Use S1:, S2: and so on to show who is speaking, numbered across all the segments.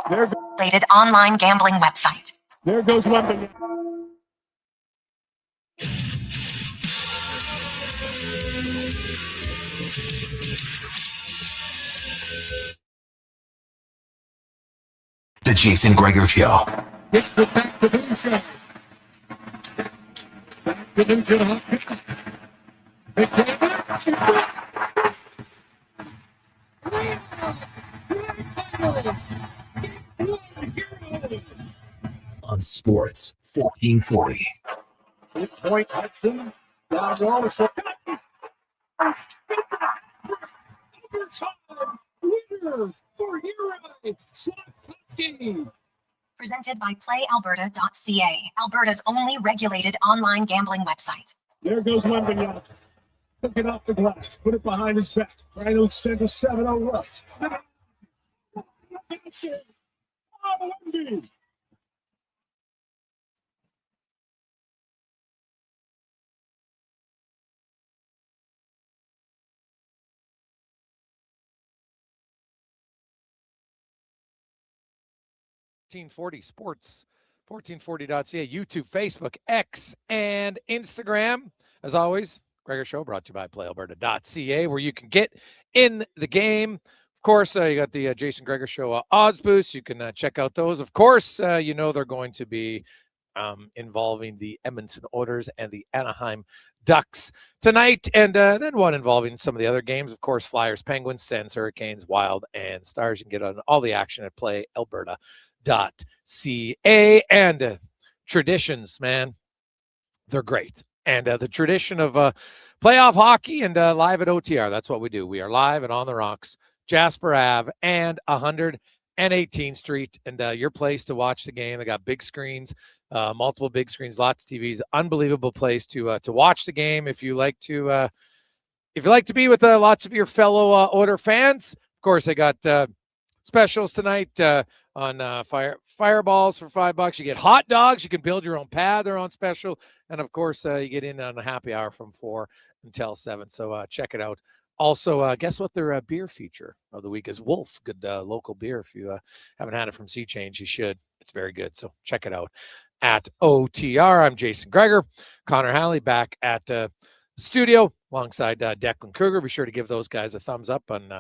S1: There
S2: Rated online gambling website.
S1: There goes one.
S3: The Jason Gregor Show.
S1: Gets the back to Boucher. Back to Nugent Hopkins.
S3: On Sports 1440.
S1: Point Hudson. Down roll. So winner for Huron. Slotkovsky.
S2: Presented by PlayAlberta.ca, Alberta's only regulated online gambling website.
S1: There goes Wembanyama. Took it off the glass. Put it behind his back. Rhino sends a 7-0 rush. Wemby.
S4: Sports 1440.ca, YouTube, Facebook, X, and Instagram. As always, Gregor Show brought to you by PlayAlberta.ca, where you can get in the game. Of course, you got the Jason Gregor Show odds boost. You can check out those. Of course, you know they're going to be involving the Edmonton Oilers and the Anaheim Ducks tonight, and then one involving some of the other games. Of course, Flyers, Penguins, Sens, Hurricanes, Wild, and Stars. You can get on all the action at PlayAlberta.ca. And traditions, man, they're great. And the tradition of playoff hockey and live at OTR, that's what we do. We are live and on the rocks, Jasper Ave and 118th Street, and your place to watch the game. They got big screens, multiple big screens, lots of TVs. Unbelievable place to watch the game. If you like to be with lots of your fellow Oiler fans, of course, they got specials tonight on fireballs for $5. You get hot dogs. You can build your own pad. They're on special. And, of course, you get in on a happy hour from 4 until 7. So check it out. Also, guess what their beer feature of the week is? Wolf. Good local beer. If you haven't had it from Sea Change, you should. It's very good. So check it out at OTR. I'm Jason Gregor. Connor Halley back at the studio alongside Declan Kruger. Be sure to give those guys a thumbs up on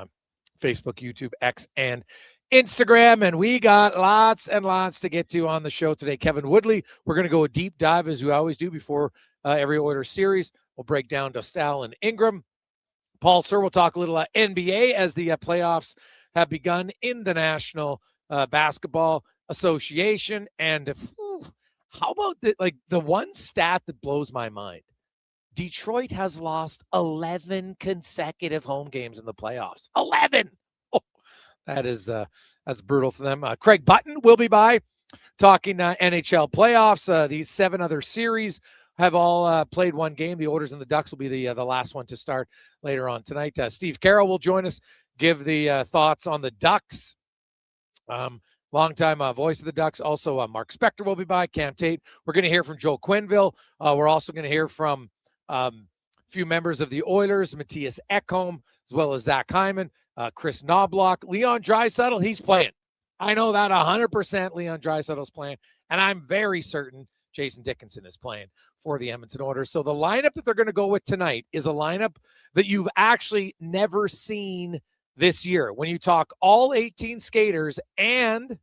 S4: Facebook, YouTube, X, and Instagram. And we got lots and lots to get to on the show today. Kevin Woodley, we're going to go a deep dive as we always do before every Oilers series. We'll break down Dostal and Ingram. Paul Sir will talk a little NBA as the playoffs have begun in the National Basketball Association. And how about the one stat that blows my mind? Detroit has lost 11 consecutive home games in the playoffs. 11! Oh, that's brutal for them. Craig Button will be by talking NHL playoffs. These 7 other series have all played one game. The Oilers and the Ducks will be the last one to start later on tonight. Steve Carroll will join us, give the thoughts on the Ducks. Longtime voice of the Ducks. Also, Mark Spector will be by. Cam Tate. We're going to hear from Joe Quenneville. We're also going to hear from a few members of the Oilers, Matthias Ekholm, as well as Zach Hyman, Chris Knobloch, Leon Draisaitl. He's playing. I know that 100% Leon Draisaitl's playing, and I'm very certain Jason Dickinson is playing for the Edmonton Oilers. So the lineup that they're going to go with tonight is a lineup that you've actually never seen this year. When you talk all 18 skaters and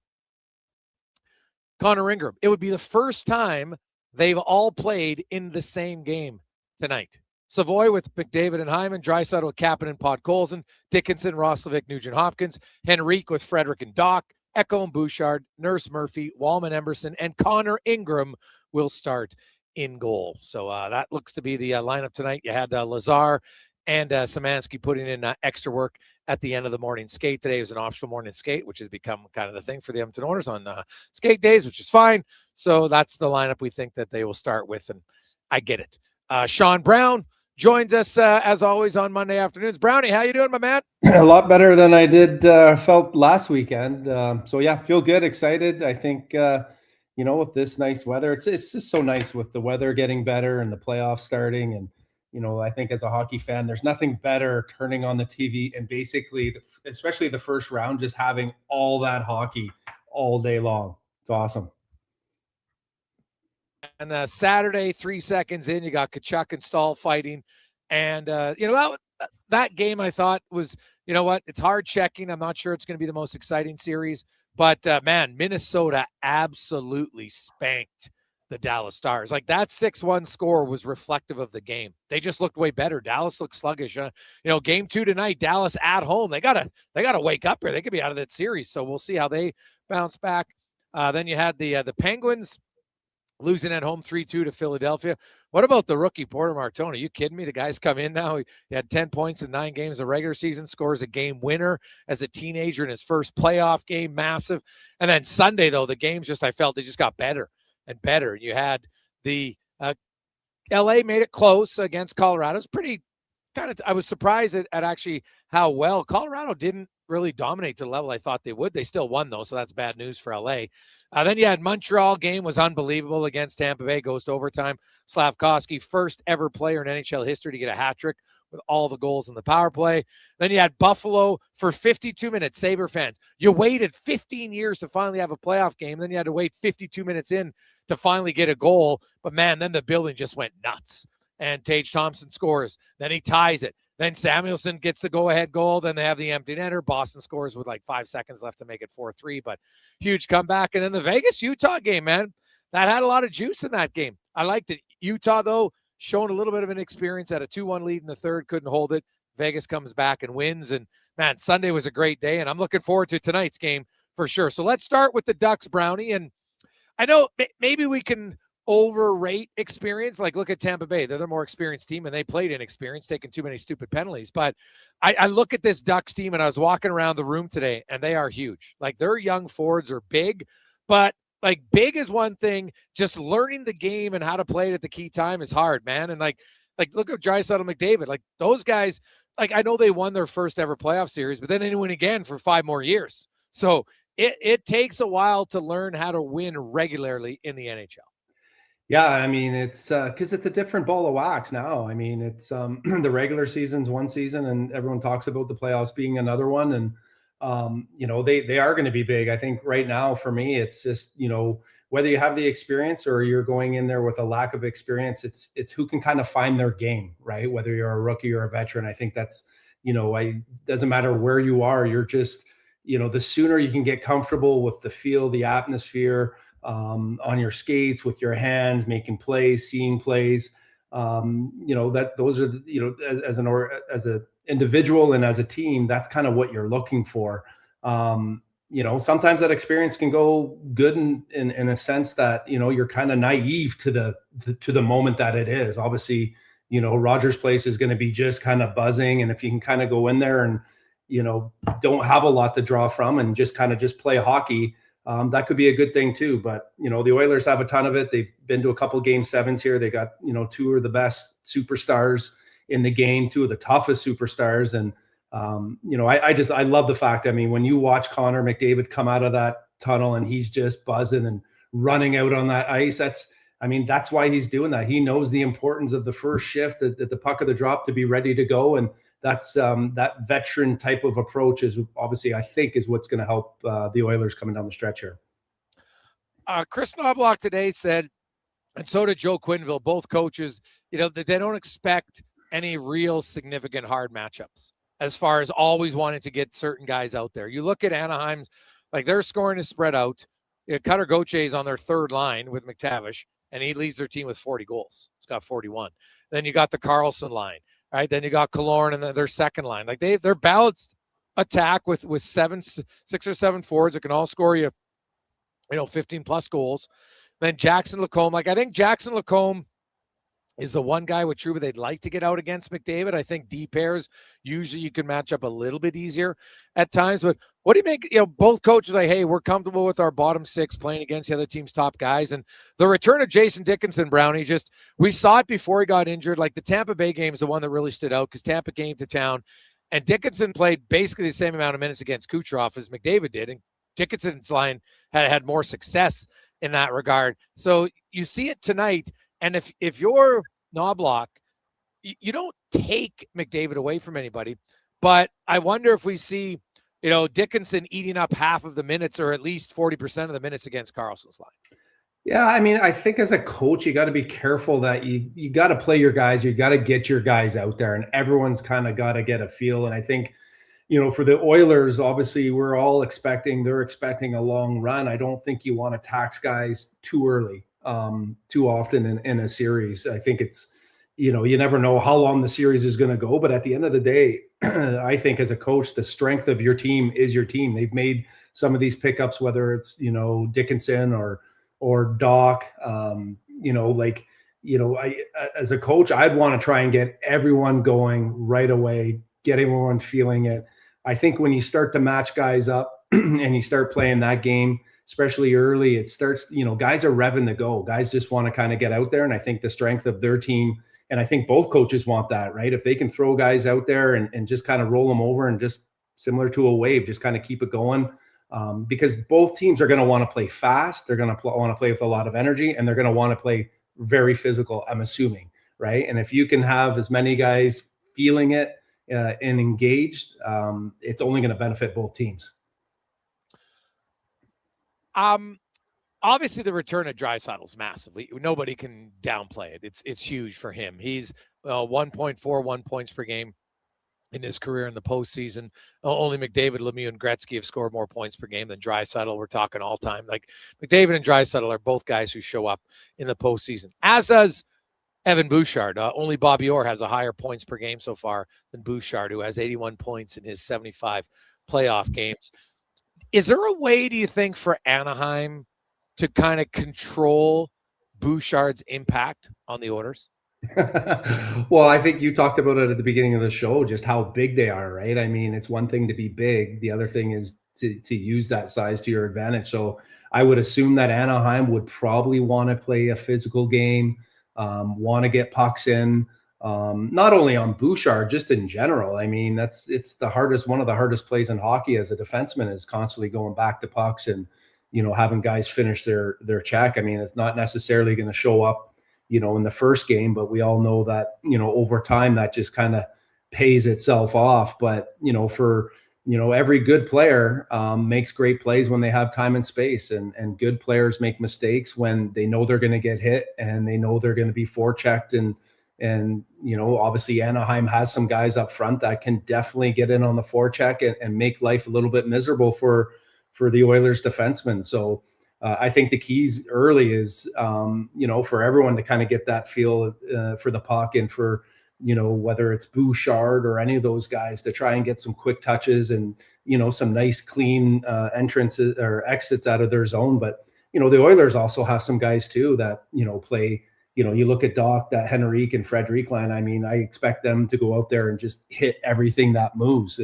S4: Connor Ingram, it would be the first time they've all played in the same game tonight. Savoy with McDavid and Hyman, Draisaitl with Kapanen, Podkolzin, Dickinson, Roslovic, Nugent Hopkins, Henrique with Frederick and Doc, Ekholm, Bouchard, Nurse Murphy, Wallman Emerson, and Connor Ingram will start in goal. So that looks to be the lineup tonight. You had Lazar and Szymanski putting in extra work at the end of the morning skate. Today was an optional morning skate, which has become kind of the thing for the Edmonton Oilers on skate days, which is fine. So that's the lineup we think that they will start with, and I get it. Sean Brown joins us as always on Monday afternoons. Brownie, how you doing, my man?
S5: A lot better than I did felt last weekend. So yeah, feel good, excited. I think with this nice weather, it's just so nice with the weather getting better and the playoffs starting. And I think as a hockey fan, there's nothing better turning on the TV and basically, especially the first round, just having all that hockey all day long. It's awesome.
S4: And Saturday, 3 seconds in, you got Kachuk and Stahl fighting. And, that game I thought was, you know what, it's hard checking. I'm not sure it's going to be the most exciting series. But, man, Minnesota absolutely spanked the Dallas Stars. Like, that 6-1 score was reflective of the game. They just looked way better. Dallas looked sluggish. Game 2 tonight, Dallas at home. They gotta wake up here. They could be out of that series. So we'll see how they bounce back. Then you had the Penguins losing at home 3-2 to Philadelphia. What about the rookie Porter Martone? Are you kidding me? The guy's come in now. He had 10 points in 9 games of regular season, scores a game winner as a teenager in his first playoff game, massive. And then Sunday, though, the games I felt they just got better and better. You had the LA made it close against Colorado. It's pretty I was surprised at actually how well Colorado didn't really dominate to the level I thought they would. They still won, though, so that's bad news for LA. Then you had Montreal game was unbelievable against Tampa Bay, goes to overtime. Slavkovsky, first ever player in NHL history to get a hat trick with all the goals in the power play. Then you had Buffalo for 52 minutes. Sabre fans, you waited 15 years to finally have a playoff game. Then you had to wait 52 minutes in to finally get a goal. But, man, then the building just went nuts. And Tage Thompson scores. Then he ties it. Then Samuelson gets the go-ahead goal. Then they have the empty netter. Boston scores with like 5 seconds left to make it 4-3, but huge comeback. And then the Vegas-Utah game, man, that had a lot of juice in that game. I liked it. Utah, though, showing a little bit of an experience, at a 2-1 lead in the third, couldn't hold it. Vegas comes back and wins. And, man, Sunday was a great day, and I'm looking forward to tonight's game for sure. So let's start with the Ducks, Brownie. And I know maybe we can overrate experience. Like, look at Tampa Bay. They're the more experienced team, and they played inexperienced, taking too many stupid penalties. But I look at this Ducks team, and I was walking around the room today, and they are huge. Like, their young forwards are big, but like, big is one thing. Just learning the game and how to play it at the key time is hard, man. And like look at Draisaitl, McDavid. Like, those guys, like, I know they won their first ever playoff series, but then they win again for 5 more years. So it takes a while to learn how to win regularly in the NHL.
S5: Yeah, I mean, it's because it's a different ball of wax now. I mean, it's the regular season's one season, and everyone talks about the playoffs being another one. And they are going to be big. I think right now for me, it's just whether you have the experience or you're going in there with a lack of experience, it's who can kind of find their game, right? Whether you're a rookie or a veteran, I think that's doesn't matter where you are. You're just the sooner you can get comfortable with the feel, the atmosphere. On your skates, with your hands, making plays, seeing plays, that those are, as an individual and as a team, that's kind of what you're looking for. Sometimes that experience can go good in a sense that, you're kind of naive to the moment that it is. Obviously, Rogers Place is going to be just kind of buzzing. And if you can kind of go in there and, don't have a lot to draw from and just play hockey, that could be a good thing too. But, the Oilers have a ton of it. They've been to a couple of Game 7s here. They got, 2 of the best superstars in the game, 2 of the toughest superstars. And, I love the fact, I mean, when you watch Connor McDavid come out of that tunnel and he's just buzzing and running out on that ice, that's why he's doing that. He knows the importance of the first shift at the puck of the drop to be ready to go. And that's that veteran type of approach is obviously, I think, is what's going to help the Oilers coming down the stretch here.
S4: Chris Knobloch today said, and so did Joe Quenneville, both coaches, that they don't expect any real significant hard matchups as far as always wanting to get certain guys out there. You look at Anaheim's, like, their scoring is spread out. Cutter Gauthier is on their third line with McTavish, and he leads their team with 40 goals. He's got 41. Then you got the Carlson line. Right, then you got Killorn and their second line. Like, they're balanced attack with 6 or 7 forwards that can all score you 15 plus goals. Then Jackson Lacombe. Like, I think Jackson Lacombe is the one guy with Trouba they'd like to get out against McDavid. I think D pairs usually you can match up a little bit easier at times. But what do you make? Both coaches like, hey, we're comfortable with our bottom 6 playing against the other team's top guys. And the return of Jason Dickinson, Brownie, we saw it before he got injured. Like, the Tampa Bay game is the one that really stood out because Tampa came to town, and Dickinson played basically the same amount of minutes against Kucherov as McDavid did. And Dickinson's line had more success in that regard. So you see it tonight. And if you're Knobloch, you don't take McDavid away from anybody, but I wonder if we see Dickinson eating up half of the minutes, or at least 40% of the minutes against Carlson's line.
S5: Yeah, I mean, I think as a coach, you got to be careful that you got to play your guys. You got to get your guys out there, and everyone's kind of got to get a feel. And I think, for the Oilers, obviously, they're expecting a long run. I don't think you want to tax guys too early, too often in a series. I think it's, you never know how long the series is going to go. But at the end of the day, I think as a coach, the strength of your team is your team. They've made some of these pickups, whether it's, Dickinson or Doc, as a coach, I'd want to try and get everyone going right away, get everyone feeling it. I think when you start to match guys up and you start playing that game, especially early, it starts, guys are revving to go. Guys just want to kind of get out there. And I think the strength of their team, and I think both coaches want that, right? If they can throw guys out there and just kind of roll them over and just similar to a wave, just kind of keep it going. Because both teams are going to want to play fast. They're going to want to play with a lot of energy, and they're going to want to play very physical, I'm assuming, right? And if you can have as many guys feeling it and engaged, it's only going to benefit both teams.
S4: Obviously, the return of Draisaitl is massively. Nobody can downplay it. It's huge for him. He's 1.41 points per game in his career in the postseason. Only McDavid, Lemieux, and Gretzky have scored more points per game than Draisaitl. We're talking all time. Like, McDavid and Draisaitl are both guys who show up in the postseason, as does Evan Bouchard. Only Bobby Orr has a higher points per game so far than Bouchard, who has 81 points in his 75 playoff games. Is there a way, do you think, for Anaheim to kind of control Bouchard's impact on the Oilers?
S5: Well, I think you talked about it at the beginning of the show, just how big they are, right? I mean, it's one thing to be big. The other thing is to use that size to your advantage. So I would assume that Anaheim would probably want to play a physical game, want to get pucks in, not only on Bouchard, just in general. I mean, it's one of the hardest plays in hockey as a defenseman is constantly going back to pucks and, having guys finish their check. I mean, it's not necessarily going to show up, in the first game, but we all know that, over time that just kind of pays itself off. But, for, every good player makes great plays when they have time and space, and good players make mistakes when they know they're going to get hit and they know they're going to be forechecked. And, obviously Anaheim has some guys up front that can definitely get in on the forecheck and make life a little bit miserable for the Oilers defensemen. So, I think the keys early is, for everyone to kind of get that feel for the puck and for, whether it's Bouchard or any of those guys to try and get some quick touches and, some nice clean entrances or exits out of their zone. But, the Oilers also have some guys too that, play, you look at Doc, that Henrique and Frederic line. I mean, I expect them to go out there and just hit everything that moves.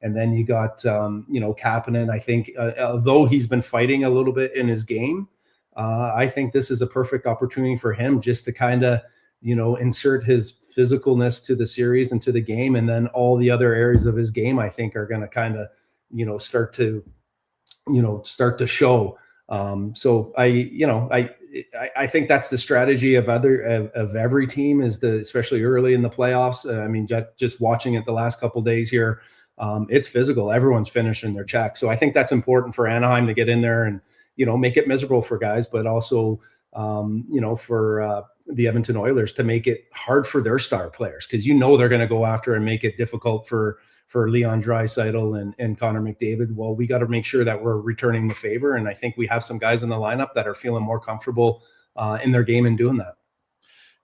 S5: And then you got, Kapanen. I think, although he's been fighting a little bit in his game, I think this is a perfect opportunity for him just to kind of, insert his physicalness to the series and to the game. And then all the other areas of his game, I think, are going to kind of, start to show. So I think that's the strategy of every team is especially early in the playoffs. I mean, just watching it the last couple of days here, it's physical. Everyone's finishing their check. So I think that's important for Anaheim to get in there and, make it miserable for guys, but also, for the Edmonton Oilers to make it hard for their star players. Cause they're going to go after and make it difficult for Leon Draisaitl and Connor McDavid. Well, we got to make sure that we're returning the favor. And I think we have some guys in the lineup that are feeling more comfortable in their game and doing that.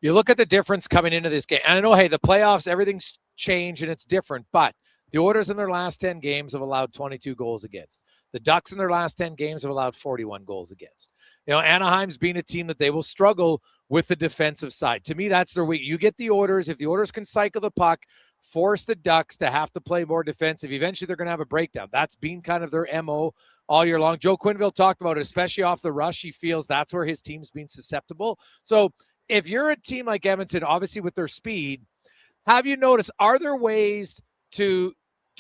S4: You look at the difference coming into this game. And I know, hey, the playoffs, everything's changed and it's different, but the Oilers in their last 10 games have allowed 22 goals against. The Ducks in their last 10 games have allowed 41 goals against. Anaheim's been a team that they will struggle with the defensive side. To me, that's their weak. You get the Oilers. If the Oilers can cycle the puck, force the Ducks to have to play more defensive, eventually they're going to have a breakdown. That's been kind of their MO all year long. Joe Quenneville talked about it, especially off the rush. He feels that's where his team's been susceptible. So if you're a team like Edmonton, obviously with their speed, have you noticed, are there ways to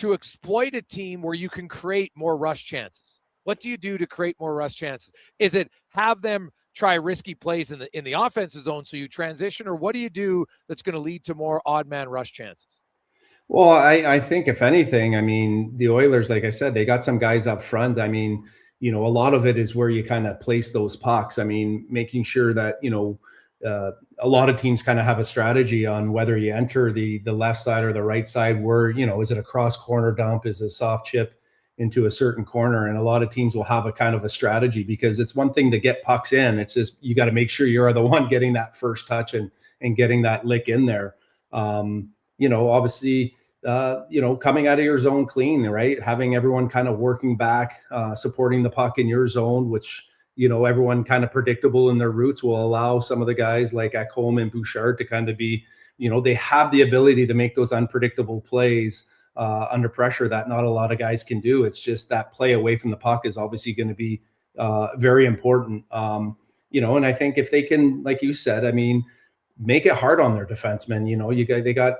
S4: exploit a team where you can create more rush chances? What do you do to create more rush chances? Is it have them try risky plays in the offensive zone so you transition, or what do you do that's going to lead to more odd man rush chances?
S5: Well, I think if anything, I mean, the Oilers, like I said, they got some guys up front. I mean, a lot of it is where you kind of place those pucks. I mean, making sure that, a lot of teams kind of have a strategy on whether you enter the left side or the right side, where, is it a cross corner dump? Is it a soft chip into a certain corner? And a lot of teams will have a kind of a strategy, because it's one thing to get pucks in. It's just, you got to make sure you're the one getting that first touch and getting that lick in there. Obviously, coming out of your zone clean, right? Having everyone kind of working back, supporting the puck in your zone, which, everyone kind of predictable in their routes, will allow some of the guys like Ekholm and Bouchard to kind of be, they have the ability to make those unpredictable plays under pressure that not a lot of guys can do. It's just that play away from the puck is obviously going to be very important. And I think if they can, like you said, I mean, make it hard on their defensemen. They got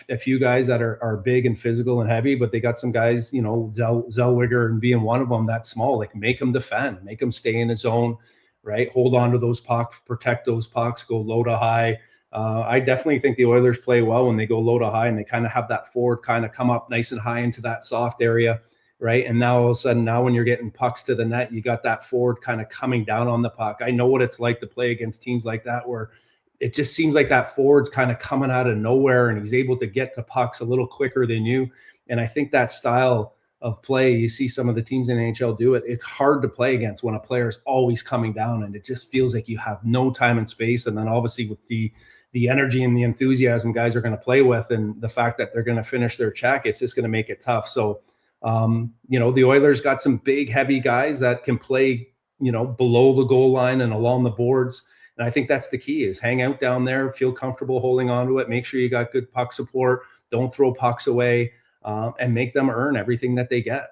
S5: a few guys that are big and physical and heavy, but they got some guys, Zellweger and being one of them, that small. Like, make them defend, make them stay in his zone, right? Hold on to those pucks, protect those pucks, go low to high. I definitely think the Oilers play well when they go low to high, and they kind of have that forward kind of come up nice and high into that soft area, right? And now all of a sudden, when you're getting pucks to the net, you got that forward kind of coming down on the puck. I know what it's like to play against teams like that, where it just seems like that forward's kind of coming out of nowhere, and he's able to get to pucks a little quicker than you. And I think that style of play, you see some of the teams in NHL do it. It's hard to play against when a player is always coming down, and it just feels like you have no time and space. And then obviously with the energy and the enthusiasm guys are going to play with, and the fact that they're going to finish their check, it's just going to make it tough. So, the Oilers got some big, heavy guys that can play, below the goal line and along the boards. And I think that's the key, is hang out down there, feel comfortable holding on to it, make sure you got good puck support, don't throw pucks away, and make them earn everything that they get.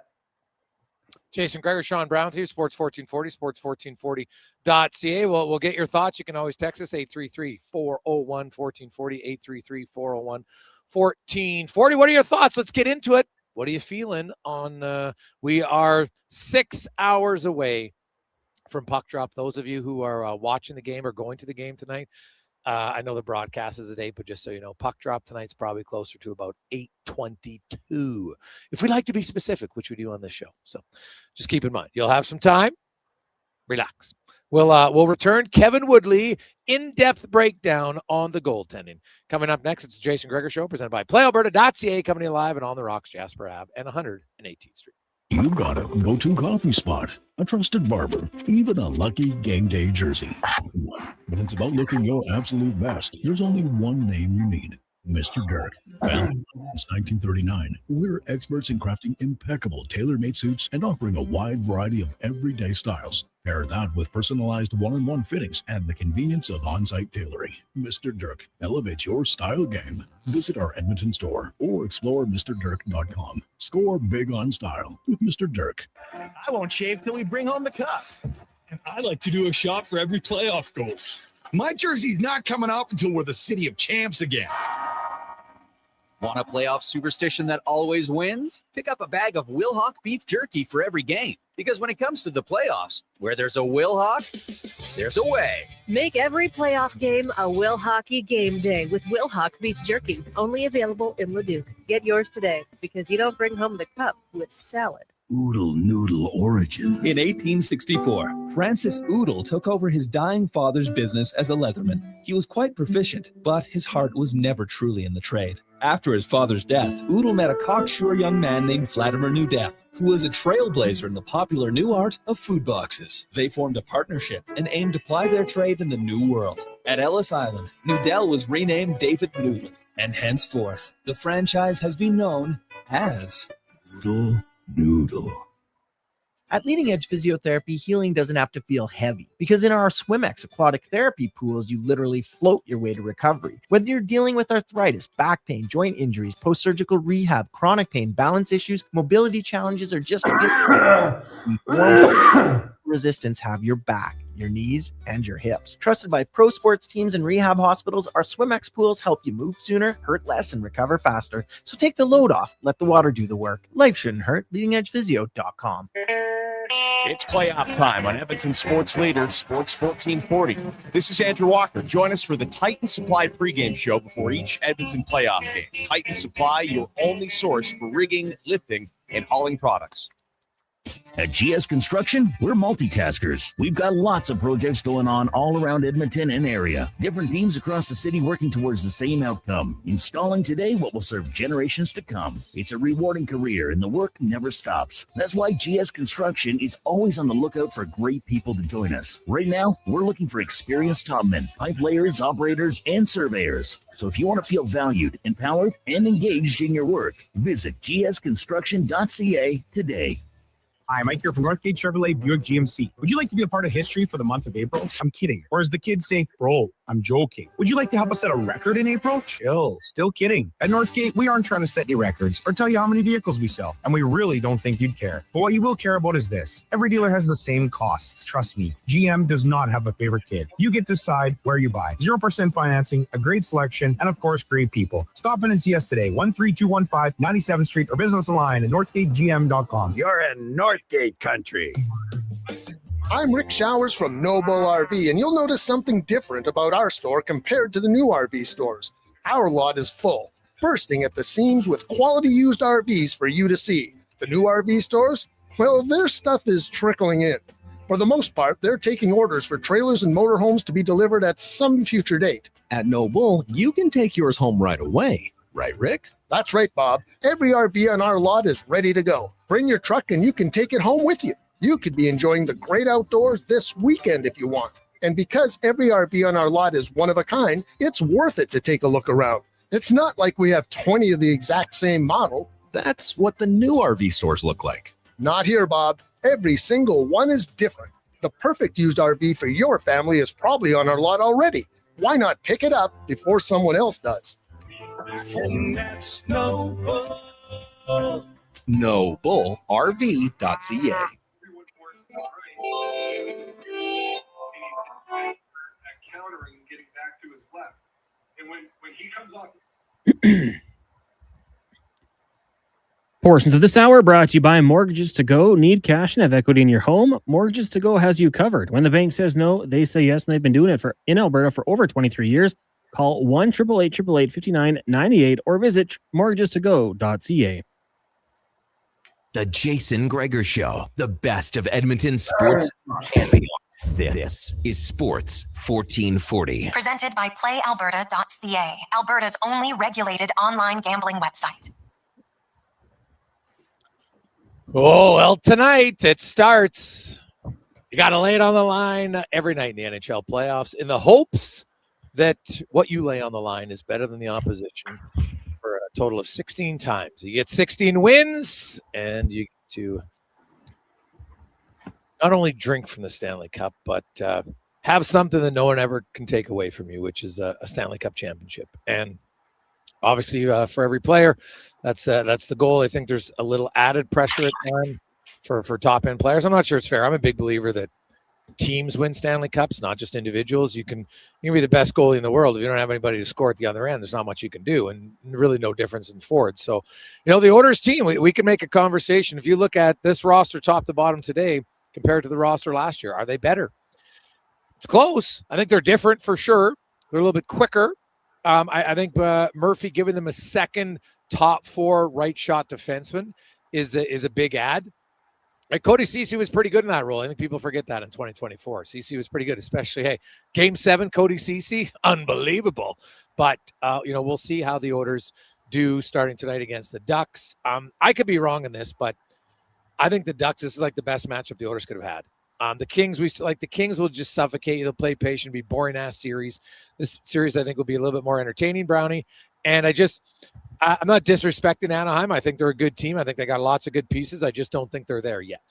S4: Jason Gregor, Sean Brown with you, Sports 1440, sports1440.ca. We'll get your thoughts. You can always text us, 833-401-1440, 833-401-1440. What are your thoughts? Let's get into it. What are you feeling on, we are 6 hours away from puck drop. Those of you who are watching the game or going to the game tonight, I know the broadcast is at 8, but just so you know, puck drop tonight's probably closer to about 8:22. If we like to be specific, which we do on this show. So just keep in mind, you'll have some time. Relax. We'll return. Kevin Woodley, in-depth breakdown on the goaltending. Coming up next, it's the Jason Gregor Show, presented by PlayAlberta.ca, coming live and on the Rocks, Jasper Ave, and 118th Street.
S6: You got a go-to coffee spot, a trusted barber, even a lucky game day jersey. When it's about looking your absolute best, there's only one name you need. Mr. Dirk. Founded since 1939, we're experts in crafting impeccable tailor-made suits and offering a wide variety of everyday styles. Pair that with personalized one-on-one fittings and the convenience of on-site tailoring. Mr. Dirk elevates your style game. Visit our Edmonton store or explore MrDirk.com. Score big on style with Mr. Dirk.
S7: I won't shave till we bring home the cup. And I like to do a shot for every playoff goal. My jersey's not coming off until we're the city of champs again.
S8: Want a playoff superstition that always wins? Pick up a bag of Wilhauk beef jerky for every game. Because when it comes to the playoffs, where there's a Wilhauk, there's a way.
S9: Make every playoff game a Wilhockey game day with Wilhauk beef jerky. Only available in Leduc. Get yours today, because you don't bring home the cup with salad.
S6: Oodle Noodle origin.
S10: In 1864, Francis Oodle took over his dying father's business as a leatherman. He was quite proficient, but his heart was never truly in the trade. After his father's death, Oodle met a cocksure young man named Vladimir Nudell, who was a trailblazer in the popular new art of food boxes. They formed a partnership and aimed to ply their trade in the new world. At Ellis Island, Nudell was renamed David Noodle, and henceforth, the franchise has been known as
S6: Oodle Noodle.
S11: At Leading Edge Physiotherapy, healing doesn't have to feel heavy, because in our SwimX aquatic therapy pools, you literally float your way to recovery. Whether you're dealing with arthritis, back pain, joint injuries, post-surgical rehab, chronic pain, balance issues, mobility challenges, or just Resistance have your back, your knees, and your hips. Trusted by pro sports teams and rehab hospitals, our SwimX pools help you move sooner, hurt less, and recover faster. So take the load off. Let the water do the work. Life shouldn't hurt. LeadingEdgePhysio.com.
S12: It's playoff time on Edmonton Sports Leader, Sports 1440. This is Andrew Walker. Join us for the Titan Supply pregame show before each Edmonton playoff game. Titan Supply, your only source for rigging, lifting, and hauling products.
S6: At GS Construction, we're multitaskers. We've got lots of projects going on all around Edmonton and area. Different teams across the city working towards the same outcome. Installing today what will serve generations to come. It's a rewarding career and the work never stops. That's why GS Construction is always on the lookout for great people to join us. Right now, we're looking for experienced topmen, pipe layers, operators, and surveyors. So if you want to feel valued, empowered, and engaged in your work, visit gsconstruction.ca today.
S13: Hi, Mike here from Northgate Chevrolet Buick GMC. Would you like to be a part of history for the month of April? I'm kidding. Or as the kids say, bro, I'm joking. Would you like to help us set a record in April? Chill. Still kidding. At Northgate, we aren't trying to set any records or tell you how many vehicles we sell. And we really don't think you'd care. But what you will care about is this. Every dealer has the same costs. Trust me, GM does not have a favorite kid. You get to decide where you buy. 0% financing, a great selection, and of course, great people. Stop in and see us today, 13215 97th Street, or visit us online at northgategm.com.
S14: You're in Northgate country. I'm Rick Showers from No Bull RV, and you'll notice something different about our store compared to the new RV stores. Our lot is full, bursting at the seams with quality used RVs for you to see. The new RV stores, well, their stuff is trickling in. For the most part, they're taking orders for trailers and motorhomes to be delivered at some future date.
S15: At No Bull, you can take yours home right away. Right, Rick?
S14: That's right, Bob. Every RV on our lot is ready to go. Bring your truck and you can take it home with you. You could be enjoying the great outdoors this weekend if you want. And because every RV on our lot is one of a kind, it's worth it to take a look around. It's not like we have 20 of the exact same model.
S15: That's what the new RV stores look like.
S14: Not here, Bob. Every single one is different. The perfect used RV for your family is probably on our lot already. Why not pick it up before someone else does?
S1: And that's No Bull.
S15: NoBullRV.ca.
S1: Countering and getting back to his left. And when he comes off.
S16: Portions of this hour brought to you by Mortgages to Go. Need cash and have equity in your home? Mortgages to Go has you covered. When the bank says no, they say yes, and they've been doing it in Alberta for over 23 years. Call 1-888-888-5998 or visit mortgagestogo.ca.
S3: The Jason Gregor Show, the best of Edmonton sports and beyond. This is Sports 1440.
S2: Presented by PlayAlberta.ca, Alberta's only regulated online gambling website.
S4: Oh, well, tonight it starts. You got to lay it on the line every night in the NHL playoffs in the hopes that what you lay on the line is better than the opposition for a total of 16 times. You get 16 wins, and you get to not only drink from the Stanley Cup, but have something that no one ever can take away from you, which is a Stanley Cup championship. And obviously, for every player, that's the goal. I think there's a little added pressure at times for top-end players. I'm not sure it's fair. I'm a big believer that teams win Stanley Cups, not just individuals. You can be the best goalie in the world. If you don't have anybody to score at the other end, there's not much you can do, and really no difference in forwards. So, the Oilers team, we can make a conversation. If you look at this roster top to bottom today compared to the roster last year, are they better? It's close. I think they're different for sure. They're a little bit quicker. I think Murphy giving them a second top four right shot defenseman is a big add. Like Cody Ceci was pretty good in that role. I think people forget that in 2024. Ceci was pretty good, especially, Game 7, Cody Ceci, unbelievable. But, we'll see how the Oilers do starting tonight against the Ducks. I could be wrong in this, but I think the Ducks, this is like the best matchup the Oilers could have had. The Kings, the Kings will just suffocate you. They'll play patient, be boring-ass series. This series, I think, will be a little bit more entertaining, Brownie. And I'm not disrespecting Anaheim. I think they're a good team. I think they got lots of good pieces. I just don't think they're there yet.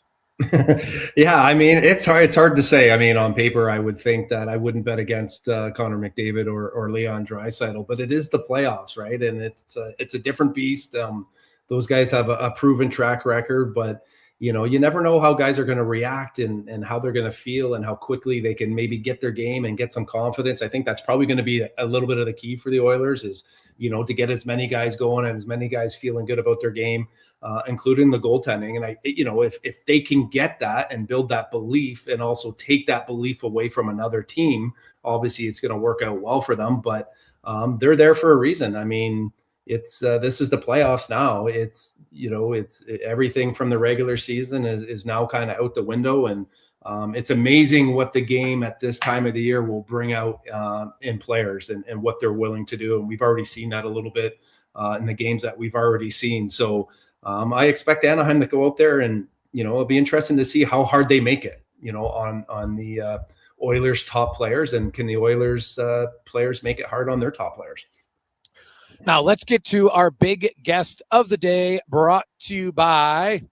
S5: Yeah, it's hard to say. On paper, I would think that I wouldn't bet against Connor McDavid or Leon Draisaitl, but it is the playoffs, right? And it's a different beast. Those guys have a proven track record, but you never know how guys are going to react and how they're going to feel and how quickly they can maybe get their game and get some confidence. I think that's probably going to be a little bit of the key for the Oilers is, to get as many guys going and as many guys feeling good about their game, including the goaltending. And if they can get that and build that belief and also take that belief away from another team, obviously it's going to work out well for them, but they're there for a reason. I mean, this is the playoffs now. It's everything from the regular season is now kind of out the window. And it's amazing what the game at this time of the year will bring out in players and what they're willing to do. And we've already seen that a little bit in the games that we've already seen. So I expect Anaheim to go out there and, it'll be interesting to see how hard they make it, on the Oilers top players, and can the Oilers players make it hard on their top players?
S4: Now let's get to our big guest of the day, brought to you by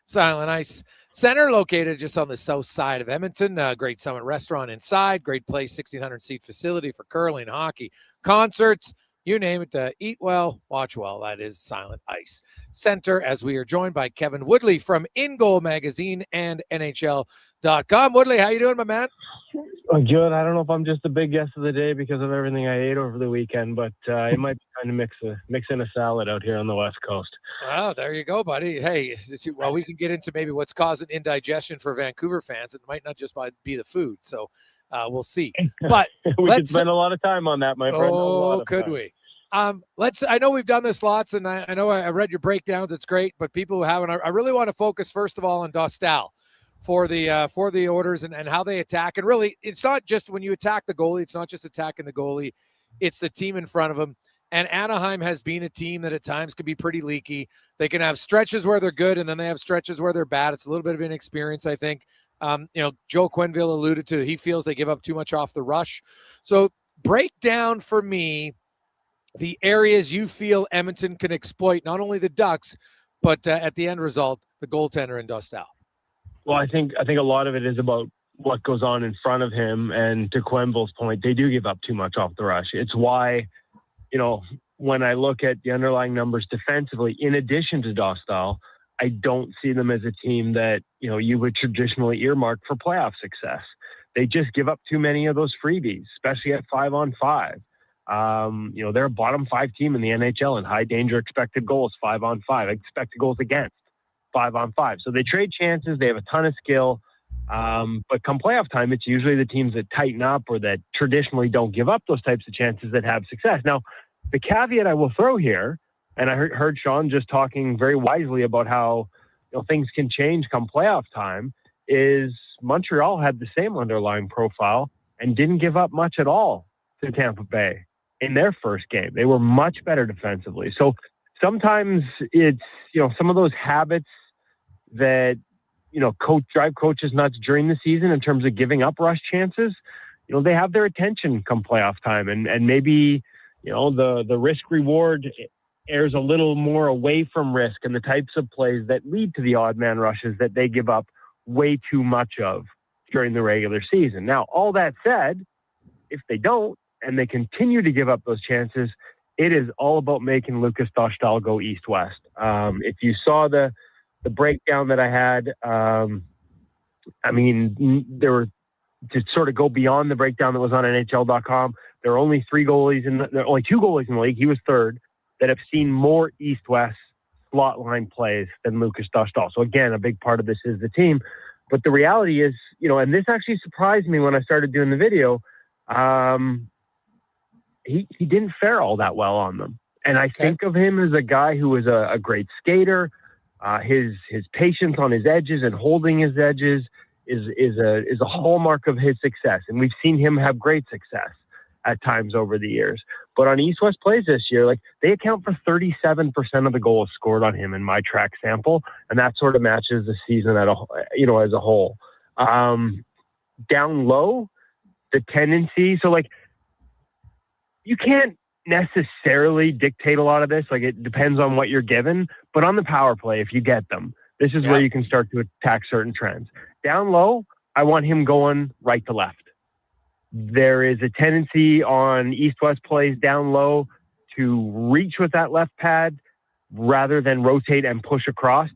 S4: Silent Ice Center, located just on the south side of Edmonton. Great Summit restaurant inside, great place, 1,600 seat facility for curling, hockey, concerts, you name it. Eat well, watch well. That is Silent Ice Center, as we are joined by Kevin Woodley from In Goal Magazine and NHL.com. Woodley, how you doing, my man?
S17: Good. I don't know if I'm just the big guest of the day because of everything I ate over the weekend, but it might be time to mix in a salad out here on the West Coast.
S4: Oh, there you go, buddy. Hey, well, we can get into maybe what's causing indigestion for Vancouver fans. It might not just be the food, so we'll see. But
S17: we could spend a lot of time on that, my friend.
S4: Oh, could we? I know we've done this lots, and I know I read your breakdowns. It's great, but people who haven't, I really want to focus first of all on Dostal for the orders and how they attack. And really, it's not just when you attack the goalie, it's not just attacking the goalie, it's the team in front of him. And Anaheim has been a team that at times can be pretty leaky. They can have stretches where they're good, and then they have stretches where they're bad. It's a little bit of inexperience, I think. Joe Quenneville alluded to, he feels they give up too much off the rush. So break down for me the areas you feel Edmonton can exploit, not only the Ducks, but at the end result, the goaltender and Dostal.
S17: Well, I think a lot of it is about what goes on in front of him. And to Quenneville's point, they do give up too much off the rush. It's why, when I look at the underlying numbers defensively, in addition to Dostal, I don't see them as a team that, you would traditionally earmark for playoff success. They just give up too many of those freebies, especially at 5-on-5. They're a bottom 5 team in the NHL in high danger expected goals, 5-on-5, expected goals against 5-on-5. So they trade chances. They have a ton of skill. But come playoff time, it's usually the teams that tighten up or that traditionally don't give up those types of chances that have success. Now, the caveat I will throw here, and I heard Sean just talking very wisely about how things can change come playoff time, is Montreal had the same underlying profile and didn't give up much at all to Tampa Bay in their first game. They were much better defensively. So sometimes it's, some of those habits that, drive coaches nuts during the season in terms of giving up rush chances, they have their attention come playoff time. And maybe, the risk reward airs a little more away from risk and the types of plays that lead to the odd man rushes that they give up way too much of during the regular season. Now, all that said, if they don't, and they continue to give up those chances, it is all about making Lucas Dostal go east-west. If you saw the breakdown that I had, there were, to sort of go beyond the breakdown that was on NHL.com, there are only 3 goalies there are only 2 goalies in the league. He was third, that have seen more east-west slot line plays than Lucas Dostal. So again, a big part of this is the team. But the reality is, and this actually surprised me when I started doing the video, he didn't fare all that well on them. And I think of him as a guy who is a great skater. His patience on his edges and holding his edges is a hallmark of his success. And we've seen him have great success at times over the years. But on East-West plays this year, they account for 37% of the goals scored on him in my track sample. And that sort of matches the season as a whole. Down low, the tendency, you can't necessarily dictate a lot of this. It depends on what you're given. But on the power play, if you get them, this is where you can start to attack certain trends. Down low, I want him going right to left. There is a tendency on East-West plays down low to reach with that left pad rather than rotate and push across,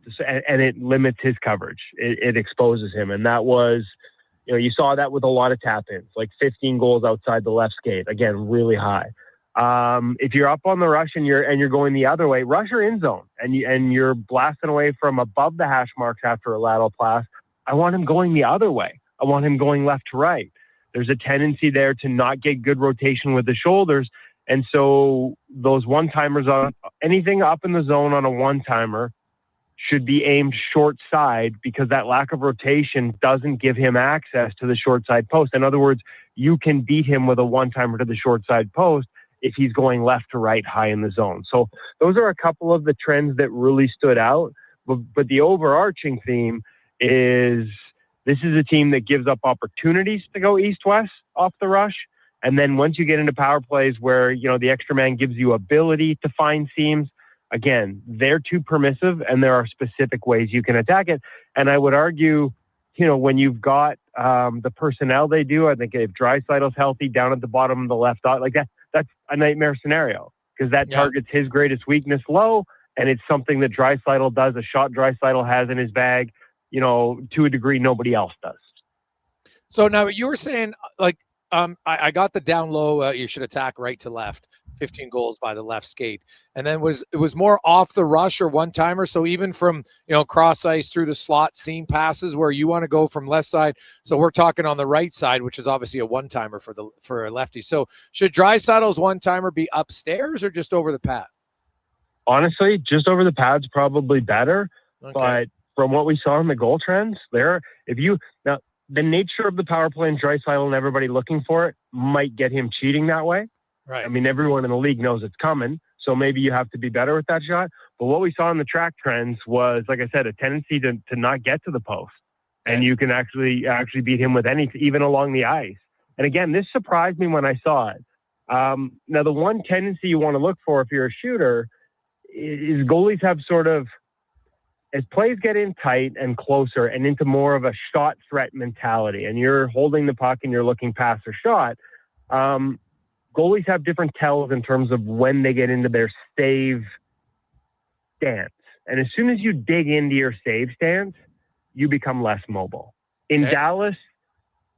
S17: and it limits his coverage. It exposes him. And that was, you saw that with a lot of tap-ins, like 15 goals outside the left skate. Again, really high. If you're up on the rush and you're going the other way, rush or in zone, and you're blasting away from above the hash marks after a lateral pass, I want him going the other way. I want him going left to right. There's a tendency there to not get good rotation with the shoulders. And so those one-timers, on anything up in the zone on a one-timer, should be aimed short side, because that lack of rotation doesn't give him access to the short side post. In other words, you can beat him with a one-timer to the short side post if he's going left to right high in the zone. So those are a couple of the trends that really stood out. But the overarching theme is, this is a team that gives up opportunities to go east-west off the rush. And then once you get into power plays where, the extra man gives you ability to find seams, again, they're too permissive, and there are specific ways you can attack it. And I would argue, when you've got the personnel they do, I think if Draisaitl's healthy down at the bottom of the left dot, like that's a nightmare scenario, because that targets his greatest weakness low, and it's something that Draisaitl does, a shot Draisaitl has in his bag, to a degree nobody else does.
S4: So now you were saying, like, I got the down low, you should attack right to left, 15 goals by the left skate. And then it was more off the rush or one-timer. So even from, cross ice through the slot seam passes where you want to go from left side. So we're talking on the right side, which is obviously a one-timer for a lefty. So should Draisaitl's one-timer be upstairs or just over the pad?
S17: Honestly, just over the pad's probably better. Okay. But from what we saw in the goal trends there, the nature of the power play and Draisaitl and everybody looking for it might get him cheating that way.
S4: Right.
S17: I mean, everyone in the league knows it's coming, so maybe you have to be better with that shot. But what we saw in the track trends was, like I said, a tendency to not get to the post, and you can actually beat him with anything, even along the ice. And again, this surprised me when I saw it. Now, the one tendency you want to look for if you're a shooter is goalies have sort of, as plays get in tight and closer and into more of a shot threat mentality, and you're holding the puck and you're looking past their shot, goalies have different tells in terms of when they get into their save stance. And as soon as you dig into your save stance, you become less mobile. In Dallas,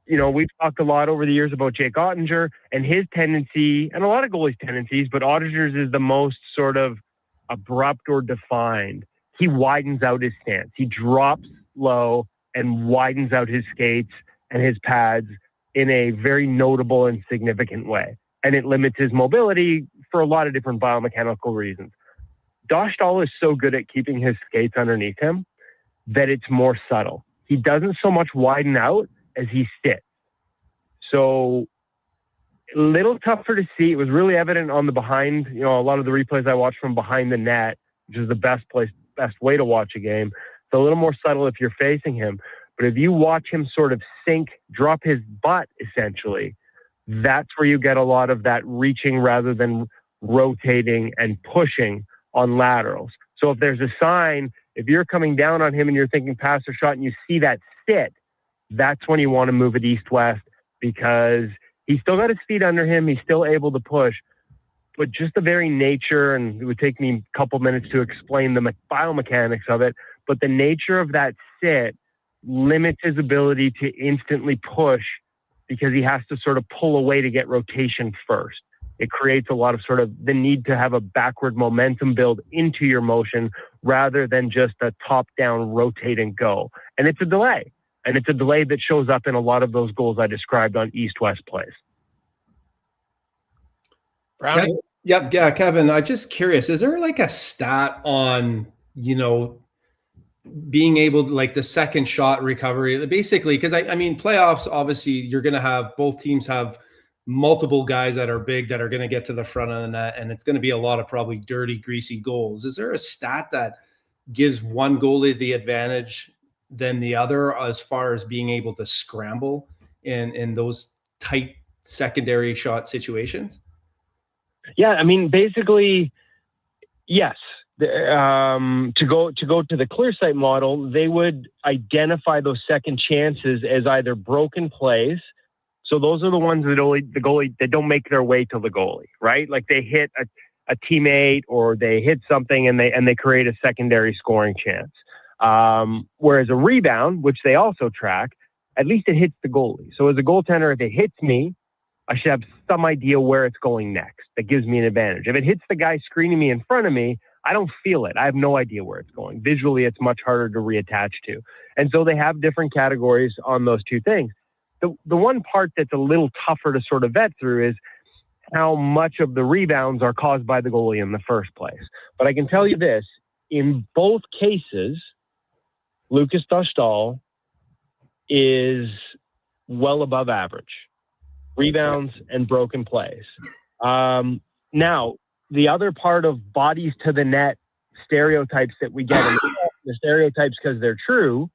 S17: we've talked a lot over the years about Jake Ottinger and his tendency, and a lot of goalies' tendencies, but Ottinger's is the most sort of abrupt or defined. He widens out his stance. He drops low and widens out his skates and his pads in a very notable and significant way. And it limits his mobility for a lot of different biomechanical reasons. Dahl is so good at keeping his skates underneath him that it's more subtle. He doesn't so much widen out as he sits. So a little tougher to see. It was really evident on the behind, a lot of the replays I watched from behind the net, which is the best way to watch a game. It's a little more subtle if you're facing him. But if you watch him sort of drop his butt, essentially, that's where you get a lot of that reaching rather than rotating and pushing on laterals. So if there's a sign, if you're coming down on him and you're thinking pass or shot and you see that sit, that's when you want to move it east-west, because he's still got his feet under him. He's still able to push. But just the very nature, and it would take me a couple minutes to explain the biomechanics of it, but the nature of that sit limits his ability to instantly push, because he has to sort of pull away to get rotation first. It creates a lot of sort of the need to have a backward momentum build into your motion rather than just a top-down rotate and go. And it's a delay. And it's a delay that shows up in a lot of those goals I described on east-west plays.
S5: Kevin, yeah, Kevin, I'm just curious, is there like a stat on, being able to, like, the second shot recovery, basically? Because I mean, playoffs, obviously you're going to have, both teams have multiple guys that are big that are going to get to the front of the net, and it's going to be a lot of probably dirty, greasy goals. Is there a stat that gives one goalie the advantage than the other as far as being able to scramble in those tight secondary shot situations?
S17: Yeah, I mean, basically, yes. To go to the clear sight model, they would identify those second chances as either broken plays. So those are the ones that the goalie, they don't make their way to the goalie, right? Like they hit a teammate or they hit something and they create a secondary scoring chance. Whereas a rebound, which they also track, at least it hits the goalie. So as a goaltender, if it hits me, I should have some idea where it's going next. That gives me an advantage. If it hits the guy screening me in front of me, I don't feel it. I have no idea where it's going. Visually, it's much harder to reattach to. And so they have different categories on those two things. The one part that's a little tougher to sort of vet through is how much of the rebounds are caused by the goalie in the first place. But I can tell you this, in both cases, Lucas Dostal is well above average. Rebounds and broken plays. Now, the other part of bodies to the net stereotypes that we get, the stereotypes because they're true,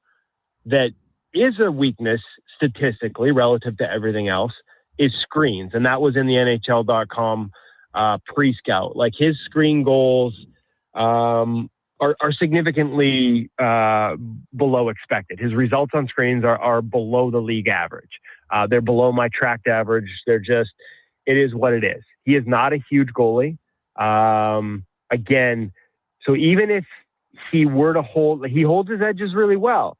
S17: that is a weakness statistically relative to everything else, is screens. And that was in the NHL.com pre-scout. Like his screen goals are significantly below expected. His results on screens are below the league average. They're below my tracked average. It is what it is. He is not a huge goalie. Again, so even if he were to he holds his edges really well,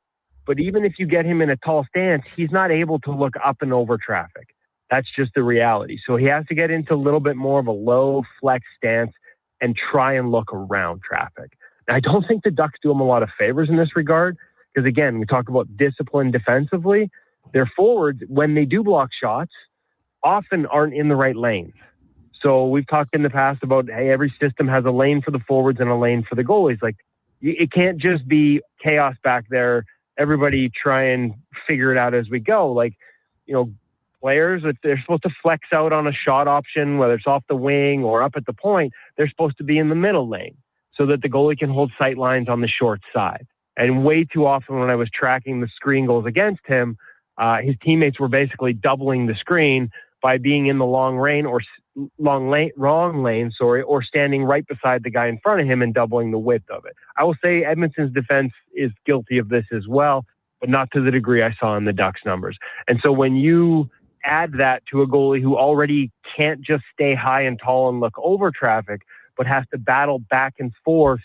S17: but even if you get him in a tall stance, he's not able to look up and over traffic. That's just the reality. So he has to get into a little bit more of a low flex stance and try and look around traffic. Now, I don't think the Ducks do him a lot of favors in this regard, because again, we talk about discipline defensively. Their forwards, when they do block shots, often aren't in the right lane. So we've talked in the past about, hey, every system has a lane for the forwards and a lane for the goalies. Like, it can't just be chaos back there. Everybody try and figure it out as we go. Like, players, if they're supposed to flex out on a shot option, whether it's off the wing or up at the point, they're supposed to be in the middle lane so that the goalie can hold sight lines on the short side. And way too often when I was tracking the screen goals against him, his teammates were basically doubling the screen by being in the wrong lane, or standing right beside the guy in front of him and doubling the width of it. I will say Edmonton's defense is guilty of this as well, but not to the degree I saw in the Ducks numbers. And so when you add that to a goalie who already can't just stay high and tall and look over traffic, but has to battle back and forth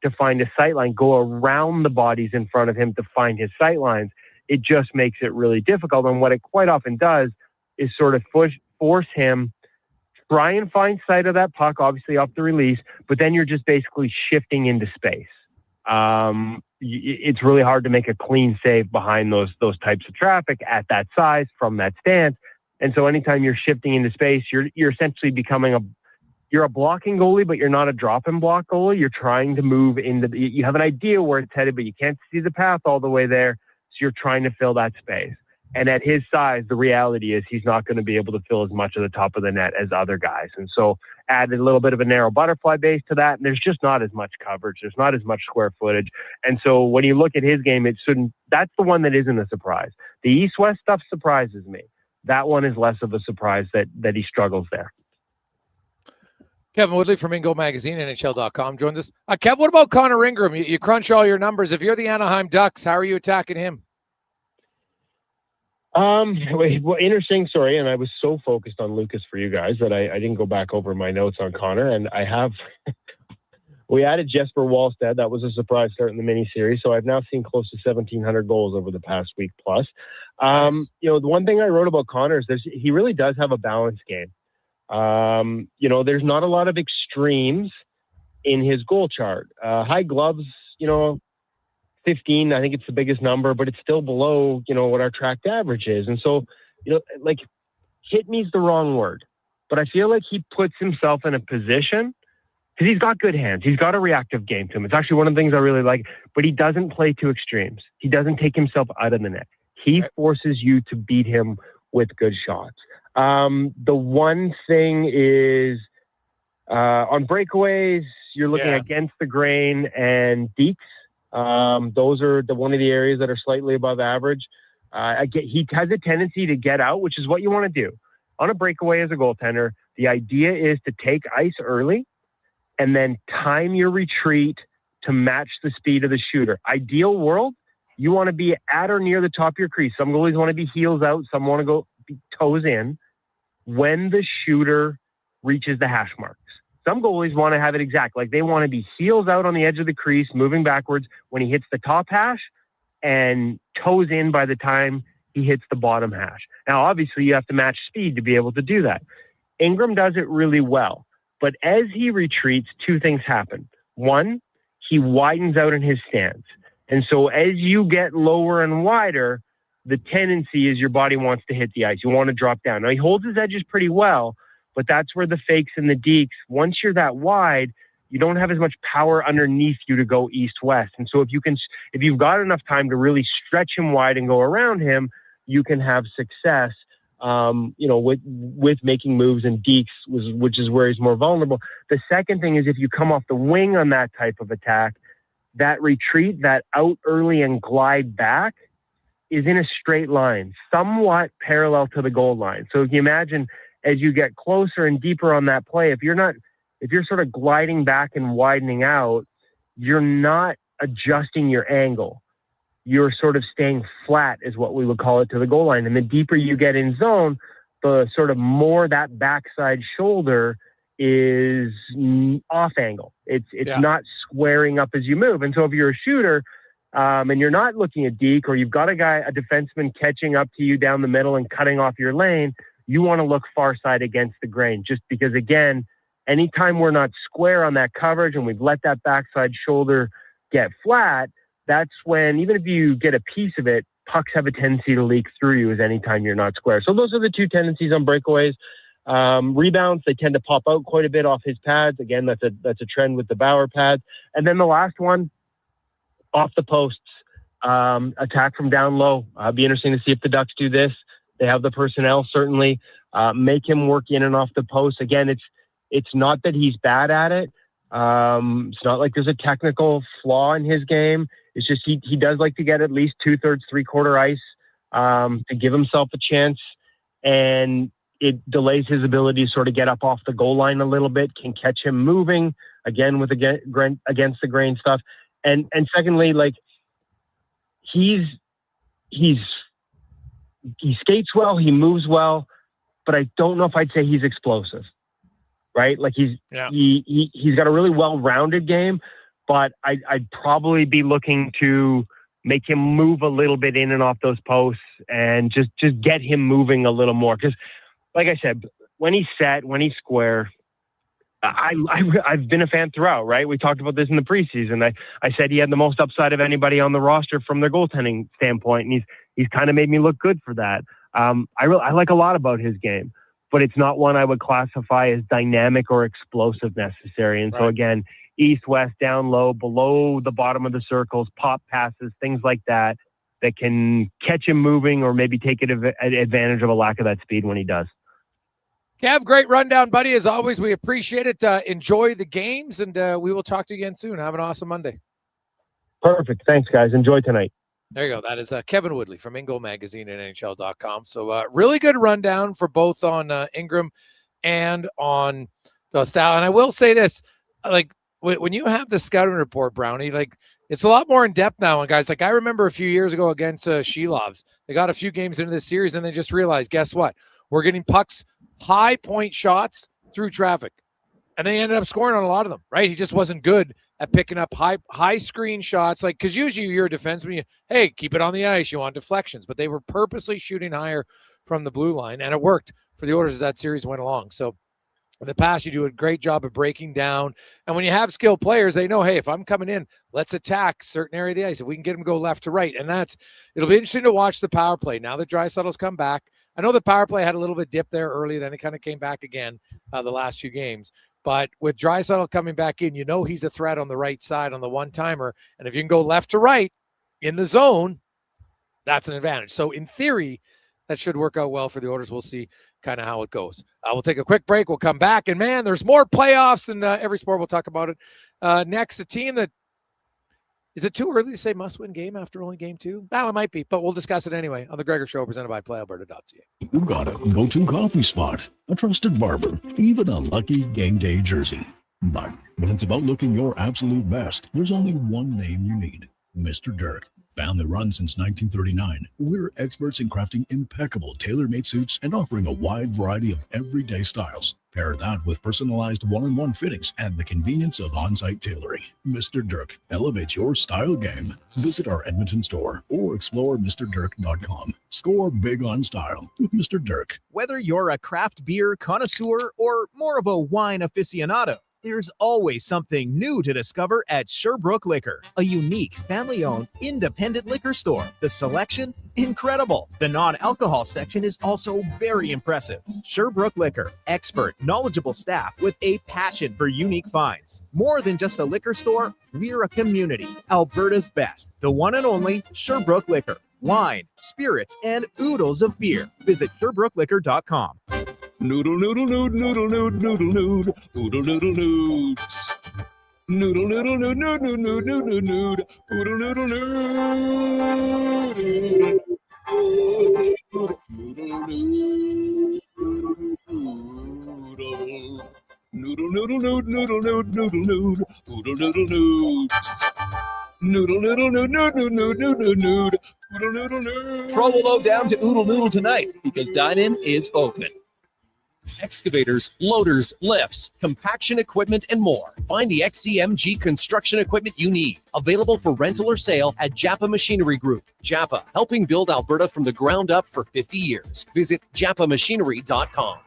S17: to find a sight line, go around the bodies in front of him to find his sight lines, it just makes it really difficult. And what it quite often does is sort of force him, try and find sight of that puck, obviously off the release, but then you're just basically shifting into space. It's really hard to make a clean save behind those types of traffic at that size from that stance. And so anytime you're shifting into space, you're essentially becoming you're a blocking goalie, but you're not a drop and block goalie. You're trying to move you have an idea where it's headed, but you can't see the path all the way there. So you're trying to fill that space. And at his size, the reality is he's not going to be able to fill as much of the top of the net as other guys. And so add a little bit of a narrow butterfly base to that, and there's just not as much coverage. There's not as much square footage. And so when you look at his game, that's the one that isn't a surprise. The East-West stuff surprises me. That one is less of a surprise that he struggles there.
S4: Kevin Woodley from Ingo Magazine, NHL.com joins us. Kev, what about Connor Ingram? You crunch all your numbers. If you're the Anaheim Ducks, how are you attacking him?
S17: Well, interesting story, and I was so focused on Lucas for you guys that I didn't go back over my notes on Connor, and I have we added Jesper Wallstedt. That was a surprise start in the mini-series, so I've now seen close to 1,700 goals over the past week plus. The one thing I wrote about Connor is he really does have a balanced game. There's not a lot of extremes in his goal chart. High gloves, 15, I think it's the biggest number, but it's still below, what our tracked average is. And so, hit me's the wrong word, but I feel like he puts himself in a position because he's got good hands. He's got a reactive game to him. It's actually one of the things I really like, but he doesn't play to extremes. He doesn't take himself out of the net. He forces you to beat him with good shots. The one thing is, on breakaways, you're looking against the grain and deeks. Those are one of the areas that are slightly above average. He has a tendency to get out, which is what you want to do. On a breakaway as a goaltender, the idea is to take ice early and then time your retreat to match the speed of the shooter. Ideal world, you want to be at or near the top of your crease. Some goalies want to be heels out. Some want to go toes in when the shooter reaches the hash marks. Some goalies want to have it exact. Like they want to be heels out on the edge of the crease, moving backwards when he hits the top hash and toes in by the time he hits the bottom hash. Now, obviously, you have to match speed to be able to do that. Ingram does it really well. But as he retreats, two things happen. One, he widens out in his stance. And so as you get lower and wider, the tendency is your body wants to hit the ice. You want to drop down. Now, he holds his edges pretty well, but that's where the fakes and the deeks, once you're that wide, you don't have as much power underneath you to go east-west. And so if you've got enough time to really stretch him wide and go around him, you can have success, with making moves and deeks, which is where he's more vulnerable. The second thing is if you come off the wing on that type of attack, that retreat, that out early and glide back is in a straight line, somewhat parallel to the goal line. So if you imagine as you get closer and deeper on that play, if you're sort of gliding back and widening out, you're not adjusting your angle. You're sort of staying flat is what we would call it to the goal line. And the deeper you get in zone, the sort of more that backside shoulder is off angle. It's not squaring up as you move. And so if you're a shooter and you're not looking at deke, or you've got a defenseman catching up to you down the middle and cutting off your lane, you want to look far side against the grain, just because, again, anytime we're not square on that coverage and we've let that backside shoulder get flat, that's when, even if you get a piece of it, pucks have a tendency to leak through you as anytime you're not square. So those are the two tendencies on breakaways. Rebounds, they tend to pop out quite a bit off his pads. Again, that's a trend with the Bauer pads. And then the last one, off the posts, attack from down low. Be interesting to see if the Ducks do this. They have the personnel, certainly. Make him work in and off the post. Again, it's not that he's bad at it. It's not like there's a technical flaw in his game. It's just he does like to get at least 2/3, 3/4 ice to give himself a chance, and it delays his ability to sort of get up off the goal line a little bit, can catch him moving, again, with against the grain stuff. And secondly, like he skates well, he moves well, but I don't know if I'd say he's explosive, right? Like he's got a really well-rounded game, but I'd probably be looking to make him move a little bit in and off those posts and just get him moving a little more. Because, like I said, when he's set, when he's square, I've been a fan throughout, right? We talked about this in the preseason. I said he had the most upside of anybody on the roster from their goaltending standpoint, and he's kind of made me look good for that. I like a lot about his game, but it's not one I would classify as dynamic or explosive necessary. And so again, east, west, down low, below the bottom of the circles, pop passes, things like that can catch him moving or maybe take advantage of a lack of that speed when he does.
S4: Kev, great rundown, buddy. As always, we appreciate it. Enjoy the games, and we will talk to you again soon. Have an awesome Monday.
S17: Perfect. Thanks, guys. Enjoy tonight.
S4: There you go. That is Kevin Woodley from InGoal Magazine and NHL.com. So really good rundown for both on Ingram and on Dostal. And I will say this, like when you have the scouting report, Brownie, like it's a lot more in depth now. And guys, like I remember a few years ago against Shilovs, they got a few games into this series and they just realized, guess what? We're getting pucks, high point shots through traffic. And they ended up scoring on a lot of them, right? He just wasn't good at picking up high screen shots. Like, because usually you're a defenseman, hey, keep it on the ice. You want deflections. But they were purposely shooting higher from the blue line. And it worked for the Oilers as that series went along. So in the past, you do a great job of breaking down. And when you have skilled players, they know, hey, if I'm coming in, let's attack certain area of the ice. If we can get them to go left to right. And it'll be interesting to watch the power play. Now that Draisaitl's come back. I know the power play had a little bit dip there early. Then it kind of came back again the last few games. But with Draisaitl coming back in, you know he's a threat on the right side on the one-timer. And if you can go left to right in the zone, that's an advantage. So in theory, that should work out well for the Oilers. We'll see kind of how it goes. We'll take a quick break. We'll come back. And, man, there's more playoffs in every sport. We'll talk about it. Next, a team that – is it too early to say must-win game after only game 2? Well, it might be, but we'll discuss it anyway on The Gregor Show, presented by PlayAlberta.ca.
S6: You got it. Go-to coffee spot, a trusted barber, even a lucky game day jersey. But when it's about looking your absolute best, there's only one name you need, Mr. Dirk. Family run since 1939, we're experts in crafting impeccable tailor-made suits and offering a wide variety of everyday styles. Pair that with personalized one-on-one fittings and the convenience of on-site tailoring. Mr. Dirk elevates your style game. Visit our Edmonton store or explore MrDirk.com. Score big on style with Mr. Dirk.
S18: Whether you're a craft beer connoisseur or more of a wine aficionado, there's always something new to discover at Sherbrooke Liquor, a unique, family-owned, independent liquor store. The selection? Incredible. The non-alcohol section is also very impressive. Sherbrooke Liquor, expert, knowledgeable staff with a passion for unique finds. More than just a liquor store, we're a community. Alberta's best, the one and only Sherbrooke Liquor. Wine, spirits, and oodles of beer. Visit SherbrookeLiquor.com.
S12: Noodle, noodle, noodle, noodle, noodle, noodle, noodle, noodle, noodle, noods. Noodle, noodle, noodle, noodle, noodle, noodle, noodle, noodle, noodle, noodle, noodle, noodle, noodle, noodle, noodle, noodle, noodle, noodle, noods. Noodle, noodle, noodle, noodle, noodle, noodle, noodle, noodle, noodle.
S15: Promo down to Oodle Noodle tonight because dine-in is open.
S12: Excavators, loaders, lifts, compaction equipment, and more. Find the XCMG construction equipment you need. Available for rental or sale at Japa Machinery Group. Japa, helping build Alberta from the ground up for 50 years. Visit japamachinery.com.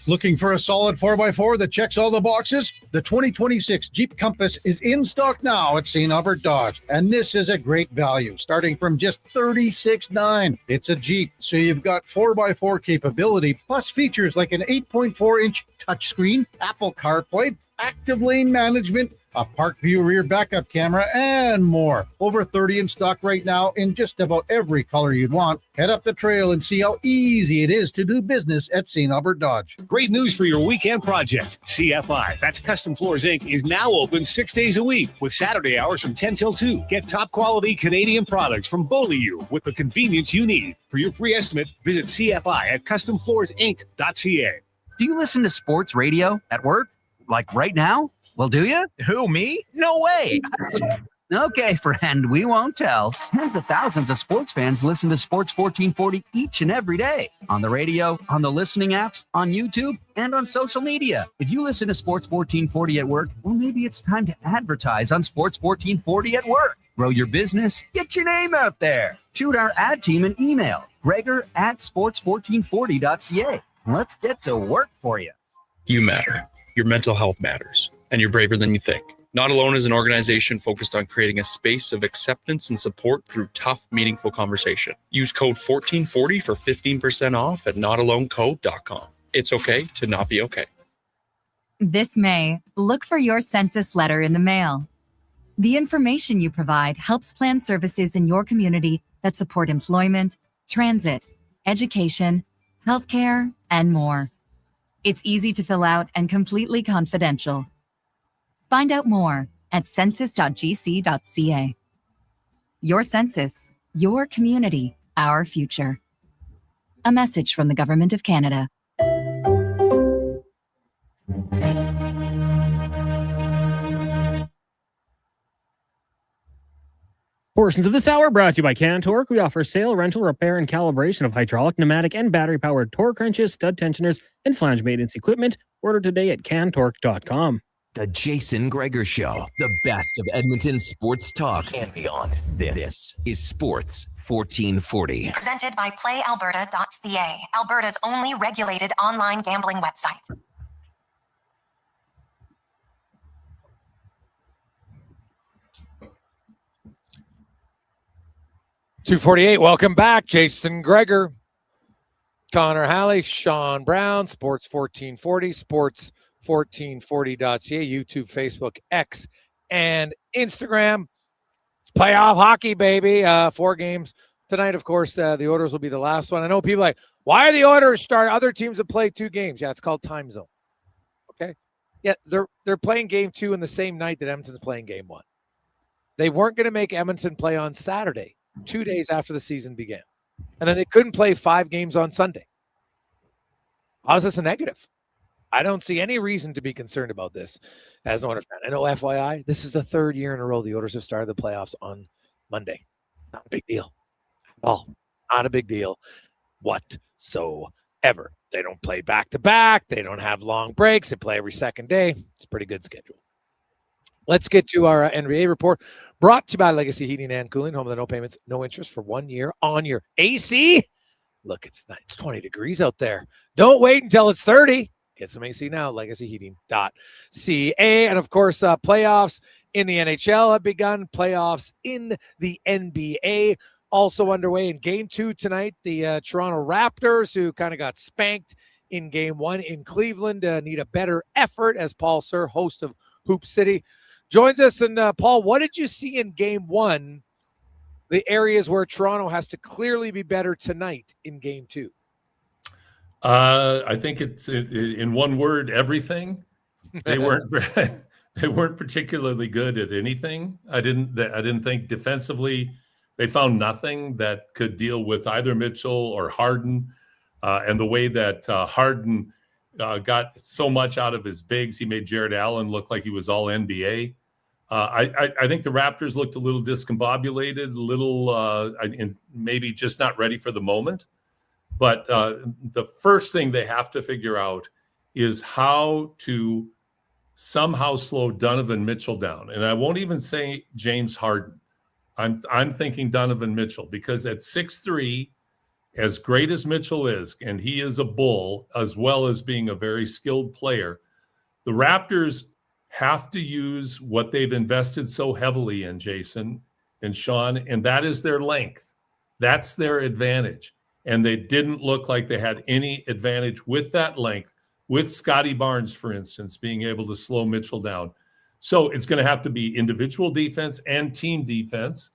S19: Looking for a solid 4x4 that checks all the boxes? The 2026 Jeep Compass is in stock now at St. Albert Dodge, and this is a great value, starting from just $36,900. It's a Jeep, so you've got 4x4 capability, plus features like an 8.4-inch touchscreen, Apple CarPlay, active lane management, a park view rear backup camera, and more. Over 30 in stock right now in just about every color you'd want. Head up the trail and see how easy it is to do business at St. Albert Dodge.
S7: Great news for your weekend project. CFI, that's Custom Floors Inc., is now open 6 days a week with Saturday hours from 10 till 2. Get top quality Canadian products from Beaulieu with the convenience you need. For your free estimate, visit CFI at customfloorsinc.ca.
S8: Do you listen to sports radio at work? Like right now? Well, do you?
S18: Who, me? No way.
S8: Okay, friend, we won't tell. Tens of thousands of sports fans listen to Sports 1440 each and every day. On the radio, on the listening apps, on YouTube, and on social media. If you listen to Sports 1440 at work, well, maybe it's time to advertise on Sports 1440 at work. Grow your business. Get your name out there. Shoot our ad team an email. Gregor@sports1440.ca. Let's get to work for you.
S20: You matter. Your mental health matters. And you're braver than you think. Not Alone is an organization focused on creating a space of acceptance and support through tough, meaningful conversation. Use code 1440 for 15% off at notalonecode.com. It's okay to not be okay.
S21: This May, look for your census letter in the mail. The information you provide helps plan services in your community that support employment, transit, education, healthcare, and more. It's easy to fill out and completely confidential. Find out more at census.gc.ca. Your census, your community, our future. A message from the Government of Canada.
S16: Portions of this hour brought to you by Cantork. We offer sale, rental, repair, and calibration of hydraulic, pneumatic, and battery-powered torque wrenches, stud tensioners, and flange maintenance equipment. Order today at cantork.com.
S3: The Jason Gregor Show, the best of Edmonton sports talk and beyond. This is Sports 1440.
S2: Presented by PlayAlberta.ca, Alberta's only regulated online gambling website.
S4: .248, welcome back. Jason Gregor, Connor Halley, Sean Brown, Sports 1440, sports1440.ca, YouTube, Facebook, X, and Instagram. It's playoff hockey, baby. 4 games tonight. Of course, the Oilers will be the last one. I know people are like, why are the Oilers start other teams that play 2 games? Yeah, it's called time zone. Okay. Yeah, they're playing game 2 in the same night that Edmonton's playing game 1. They weren't going to make Edmonton play on Saturday, 2 days after the season began. And then they couldn't play 5 games on Sunday. How is this a negative? I don't see any reason to be concerned about this as an Oilers fan. I know, FYI, this is the 3rd year in a row the Oilers have started the playoffs on Monday. Not a big deal. Oh, not a big deal whatsoever. They don't play back-to-back. They don't have long breaks. They play every second day. It's a pretty good schedule. Let's get to our NBA report, brought to you by Legacy Heating and Cooling, home of the no payments, no interest for 1 year on your AC. Look, it's 20 degrees out there. Don't wait until it's 30. Get some AC now, legacyheating.ca. And, of course, playoffs in the NHL have begun. Playoffs in the NBA also underway. In Game 2 tonight, the Toronto Raptors, who kind of got spanked in Game 1 in Cleveland, need a better effort, as Paul Sir, host of Hoop City, joins us. And, Paul, what did you see in Game 1, the areas where Toronto has to clearly be better tonight in Game 2?
S9: I think it's in one word, everything. They weren't particularly good at anything. I didn't think defensively they found nothing that could deal with either Mitchell or Harden, and the way that Harden got so much out of his bigs, he made Jared Allen look like he was all NBA. I think the Raptors looked a little discombobulated, a little and maybe just not ready for the moment. But the first thing they have to figure out is how to somehow slow Donovan Mitchell down. And I won't even say James Harden. I'm thinking Donovan Mitchell, because at 6'3", as great as Mitchell is, and he is a bull as well as being a very skilled player, the Raptors have to use what they've invested so heavily in, Jason and Sean, and that is their length. That's their advantage. And they didn't look like they had any advantage with that length, with Scotty Barnes, for instance, being able to slow Mitchell down. So it's going to have to be individual defense and team defense.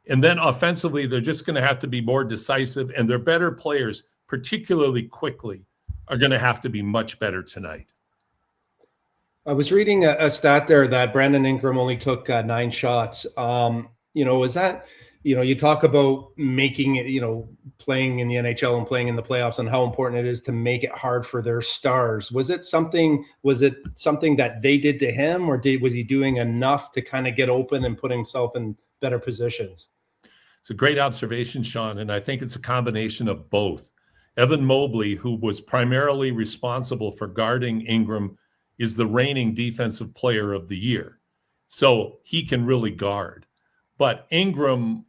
S9: And then offensively, they're just going to have to be more decisive, and their better players, particularly quickly, are going to have to be much better tonight.
S5: I was reading a stat there that Brandon Ingram only took 9 shots. Is that, you talk about making it, playing in the NHL and playing in the playoffs and how important it is to make it hard for their stars. Was it something that they did to him, or was he doing enough to kind of get open and put himself in better positions?
S9: It's a great observation, Sean, and I think it's a combination of both. Evan Mobley, who was primarily responsible for guarding Ingram, is the reigning defensive player of the year. So he can really guard. But Ingram,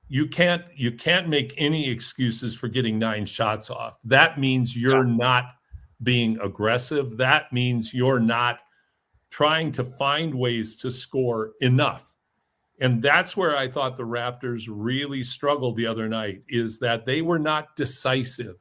S9: you can't make any excuses for getting 9 shots off. That means you're not being aggressive. That means you're not trying to find ways to score enough. And that's where I thought the Raptors really struggled the other night, is that they were not decisive.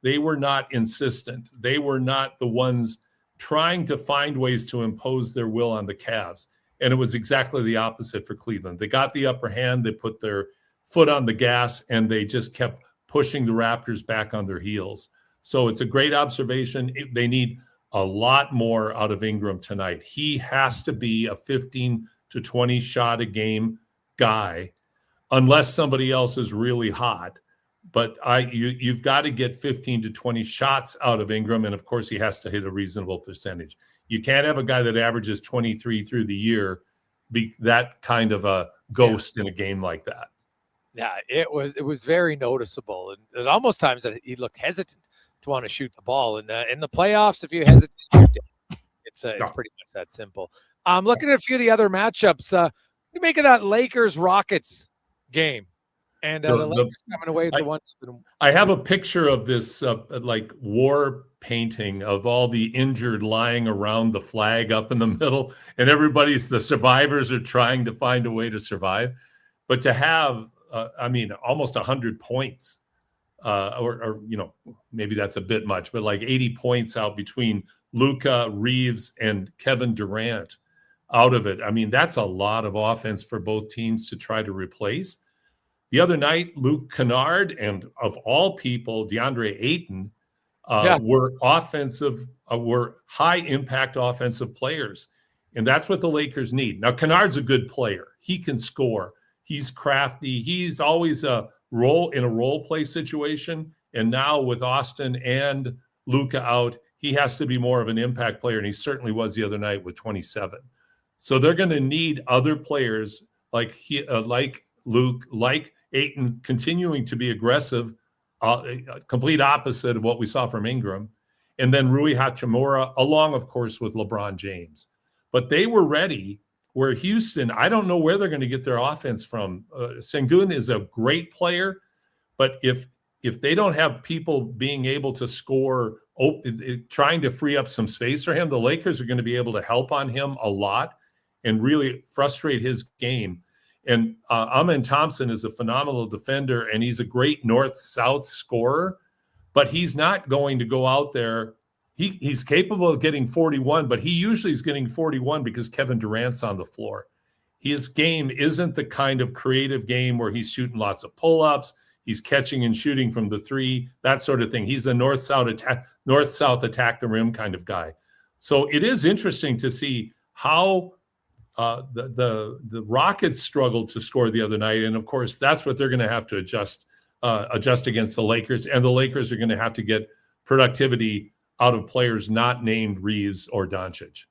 S9: They were not insistent. They were not the ones trying to find ways to impose their will on the Cavs. And it was exactly the opposite for Cleveland. They got the upper hand, they put their foot on the gas, and they just kept pushing the Raptors back on their heels. So it's a great observation. They need a lot more out of Ingram tonight. He has to be a 15 to 20 shot a game guy, unless somebody else is really hot. But you've got to get 15 to 20 shots out of Ingram, and of course he has to hit a reasonable percentage. You can't have a guy that averages 23 through the year be that kind of a ghost in a game like that.
S4: Yeah, it was very noticeable, and there's almost times that he looked hesitant to want to shoot the ball. And in the playoffs, if you hesitate, it's pretty much that simple. Looking at a few of the other matchups, you make of that Lakers-Rockets game, and the Lakers coming away with the one.
S9: I have a picture of this like war painting of all the injured lying around the flag up in the middle, and the survivors are trying to find a way to survive. But to have, almost 100 points, or maybe that's a bit much, but like 80 points out between Luka, Reeves, and Kevin Durant out of it. I mean, that's a lot of offense for both teams to try to replace. The other night, Luke Kennard and, of all people, DeAndre Ayton were high-impact offensive players, and that's what the Lakers need. Now, Kennard's a good player. He can score. He's crafty. He's always in a role play situation, and now with Austin and Luka out, he has to be more of an impact player, and he certainly was the other night with 27. So they're going to need other players like Luke, like Ayton continuing to be aggressive, complete opposite of what we saw from Ingram. And then Rui Hachimura, along, of course, with LeBron James. But they were ready, where Houston, I don't know where they're going to get their offense from. Sengun is a great player, but if they don't have people being able to score, trying to free up some space for him, the Lakers are going to be able to help on him a lot and really frustrate his game. And Amen Thompson is a phenomenal defender, and he's a great north-south scorer, but he's not going to go out there. He's capable of getting 41, but he usually is getting 41 because Kevin Durant's on the floor. His game isn't the kind of creative game where he's shooting lots of pull-ups, he's catching and shooting from the three, that sort of thing. He's a north-south attack the rim kind of guy. So it is interesting to see how the Rockets struggled to score the other night, and of course that's what they're going to have to adjust against the Lakers, and the Lakers are going to have to get productivity out of players not named Reeves or Doncic.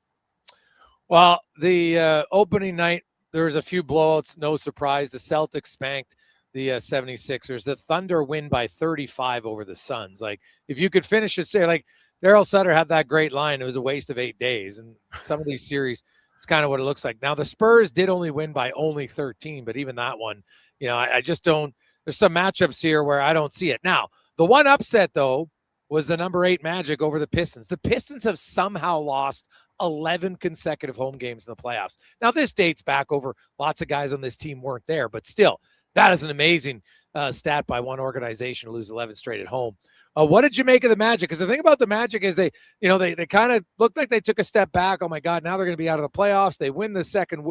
S4: Well, the opening night, there was a few blowouts, no surprise. The Celtics spanked the 76ers. The Thunder win by 35 over the Suns. Like, if you could finish it, say, like, Daryl Sutter had that great line, it was a waste of 8 days. And some of these series, it's kind of what it looks like. Now, the Spurs did only win by only 13, but even that one, I just don't – there's some matchups here where I don't see it. Now, the one upset, though, was the number 8 Magic over the Pistons. The Pistons have somehow lost 11 consecutive home games in the playoffs. Now, this dates back over lots of guys on this team weren't there, but still, that is an amazing stat by one organization to lose 11 straight at home. What did you make of the Magic? Because the thing about the Magic is they kind of looked like they took a step back. Oh, my God, now they're going to be out of the playoffs. They win the second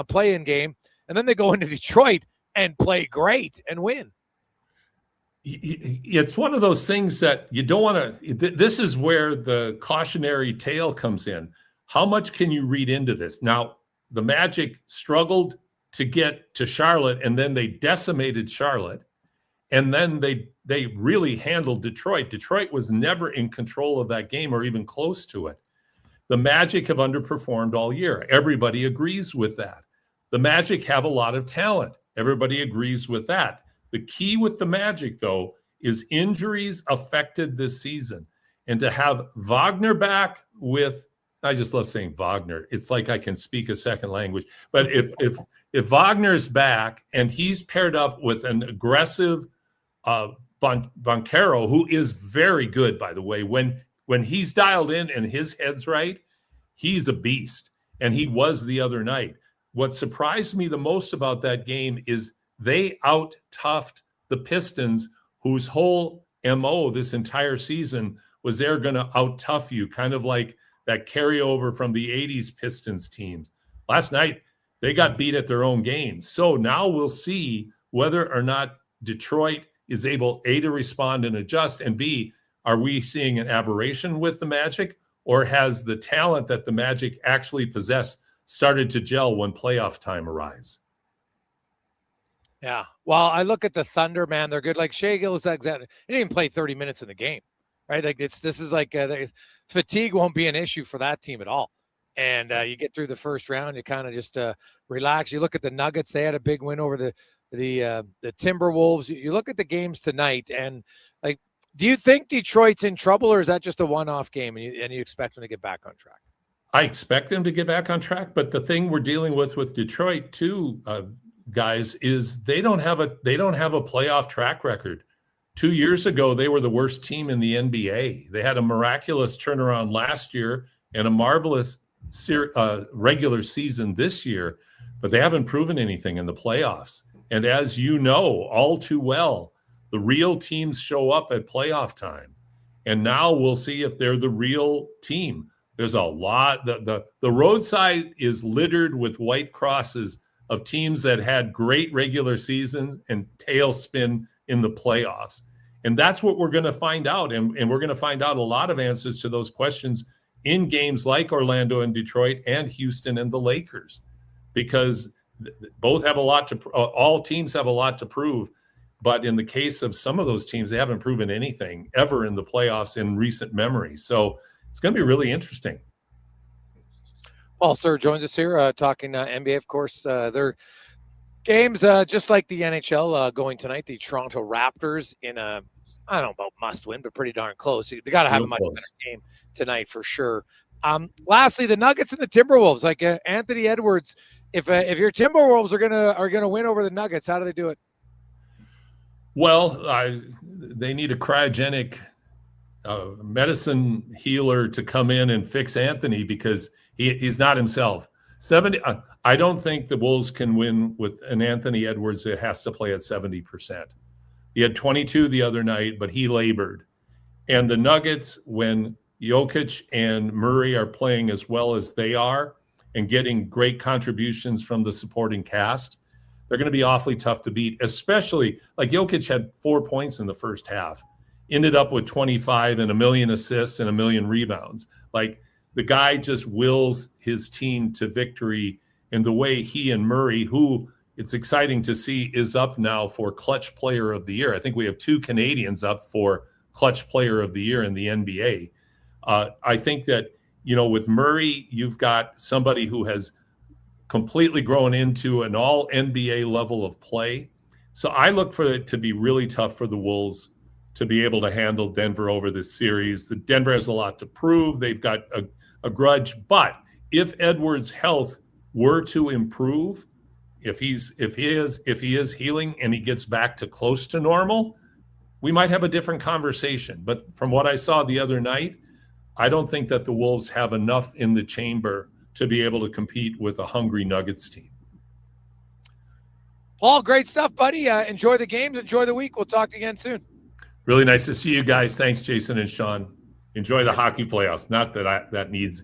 S4: play-in game, and then they go into Detroit and play great and win.
S9: It's one of those things that you don't want to. This is where the cautionary tale comes in. How much can you read into this? Now, the Magic struggled to get to Charlotte, and then they decimated Charlotte, and then they really handled Detroit. Detroit was never in control of that game or even close to it. The Magic have underperformed all year. Everybody agrees with that. The Magic have a lot of talent. Everybody agrees with that. The key with the Magic, though, is injuries affected this season. And to have Wagner back with, I just love saying Wagner. It's like I can speak a second language. But if Wagner's back and he's paired up with an aggressive Banchero, who is very good, by the way, when he's dialed in and his head's right, he's a beast. And he was the other night. What surprised me the most about that game is they out-toughed the Pistons, whose whole MO this entire season was they're going to out-tough you, kind of like that carryover from the 80s Pistons teams. Last night, they got beat at their own game. So now we'll see whether or not Detroit is able, A, to respond and adjust, and B, are we seeing an aberration with the Magic, or has the talent that the Magic actually possess started to gel when playoff time arrives?
S4: Yeah. Well, I look at the Thunder, man. They're good. Like Shai Gilgeous-Alexander, he didn't even play 30 minutes in the game, right? Like this is like fatigue won't be an issue for that team at all. And you get through the first round, you kind of just relax. You look at the Nuggets; they had a big win over the Timberwolves. You look at the games tonight, and like, do you think Detroit's in trouble, or is that just a one-off game, and you expect them to get back on track?
S9: I expect them to get back on track, but the thing we're dealing with Detroit too, guys, is they don't have a playoff track record. 2 years ago, they were the worst team in the NBA. They had a miraculous turnaround last year and a marvelous regular season this year, but they haven't proven anything in the playoffs. And as you know all too well, the real teams show up at playoff time. And now we'll see if they're the real team. There's a lot. The roadside is littered with white crosses of teams that had great regular seasons and tailspin in the playoffs. And that's what we're going to find out. And we're going to find out a lot of answers to those questions in games like Orlando and Detroit and Houston and the Lakers, because both have a lot to, all teams have a lot to prove. But in the case of some of those teams, they haven't proven anything ever in the playoffs in recent memory. So it's going to be really interesting.
S4: Paul Sir joins us here talking NBA. Of course, they're Games just like the NHL going tonight. The Toronto Raptors in a, I don't know about must win, but pretty darn close. They got to have a much better game tonight for sure. Lastly, the Nuggets and the Timberwolves. Like Anthony Edwards, if your Timberwolves are gonna win over the Nuggets, how do they do it?
S9: Well, they need a cryogenic medicine healer to come in and fix Anthony because he's not himself. 70. I don't think the Wolves can win with an Anthony Edwards that has to play at 70%. He had 22 the other night, but he labored. And the Nuggets, when Jokic and Murray are playing as well as they are and getting great contributions from the supporting cast, they're going to be awfully tough to beat, especially like Jokic had 4 points in the first half, ended up with 25 and 1 million assists and 1 million rebounds. Like the guy just wills his team to victory in the way he and Murray, who it's exciting to see is up now for Clutch Player of the Year. I think we have 2 Canadians up for Clutch Player of the Year in the NBA. I think that, with Murray, you've got somebody who has completely grown into an all NBA level of play. So I look for it to be really tough for the Wolves to be able to handle Denver over this series. The Denver has a lot to prove. They've got a grudge, but if Edwards' health were to improve, if he is healing and he gets back to close to normal, we might have a different conversation. But from what I saw the other night, I don't think that the Wolves have enough in the chamber to be able to compete with a hungry Nuggets team.
S4: Paul, great stuff, buddy. Enjoy the games. Enjoy the week. We'll talk to you again soon.
S9: Really nice to see you guys. Thanks, Jason and Sean. Enjoy the hockey playoffs. Not that that needs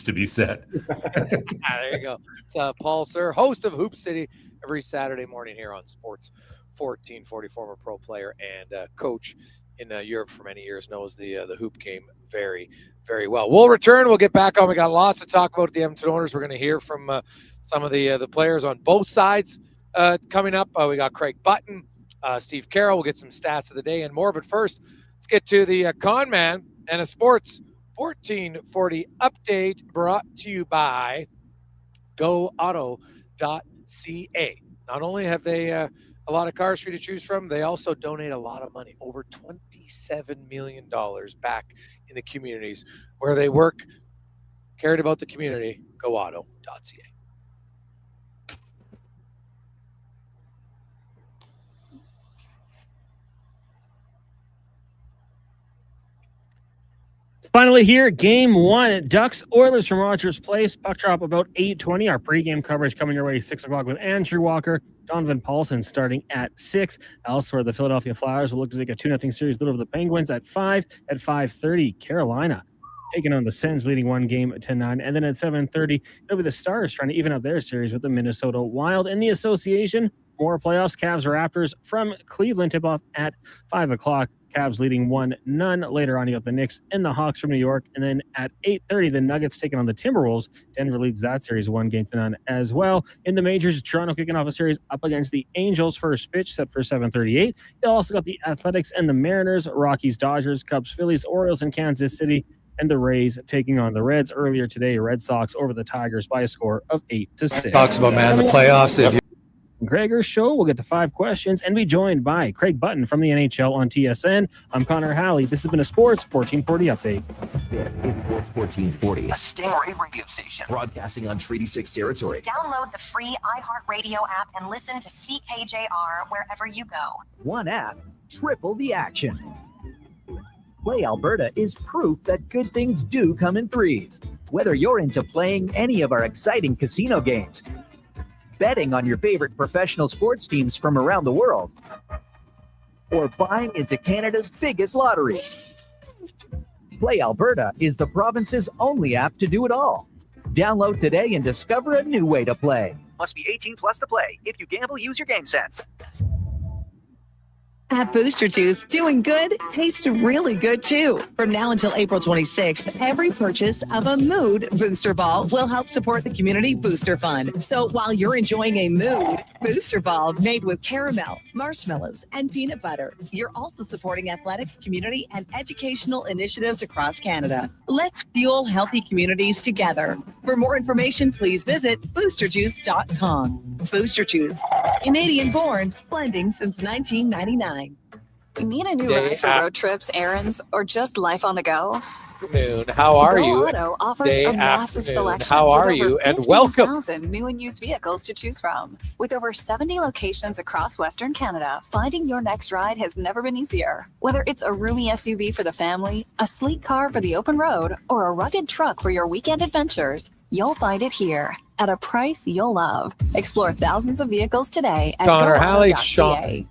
S9: to be said.
S4: There you go. It's Paul Sir, host of Hoop City, every Saturday morning here on Sports 1440, former pro player and coach in Europe for many years, knows the hoop game very, very well. We'll return. We'll get back on. We got lots to talk about the Edmonton Oilers. We're going to hear from some of the players on both sides coming up. We got Craig Button, Steve Carroll. We'll get some stats of the day and more. But first, let's get to the Con Man and a Sports 1440 update brought to you by GoAuto.ca. Not only have they a lot of cars for you to choose from, they also donate a lot of money, over $27 million back in the communities where they work. Cared about the community, GoAuto.ca.
S16: Finally here, Game 1, Ducks Oilers from Rogers Place. Puck drop about 8:20. Our pregame coverage coming your way 6 o'clock with Andrew Walker, Donovan Paulson starting at 6. Elsewhere, the Philadelphia Flyers will look to take a 2-0 series lead over the Penguins at 5. At 5:30, Carolina taking on the Sens, leading 1-9. And then at 7:30, it'll be the Stars trying to even up their series with the Minnesota Wild. In the association, more playoffs, Cavs Raptors from Cleveland tip-off at 5 o'clock. Cavs leading 1-0. Later on, you got the Knicks and the Hawks from New York. And then at 8:30, the Nuggets taking on the Timberwolves. Denver leads that series 1-0 as well. In the majors, Toronto kicking off a series up against the Angels. First pitch set for 7:38. You also got the Athletics and the Mariners, Rockies, Dodgers, Cubs, Phillies, Orioles, and Kansas City. And the Rays taking on the Reds. Earlier today, Red Sox over the Tigers by a score of 8-6.
S10: Talks about, man, the playoffs.
S16: Gregor Show. We'll get to 5 questions and be joined by Craig Button from the NHL on TSN. I'm Connor Halley. This has been a Sports 1440 update.
S3: This is Sports 1440, a Stingray radio station broadcasting on Treaty 6 territory.
S2: Download the free iHeartRadio app and listen to CKJR wherever you go.
S22: One app, triple the action. Play Alberta is proof that good things do come in threes. Whether you're into playing any of our exciting casino games, betting on your favorite professional sports teams from around the world, or buying into Canada's biggest lottery, Play Alberta is the province's only app to do it all. Download today and discover a new way to play.
S23: Must be 18 plus to play. If you gamble, use your game sense.
S24: At Booster Juice, doing good tastes really good too. From now until April 26th, every purchase of a Mood Booster Ball will help support the Community Booster Fund. So while you're enjoying a Mood Booster Ball made with caramel, marshmallows, and peanut butter, you're also supporting athletics, community, and educational initiatives across Canada. Let's fuel healthy communities together. For more information, please visit boosterjuice.com. Booster Juice, Canadian born, blending since 1999.
S10: Need a new
S4: Day
S10: ride for
S4: af-
S10: road trips, errands, or just life on the go?
S4: Afternoon. How are
S10: Go
S4: you?
S10: Auto offers
S4: Day
S10: a massive
S4: afternoon.
S10: selection.
S4: How are
S10: with
S4: you?
S10: over
S4: And welcome.
S10: 15,000 new and used vehicles to choose from. With over 70 locations across Western Canada, finding your next ride has never been easier. Whether it's a roomy SUV for the family, a sleek car for the open road, or a rugged truck for your weekend adventures, you'll find it here at a price you'll love. Explore thousands of vehicles today at
S4: Connor Halley,
S10: goauto.ca.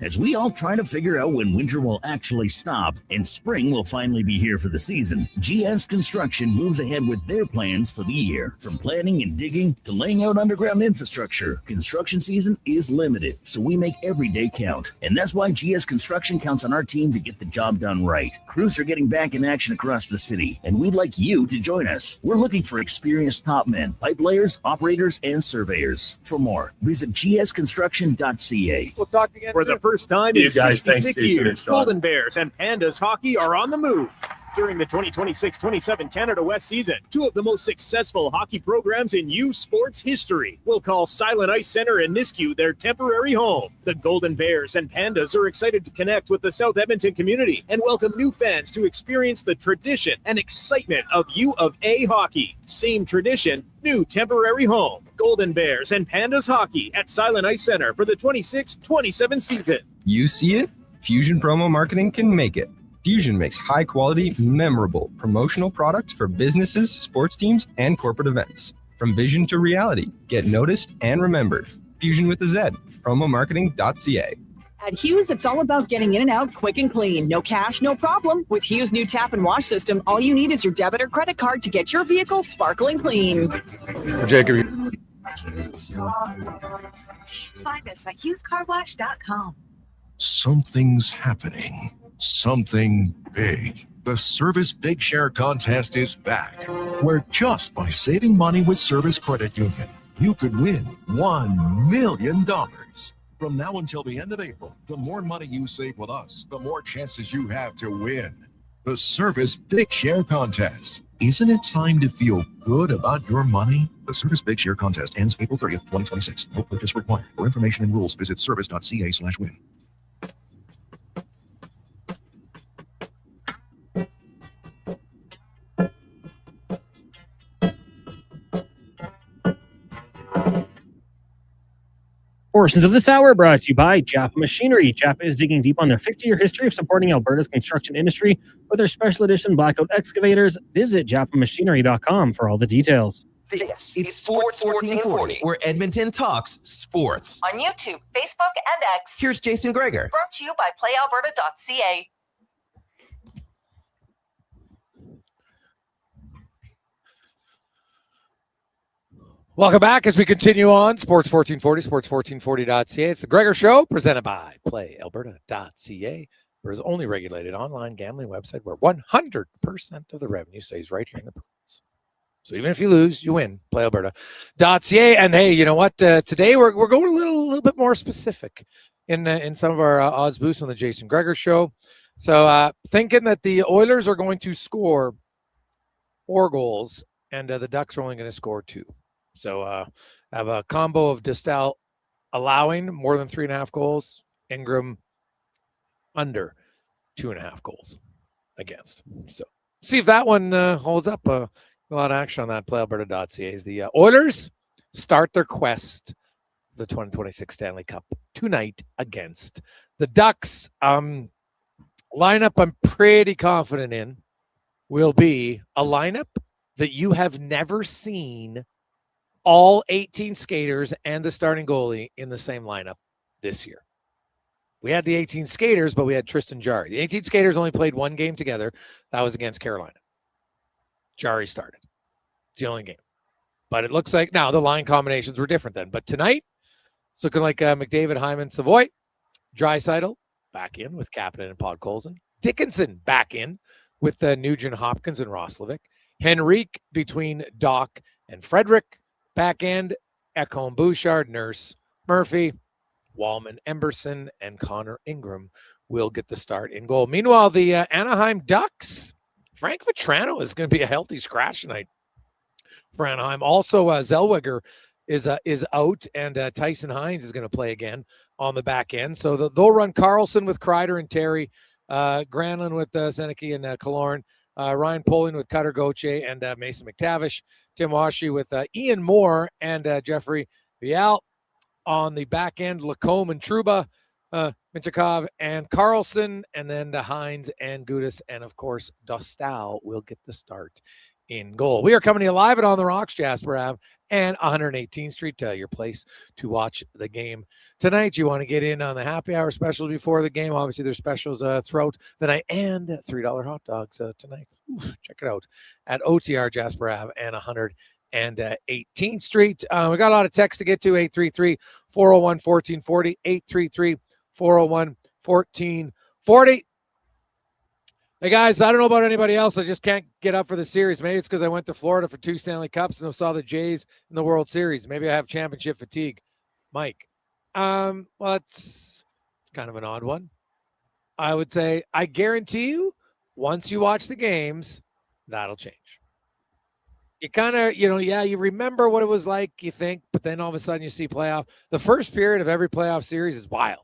S11: As we all try to figure out when winter will actually stop and spring will finally be here for the season, GS Construction moves ahead with their plans for the year. From planning and digging to laying out underground infrastructure, construction season is limited, so we make every day count. And that's why GS Construction counts on our team to get the job done right. Crews are getting back in action across the city, and we'd like you to join us. We're looking for experienced top men, pipe layers, operators, and surveyors. For more, visit gsconstruction.ca.
S4: We'll talk again
S13: For the first time in
S9: You guys, thanks,
S13: 66
S9: Jason and
S13: years,
S9: Sean.
S13: Golden Bears and Pandas hockey are on the move. During the 2026-27 Canada West season, two of the most successful hockey programs in U Sports history will call Silent Ice Center in Nisku their temporary home. The Golden Bears and Pandas are excited to connect with the South Edmonton community and welcome new fans to experience the tradition and excitement of U of A hockey. Same tradition, new temporary home. Golden Bears and Pandas hockey at Silent Ice Center for the 26-27 season.
S14: You see it? Fusion Promo Marketing can make it. Fusion makes high-quality, memorable promotional products for businesses, sports teams, and corporate events. From vision to reality, get noticed and remembered. Fusion with a Z. Promomarketing.ca.
S24: At Hughes, it's all about getting in and out quick and clean. No cash, no problem. With Hughes' new tap and wash system, all you need is your debit or credit card to get your vehicle sparkling clean.
S4: Jacob.
S24: Find us at HughesCarWash.com.
S25: Something's happening. Something big. The Service Big Share Contest is back, where just by saving money with Service Credit Union, you could win $1 million. From now until the end of April, the more money you save with us, the more chances you have to win. The Service Big Share Contest. Isn't it time to feel good about your money? The Service Big Share Contest ends April 30th, 2026. No purchase required. For information and rules, visit service.ca/win.
S16: Portions of this hour brought to you by Japa Machinery. Japa is digging deep on their 50-year history of supporting Alberta's construction industry with their special edition blackout excavators. Visit japamachinery.com for all the details.
S3: This is Sports 1440, where Edmonton talks sports.
S2: On YouTube, Facebook, and X.
S3: Here's Jason Gregor.
S2: Brought to you by PlayAlberta.ca.
S4: Welcome back as we continue on Sports 1440, sports1440.ca. It's the Gregor Show presented by PlayAlberta.ca, where it's only regulated online gambling website where 100% of the revenue stays right here in the province. So even if you lose, you win. PlayAlberta.ca. And hey, you know what? Today we're going a little bit more specific in some of our odds boosts on the Jason Gregor Show. So thinking that the Oilers are going to score 4 goals and the Ducks are only going to score 2. So have a combo of Distal allowing more than 3.5 goals, Ingram under 2.5 goals against. So see if that one holds up. A lot of action on that. PlayAlberta.ca. As the Oilers start their quest, the 2026 Stanley Cup tonight against the Ducks. Lineup I'm pretty confident in will be a lineup that you have never seen all 18 skaters and the starting goalie in the same lineup this year. We had the 18 skaters, but we had Tristan Jarry. The 18 skaters only played 1 game together. That was against Carolina. Jarry started. It's the only game. But it looks like now the line combinations were different then. But tonight, it's looking like McDavid, Hyman, Savoy, Draisaitl back in with Kapanen and Podkolzin. Dickinson back in with Nugent, Hopkins, and Roslovic. Henrique between Doc and Frederick. Back end, Ekholm, Bouchard, Nurse, Murphy, Wallman, Emberson, and Connor Ingram will get the start in goal. Meanwhile, the Anaheim Ducks, Frank Vetrano is going to be a healthy scratch tonight for Anaheim. Also, Zellweger is out, and Tyson Hines is going to play again on the back end. So they'll run Carlson with Kreider and Terry, Granlund with Seneke and Killorn, Ryan Poling with Cutter Gauthier and Mason McTavish, Tim Washy with Ian Moore and Jeffrey Vial. On the back end, Lacombe and Trouba, Minchakov and Carlson, and then the Hines and Gudis, and of course, Dostal will get the start in goal. We are coming to you live at On the Rocks, Jasper Ave, and 118th Street, your place to watch the game tonight. You want to get in on the happy hour specials before the game. Obviously, there's specials throughout the night, and $3 hot dogs tonight. Ooh, check it out at OTR Jasper Ave and 118th Street. We got a lot of text to get to, 833-401-1440, 833-401-1440. Hey, guys, I don't know about anybody else. I just can't get up for the series. Maybe it's because I went to Florida for 2 Stanley Cups and saw the Jays in the World Series. Maybe I have championship fatigue. Mike. Well, it's kind of an odd one. I would say, I guarantee you, once you watch the games, that'll change. You kind of, you remember what it was like, you think, but then all of a sudden you see playoff. The first period of every playoff series is wild.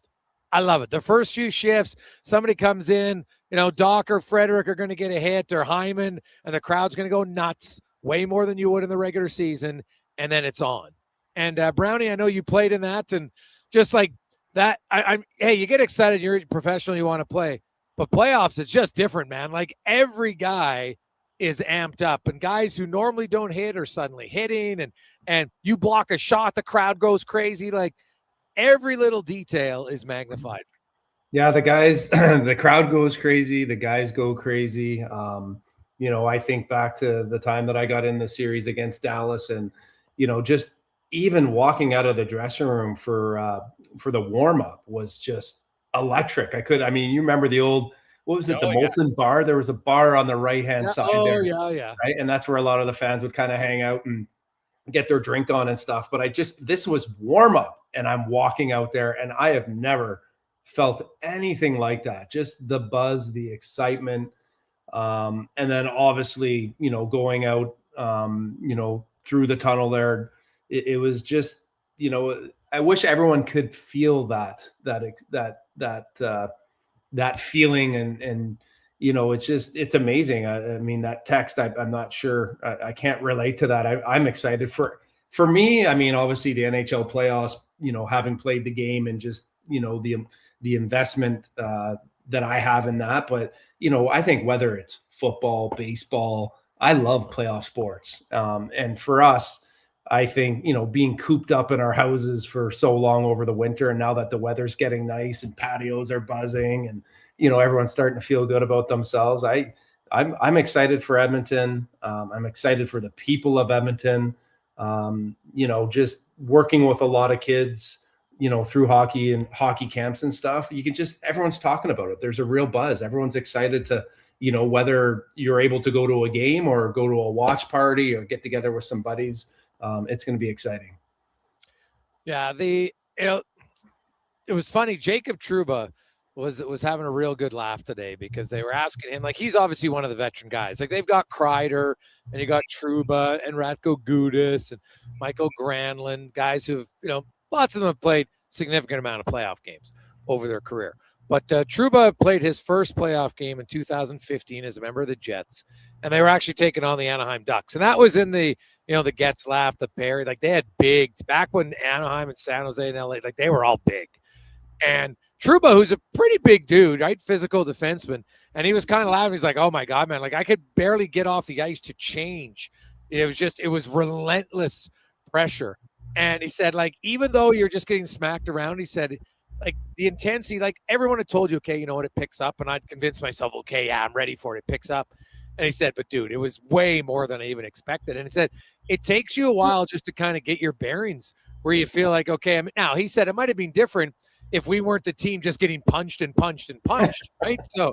S4: I love it. The first few shifts, somebody comes in, Doc or Frederick are going to get a hit, or Hyman, and the crowd's going to go nuts, way more than you would in the regular season, and then it's on. And Brownie, I know you played in that, and just like that, hey, you get excited, you're a professional, you want to play, but playoffs, it's just different, man. Like every guy is amped up, and guys who normally don't hit are suddenly hitting, and you block a shot, the crowd goes crazy. Like every little detail is magnified.
S5: Yeah, the guys, the crowd goes crazy. The guys go crazy. I think back to the time that I got in the series against Dallas, and just even walking out of the dressing room for the warm up was just electric. You remember the old, what was it? The Molson bar. There was a bar on the right-hand side there.
S4: Yeah.
S5: Right. And that's where a lot of the fans would kind of hang out and get their drink on and stuff. But this was warm up, and I'm walking out there, and I have never felt anything like that. Just the buzz, the excitement. And then obviously, going out, through the tunnel there, it was just, I wish everyone could feel that feeling. And it's amazing. That text, I'm not sure. I can't relate to that. I'm excited for me. Obviously the NHL playoffs, having played the game, and just, the investment that I have in that. But, I think whether it's football, baseball, I love playoff sports. And for us, I think, being cooped up in our houses for so long over the winter, and now that the weather's getting nice and patios are buzzing, and, everyone's starting to feel good about themselves, I'm excited for Edmonton. I'm excited for the people of Edmonton. Just working with a lot of kids, through hockey and hockey camps and stuff, everyone's talking about it. There's a real buzz. Everyone's excited to, whether you're able to go to a game or go to a watch party or get together with some buddies. It's going to be exciting.
S4: Yeah. It was funny. Jacob Trouba was having a real good laugh today, because they were asking him, like, he's obviously one of the veteran guys. Like, they've got Kreider, and you got Trouba and Ratko Gudis and Michael Granlund, guys who've, lots of them have played significant amount of playoff games over their career. But Trouba played his first playoff game in 2015 as a member of the Jets, and they were actually taking on the Anaheim Ducks. And that was in the, the Getzlaf, the Perry, like they had big, back when Anaheim and San Jose and LA, like they were all big. And Trouba, who's a pretty big dude, right? Physical defenseman. And he was kind of laughing. He's like, oh my God, man, like I could barely get off the ice to change. It was relentless pressure. And he said, like, even though you're just getting smacked around, he said, like, the intensity, like everyone had told you, okay, you know what, it picks up. And I'd convince myself, okay, yeah, I'm ready for it. It picks up. And he said, but dude, it was way more than I even expected. And he said, it takes you a while just to kind of get your bearings where you feel like, okay, now he said it might have been different if we weren't the team just getting punched and punched and punched, right? So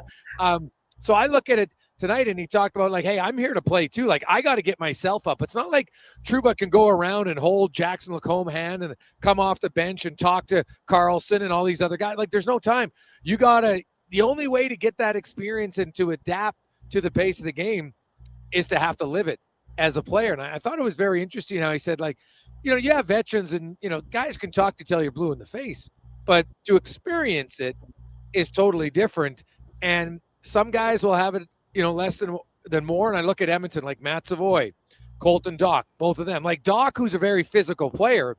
S4: I look at it tonight, and he talked about, like, hey, I'm here to play too. Like, I got to get myself up. It's not like Trouba can go around and hold Jackson Lacombe hand and come off the bench and talk to Carlson and all these other guys. Like, there's no time. The only way to get that experience and to adapt to the pace of the game is to have to live it as a player. And I thought it was very interesting how he said, like, you have veterans and, guys can talk to tell you're blue in the face, but to experience it is totally different. And some guys will have it, less than more. And I look at Edmonton, like Matt Savoy, Colton Doc, both of them. Like Doc, who's a very physical player,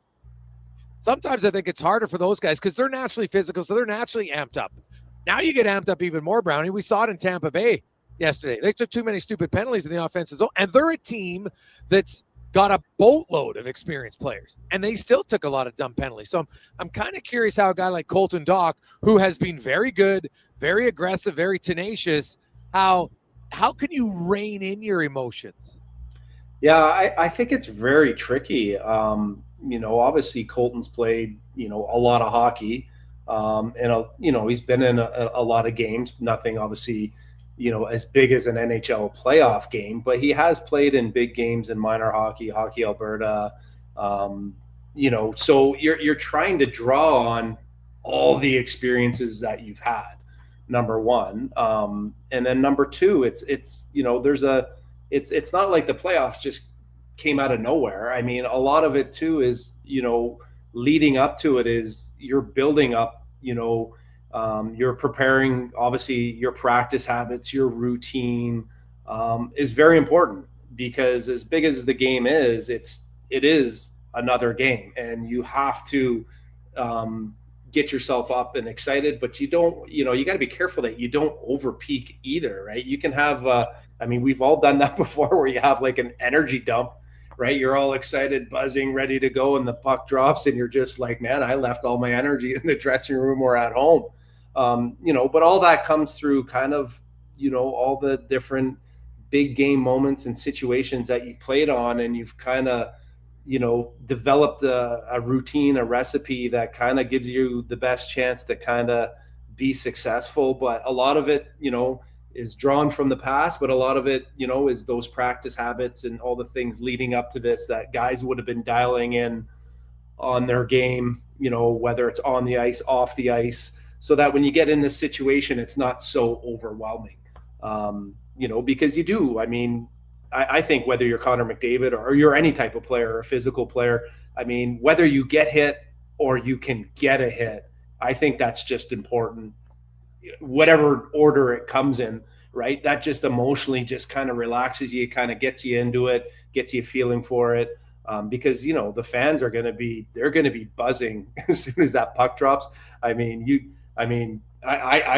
S4: sometimes I think it's harder for those guys because they're naturally physical, so they're naturally amped up. Now you get amped up even more, Brownie. We saw it in Tampa Bay yesterday. They took too many stupid penalties in the offensive zone, and they're a team that's got a boatload of experienced players, and they still took a lot of dumb penalties. So I'm kind of curious how a guy like Colton Doc, who has been very good, very aggressive, very tenacious, how can you rein in your emotions?
S5: Yeah, I think it's very tricky. Obviously Colton's played, a lot of hockey, and he's been in a lot of games. Nothing obviously, as big as an NHL playoff game, but he has played in big games in minor hockey Alberta. So you're trying to draw on all the experiences that you've had. Number one, and then number two, it's not like the playoffs just came out of nowhere. I mean, a lot of it too is, leading up to it is you're building up, you're preparing, obviously your practice habits, your routine is very important, because as big as the game is, it is another game, and you have to get yourself up and excited, but you don't, you got to be careful that you don't over peak either, right? You can have, we've all done that before, where you have like an energy dump, right? You're all excited, buzzing, ready to go, and the puck drops, and you're just like, man, I left all my energy in the dressing room or at home. But all that comes through kind of, all the different big game moments and situations that you've played on, and you've kind of, developed a routine, a recipe that kind of gives you the best chance to kind of be successful. But a lot of it, is drawn from the past, but a lot of it, is those practice habits and all the things leading up to this that guys would have been dialing in on their game, whether it's on the ice, off the ice, so that when you get in this situation, it's not so overwhelming, because you do. I mean, I think whether you're Connor McDavid or you're any type of player or a physical player, I mean, whether you get hit or you can get a hit, I think that's just important. Whatever order it comes in, right? That just emotionally just kind of relaxes you, kind of gets you into it, gets you feeling for it. Because, the fans are going to be buzzing as soon as that puck drops. I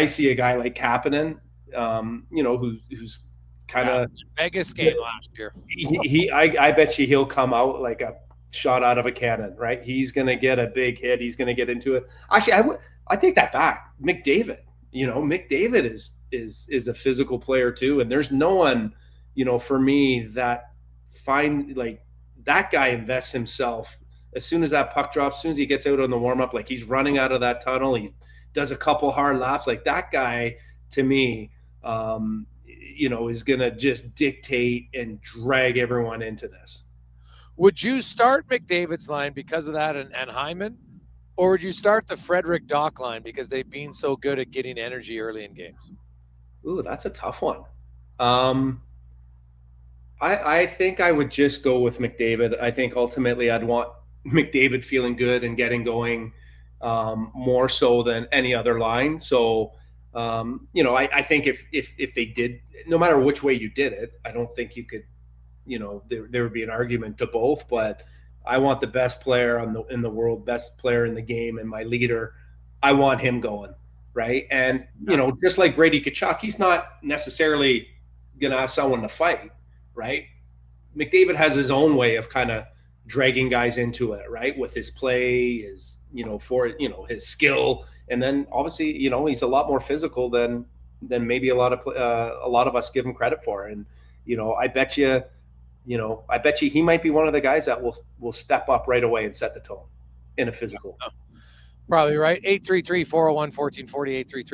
S5: see a guy like Kapanen, who's kind of
S4: Vegas game last year.
S5: I bet you he'll come out like a shot out of a cannon, right? He's going to get a big hit. He's going to get into it. Actually, I take that back. McDavid, McDavid is a physical player too. And there's no one, for me that that guy invests himself as soon as that puck drops, as soon as he gets out on the warm up, like he's running out of that tunnel, he does a couple hard laps. Like that guy to me, is going to just dictate and drag everyone into this.
S4: Would you start McDavid's line because of that and Hyman, or would you start the Frederick Doc line because they've been so good at getting energy early in games?
S5: Ooh, that's a tough one. I think I would just go with McDavid. I think ultimately I'd want McDavid feeling good and getting going more so than any other line. So, I think if they did, no matter which way you did it, I don't think you could, there would be an argument to both, but I want the best player in the world, best player in the game, and my leader. I want him going, right? And, just like Brady Tkachuk, he's not necessarily going to ask someone to fight, right? McDavid has his own way of kind of dragging guys into it, right? With his play, his, his skill. And then obviously, he's a lot more physical than maybe a lot of us give him credit for. And, I bet you he might be one of the guys that will step up right away and set the tone in a physical.
S4: Probably right. 833-401-1440,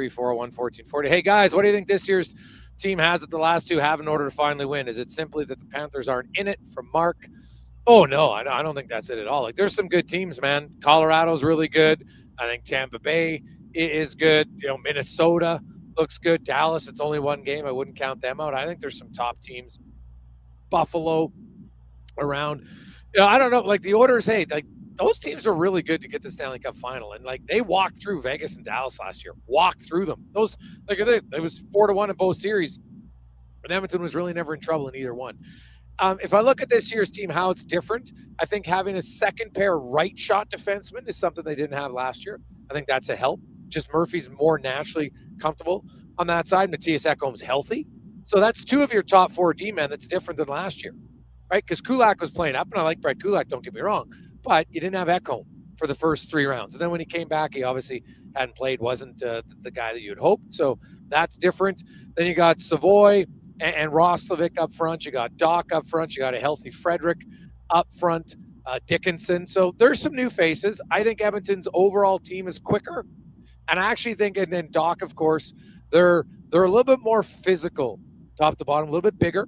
S4: 833-401-1440. Hey guys, what do you think this year's team has that the last two have in order to finally win? Is it simply that the Panthers aren't in it? From Mark. Oh no, I don't think that's it at all. Like there's some good teams, man. Colorado's really good. I think Tampa Bay is good. Minnesota looks good. Dallas, it's only one game. I wouldn't count them out. I think there's some top teams. Buffalo, around. I don't know. Like the Oilers, hey, like those teams are really good to get the Stanley Cup final, and like they walked through Vegas and Dallas last year. Walked through them. Those like it was 4-1 in both series, and Edmonton was really never in trouble in either one. If I look at this year's team, how it's different, I think having a second pair right shot defenseman is something they didn't have last year. I think that's a help. Just Murphy's more naturally comfortable on that side. Matthias Ekholm's healthy. So that's 2 of your top 4 D-men that's different than last year, right? Because Kulak was playing up, and I like Brett Kulak, don't get me wrong, but you didn't have Ekholm for the first 3 rounds. And then when he came back, he obviously hadn't played, wasn't the guy that you had hoped. So that's different. Then you got Savoy and Roslovic up front. You got Doc up front. You got a healthy Frederick up front, Dickinson. So there's some new faces. I think Edmonton's overall team is quicker. And I actually think, and then Doc, of course, they're a little bit more physical, top to bottom, a little bit bigger.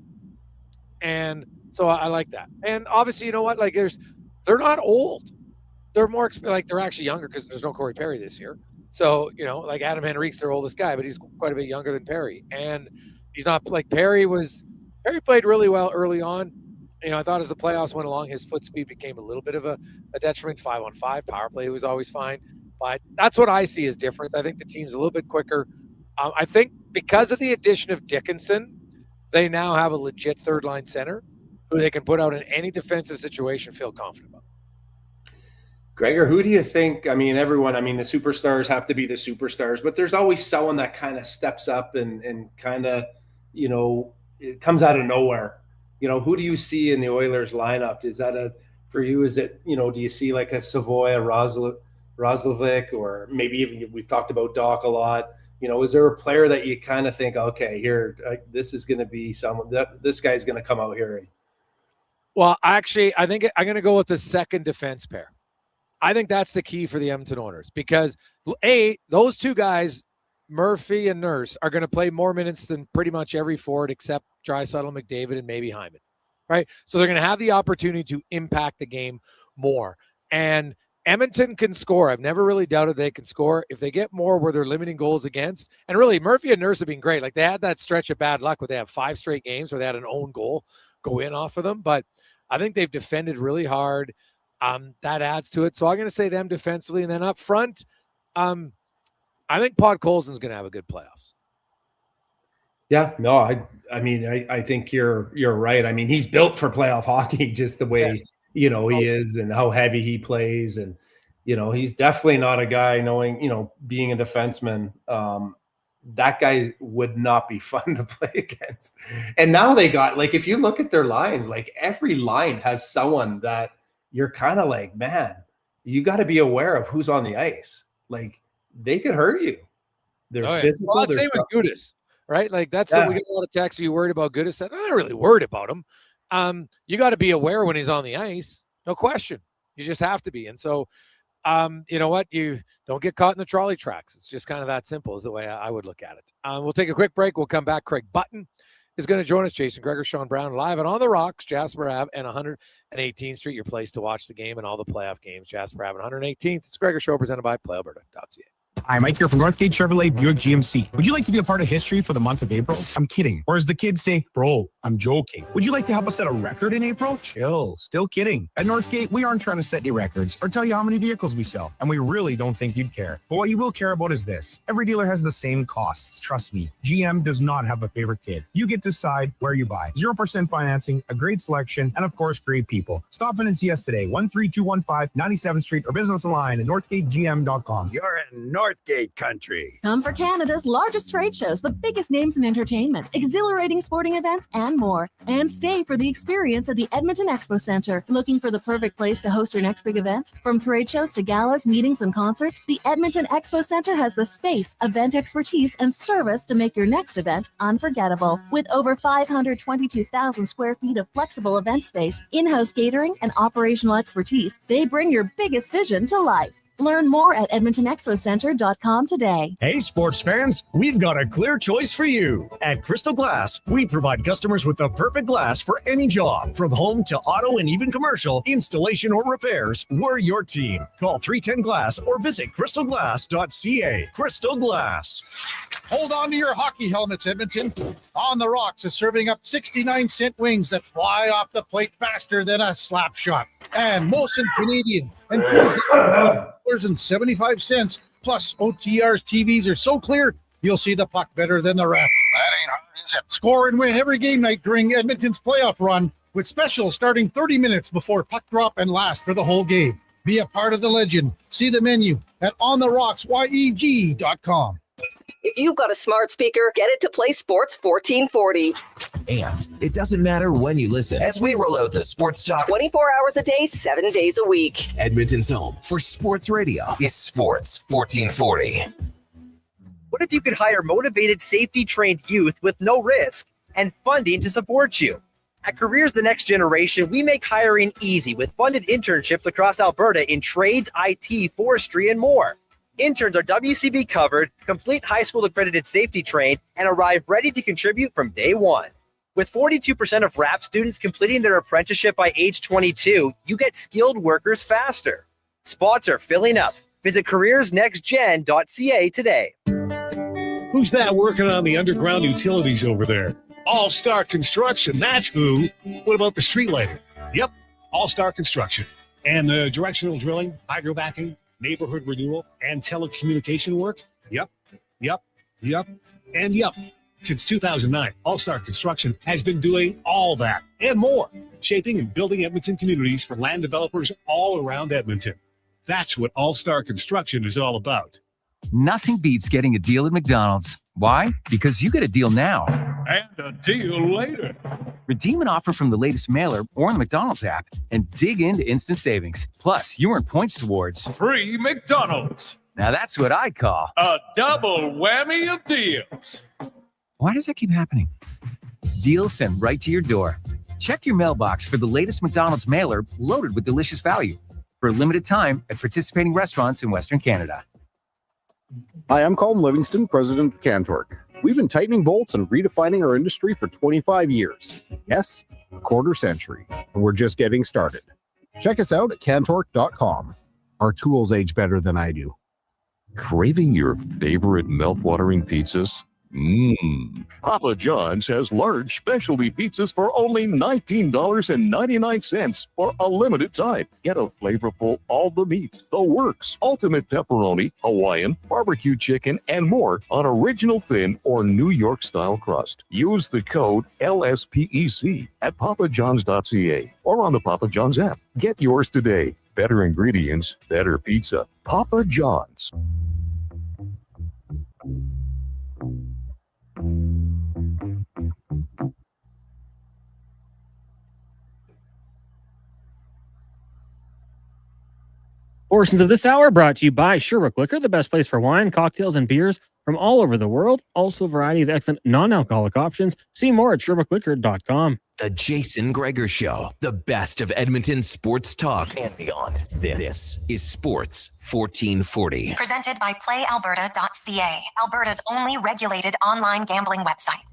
S4: And so I like that. And obviously, you know what? Like they're not old. They're more like they're actually younger because there's no Corey Perry this year. So, like Adam Henrique's their oldest guy, but he's quite a bit younger than Perry. And he's not like Perry played really well early on. I thought as the playoffs went along, his foot speed became a little bit of a detriment. 5-on-5 power play was always fine. But that's what I see as difference. I think the team's a little bit quicker. I think because of the addition of Dickinson, they now have a legit third-line center who they can put out in any defensive situation, feel confident about.
S5: Gregor, who do you think? Everyone, the superstars have to be the superstars, but there's always someone that kind of steps up and kind of, it comes out of nowhere. Who do you see in the Oilers lineup? Is that for you? Is it, do you see like a Savoy, a Roslovic, or maybe even we've talked about Doc a lot? Is there a player that you kind of think, okay, here, this is going to be someone that this guy's going to come out here?
S4: Well, actually, I think I'm going to go with the second defense pair. I think that's the key for the Edmonton Oilers because, those 2 guys, Murphy and Nurse, are going to play more minutes than pretty much every forward except Draisaitl, McDavid, and maybe Hyman, right? So they're going to have the opportunity to impact the game more. And Edmonton can score. I've never really doubted they can score. If they get more where they're limiting goals against, and really Murphy and Nurse have been great. Like they had that stretch of bad luck where they have 5 straight games where they had an own goal go in off of them. But I think they've defended really hard. That adds to it. So I'm going to say them defensively. And then up front, I think Podkolzin's going to have a good playoffs.
S5: Yeah, no, I think you're right. He's built for playoff hockey, just the way, he is and how heavy he plays. And, he's definitely not a guy knowing, being a defenseman. That guy would not be fun to play against. And now they got, like, if you look at their lines, like every line has someone that you're kind of like, man, you got to be aware of who's on the ice. Like they could hurt you. They're physical.
S4: Well, same with Gudas, right? Like that's we get a lot of texts. Are you worried about Gudas? I'm not really worried about him. You got to be aware when he's on the ice. No question. You just have to be. And so, you know what? You don't get caught in the trolley tracks. It's just kind of that simple is the way I would look at it. We'll take a quick break. We'll come back. Craig Button is going to join us. Jason Gregor, Sean Brown, live and on the Rocks, Jasper Ave and 118th Street, your place to watch the game and all the playoff games. Jasper Ave and 118th. It's Gregor Show presented by PlayAlberta.ca.
S1: Hi, Mike here from Northgate Chevrolet Buick GMC. Would you like to be a part of history for the month of April? I'm kidding. Or as the kids say, bro, I'm joking. Would you like to help us set a record in April? Chill. Still kidding. At Northgate, we aren't trying to set any records or tell you how many vehicles we sell, and we really don't think you'd care. But what you will care about is this. Every dealer has the same costs. Trust me, GM does not have a favorite kid. You get to decide where you buy. 0% financing, a great selection, and of course, great people. Stop in and see us today, 13215 97th Street, or business online at northgategm.com.
S6: You're in Northgate country.
S12: Come for Canada's largest trade shows, the biggest names in entertainment, exhilarating sporting events, and more. And stay for the experience at the Edmonton Expo Centre. Looking for the perfect place to host your next big event? From trade shows to galas, meetings, and concerts, the Edmonton Expo Centre has the space, event expertise, and service to make your next event unforgettable. With over 522,000 square feet of flexible event space, in-house catering, and operational expertise, they bring your biggest vision to life. Learn more at EdmontonExpoCenter.com today.
S7: Hey, sports fans, we've got a clear choice for you. At Crystal Glass, we provide customers with the perfect glass for any job. From home to auto and even commercial, installation or repairs, we're your team. Call 310-GLASS or visit crystalglass.ca. Crystal Glass.
S15: Hold on to your hockey helmets, Edmonton. On the Rocks is serving up 69-cent wings that fly off the plate faster than a slap shot. And Molson Canadian and $75 plus OTR's TVs are so clear you'll see the puck better than the ref. That ain't hard, is it? Score and win every game night during Edmonton's playoff run with specials starting 30 minutes before puck drop and last for the whole game. Be a part of the legend. See the menu at ontherocksyeg.com.
S17: If you've got a smart speaker, get it to play Sports 1440.
S3: And it doesn't matter when you listen as we roll out the Sports Talk
S17: 24 hours a day, 7 days a week.
S3: Edmonton's home for sports radio is Sports 1440.
S18: What if you could hire motivated, safety-trained youth with no risk and funding to support you? At Careers The Next Generation, we make hiring easy with funded internships across Alberta in trades, IT, forestry, and more. Interns are WCB covered, complete high school accredited safety trained, and arrive ready to contribute from day one. With 42% of RAP students completing their apprenticeship by age 22, you get skilled workers faster. Spots are filling up. Visit careersnextgen.ca today.
S19: Who's that working on the underground utilities over there? All Star Construction, that's who. What about the street lighting? Yep, All Star Construction. And directional drilling, hydrovacking, neighborhood renewal, and telecommunication work? Yep. And yep. Since 2009, All-Star Construction has been doing all that and more, shaping and building Edmonton communities for land developers all around Edmonton. That's what All-Star Construction is all about.
S26: Nothing beats getting a deal at McDonald's. Why? Because you get a deal now.
S27: And a deal later.
S26: Redeem an offer from the latest mailer or the McDonald's app and dig into instant savings. Plus, you earn points towards
S27: free McDonald's.
S26: Now that's what I call
S27: a double whammy of deals.
S26: Why does that keep happening? Deals sent right to your door. Check your mailbox for the latest McDonald's mailer loaded with delicious value for a limited time at participating restaurants in Western Canada.
S28: Hi, I'm Colin Livingston, president of Cantork. We've been tightening bolts and redefining our industry for 25 years. Yes, a quarter century, and we're just getting started. Check us out at cantork.com. Our tools age better than I do.
S29: Craving your favorite mouth-watering pizzas? Papa John's has large specialty pizzas for only $19.99 for a limited time. Get a flavorful all the meats, the works, ultimate pepperoni, Hawaiian, barbecue chicken, and more on original thin or New York style crust. Use the code LSPEC at papajohns.ca or on the Papa John's app. Get yours today. Better ingredients, better pizza. Papa John's.
S16: Portions of this hour brought to you by Sherbrooke Liquor, the best place for wine, cocktails, and beers from all over the world. Also, a variety of excellent non-alcoholic options. See more at SherbrookeLiquor.com.
S3: The Jason Gregor Show, the best of Edmonton sports talk and beyond. This is Sports 1440.
S2: Presented by PlayAlberta.ca, Alberta's only regulated online gambling website.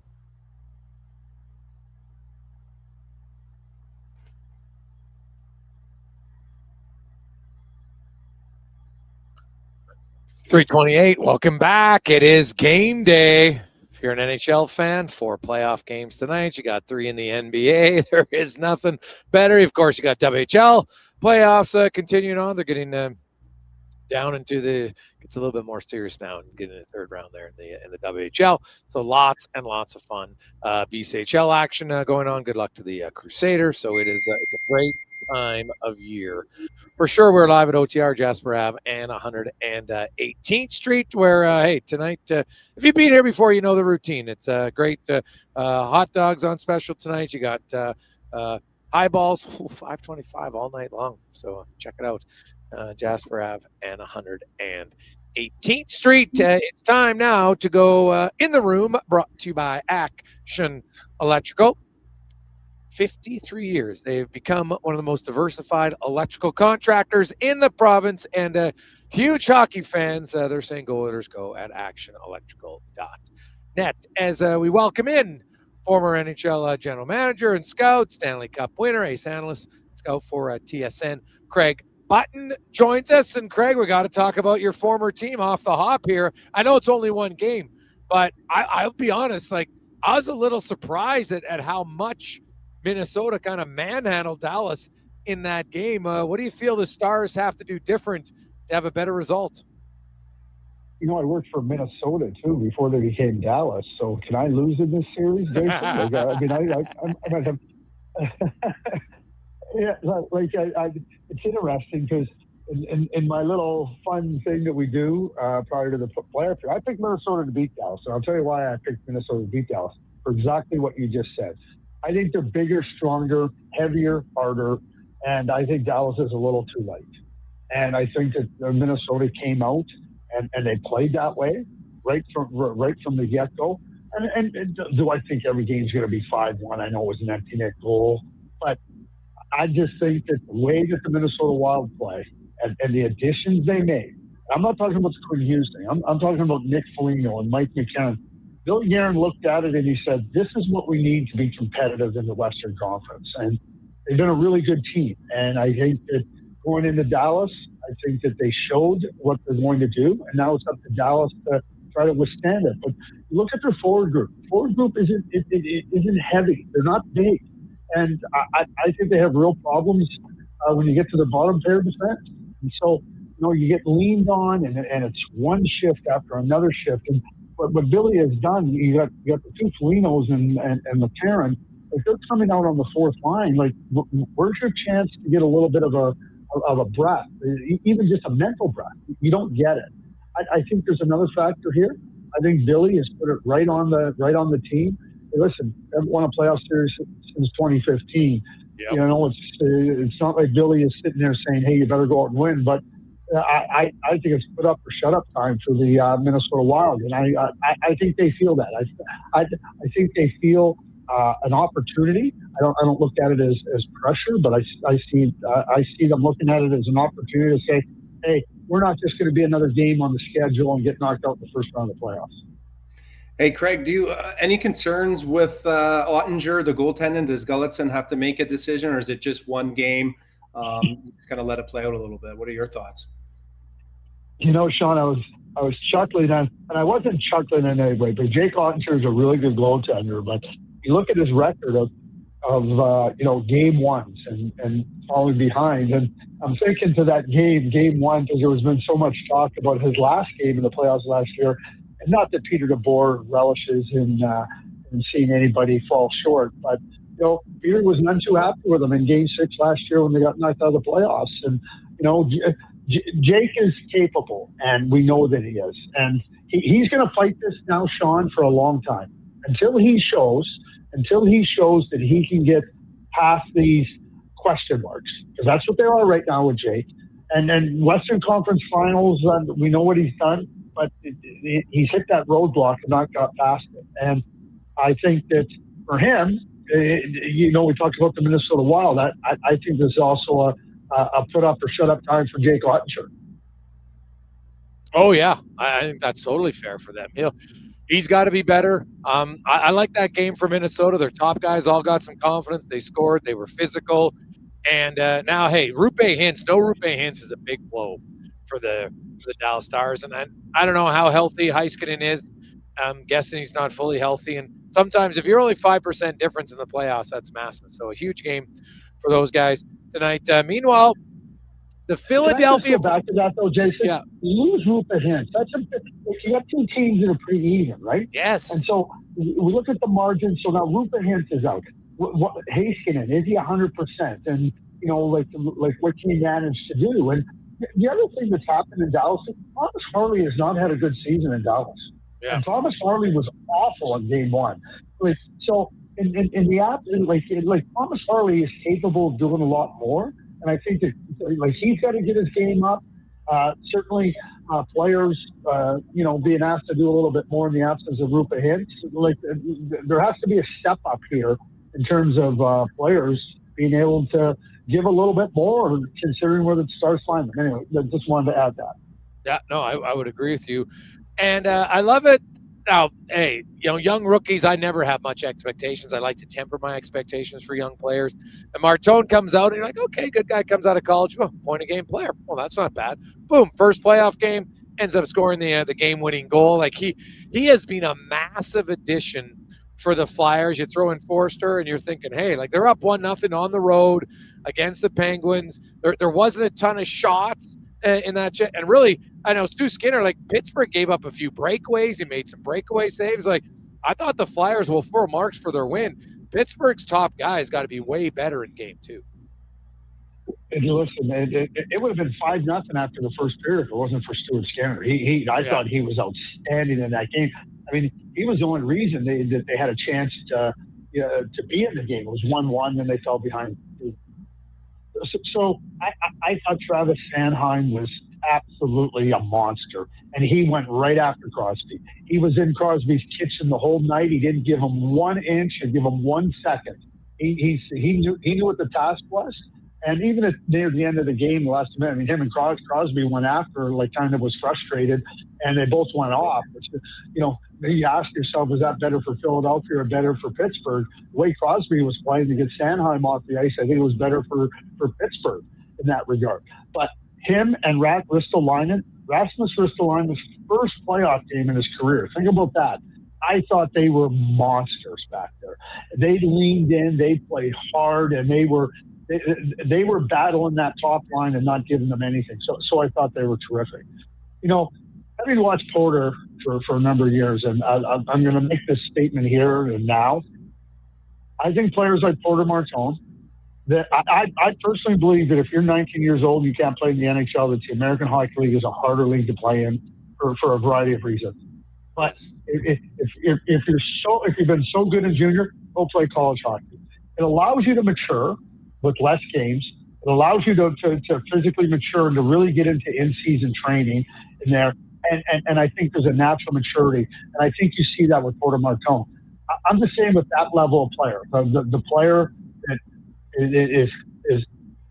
S4: .328, welcome back. It is game day. If you're an NHL fan, 4 playoff games tonight. You got 3 in the NBA. There is nothing better. Of course, you got WHL playoffs continuing on. They're getting down into gets a little bit more serious now and getting in the third round there in the WHL. So lots and lots of fun. BCHL action going on. Good luck to the Crusaders. So it's a great time of year for sure. We're live at OTR Jasper Ave and 118th Street, where hey, tonight if you've been here before, you know the routine. It's great hot dogs on special tonight. You got highballs, $5.25 all night long, so check it out. Jasper Ave and 118th Street. It's time now to go in the room, brought to you by Action Electrical. 53 years. They've become one of the most diversified electrical contractors in the province and Huge hockey fans. They're saying go Oilers go at actionelectrical.net. As we welcome in former NHL general manager and scout, Stanley Cup winner, ace analyst, scout for TSN, Craig Button joins us. And Craig, we got to talk about your former team off the hop here. I know it's only one game, but I'll be honest, like I was a little surprised at how much Minnesota kind of manhandled Dallas in that game. What do you feel the Stars have to do different to have a better result?
S8: You know, I worked for Minnesota too before they became Dallas. So can I lose in this series, Jason? I might have. Yeah, it's interesting because in my little fun thing that we do prior to the playoff, I picked Minnesota to beat Dallas, and I'll tell you why I picked Minnesota to beat Dallas for exactly what you just said. I think they're bigger, stronger, heavier, harder, and I think Dallas is a little too light. And I think that Minnesota came out and they played that way right from the get-go. And do I think every game's going to be 5-1? I know it was an empty net goal, but I just think that the way that the Minnesota Wild play and the additions they made, I'm not talking about the Quinn Hughes thing. I'm talking about Nick Foligno and Mike McKinnon. Bill Guerin looked at it and he said, this is what we need to be competitive in the Western Conference. And they've been a really good team. And I think that going into Dallas, I think that they showed what they're going to do. And now it's up to Dallas to try to withstand it. But look at their forward group. Forward group isn't heavy. They're not big. And I think they have real problems when you get to the bottom pair defense. And so, you know, you get leaned on and it's one shift after another shift. And what Billy has done, you got the two Felinos and McCarron, like they're coming out on the fourth line. Like, where's your chance to get a little bit of a breath, even just a mental breath? You don't get it. I think there's another factor here. I think Billy has put it right on the team. Hey, listen, haven't won a playoff series since 2015. Yep. You know, it's not like Billy is sitting there saying, "Hey, you better go out and win." But I think it's put up or shut up time for the Minnesota Wild, and I think they feel that. I think they feel an opportunity. I don't look at it as pressure, but I see them looking at it as an opportunity to say, "Hey, we're not just going to be another game on the schedule and get knocked out in the first round of the playoffs."
S5: Hey, Craig, do you any concerns with Ottinger, the goaltending? Does Gulutzan have to make a decision, or is it just one game? Just kind of let it play out a little bit. What are your thoughts?
S8: You know, Sean, I was chuckling, and I wasn't chuckling in any way, but Jake Ottinger is a really good goaltender. But you look at his record of game ones and falling behind, and I'm thinking to that game one because there has been so much talk about his last game in the playoffs last year. And not that Peter DeBoer relishes in seeing anybody fall short, but you know, Peter was none too happy with him in Game 6 last year when they got knocked out of the playoffs. And you know, Jake is capable, and we know that he is, and he's going to fight this now, Sean, for a long time until he shows that he can get past these question marks, because that's what they are right now with Jake. And then Western Conference Finals, we know what he's done, but he's hit that roadblock and not got past it. And I think that for him, we talked about the Minnesota Wild. I think there's also a put up or shut up time for Jake Ottinger.
S4: Oh yeah, I think that's totally fair for them. You know, he's got to be better. I like that game for Minnesota. Their top guys all got some confidence. They scored. They were physical. And now, hey, Rupe Hintz is a big blow for the Dallas Stars. And I don't know how healthy Heiskanen is. I'm guessing he's not fully healthy. And sometimes if you're only 5% difference in the playoffs, that's massive. So a huge game for those guys tonight. Meanwhile, the Philadelphia.
S8: Can I just go back to that though, Jason? Yeah. You lose Rupe Hintz. You got two teams that are pretty even, right?
S4: Yes.
S8: And so we look at the margin. So now Rupe Hintz is out. Heiskanen, is he 100%? And you know, like what can he manage to do? And the other thing that's happened in Dallas, Thomas Harley has not had a good season in Dallas. Yeah. And Thomas Harley was awful in Game 1. So in the app, like Thomas Harley is capable of doing a lot more. And I think that he's got to get his game up. Certainly, players, being asked to do a little bit more in the absence of Rupe Hintz. There has to be a step up here in terms of players being able to give a little bit more, considering where the Stars find them. Anyway, I just wanted to add that.
S4: Yeah, no, I would agree with you. And I love it. Now, hey, young rookies, I never have much expectations. I like to temper my expectations for young players. And Martone comes out, and you're like, okay, good guy comes out of college. Oh, point-a-game player. Well, that's not bad. Boom, first playoff game, ends up scoring the game-winning goal. Like, he has been a massive addition for the Flyers. You throw in Forster, and you're thinking, hey, like, they're up 1-0 on the road against the Penguins. There wasn't a ton of shots in that, and really, I know Stu Skinner, like, Pittsburgh gave up a few breakaways. He made some breakaway saves. Like, I thought the Flyers will full marks for their win. Pittsburgh's top guys got to be way better in game 2.
S8: And listen, it would have been 5-0 after the first period if it wasn't for Stuart Skinner. I thought he was outstanding in that game. I mean, he was the only reason that they had a chance to be in the game. It was 1-1, then they fell behind. So I thought Travis Sanheim was absolutely a monster, and he went right after Crosby. He was in Crosby's kitchen the whole night. He didn't give him 1 inch or give him 1 second. He knew what the task was, and even near the end of the game, the last minute, I mean, him and Crosby went after, like, kind of was frustrated, and they both went off. Which, you ask yourself, is that better for Philadelphia or better for Pittsburgh? The way Crosby was playing to get Sanheim off the ice, I think it was better for Pittsburgh in that regard. But him and Rasmus Ristolainen's first playoff game in his career. Think about that. I thought they were monsters back there. They leaned in, they played hard, and they were battling that top line and not giving them anything. So I thought they were terrific. Having watched Porter for a number of years, and I'm going to make this statement here and now. I think players like Porter Martone, that I personally believe that if you're 19 years old and you can't play in the NHL, that the American Hockey League is a harder league to play in for a variety of reasons. But if you've been so good in junior, go play college hockey. It allows you to mature with less games. It allows you to physically mature and to really get into in-season training in there. And I think there's a natural maturity. And I think you see that with Porter Martone. I'm the same with that level of player. The player that is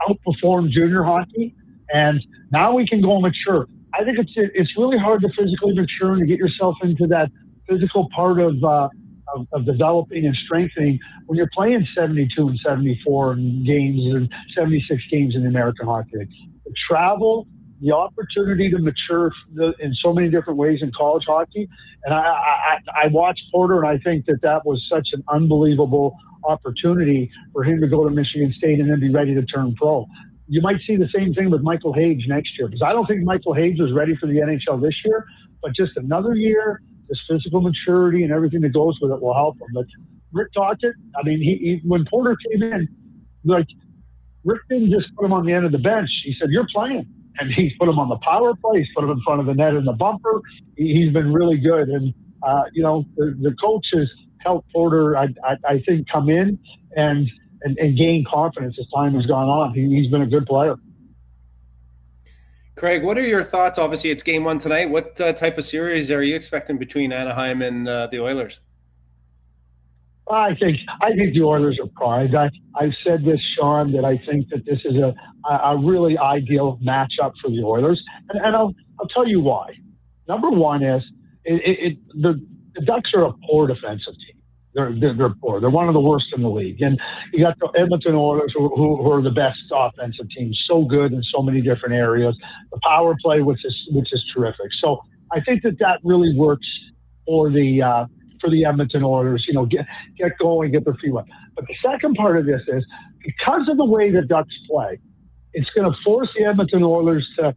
S8: outperformed junior hockey, and now we can go mature. I think it's really hard to physically mature and to get yourself into that physical part of developing and strengthening when you're playing 72 and 74 games and 76 games in the American Hockey League. The travel, the opportunity to mature in so many different ways in college hockey. And I watched Porter, and I think that was such an unbelievable opportunity for him to go to Michigan State and then be ready to turn pro. You might see the same thing with Michael Hage next year, because I don't think Michael Hage was ready for the NHL this year, but just another year, this physical maturity and everything that goes with it will help him. But Rick Tocchet, I mean, he when Porter came in, like, Rick didn't just put him on the end of the bench. He said, "You're playing." And he's put him on the power play. He's put him in front of the net in the bumper. He's been really good. And, the coach has helped Porter, I think, come in and gain confidence as time has gone on. He's been a good player.
S5: Craig, what are your thoughts? Obviously, it's game 1 tonight. What type of series are you expecting between Anaheim and the Oilers?
S8: I think the Oilers are primed. I've said this, Sean, that I think that this is a really ideal matchup for the Oilers, and I'll tell you why. Number one is the Ducks are a poor defensive team. They're poor. They're one of the worst in the league, and you got the Edmonton Oilers who are the best offensive team, so good in so many different areas. The power play, which is terrific. So I think that really works for the Edmonton Oilers, get going, get their feet wet. But the second part of this is, because of the way the Ducks play, it's going to force the Edmonton Oilers to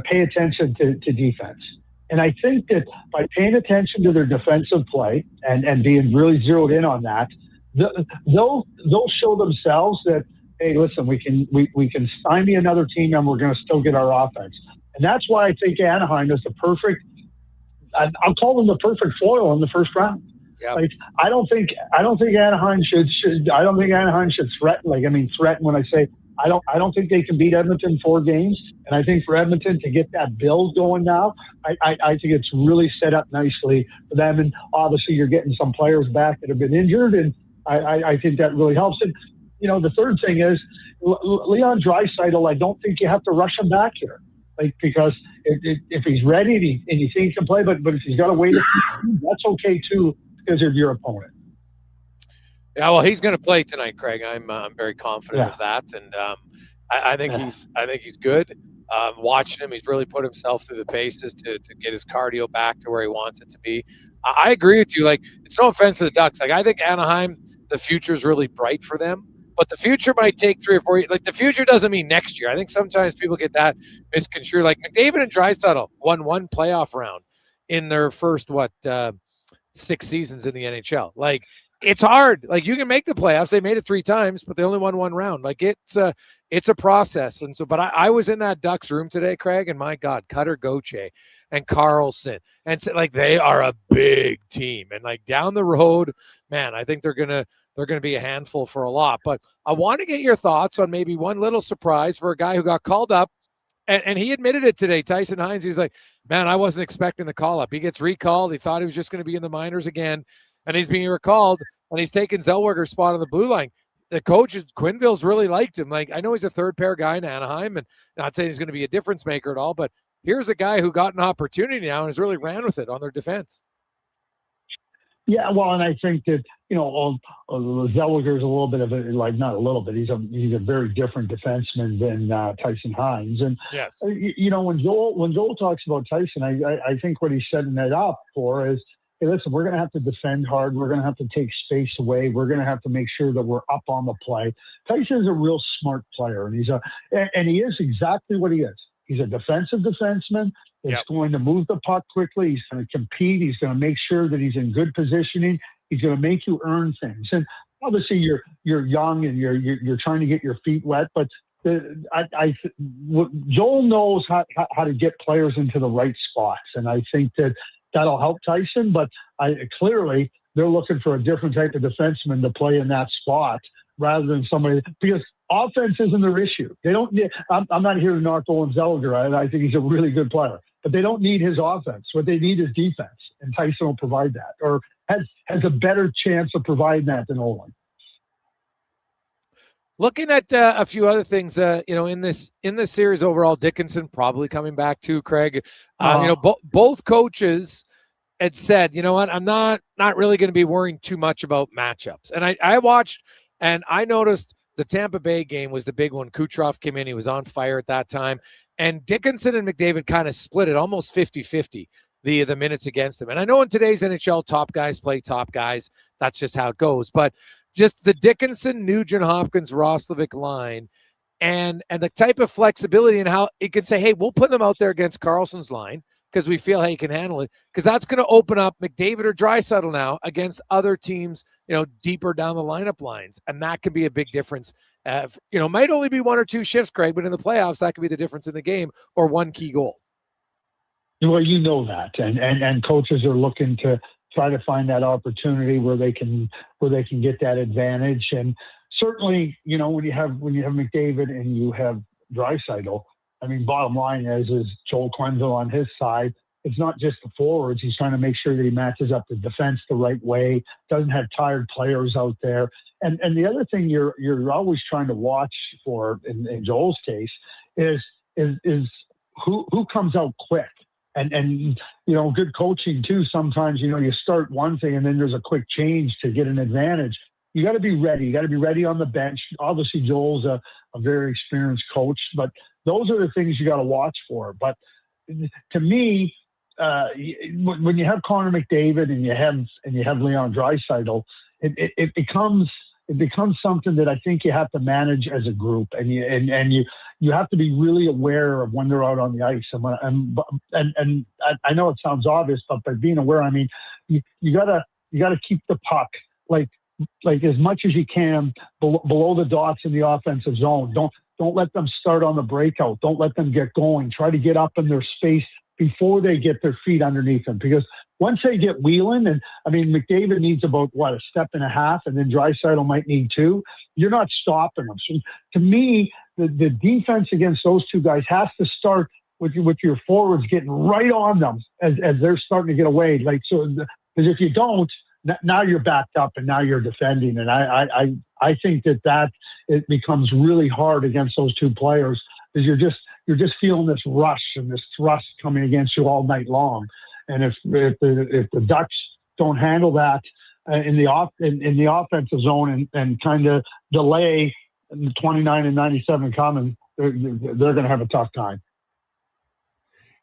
S8: pay attention to defense. And I think that by paying attention to their defensive play and being really zeroed in on that, they'll show themselves that, hey, listen, we can stymie another team and we're going to still get our offense. And that's why I think Anaheim is the perfect. I'll call them the perfect foil in the first round. Yep. Like, I don't think Anaheim should threaten. Like, I mean, threaten when I say I don't think they can beat Edmonton 4 games. And I think for Edmonton to get that build going now, I think it's really set up nicely for them. And obviously you're getting some players back that have been injured, and I think that really helps. And the third thing is Leon Draisaitl. I don't think you have to rush him back here. Like, because if he's ready and you think he can play, but if he's got to wait, that's okay too because of your opponent.
S4: Yeah, well, he's going to play tonight, Craig. I'm very confident of that, and I think he's good. Watching him, he's really put himself through the paces to get his cardio back to where he wants it to be. I agree with you. Like, it's no offense to the Ducks. Like, I think Anaheim, the future is really bright for them, but the future might take 3 or 4 years. Like, the future doesn't mean next year. I think sometimes people get that misconstrued. Like, McDavid and Draisaitl won 1 playoff round in their first 6 seasons in the NHL. Like, it's hard. Like, you can make the playoffs. They made it 3 times, but they only won 1 round. Like, it's a process. And so, but I was in that Ducks room today, Craig, and my God, Cutter Gauthier and Carlson, and so, like, they are a big team. And like down the road, man, I think they're gonna be a handful for a lot. But I want to get your thoughts on maybe one little surprise for a guy who got called up, and he admitted it today. Tyson Hines, he was like, man, I wasn't expecting the call up. He gets recalled. He thought he was just going to be in the minors again. And he's being recalled, and he's taking Zellweger's spot on the blue line. The coach, Quenneville's really liked him. Like, I know he's a third-pair guy in Anaheim, and not saying he's going to be a difference maker at all, but here's a guy who got an opportunity now and has really ran with it on their defense.
S8: Yeah, well, and I think that, Zellweger's a little bit of not a little bit. He's a very different defenseman than Tyson Hines. And
S4: yes,
S8: when Joel talks about Tyson, I think what he's setting that up for is, hey, listen, we're going to have to defend hard. We're going to have to take space away. We're going to have to make sure that we're up on the play. Tyson's a real smart player, and he is exactly what he is. He's a defensive defenseman. He's going to move the puck quickly. He's going to compete. He's going to make sure that he's in good positioning. He's going to make you earn things. And obviously, you're young and you're trying to get your feet wet, but Joel knows how to get players into the right spots, and I think that'll help Tyson. But clearly they're looking for a different type of defenseman to play in that spot rather than somebody, because offense isn't their issue. They don't need. I'm not here to knock Olin Zellweger. I think he's a really good player, but they don't need his offense. What they need is defense, and Tyson will provide that, or has a better chance of providing that than Olin.
S4: Looking at a few other things, in this series overall, Dickinson probably coming back too, Craig. Both coaches had said, you know what, I'm not really going to be worrying too much about matchups. And I watched, and I noticed the Tampa Bay game was the big one. Kucherov came in. He was on fire at that time. And Dickinson and McDavid kind of split it almost 50-50, the minutes against him. And I know in today's NHL, top guys play top guys. That's just how it goes. But just the Dickinson, Nugent Hopkins, Roslovic line, and the type of flexibility and how it can say, hey, we'll put them out there against Carlson's line because we feel he can handle it, because that's going to open up McDavid or Draisaitl now against other teams, deeper down the lineup lines. And that could be a big difference. Might only be 1 or 2 shifts, Craig, but in the playoffs, that could be the difference in the game or one key goal.
S8: Well, you know that. And coaches are looking to try to find that opportunity where they can get that advantage. And certainly, when you have McDavid and you have Draisaitl, I mean, bottom line is Joel Quenneville on his side. It's not just the forwards. He's trying to make sure that he matches up the defense the right way, doesn't have tired players out there. And the other thing you're always trying to watch for in Joel's case is who comes out quick. And good coaching too. Sometimes, you start one thing and then there's a quick change to get an advantage. You got to be ready. You got to be ready on the bench. Obviously, Joel's a very experienced coach, but those are the things you got to watch for. But to me, when you have Connor McDavid and you have Leon Draisaitl, it becomes something that I think you have to manage as a group, and you have to be really aware of when they're out on the ice. And I know it sounds obvious, but by being aware, I mean you gotta keep the puck like as much as you can below the dots in the offensive zone. Don't let them start on the breakout. Don't let them get going. Try to get up in their space before they get their feet underneath them, because once they get wheeling, and I mean, McDavid needs about a step and a half, and then Draisaitl might need 2. You're not stopping them. So to me, the defense against those two guys has to start with your forwards getting right on them as they're starting to get away. Because if you don't, now you're backed up and now you're defending. And I think that it becomes really hard against those two players, because you're just feeling this rush and this thrust coming against you all night long. And if the Ducks don't handle that in the offensive zone and kind of delay the 29 and 97 coming, they're going to have a tough time.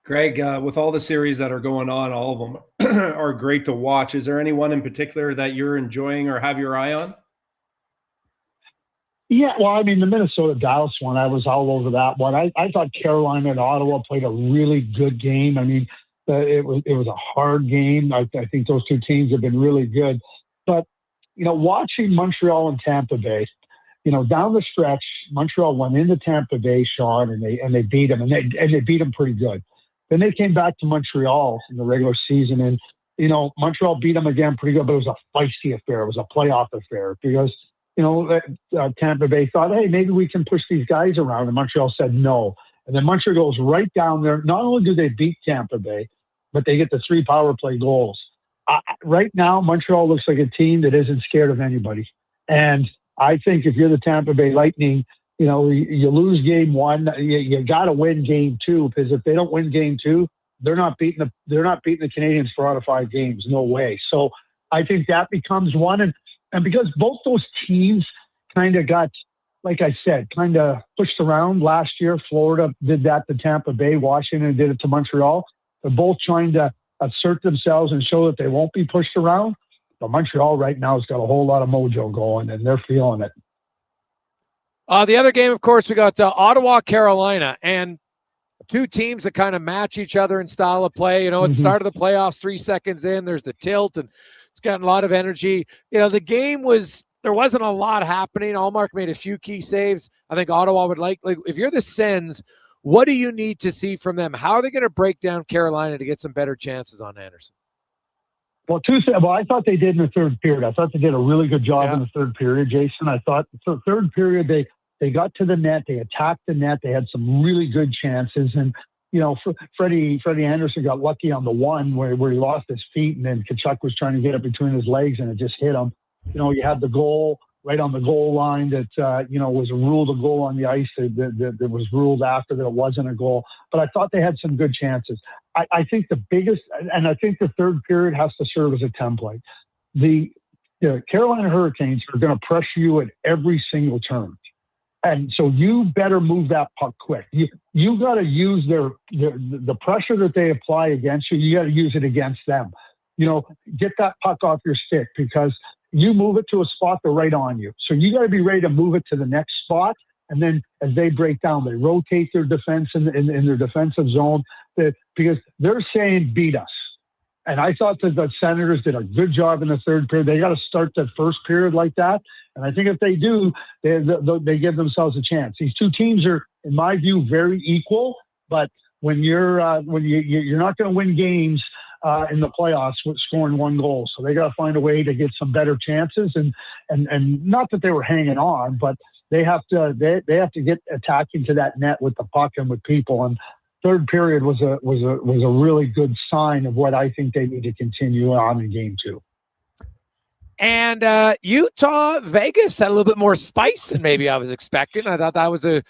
S5: Greg, with all the series that are going on, all of them are great to watch. Is there anyone in particular that you're enjoying or have your eye on?
S8: Yeah, well, I mean, the Minnesota-Dallas one, I was all over that one. I thought Carolina and Ottawa played a really good game. I mean, it was a hard game. I think those two teams have been really good. But, watching Montreal and Tampa Bay, down the stretch, Montreal went into Tampa Bay, Sean, and they beat them, and they beat them pretty good. Then they came back to Montreal in the regular season, and, Montreal beat them again pretty good, but it was a feisty affair. It was a playoff affair because Tampa Bay thought, hey, maybe we can push these guys around. And Montreal said no. And then Montreal goes right down there. Not only do they beat Tampa Bay, but they get the 3 power play goals. Right now, Montreal looks like a team that isn't scared of anybody. And I think if you're the Tampa Bay Lightning, you lose game 1, you got to win game 2, because if they don't win game 2, they're not beating the Canadians 4 out of 5 games. No way. So I think that becomes one. And because both those teams kind of got, like I said, kind of pushed around last year. Florida did that to Tampa Bay. Washington did it to Montreal. They're both trying to assert themselves and show that they won't be pushed around. But Montreal right now has got a whole lot of mojo going, and they're feeling it.
S4: The other game, of course, we got Ottawa, Carolina, and two teams that kind of match each other in style of play. At the start of the playoffs, 3 seconds in, there's the tilt, and it's gotten a lot of energy. The game there wasn't a lot happening. Allmark made a few key saves. I think Ottawa would like if you're the Sens, what do you need to see from them? How are they going to break down Carolina to get some better chances on Anderson?
S8: Well, I thought they did in the third period. I thought they did a really good job in the third period, Jason. I thought the third period they got to the net, they attacked the net, they had some really good chances, and Freddie Anderson got lucky on the one where he lost his feet, and then Tkachuk was trying to get it between his legs, and it just hit him. You had the goal right on the goal line that was ruled a goal on the ice that was ruled after that it wasn't a goal. But I thought they had some good chances. I think the biggest, and I think the third period has to serve as a template. The Carolina Hurricanes are going to pressure you at every single turn. And so you better move that puck quick. You got to use the pressure that they apply against you. You got to use it against them. Get that puck off your stick, because you move it to a spot, they're right on you. So you got to be ready to move it to the next spot. And then as they break down, they rotate their defense in their defensive zone because they're saying beat us. And I thought that the Senators did a good job in the third period. They got to start the first period like that. And I think if they do, they give themselves a chance. These two teams are, in my view, very equal. But when you're not going to win games in the playoffs with scoring 1 goal, so they got to find a way to get some better chances. And not that they were hanging on, but they have to get attacking to that net with the puck and with people. And third period was a really good sign of what I think they need to continue on in game 2.
S4: And Utah, Vegas had a little bit more spice than maybe I was expecting. I thought that was a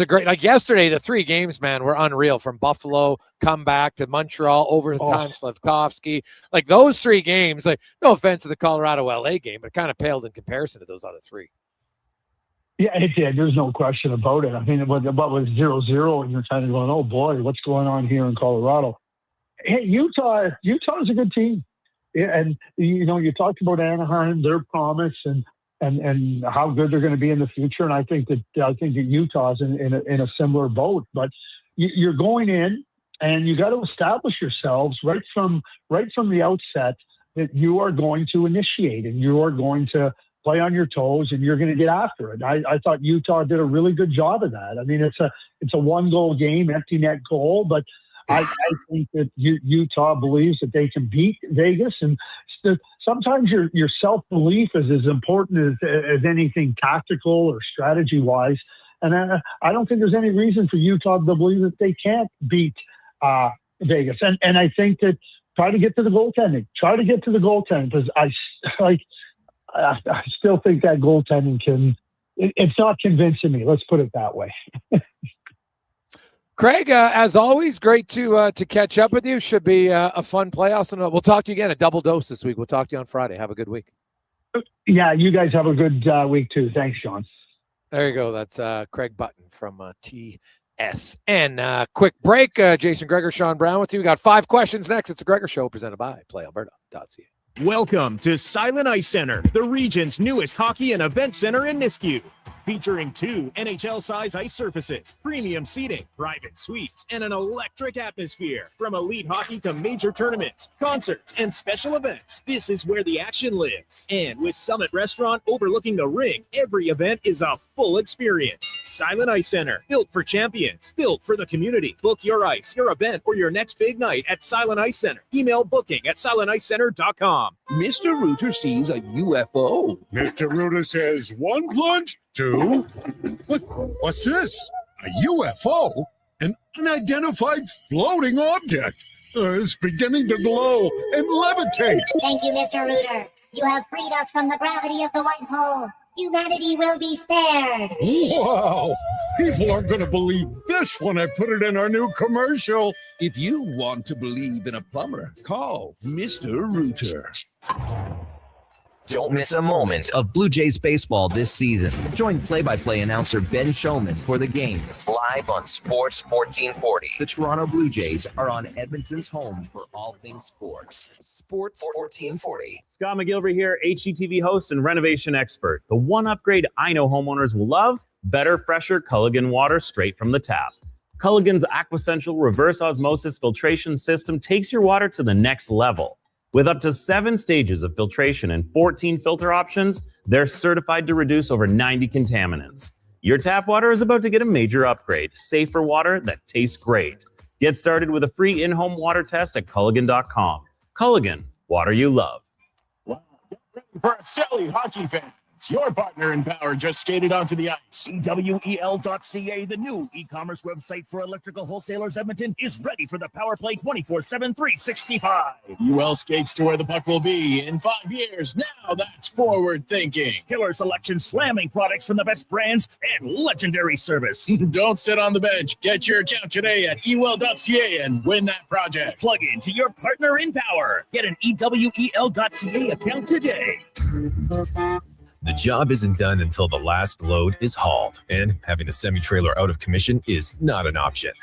S4: great, like yesterday, the 3 games, man, were unreal. From Buffalo, comeback to Montreal, overtime, Slavkovsky. Like those 3 games, like no offense to the Colorado LA game, but it kind of paled in comparison to those other 3.
S8: Yeah, it did. There's no question about it. I mean, what was 0-0, and you're kind of going, oh boy, what's going on here in Colorado? Hey, Utah is a good team. And, you talked about Anaheim, their promise and how good they're going to be in the future. And I think that Utah's in a similar boat. But you're going in, and you got to establish yourselves right from the outset that you are going to initiate, and you are going to play on your toes, and you're going to get after it. I thought Utah did a really good job of that. I mean, it's a 1-goal game, empty net goal, but I think that Utah believes that they can beat Vegas, and sometimes your self-belief is as important as anything tactical or strategy-wise. And I don't think there's any reason for Utah to believe that they can't beat Vegas. And I think that try to get to the goaltending. Because I still think that goaltending it's not convincing me. Let's put it that way.
S4: Craig, as always, great to catch up with you. Should be a fun playoffs. And we'll talk to you again. A double dose this week. We'll talk to you on Friday. Have a good week.
S8: Yeah, you guys have a good week too. Thanks, Sean.
S4: There you go. That's Craig Button from TSN. Quick break. Jason Gregor, Sean Brown with you. We got 5 questions next. It's the Gregor Show presented by PlayAlberta.ca.
S9: Welcome to Silent Ice Center, the region's newest hockey and event center in Nisku. Featuring 2 NHL-size ice surfaces, premium seating, private suites, and an electric atmosphere. From elite hockey to major tournaments, concerts, and special events, this is where the action lives. And with Summit Restaurant overlooking the ring, every event is a full experience. Silent Ice Center, built for champions, built for the community. Book your ice, your event, or your next big night at Silent Ice Center. Email booking@silenticecenter.com.
S10: Mr. Rooter sees a UFO.
S19: Mr. Ruda says 1 plunge, 2. What's this? A UFO? An unidentified floating object. It's beginning to glow and levitate.
S11: Thank you, Mr. Rooter. You have freed us from the gravity of the white hole. Humanity will be spared.
S19: Wow! People aren't going to believe this when I put it in our new commercial.
S10: If you want to believe in a plumber, call Mr. Rooter.
S3: Don't miss a moment of Blue Jays baseball this season. Join play-by-play announcer Ben Showman for the games live on Sports 1440. The Toronto Blue Jays are on Edmonton's home for all things sports. Sports 1440.
S13: Scott McGilvery here, HGTV host and renovation expert. The one upgrade I know homeowners will love: better, fresher Culligan water straight from the tap. Culligan's Aquasential reverse osmosis filtration system takes your water to the next level. With up to 7 stages of filtration and 14 filter options, they're certified to reduce over 90 contaminants. Your tap water is about to get a major upgrade. Safer water that tastes great. Get started with a free in-home water test at Culligan.com. Culligan, water you love.
S27: For a silly hockey fan, your partner in power just skated onto the ice.
S29: EWEL.ca, the new e-commerce website for electrical wholesalers Edmonton, is ready for the power play 24/7, 365.
S27: UL skates to where the puck will be in 5 years. Now that's forward thinking.
S29: Killer selection, slamming products from the best brands, and legendary service.
S27: Don't sit on the bench. Get your account today at ewell.ca and win that project.
S29: Plug into your partner in power. Get an EWEL.ca account today.
S14: The job isn't done until the last load is hauled, and having a semi-trailer out of commission is not an option.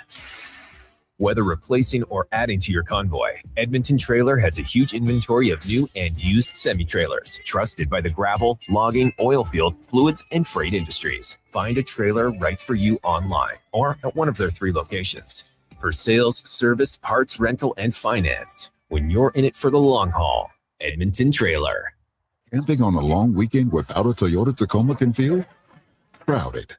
S14: Whether replacing or adding to your convoy, Edmonton Trailer has a huge inventory of new and used semi-trailers, trusted by the gravel, logging, oil field, fluids, and freight industries. Find a trailer right for you online or at one of their 3 locations. For sales, service, parts, rental, and finance, when you're in it for the long haul, Edmonton Trailer.
S20: Camping on a long weekend without a Toyota Tacoma can feel crowded.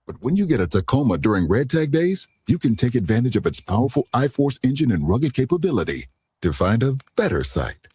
S20: But when you get a Tacoma during Red Tag Days, you can take advantage of its powerful I-Force engine and rugged capability to find a better site.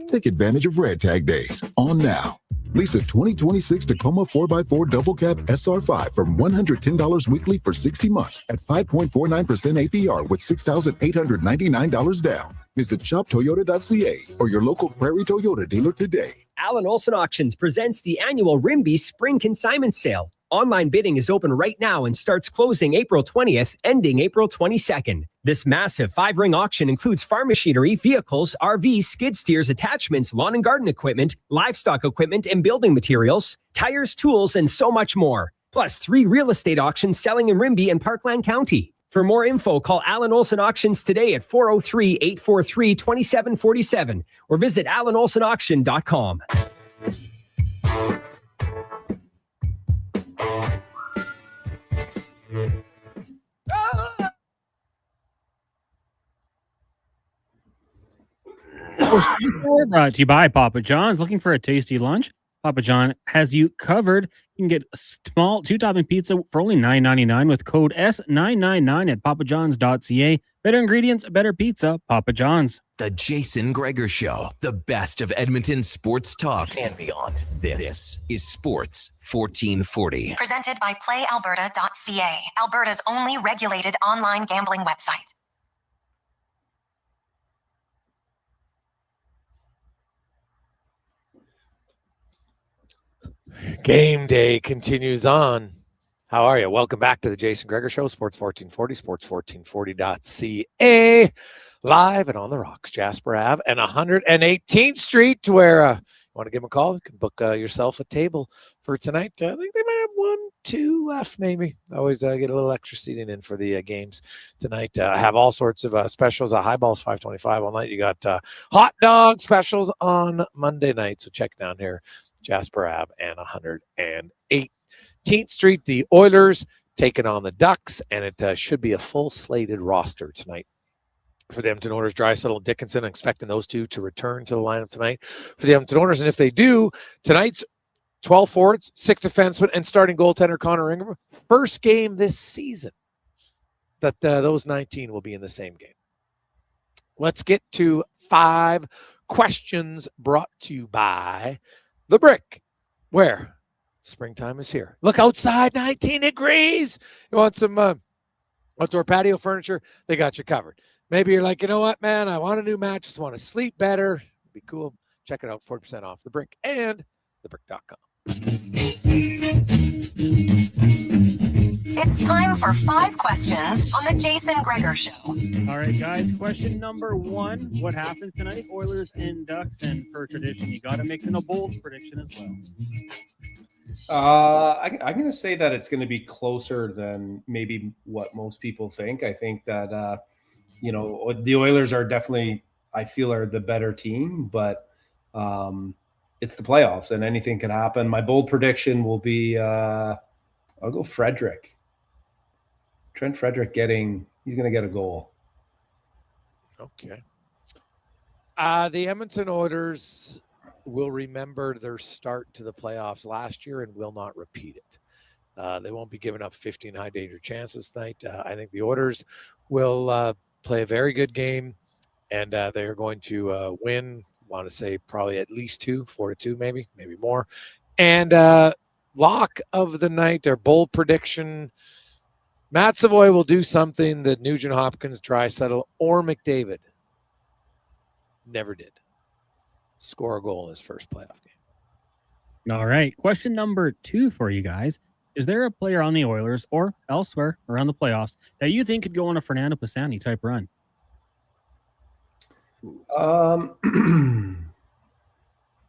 S20: Take advantage of Red Tag Days on now. Lease a 2026 Tacoma 4x4 double cab SR5 from $110 weekly for 60 months at 5.49% APR with $6,899 down. Visit shoptoyota.ca or your local Prairie Toyota dealer today.
S21: Allen Olson Auctions presents the annual Rimbey Spring Consignment Sale. Online bidding is open right now and starts closing April 20th, ending April 22nd. This massive 5-ring auction includes farm machinery, vehicles, RVs, skid steers, attachments, lawn and garden equipment, livestock equipment and building materials, tires, tools, and so much more. Plus 3 real estate auctions selling in Rimbey and Parkland County. For more info, call Allen Olson Auctions today at 403-843-2747 or visit allenolsonauction.com.
S16: Brought to you by Papa John's. Looking for a tasty lunch? Papa John has you covered. You can get a small 2-topping pizza for only $9.99 with code S999 at papajohns.ca. Better ingredients, better pizza. Papa John's.
S3: The Jason Gregor Show, the best of Edmonton sports talk and beyond. This is Sports 1440.
S2: Presented by PlayAlberta.ca, Alberta's only regulated online gambling website.
S4: Game day continues on How are you? Welcome back to the Jason Gregor Show, Sports 1440, sports1440.ca, live and on the rocks, Jasper Ave and 118th Street, where you want to give them a call, you can book yourself a table for tonight. I think they might have 1-2 left, maybe. Always get a little extra seating in for the games tonight. Have all sorts of specials. Highballs $5.25 all night. You got hot dog specials on Monday night. So check down here, Jasper Ave and 118th Street. The Oilers taking on the Ducks, and it should be a full slated roster tonight for the Edmonton Oilers. Draisaitl and Dickinson, expecting those two to return to the lineup tonight for the Edmonton Oilers. And if they do, tonight's 12 forwards, 6 defensemen, and starting goaltender Connor Ingram, first game this season that those 19 will be in the same game. Let's get to 5 questions brought to you by The Brick, where springtime is here. Look outside, 19 degrees. You want some outdoor patio furniture? They got you covered. Maybe you're like, you know what, man, I want a new mattress, want to sleep better. It'd be cool. Check it out, 40% off The Brick and thebrick.com.
S2: It's time for 5 questions on the Jason Gregor Show.
S16: All right, guys. Question number 1. What happens tonight? Oilers and Ducks, and per tradition, you got to make a bold prediction as well.
S5: I'm going to say that it's going to be closer than maybe what most people think. I think that, the Oilers are definitely, I feel, are the better team, but it's the playoffs and anything can happen. My bold prediction will be, I'll go Frederick. Trent Frederick he's going to get a goal.
S4: Okay. The Edmonton Oilers will remember their start to the playoffs last year and will not repeat it. They won't be giving up 15 high danger chances tonight. I think the Oilers will play a very good game, and they are going to win. Want to say probably at least 4-2, maybe more. And lock of the night, their bold prediction: Matt Savoy will do something that Nugent Hopkins, Draisaitl, or McDavid never did. Score a goal in his first playoff game.
S16: All right. Question number 2 for you guys. Is there a player on the Oilers or elsewhere around the playoffs that you think could go on a Fernando Pisani type run?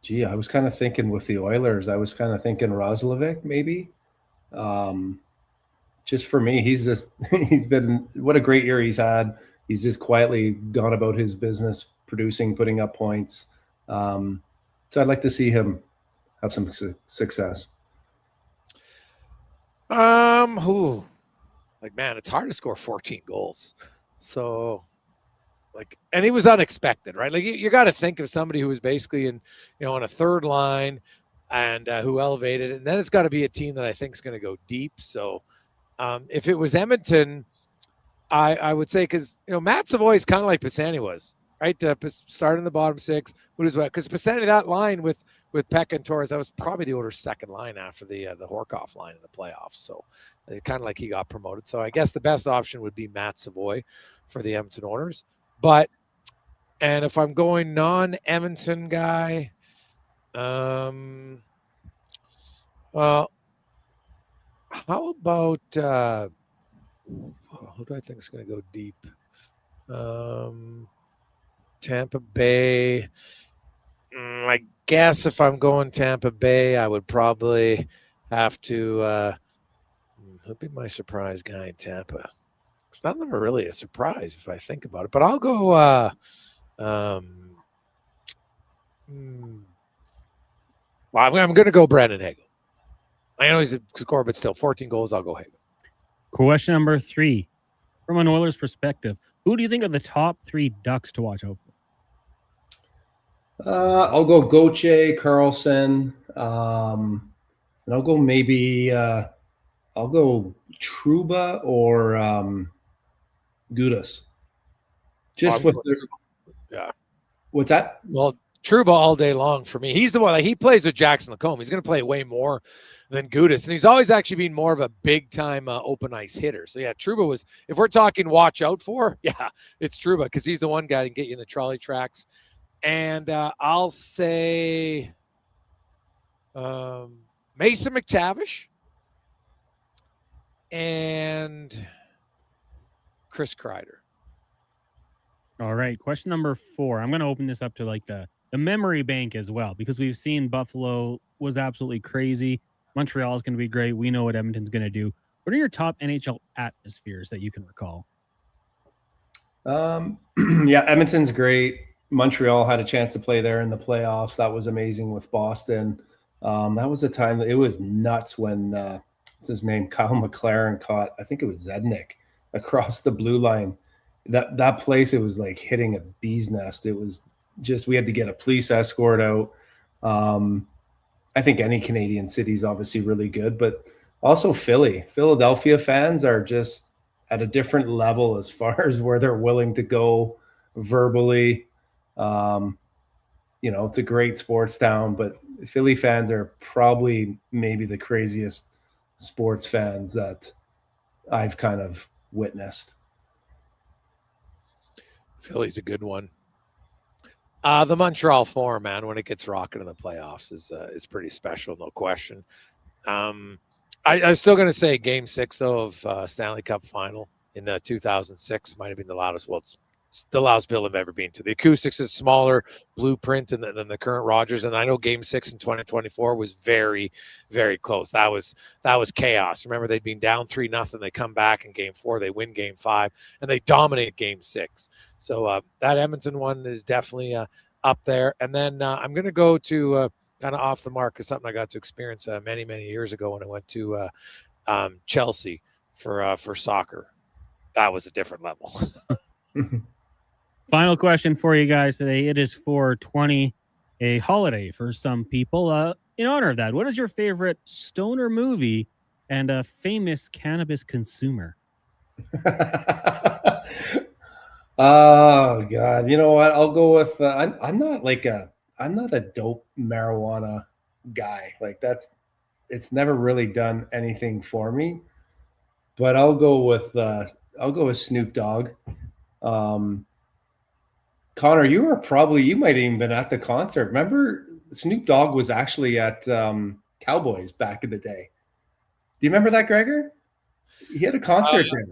S5: Gee, I was kind of thinking with the Oilers, I was kind of thinking Roslovic maybe. Just for me, he's been, what a great year he's had. He's just quietly gone about his business, producing, putting up points. So I'd like to see him have some success.
S4: Man, it's hard to score 14 goals. So, and he was unexpected, right? You got to think of somebody who was basically on a third line and who elevated it. And then it's got to be a team that I think is going to go deep. So if it was Edmonton, I would say, because, Matt Savoy is kind of like Pisani was, right? Starting in the bottom 6, because Pisani, that line with Peck and Torres, that was probably the Oilers' second line after the Horkoff line in the playoffs. So kind of like he got promoted. So I guess the best option would be Matt Savoy for the Edmonton Oilers. And if I'm going non-Edmonton guy, well, how about who do I think is going to go deep? Tampa Bay. I guess if I'm going Tampa Bay, I would probably have to who'd be my surprise guy in Tampa? It's not never really a surprise if I think about it, but I'll go well, I'm going to go Brandon Hagel. I know he's a scorer, but still 14 goals. I'll go Hagel.
S16: Question number 3. From an Oilers perspective, who do you think are the top 3 Ducks to watch out for?
S5: I'll go Gauthier, Carlson. And I'll go maybe I'll go Trouba or Gudas. Just with their,
S4: yeah.
S5: What's that?
S4: Well, Trouba all day long for me. He's the one, he plays with Jackson Lacombe. He's going to play way more than Gudas. And he's always actually been more of a big-time open ice hitter. So, yeah, Trouba was, if we're talking watch out for, yeah, it's Trouba because he's the one guy that can get you in the trolley tracks. And I'll say Mason McTavish. and Chris Kreider.
S16: All right. Question number 4. I'm going to open this up to like the memory bank as well, because we've seen Buffalo was absolutely crazy. Montreal is going to be great. We know what Edmonton's going to do. What are your top NHL atmospheres that you can recall?
S5: Yeah, Edmonton's great. Montreal had a chance to play there in the playoffs. That was amazing with Boston. That was a time that it was nuts when what's his name? Kyle McLaren caught, I think it was Zednik, across the blue line. That place, it was like hitting a bee's nest. It was just, we had to get a police escort out. I think any Canadian city is obviously really good, but also Philadelphia fans are just at a different level as far as where they're willing to go verbally. It's a great sports town, but Philly fans are probably maybe the craziest sports fans that I've kind of witnessed.
S4: Philly's a good one. The Montreal Forum, man, when it gets rocking in the playoffs is pretty special, no question. I'm still going to say Game 6 though of Stanley Cup Final in 2006 might have been the loudest. Well, it's the loudest bill I've ever been to. The acoustics is smaller blueprint than the current Rogers, and I know Game 6 in 2024 was very, very close. That was chaos. Remember, they'd been down 3-0. They come back in Game 4, they win Game 5, and they dominate Game 6. So that Edmonton one is definitely up there. And then I'm going to go to kind of off the mark, because something I got to experience many, many years ago when I went to Chelsea for soccer. That was a different level.
S16: Final question for you guys today. It is 420, a holiday for some people. In honor of that, what is your favorite stoner movie and a famous cannabis consumer?
S5: Oh God! You know what? I'll go with. I'm not a dope marijuana guy. Like it's never really done anything for me. But I'll go with Snoop Dogg. Connor, you might have even been at the concert. Remember, Snoop Dogg was actually at Cowboys back in the day. Do you remember that, Gregor? He had a concert there.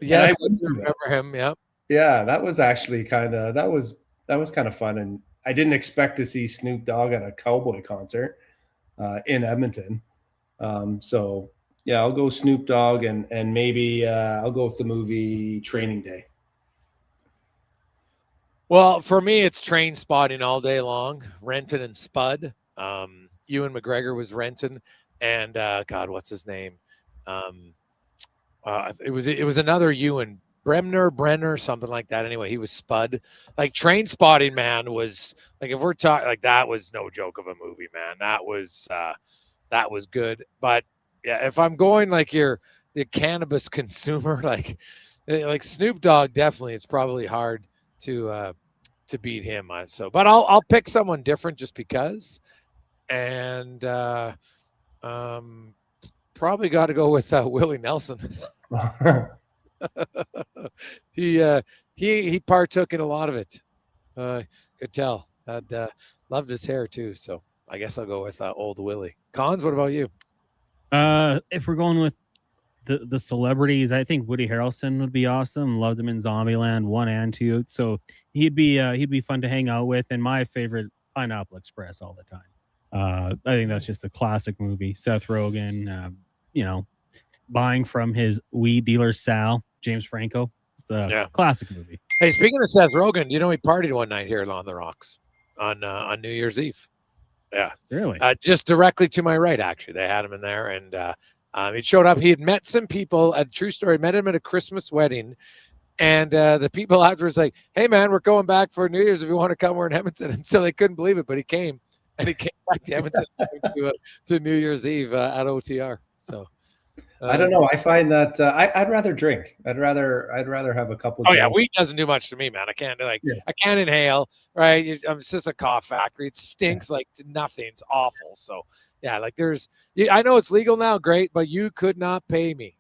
S4: Yes, I remember him. Yep.
S5: Yeah, that was actually kind of fun, and I didn't expect to see Snoop Dogg at a Cowboy concert in Edmonton. So yeah, I'll go Snoop Dogg, and maybe I'll go with the movie Training Day.
S4: Well, for me, it's Train Spotting all day long. Renton and Spud. Ewan McGregor was Renton, and God, what's his name? It was another Ewan, Brenner, something like that. Anyway, he was Spud. Like Train Spotting, man, was like, if we're talking, like, that was no joke of a movie, man. That was good. But yeah, if I'm going like the cannabis consumer, like Snoop Dogg, definitely, it's probably hard to beat him. But I'll pick someone different just because, and probably got to go with Willie Nelson. He partook in a lot of it. Could tell. Loved his hair too. So I guess I'll go with old Willie. Cons, what about you?
S16: If we're going with the celebrities, I think Woody Harrelson would be awesome. Loved him in Zombieland 1 and 2. So he'd be fun to hang out with. And my favorite, Pineapple Express all the time. I think that's just a classic movie. Seth Rogen, buying from his weed dealer Sal, James Franco. It's a classic movie.
S4: Hey, speaking of Seth Rogen, he partied one night here on the Rocks on New Year's Eve. Yeah,
S16: really.
S4: Just directly to my right, actually, they had him in there, and he showed up. He had met some people at True Story, met him at a Christmas wedding, and the people afterwards like, "Hey, man, we're going back for New Year's. If you want to come, we're in Edmonton." And so they couldn't believe it, but he came, and he came back to Edmonton to New Year's Eve at OTR. So.
S5: I don't know. I find that I'd rather drink. I'd rather have a couple.
S4: Oh yeah, weed doesn't do much to me, man. I can't I can't inhale. Right, it's just a cough factory. It stinks like to nothing. It's awful. So yeah, like I know it's legal now, great, but you could not pay me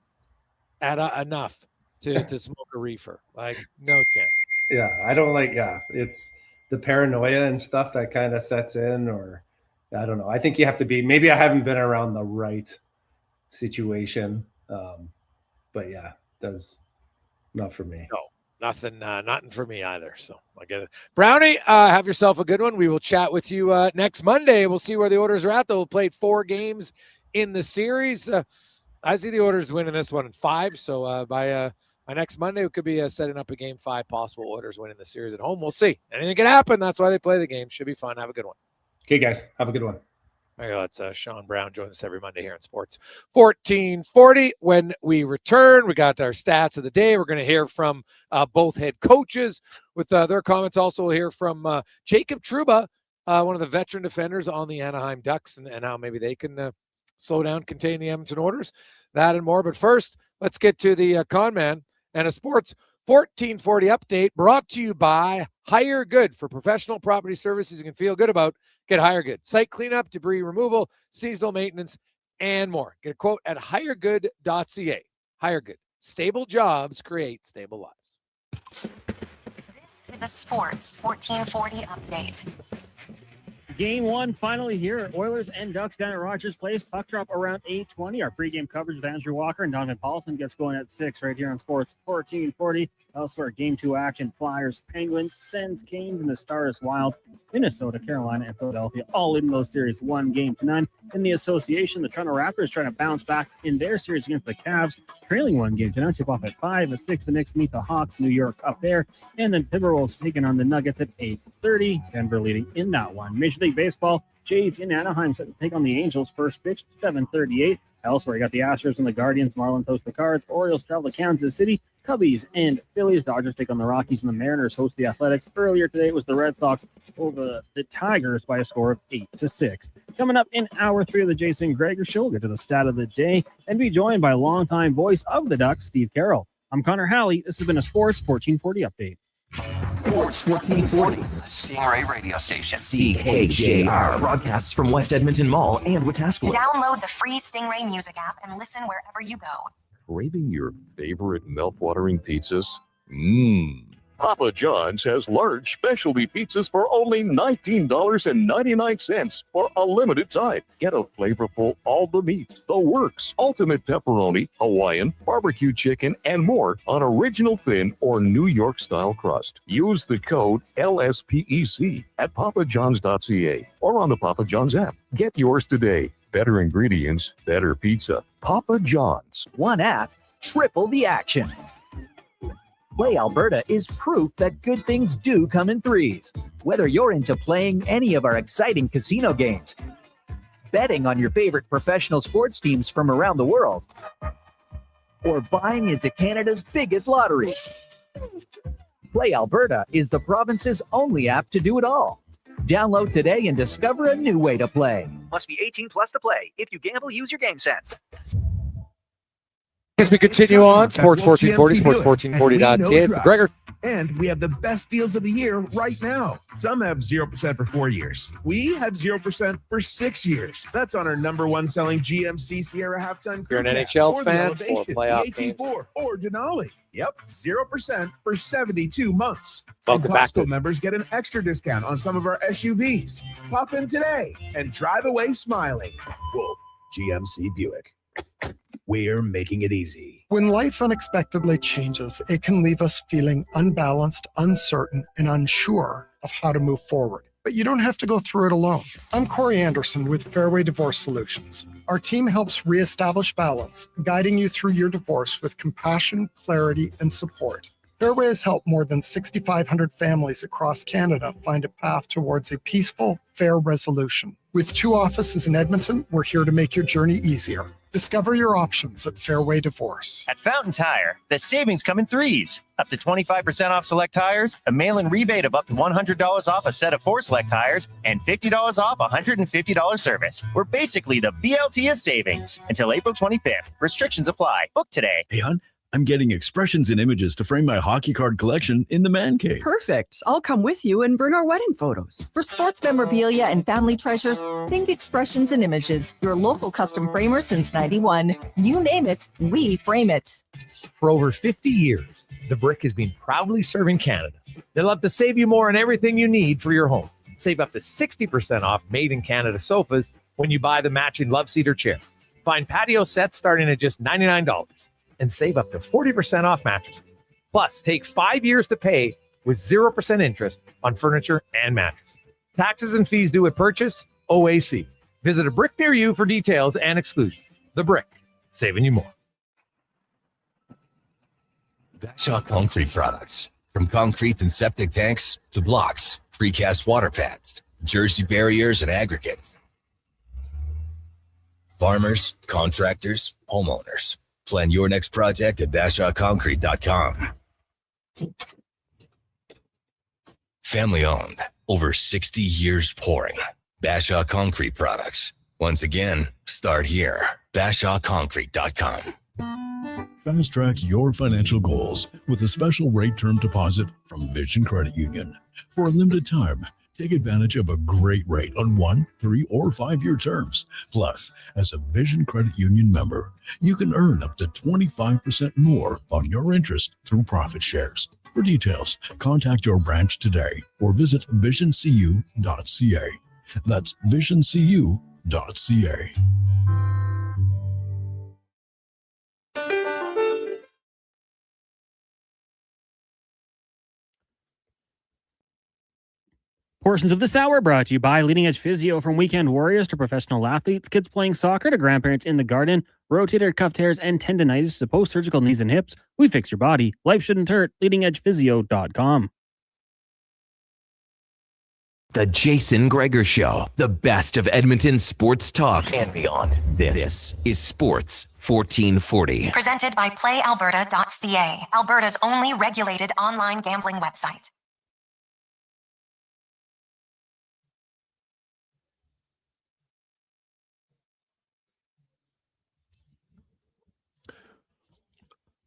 S4: at enough to smoke a reefer. Like no chance.
S5: Yeah, I don't like. Yeah, it's the paranoia and stuff that kind of sets in, or I don't know. I think you have to be. Maybe I haven't been around the right situation. but yeah, does not for me.
S4: No, nothing for me either. So I get it. Brownie, have yourself a good one. We will chat with you next Monday. We'll see where the Oilers are at. They'll play 4 games in the series. I see the Oilers winning this one in 5. So by next Monday, we could be setting up a game 5 possible Oilers winning the series at home. We'll see. Anything can happen. That's why they play the game. Should be fun. Have a good one.
S5: Okay, guys. Have a good one.
S4: There you go. That's Sean Brown joins us every Monday here in Sports 1440. When we return, we got our stats of the day. We're going to hear from both head coaches with their comments. Also, we'll hear from Jacob Trouba, one of the veteran defenders on the Anaheim Ducks, and how maybe they can slow down, contain the Edmonton Oilers. That and more. But first, let's get to the con man and a Sports 1440 update brought to you by Hire Good. For professional property services you can feel good about, get Hire Good. Site cleanup, debris removal, seasonal maintenance, and more. Get a quote at hiregood.ca. Hire Good. Stable jobs create stable lives.
S2: This is a Sports 1440 update.
S16: Game 1 finally here. Oilers and Ducks down at Rogers Place. Puck drop around 8:20. Our pregame coverage with Andrew Walker and Donovan Paulson gets going at 6 right here on Sports 1440. Elsewhere, Game 2 action. Flyers, Penguins, Sens, Canes, and the Stars Wild. Minnesota, Carolina, and Philadelphia all in those series 1-0. In the association, the Toronto Raptors trying to bounce back in their series against the Cavs, trailing 1-0. Tip off at 5. At 6, the Knicks meet the Hawks, New York up there. And then Timberwolves taking on the Nuggets at 8:30. Denver leading in that one. Major League Baseball, Jays in Anaheim set to take on the Angels. First pitch, 7:38. Elsewhere, you got the Astros and the Guardians. Marlins host the Cards. Orioles travel to Kansas City. Cubbies and Phillies. Dodgers take on the Rockies, and the Mariners host the Athletics. Earlier today, it was the Red Sox over the Tigers by a score of 8-6. Coming up in hour 3 of the Jason Gregor Show, we'll get to the stat of the day and be joined by longtime voice of the Ducks, Steve Carroll. I'm Connor Halley. This has been a Sports 1440 update.
S3: Sports 1440, Stingray radio station. CHJR broadcasts from West Edmonton Mall and Wetaskiwin.
S2: Download the free Stingray music app and listen wherever you go.
S29: Craving your favorite mouth-watering pizzas? Papa John's has large specialty pizzas for only $19.99 for a limited time. Get a flavorful all the meats, the works, ultimate pepperoni, Hawaiian, barbecue chicken, and more on original thin or New York style crust. Use the code LSPEC at papajohns.ca or on the Papa John's app. Get yours today. Better ingredients, better pizza. Papa John's.
S1: One app, triple the action. Play Alberta is proof that good things do come in threes. Whether you're into playing any of our exciting casino games, betting on your favorite professional sports teams from around the world, or buying into Canada's biggest lottery, Play Alberta is the province's only app to do it all. Download today and discover a new way to play.
S6: Must be 18 plus to play. If you gamble, use your game sense.
S4: As we continue on, Sports 1440, sports1440.ca. It's the Gregor.
S7: And we have the best deals of the year right now. Some have 0% for 4 years. We have 0% for 6 years. That's on our number one selling GMC Sierra half-ton crew
S4: You're an
S7: cab,
S4: NHL
S7: or the
S4: fan
S7: Elevation,
S4: for playoff
S7: the
S4: games.
S7: AT4, or Denali. Yep, 0% for 72 months.
S4: Welcome
S7: and
S4: back
S7: Costco
S4: to-
S7: members get an extra discount on some of our SUVs. Pop in today and drive away smiling. Wolf, GMC Buick. We're making it easy.
S12: When life unexpectedly changes, it can leave us feeling unbalanced, uncertain, and unsure of how to move forward. But you don't have to go through it alone. I'm Corey Anderson with Fairway Divorce Solutions. Our team helps reestablish balance, guiding you through your divorce with compassion, clarity, and support. Fairway has helped more than 6,500 families across Canada find a path towards a peaceful, fair resolution. With 2 offices in Edmonton, we're here to make your journey easier. Discover your options at Fairway Divorce.
S15: At Fountain Tire, the savings come in threes. Up to 25% off select tires, a mail-in rebate of up to $100 off a set of 4 select tires, and $50 off a $150 service. We're basically the BLT of savings. Until April 25th. Restrictions apply. Book today.
S22: Hey, hon, I'm getting expressions and images to frame my hockey card collection in the man cave.
S23: Perfect. I'll come with you and bring our wedding photos.
S17: For sports memorabilia and family treasures, think Expressions and Images, your local custom framer since 91. You name it, we frame it.
S24: For over 50 years, The Brick has been proudly serving Canada. They love to save you more on everything you need for your home. Save up to 60% off made-in-Canada sofas when you buy the matching Love Seater chair. Find patio sets starting at just $99. and save up to 40% off mattresses. Plus, take 5 years to pay with 0% interest on furniture and mattresses. Taxes and fees due at purchase, OAC. Visit a Brick near you for details and exclusions. The Brick, saving you more.
S3: Bashaw Concrete Products. From concrete and septic tanks to blocks, precast water pads, Jersey barriers and aggregate. Farmers, contractors, homeowners. Plan your next project at BashawConcrete.com. Family owned, over 60 years pouring. Bashaw Concrete Products. Once again, start here. BashawConcrete.com.
S22: Fast track your financial goals with a special rate term deposit from Vision Credit Union. For a limited time, take advantage of a great rate on 1, 3, or 5-year terms. Plus, as a Vision Credit Union member, you can earn up to 25% more on your interest through profit shares. For details, contact your branch today or visit visioncu.ca. That's visioncu.ca.
S16: Portions of this hour brought to you by Leading Edge Physio. From weekend warriors to professional athletes, kids playing soccer to grandparents in the garden, rotator cuff tears and tendonitis to post-surgical knees and hips. We fix your body. Life shouldn't hurt. LeadingEdgePhysio.com.
S3: The Jason Gregor Show. The best of Edmonton sports talk and beyond. This is Sports 1440.
S2: Presented by PlayAlberta.ca, Alberta's only regulated online gambling website.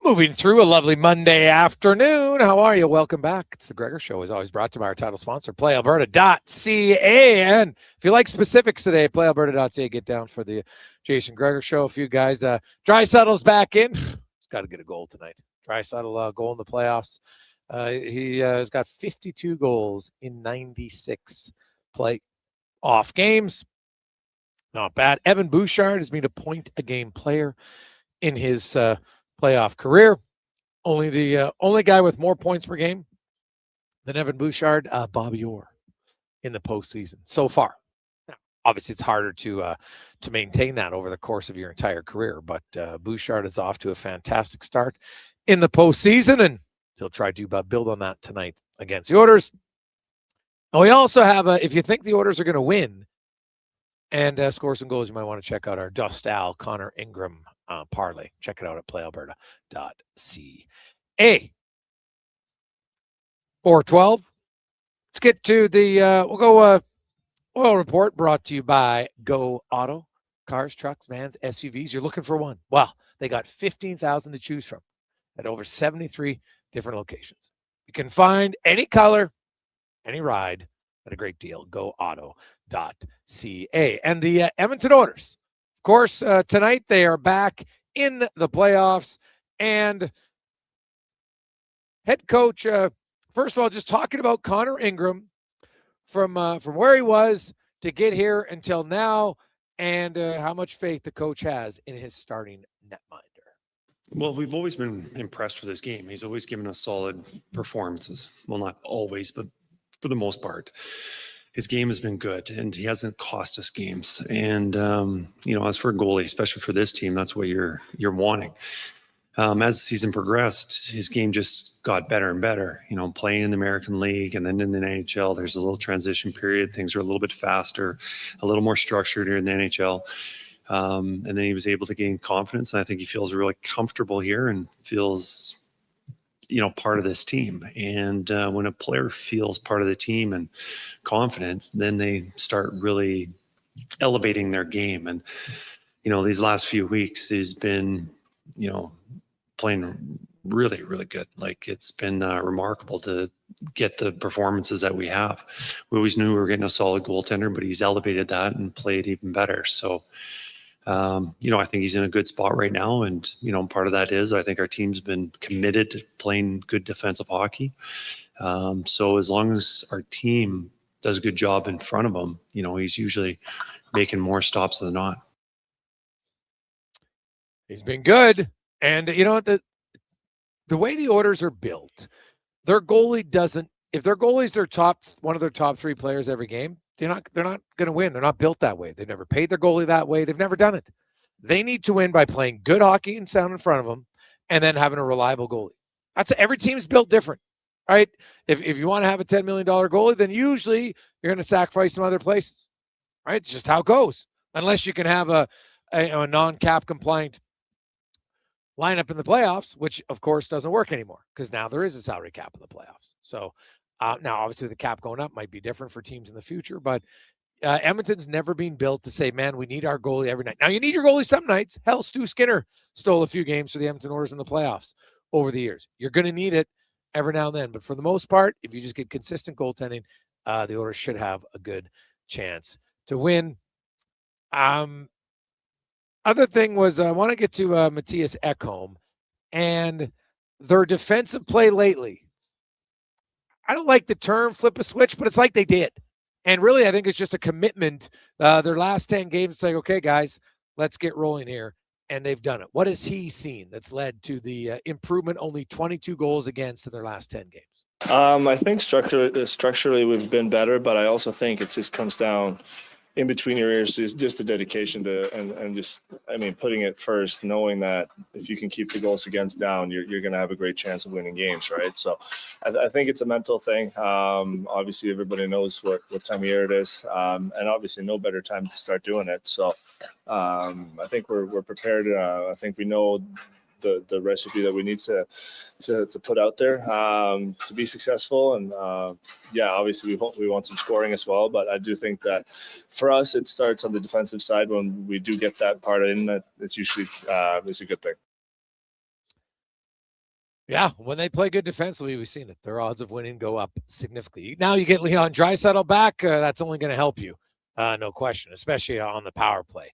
S4: Moving through a lovely Monday afternoon. How are you? Welcome back. It's the Gregor Show, as always, brought to you by our title sponsor, PlayAlberta.ca. And if you like specifics today, PlayAlberta.ca. Get down for the Jason Gregor Show. A few guys. Draisaitl's back in. He's got to get a goal tonight. Draisaitl goal in the playoffs. He has got 52 goals in 96 playoff games. Not bad. Evan Bouchard has been a point-a-game player in his playoff career. Only the only guy with more points per game than Evan Bouchard, Bobby Orr, in the postseason so far. Now, obviously, it's harder to maintain that over the course of your entire career, but Bouchard is off to a fantastic start in the postseason, and he'll try to build on that tonight against the Oilers. And we also have, if you think the Oilers are going to win and score some goals, you might want to check out our Dustal Connor Ingram parlay. Check it out at playalberta.ca. 412. Let's get to the we'll go oil report brought to you by Go Auto. Cars, trucks, vans, SUVs. You're looking for one. Well, they got 15,000 to choose from at over 73 different locations. You can find any color, any ride at a great deal. GoAuto.ca. And the Edmonton Oilers, of course, tonight they are back in the playoffs. And head coach, first of all, just talking about Connor Ingram from where he was to get here until now, and how much faith the coach has in his starting netminder.
S8: Well, we've always been impressed with his game. He's always given us solid performances. Well, not always, but for the most part. His game has been good, and he hasn't cost us games. And, as for a goalie, especially for this team, that's what you're wanting. As the season progressed, his game just got better and better. Playing in the American League and then in the NHL, there's a little transition period. Things are a little bit faster, a little more structured here in the NHL. And then he was able to gain confidence. And I think he feels really comfortable here and feels, part of this team. And when a player feels part of the team and confidence, then they start really elevating their game. And, these last few weeks, he's been, playing really, really good. Like, it's been remarkable to get the performances that we have. We always knew we were getting a solid goaltender, but he's elevated that and played even better. So, I think he's in a good spot right now. And, part of that is I think our team's been committed to playing good defensive hockey. So as long as our team does a good job in front of him, he's usually making more stops than not.
S4: He's been good. And you know, the way the orders are built, their goalie doesn't, if their goalie's one of their top 3 players every game, they're not going to win. They're not built that way. They've never paid their goalie that way. They've never done it. They need to win by playing good hockey and sound in front of them, and then having a reliable goalie. Every team's built different, right? If you want to have a $10 million goalie, then usually you're going to sacrifice some other places, right? It's just how it goes. Unless you can have a non-cap compliant lineup in the playoffs, which of course doesn't work anymore because now there is a salary cap in the playoffs. So now obviously the cap going up might be different for teams in the future, but Edmonton's never been built to say, man, we need our goalie every night. Now you need your goalie some nights. Hell, Stu Skinner stole a few games for the Edmonton Oilers in the playoffs over the years. You're going to need it every now and then, but for the most part, if you just get consistent goaltending, the Oilers should have a good chance to win. Other thing was I want to get to Mattias Ekholm and their defensive play lately. I don't like the term flip a switch, but it's like they did. And really, I think it's just a commitment. Their last 10 games, it's like, okay, guys, let's get rolling here. And they've done it. What has he seen that's led to the improvement, only 22 goals against in their last 10 games?
S9: I think structurally we've been better, but I also think it just comes down in between your ears is just a dedication to and just, I mean, putting it first, knowing that if you can keep the goals against down, you're going to have a great chance of winning games, right? So I think it's a mental thing. Obviously, everybody knows what time of year it is, and obviously no better time to start doing it. So I think we're prepared. I think we know the recipe that we need to put out there to be successful. And obviously we want some scoring as well, but I do think that for us it starts on the defensive side. When we do get that part in, it's usually it's a good thing.
S4: Yeah, when they play good defensively, we've seen it. Their odds of winning go up significantly. Now you get Leon Draisaitl back, that's only going to help you, no question, especially on the power play.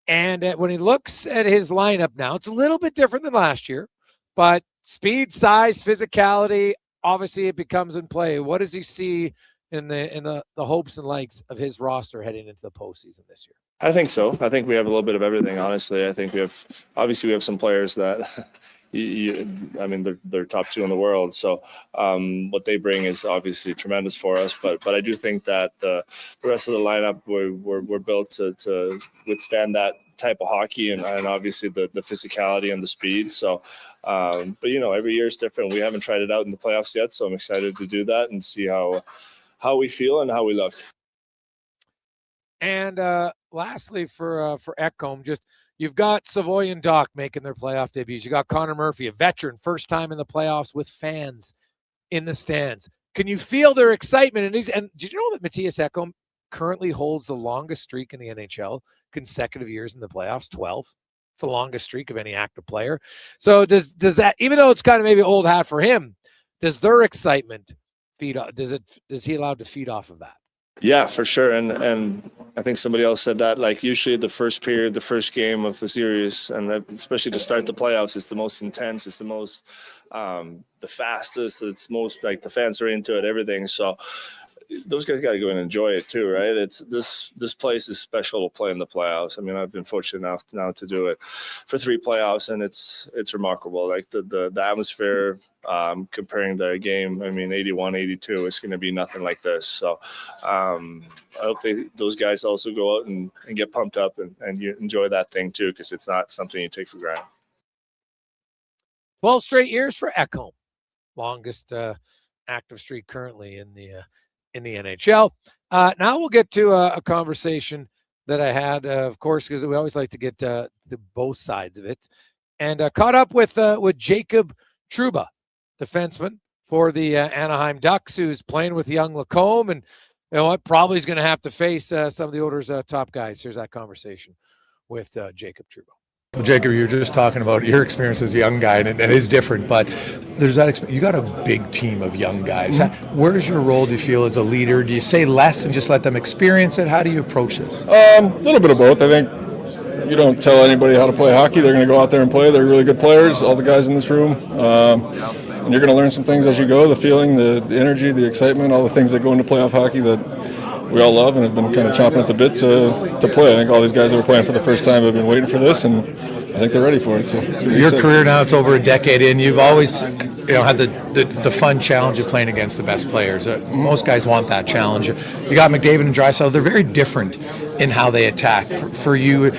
S4: And when he looks at his lineup now, it's a little bit different than last year, but speed, size, physicality, obviously it becomes in play. What does he see in the hopes and likes of his roster heading into the postseason this year?
S9: I think so. I think we have a little bit of everything, honestly. I think we have some players that they're top 2 in the world. So what they bring is obviously tremendous for us. But I do think that the rest of the lineup, we're built to withstand that type of hockey and obviously the physicality and the speed. So, but every year is different. We haven't tried it out in the playoffs yet, so I'm excited to do that and see how we feel and how we look.
S4: And lastly, for Ekholm, you've got Savoy and Doc making their playoff debuts. You got Connor Murphy, a veteran, first time in the playoffs with fans in the stands. Can you feel their excitement? And did you know that Mattias Ekholm currently holds the longest streak in the NHL, consecutive years in the playoffs, 12? It's the longest streak of any active player. So does that, even though it's kind of maybe old hat for him, does their excitement feed off? Is he allowed to feed off of that?
S9: Yeah, for sure. And I think somebody else said that, like, usually the first period, the first game of the series, and especially to start the playoffs, is the most intense. It's the most, the fastest. It's most, like, the fans are into it, everything. So those guys got to go and enjoy it too, right? It's this place is special to play in the playoffs. I mean, I've been fortunate enough now to do it for 3 playoffs, and it's remarkable. Like the atmosphere, comparing the game, I mean, 81, 82, it's going to be nothing like this. So I hope those guys also go out and get pumped up and you enjoy that thing too, because it's not something you take for granted.
S4: 12 straight years for Ekholm, longest active streak currently in the NHL. Now we'll get to a conversation that I had, of course, because we always like to get the both sides of it, and caught up with Jacob Trouba, defenseman for the Anaheim Ducks, who's playing with young Lacombe, and you know what, probably is going to have to face some of the Oilers' top guys. Here's that conversation with Jacob Trouba.
S10: Well, Jacob, you were just talking about your experience as a young guy, and it is different, but there's that you got a big team of young guys. Mm-hmm. Where's your role, do you feel, as a leader? Do you say less and just let them experience it? How do you approach this?
S11: A little bit of both. I think you don't tell anybody how to play hockey. They're going to go out there and play. They're really good players, all the guys in this room. And you're going to learn some things as you go, the feeling, the energy, the excitement, all the things that go into playoff hockey that we all love and have been kind of chomping at the bit to play. I think all these guys that are playing for the first time have been waiting for this, and think they're ready for it. So
S10: your career now, it's over a decade in. You've always, had the fun challenge of playing against the best players. Most guys want that challenge. You got McDavid and Draisaitl. They're very different in how they attack. For you,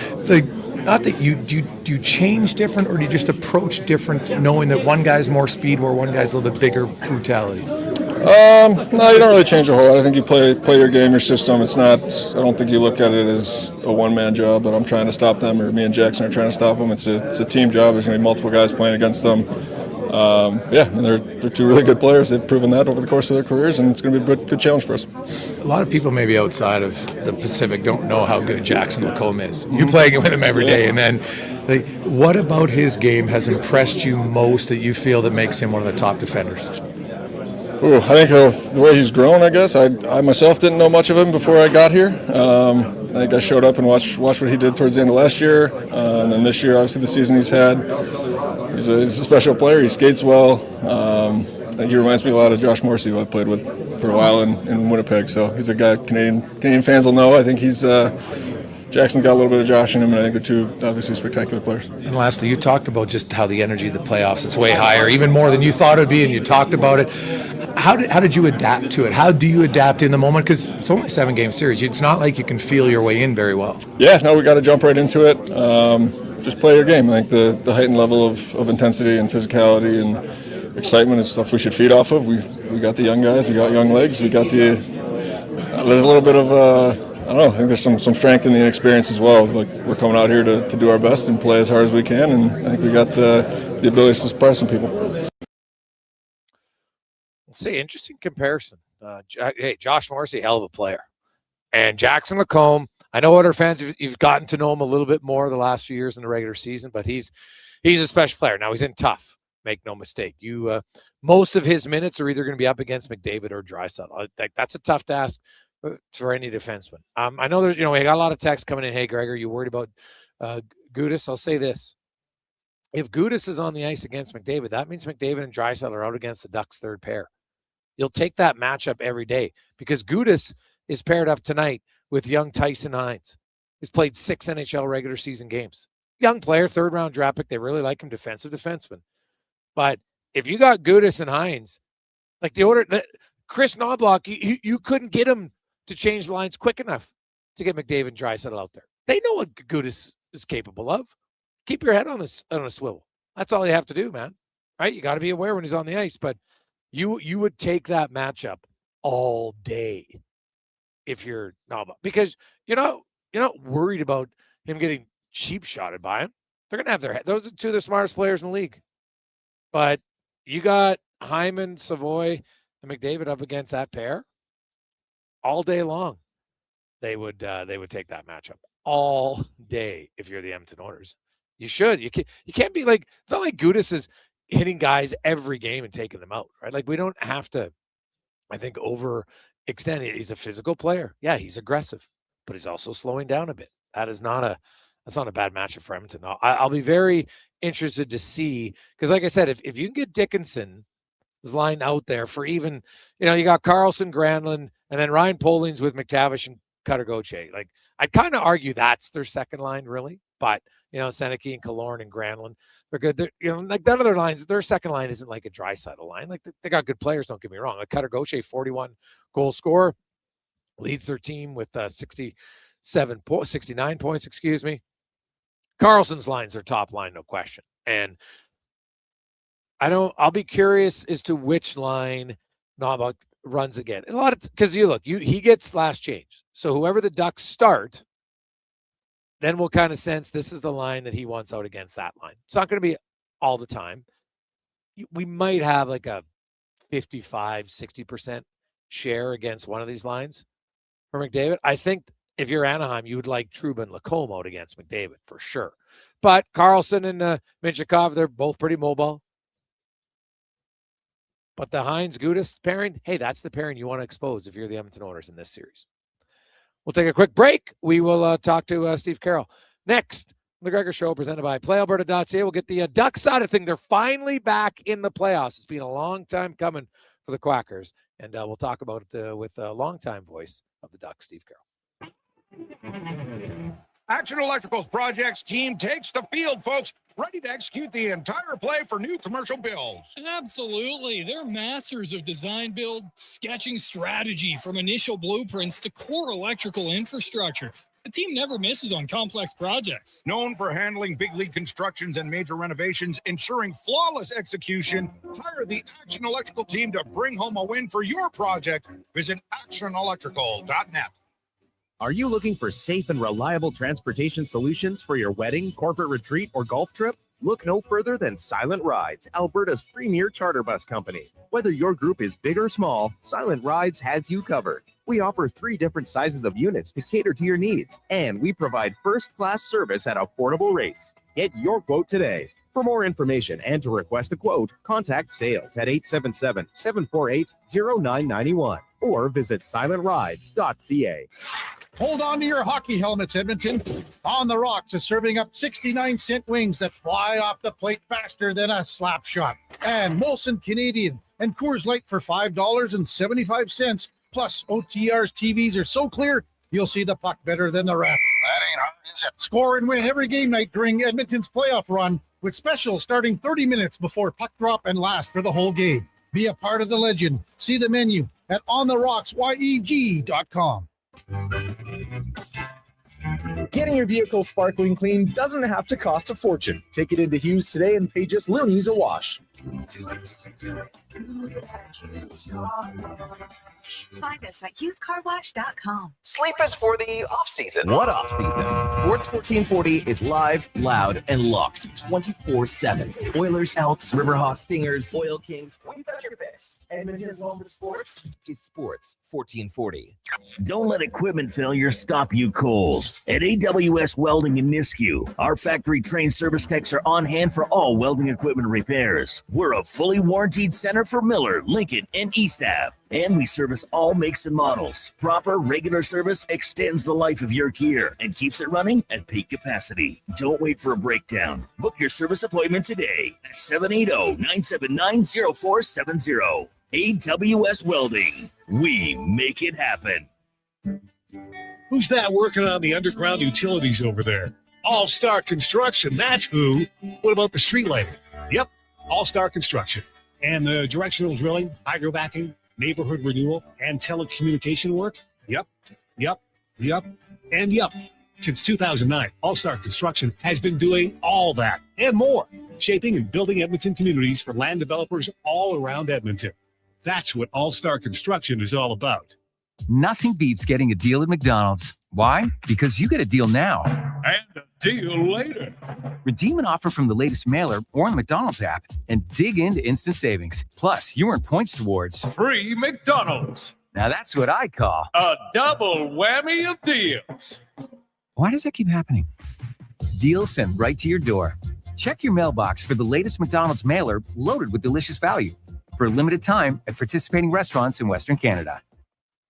S10: not that you change different, or do you just approach different, knowing that one guy's more speed, where one guy's a little bit bigger brutality?
S11: No, you don't really change a whole lot. I think you play your game, your system. It's not. I don't think you look at it as a one-man job that I'm trying to stop them, or me and Jackson are trying to stop them. It's a team job. There's going to be multiple guys playing against them. And they're two really good players. They've proven that over the course of their careers, and it's going to be a good challenge for us.
S10: A lot of people maybe outside of the Pacific don't know how good Jackson Lacombe is. You're playing with him every day, and then what about his game has impressed you most that you feel that makes him one of the top defenders?
S11: I think the way he's grown, I guess. I myself didn't know much of him before I got here. I think I showed up and watched what he did towards the end of last year, and then this year, obviously the season he's had. He's a special player. He skates well. I think he reminds me a lot of Josh Morrissey, who I played with for a while in Winnipeg. So he's a guy Canadian fans will know. I think he's Jackson's got a little bit of Josh in him, and I think they're two obviously spectacular players.
S10: And lastly, you talked about just how the energy of the playoffs, it's way higher, even more than you thought it would be, and you talked about it. How did you adapt to it? How do you adapt in the moment? Because it's only a 7-game series. It's not like you can feel your way in very well.
S11: Yeah, no, we got to jump right into it. Just play your game. I think the heightened level of intensity and physicality and excitement is stuff we should feed off of. We got the young guys. We got young legs. We got there's a little bit of I don't know. I think there's some strength in the inexperience as well. Like, we're coming out here to do our best and play as hard as we can, and I think we got the ability to surprise some people.
S4: See, interesting comparison. Hey, Josh Morrissey, hell of a player. And Jackson Lacombe, I know other fans, you've gotten to know him a little bit more the last few years in the regular season, but he's a special player. Now, he's in tough, make no mistake. Most of his minutes are either going to be up against McDavid or Draisaitl. That's a tough task for any defenseman. I know there's, we got a lot of texts coming in. Hey, Gregor, you worried about Gudas? I'll say this. If Gudas is on the ice against McDavid, that means McDavid and Draisaitl are out against the Ducks' third pair. You'll take that matchup every day because Gudas is paired up tonight with young Tyson Hines, who's played 6 NHL regular season games. Young player, 3rd-round draft pick. They really like him, defensive defenseman. But if you got Gudas and Hines, like Chris Knobloch, you couldn't get him to change the lines quick enough to get McDavid and Draisaitl out there. They know what Gudas is capable of. Keep your head on a swivel. That's all you have to do, man. Right? You got to be aware when he's on the ice, but you would take that matchup all day if you're Knobloch, because you're not worried about him getting cheap shotted by him. They're gonna have their head. Those are two of the smartest players in the league. But you got Hyman, Savoy, and McDavid up against that pair all day long. They would take that matchup all day if you're the Edmonton Oilers. You should. You can't be like, it's not like Gudas is hitting guys every game and taking them out, right? Like, we don't have to, I think, overextend it. He's a physical player. Yeah, he's aggressive, but he's also slowing down a bit. That's not a bad matchup for Edmonton. I'll be very interested to see, because like I said, if you can get Dickinson's line out there for even, you got Carlson, Granlund, and then Ryan Pohling's with McTavish and Cutter Gauthier. Like, I'd kind of argue that's their second line, really. But, Seneke and Killorn and Granlund, they're good. They're, like, none of their lines, their second line isn't like a Draisaitl line. Like, they got good players, don't get me wrong. Like, Cutter Gauthier, 41 goal scorer, leads their team with 69 points, excuse me. Carlson's line's their top line, no question. And I'll be curious as to which line Knobloch runs again. And a lot of, because he gets last change. So whoever the Ducks start, then we'll kind of sense this is the line that he wants out against that line. It's not going to be all the time. We might have like a 55, 60% share against one of these lines for McDavid. I think if you're Anaheim, you would like Trouba and Lacombe out against McDavid for sure. But Carlson and Minchikov, they're both pretty mobile. But the Hines-Gudas pairing, hey, that's the pairing you want to expose if you're the Edmonton Oilers in this series. We'll take a quick break. We will talk to Steve Carroll next. The Gregor Show presented by PlayAlberta.ca. We'll get the Ducks side of things. They're finally back in the playoffs. It's been a long time coming for the Quackers. And we'll talk about it with a longtime voice of the Ducks, Steve Carroll.
S13: Action Electrical's projects team takes the field, folks, ready to execute the entire play for new commercial builds.
S14: Absolutely. They're masters of design, build, sketching strategy from initial blueprints to core electrical infrastructure. The team never misses on complex projects.
S13: Known for handling big league constructions and major renovations, ensuring flawless execution, hire the Action Electrical team to bring home a win for your project. Visit actionelectrical.net.
S18: Are you looking for safe and reliable transportation solutions for your wedding, corporate retreat, or golf trip? Look no further than Silent Rides, Alberta's premier charter bus company. Whether your group is big or small, Silent Rides has you covered. We offer 3 different sizes of units to cater to your needs, and we provide first-class service at affordable rates. Get your quote today. For more information and to request a quote, contact sales at 877-748-0991 or visit silentrides.ca.
S19: Hold on to your hockey helmets, Edmonton. On the Rocks is serving up 69-cent wings that fly off the plate faster than a slap shot. And Molson Canadian and Coors Light for $5.75. Plus, OTR's TVs are so clear, you'll see the puck better than the ref.
S13: That ain't hard, is it?
S19: Score and win every game night during Edmonton's playoff run with specials starting 30 minutes before puck drop and last for the whole game. Be a part of the legend. See the menu at ontherocksyeg.com.
S20: Getting your vehicle sparkling clean doesn't have to cost a fortune. Take it into Hughes today and pay just $1 a wash.
S25: Find us at HughesCarWash.com.
S3: Sleep is for the off-season. What off-season? Sports 1440 is live, loud, and locked 24/7. Oilers, Elks, Riverhawks, Stingers, Oil Kings. We've got your picks. Edmonton's home for sports is Sports 1440.
S26: Don't let equipment failure stop you cold. At AWS Welding in Nisku, our factory-trained service techs are on hand for all welding equipment repairs. We're a fully warranted center for Miller, Lincoln, and ESAB. And we service all makes and models. Proper, regular service extends the life of your gear and keeps it running at peak capacity. Don't wait for a breakdown. Book your service appointment today at 780-979-0470. AWS Welding. We make it happen.
S27: Who's that working on the underground utilities over there? All-Star Construction, that's who. What about the street lighting? Yep, All-Star Construction. And the directional drilling, hydrovacing, neighborhood renewal, and telecommunication work? Yep. Since 2009, All-Star Construction has been doing all that and more, shaping and building Edmonton communities for land developers all around Edmonton. That's what All-Star Construction is all about.
S28: Nothing beats getting a deal at McDonald's. Why? Because you get a deal now.
S27: And a deal later.
S28: Redeem an offer from the latest mailer or the McDonald's app and dig into instant savings. Plus, you earn points towards
S27: Free McDonald's.
S28: Now that's what I call
S27: a double whammy of deals.
S28: Why does that keep happening? Deals sent right to your door. Check your mailbox for the latest McDonald's mailer loaded with delicious value for a limited time at participating restaurants in Western Canada.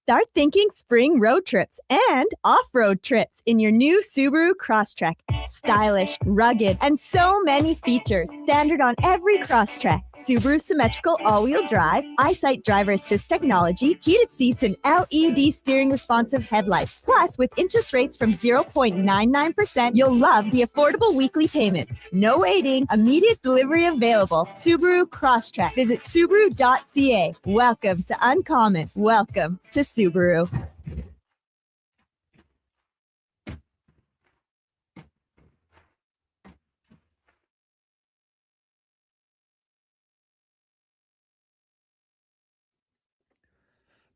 S29: Start thinking spring road trips and off-road trips in your new Subaru Crosstrek. Stylish, rugged, and so many features. Standard on every Crosstrek. Subaru symmetrical all-wheel drive, EyeSight driver assist technology, heated seats, and LED steering responsive headlights. Plus, with interest rates from 0.99%, you'll love the affordable weekly payments. No waiting, immediate delivery available. Subaru Crosstrek. Visit Subaru.ca. Welcome to Uncommon. Welcome to Subaru.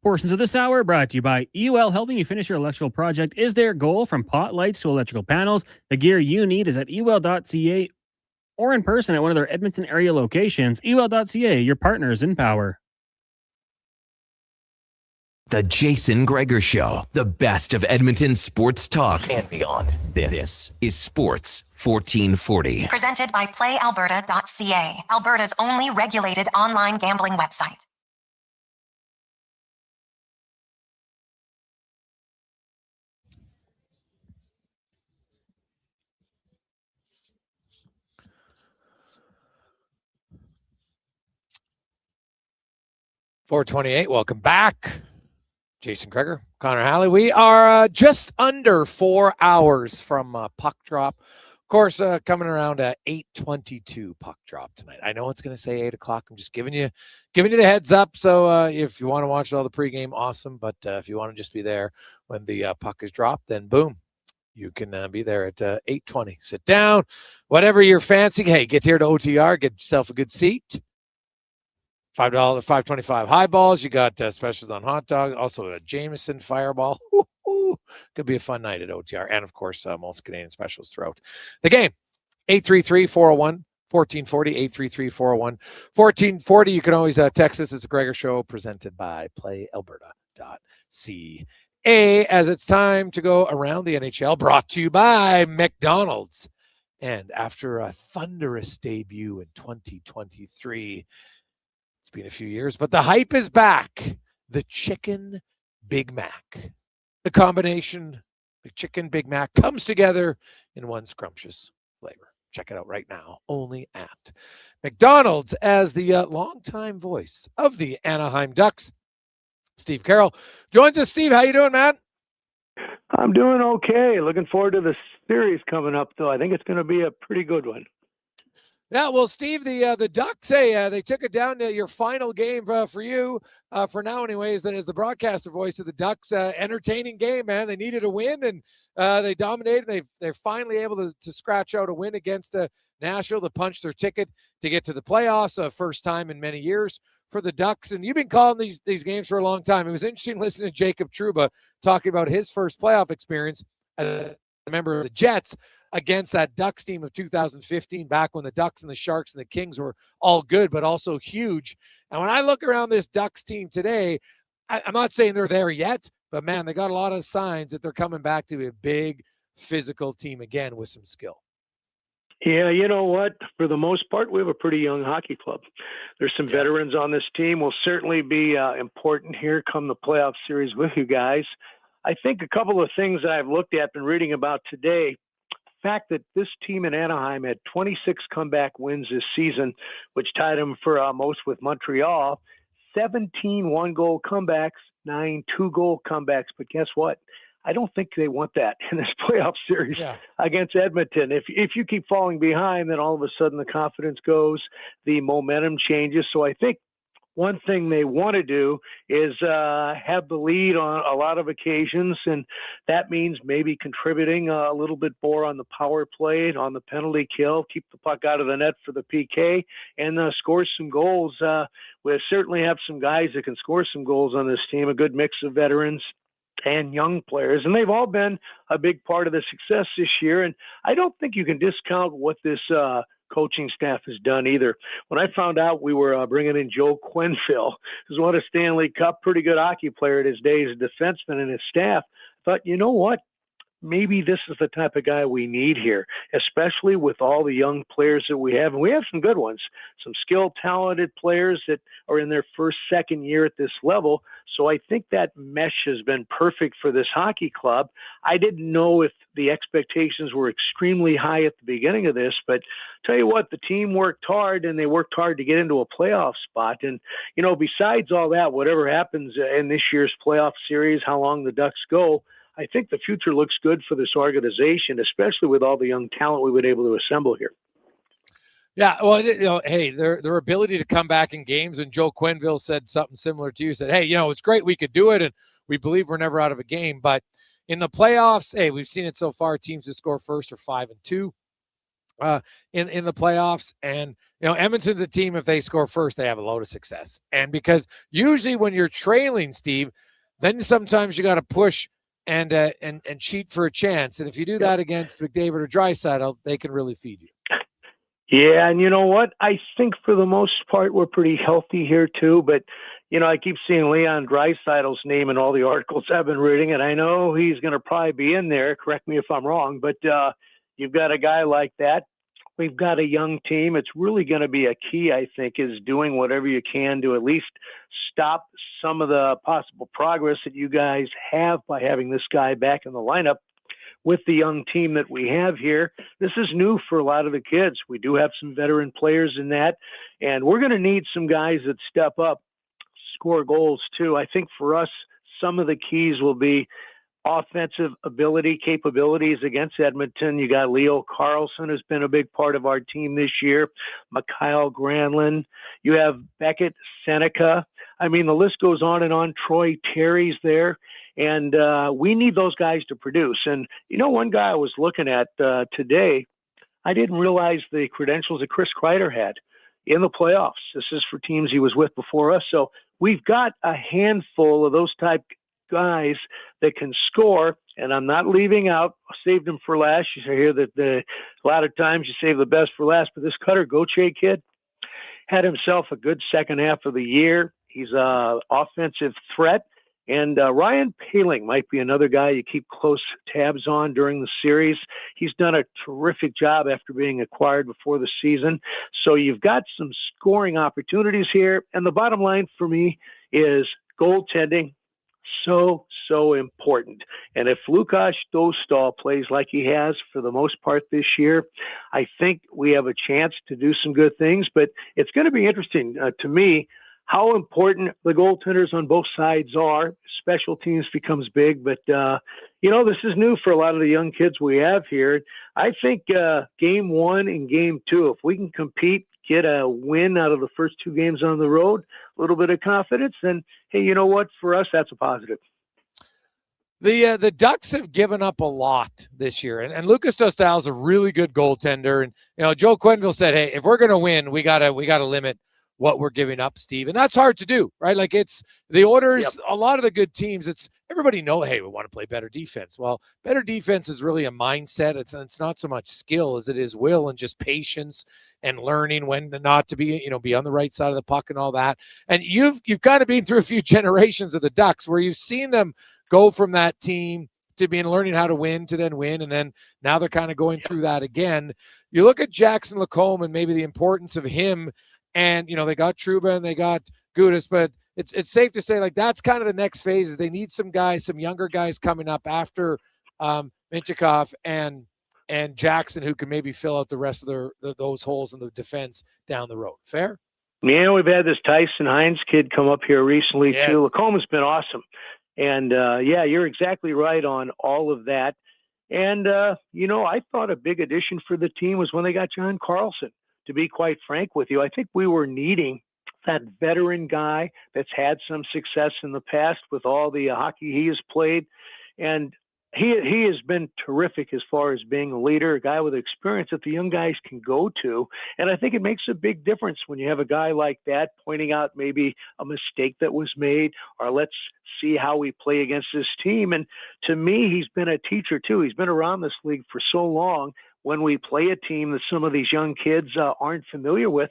S16: Portions of this hour brought to you by EUL. Helping you finish your electrical project is their goal. From pot lights to electrical panels, the gear you need is at EUL.ca or in person at one of their Edmonton area locations. EUL.ca, your partners in power.
S3: The Jason Gregor Show, the best of Edmonton sports talk and beyond. This is Sports 1440.
S2: Presented by PlayAlberta.ca, Alberta's only regulated online gambling website.
S4: .428, welcome back. Jason Gregor, Connor Halley. We are just under 4 hours from puck drop. Of course, coming around at 8:22 puck drop tonight. I know it's going to say 8 o'clock. I'm just giving you the heads up. So if you want to watch all the pregame, awesome. But if you want to just be there when the puck is dropped, then boom, you can be there at 8:20. Sit down, whatever you're fancying. Hey, get here to OTR, get yourself a good seat. $5, $5.25 highballs. You got specials on hot dog. Also a Jameson Fireball. Woo-hoo. Could be a fun night at OTR. And, of course, most Canadian specials throughout the game. 833-401-1440. 833-401-1440. You can always text us. It's a Gregor Show presented by PlayAlberta.ca. As it's time to go around the NHL, brought to you by McDonald's. And after a thunderous debut in 2023, it's been a few years, but the hype is back. The Chicken Big Mac. The combination, the Chicken Big Mac, comes together in one scrumptious flavor. Check it out right now, only at McDonald's. As the longtime voice of the Anaheim Ducks, Steve Carroll joins us. Steve, how you doing, man?
S1: I'm doing okay. Looking forward to the series coming up, though. I think it's going to be a pretty good one.
S4: Yeah, well, Steve, the Ducks, they took it down to your final game for you, for now anyways, as the broadcaster voice of the Ducks. Entertaining game, man. They needed a win, and they dominated. They're finally able to scratch out a win against Nashville to punch their ticket to get to the playoffs, first time in many years for the Ducks. And you've been calling these games for a long time. It was interesting listening to Jacob Trouba talking about his first playoff experience as a member of the Jets against that Ducks team of 2015, back when the Ducks and the Sharks and the Kings were all good, but also huge. And when I look around this Ducks team today, I'm not saying they're there yet, but man, they got a lot of signs that they're coming back to a big physical team again with some skill.
S1: Yeah, you know what? For the most part, we have a pretty young hockey club. There's some veterans on this team. Will certainly be important here come the playoff series with you guys. I think a couple of things that I've looked at and reading about today, fact that this team in Anaheim had 26 comeback wins this season, which tied them for most with Montreal, 17 one-goal comebacks, 9 two-goal comebacks. But guess what? I don't think they want that in this playoff series against Edmonton. If you keep falling behind, then all of a sudden the confidence goes, the momentum changes. So I think one thing they want to do is have the lead on a lot of occasions, and that means maybe contributing a little bit more on the power play, on the penalty kill, keep the puck out of the net for the PK, and score some goals. We certainly have some guys that can score some goals on this team, a good mix of veterans and young players, and they've all been a big part of the success this year. And I don't think you can discount what this coaching staff has done either. When I found out we were bringing in Joe Quenneville, who's won a Stanley Cup, pretty good hockey player at his day as a defenseman, and his staff, I thought, you know what? Maybe this is the type of guy we need here, especially with all the young players that we have. And we have some good ones, some skilled, talented players that are in their first, second year at this level. So I think that mesh has been perfect for this hockey club. I didn't know if the expectations were extremely high at the beginning of this, but tell you what, the team worked hard, and they worked hard to get into a playoff spot. And, you know, besides all that, whatever happens in this year's playoff series, how long the Ducks go, I think the future looks good for this organization, especially with all the young talent we were able to assemble here.
S4: Yeah, well, you know, hey, their ability to come back in games, and Joe Quenneville said something similar to you, said, hey, you know, it's great we could do it, and we believe we're never out of a game. But in the playoffs, hey, we've seen it so far, teams that score first are 5-2 in the playoffs. And, you know, Edmonton's a team, if they score first, they have a load of success. And because usually when you're trailing, Steve, then sometimes you got to push and cheat for a chance. And if you do that against McDavid or Draisaitl, they can really feed you.
S1: Yeah, and you know what? I think for the most part we're pretty healthy here too. But, you know, I keep seeing Leon Draisaitl's name in all the articles I've been reading, and I know he's going to probably be in there. Correct me if I'm wrong, but you've got a guy like that. We've got a young team. It's really going to be a key, I think, is doing whatever you can to at least stop some of the possible progress that you guys have by having this guy back in the lineup with the young team that we have here. This is new for a lot of the kids. We do have some veteran players in that, and we're going to need some guys that step up, score goals too. I think for us, some of the keys will be offensive capabilities against Edmonton. You got Leo Carlson, who's been a big part of our team this year. Mikhail Granlund. You have Beckett, Seneca. I mean, the list goes on and on. Troy Terry's there. And we need those guys to produce. And, one guy I was looking at today, I didn't realize the credentials that Chris Kreider had in the playoffs. This is for teams he was with before us. So we've got a handful of those type guys that can score, and I'm not leaving out. I saved them for last. You hear that a lot of times you save the best for last, but this Cutter Gauthier kid had himself a good second half of the year. He's an offensive threat, and Ryan Poehling might be another guy you keep close tabs on during the series. He's done a terrific job after being acquired before the season. So you've got some scoring opportunities here, and the bottom line for me is goaltending. So important. And if Lukas Dostal plays like he has for the most part this year, I think we have a chance to do some good things. But it's going to be interesting to me how important the goaltenders on both sides are. Special teams becomes big, but this is new for a lot of the young kids we have here. I think game 1 and game 2, if we can compete, get a win out of the first 2 games on the road, a little bit of confidence, then, hey, you know what? For us, that's a positive.
S4: The Ducks have given up a lot this year, and Lukas Dostal is a really good goaltender. And Joe Quenneville said, "Hey, if we're going to win, we gotta limit what we're giving up, Steve." And that's hard to do, right? Like it's the orders. Yep. A lot of the good teams, it's everybody know, hey, we want to play better defense. Well, better defense is really a mindset. It's not so much skill as it is will and just patience and learning when not to be on the right side of the puck and all that. And you've kind of been through a few generations of the Ducks where you've seen them go from that team to being learning how to win to then win, and then now they're kind of going through that again. You look at Jackson Lacombe and maybe the importance of him, and they got Trouba and they got Gudas, but it's safe to say like that's kind of the next phase. Is they need some younger guys coming up after Minchikov and Jackson who can maybe fill out the rest of those holes in the defense down the road. Fair?
S1: Yeah, we've had this Tyson Hines kid come up here recently too. Lacombe has been awesome. And, you're exactly right on all of that. And, I thought a big addition for the team was when they got John Carlson, to be quite frank with you. I think we were needing that veteran guy that's had some success in the past with all the hockey he has played. And he has been terrific as far as being a leader, a guy with experience that the young guys can go to. And I think it makes a big difference when you have a guy like that pointing out maybe a mistake that was made, or let's see how we play against this team. And to me, he's been a teacher too. He's been around this league for so long. When we play a team that some of these young kids aren't familiar with,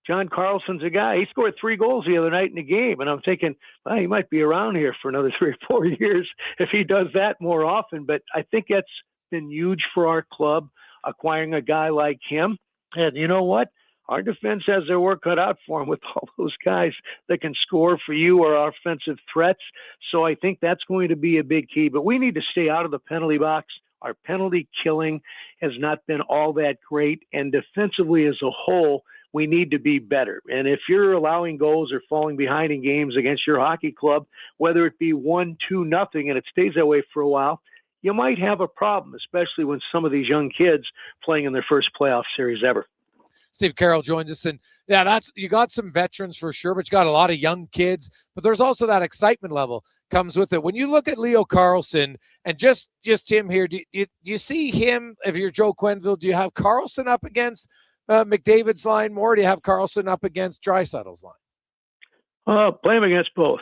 S1: John Carlson's a guy. He scored 3 goals the other night in the game, and I'm thinking, well, he might be around here for another 3 or 4 years if he does that more often. But I think that's been huge for our club, acquiring a guy like him. And you know what? Our defense has their work cut out for them with all those guys that can score for you or offensive threats. So I think that's going to be a big key. But we need to stay out of the penalty box. Our penalty killing has not been all that great. And defensively as a whole, we need to be better. And if you're allowing goals or falling behind in games against your hockey club, whether it be 1-2-0, and it stays that way for a while, you might have a problem, especially when some of these young kids playing in their first playoff series ever.
S4: Steve Carroll joins us, and you got some veterans for sure, but you got a lot of young kids, but there's also that excitement level comes with it. When you look at Leo Carlson and just him here, do you see him, if you're Joe Quenneville, do you have Carlson up against McDavid's line more? Or do you have Carlson up against Draisaitl's line?
S1: Play him against both.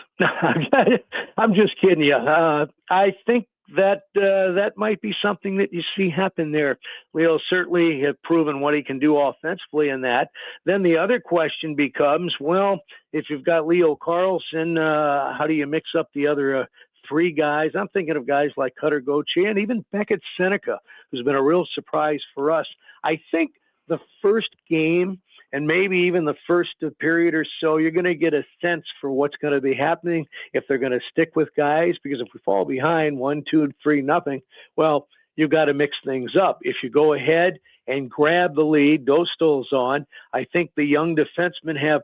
S1: I'm just kidding you. I think that might be something that you see happen there. Leo certainly have proven what he can do offensively in that. Then the other question becomes, well, if you've got Leo Carlson, how do you mix up the other 3 guys? I'm thinking of guys like Cutter Gauthier and even Beckett Seneca, who's been a real surprise for us. I think the first game and maybe even the first period or so, you're going to get a sense for what's going to be happening, if they're going to stick with guys, because if we fall behind 1-2-3-0, well, you've got to mix things up. If you go ahead and grab the lead, Dostal's on. I think the young defensemen have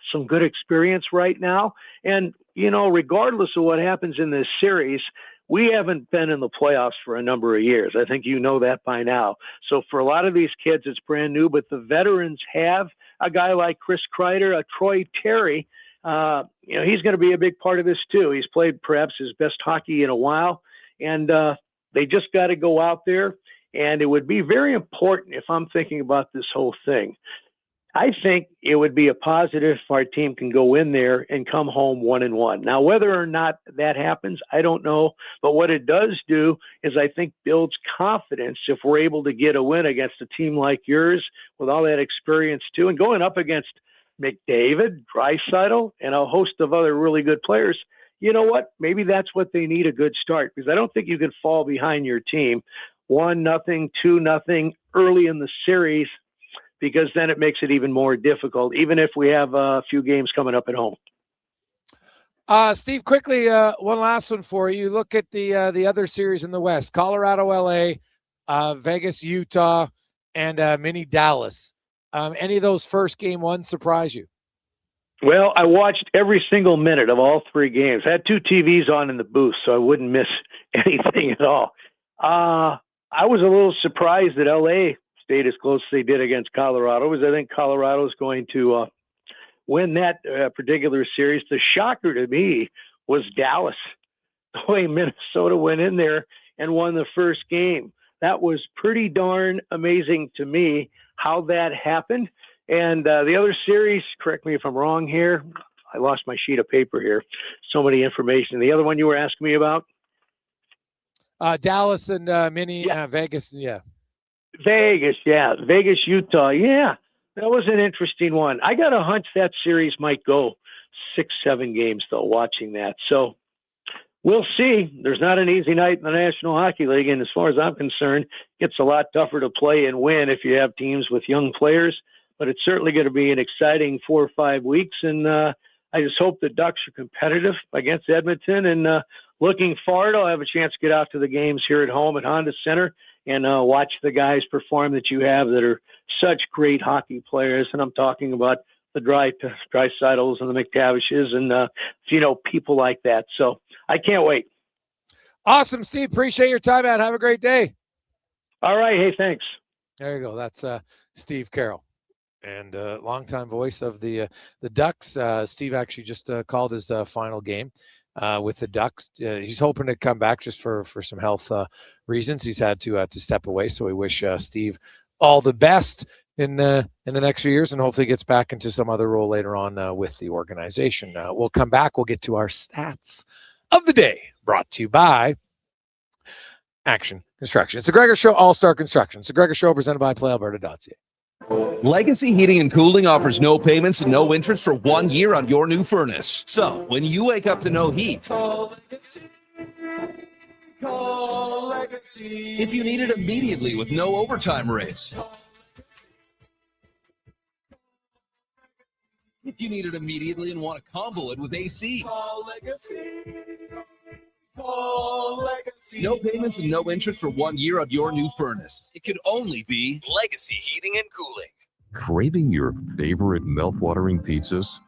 S1: some good experience right now. And regardless of what happens in this series, we haven't been in the playoffs for a number of years. I think you know that by now. So for a lot of these kids, it's brand new, but the veterans have a guy like Chris Kreider, a Troy Terry. He's going to be a big part of this too. He's played perhaps his best hockey in a while, and they just got to go out there. And it would be very important if I'm thinking about this whole thing. I think it would be a positive if our team can go in there and come home 1-1. Now, whether or not that happens, I don't know. But what it does do is I think builds confidence if we're able to get a win against a team like yours with all that experience too. And going up against McDavid, Draisaitl, and a host of other really good players, you know what? Maybe that's what they need, a good start, because I don't think you can fall behind your team 1-0, 2-0 early in the series, because then it makes it even more difficult, even if we have a few games coming up at home.
S4: Steve, quickly, one last one for you. Look at the other series in the West: Colorado, LA, Vegas, Utah, and mini Dallas. Any of those first game ones surprise you?
S1: Well, I watched every single minute of all three games. I had two TVs on in the booth, so I wouldn't miss anything at all. I was a little surprised that LA stayed as close as they did against Colorado, because I think Colorado is going to win that particular series. The shocker to me was Dallas, the way Minnesota went in there and won the first game. That was pretty darn amazing to me how that happened. And the other series, correct me if I'm wrong here, I lost my sheet of paper here. So many information. The other one you were asking me about?
S4: Dallas and Vegas, yeah.
S1: Vegas, Utah, yeah. That was an interesting one. I got a hunch that series might go 6-7 games, though, watching that. So we'll see. There's not an easy night in the National Hockey League, and as far as I'm concerned, it gets a lot tougher to play and win if you have teams with young players. But it's certainly going to be an exciting 4 or 5 weeks, and I just hope the Ducks are competitive against Edmonton. And looking forward, I'll have a chance to get out to the games here at home at Honda Center and watch the guys perform that you have that are such great hockey players. And I'm talking about the Draisaitl's and the McTavishes and, people like that. So I can't wait.
S4: Awesome, Steve. Appreciate your time, man. Have a great day.
S1: All right. Hey, thanks.
S4: There you go. That's Steve Carroll, and longtime voice of the Ducks. Steve actually just called his final game with the Ducks. He's hoping to come back just for some health reasons. He's had to step away, so we wish Steve all the best in the next few years, and hopefully gets back into some other role later on with the organization. We'll come back. We'll get to our stats of the day, brought to you by Action Construction. It's the Gregor Show, All-Star Construction. It's the Gregor Show, presented by PlayAlberta.ca.
S3: Legacy Heating and Cooling offers no payments and no interest for 1 year on your new furnace. So when you wake up to no heat, call Legacy. Call Legacy. If you need it immediately with no overtime rates. If you need it immediately and want to combo it with AC. Call Legacy. Call Legacy. No payments and no interest for 1 year on your new furnace. It could only be Legacy Heating and Cooling.
S29: Craving your favorite mouth-watering pizzas?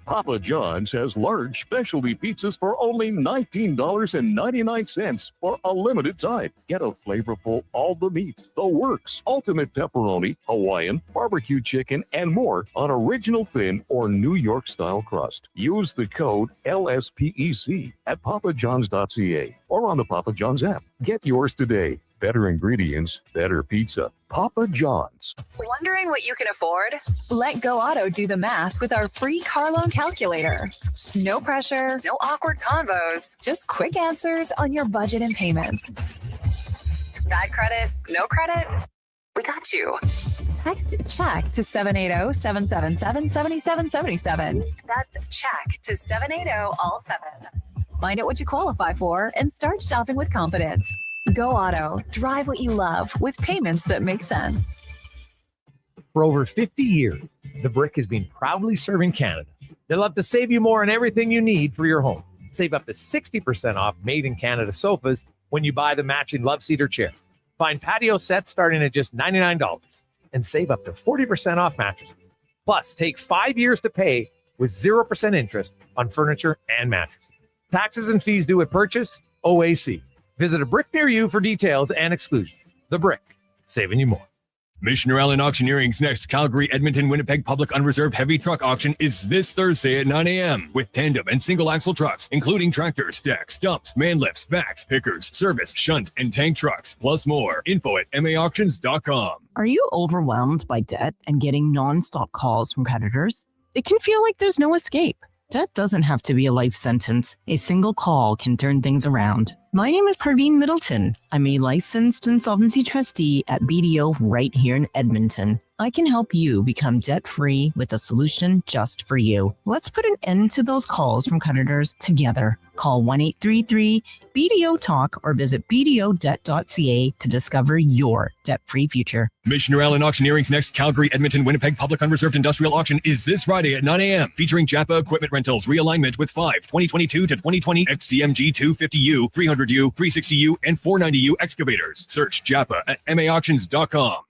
S29: Papa John's has large specialty pizzas for only $19.99 for a limited time. Get a flavorful all the meat, the works, ultimate pepperoni, Hawaiian, barbecue chicken, and more on original thin or New York style crust. Use the code LSPEC at papajohns.ca or on the Papa John's app. Get yours today. Better ingredients, better pizza. Papa John's.
S5: Wondering what you can afford? Let Go Auto do the math with our free car loan calculator. No pressure, no awkward convos, just quick answers on your budget and payments. Bad credit? No credit? We got you. Text CHECK to 780-777-7777. That's CHECK to 780-all-7. Find out what you qualify for and start shopping with confidence. Go Auto. Drive what you love with payments that make sense.
S6: For over 50 years, The Brick has been proudly serving Canada. They love to save you more on everything you need for your home. Save up to 60% off made in Canada sofas when you buy the matching love seat or chair. Find patio sets starting at just $99 and save up to 40% off mattresses. Plus, take 5 years to pay with 0% interest on furniture and mattresses. Taxes and fees due at purchase, OAC. Visit a Brick near you for details and exclusions. The Brick, saving you more.
S7: Missioner Allen Auctioneering's next Calgary, Edmonton, Winnipeg public unreserved heavy truck auction is this Thursday at 9 a.m. with tandem and single axle trucks, including tractors, decks, dumps, man lifts, backs, pickers, service, shunt, and tank trucks, plus more. Info at maauctions.com.
S8: Are you overwhelmed by debt and getting nonstop calls from creditors? It can feel like there's no escape. Debt doesn't have to be a life sentence. A single call can turn things around. My name is Parveen Middleton. I'm a licensed insolvency trustee at BDO right here in Edmonton. I can help you become debt-free with a solution just for you. Let's put an end to those calls from creditors together. Call 1-833-BDO-TALK or visit bdodebt.ca to discover your debt-free future.
S7: Missioner Allen Auctioneering's next Calgary, Edmonton, Winnipeg public unreserved industrial auction is this Friday at 9 a.m. featuring Japa equipment rentals, realignment with 5 2022 to 2020 XCMG 250U, 300U, 360U, and 490U excavators. Search Japa at maauctions.com.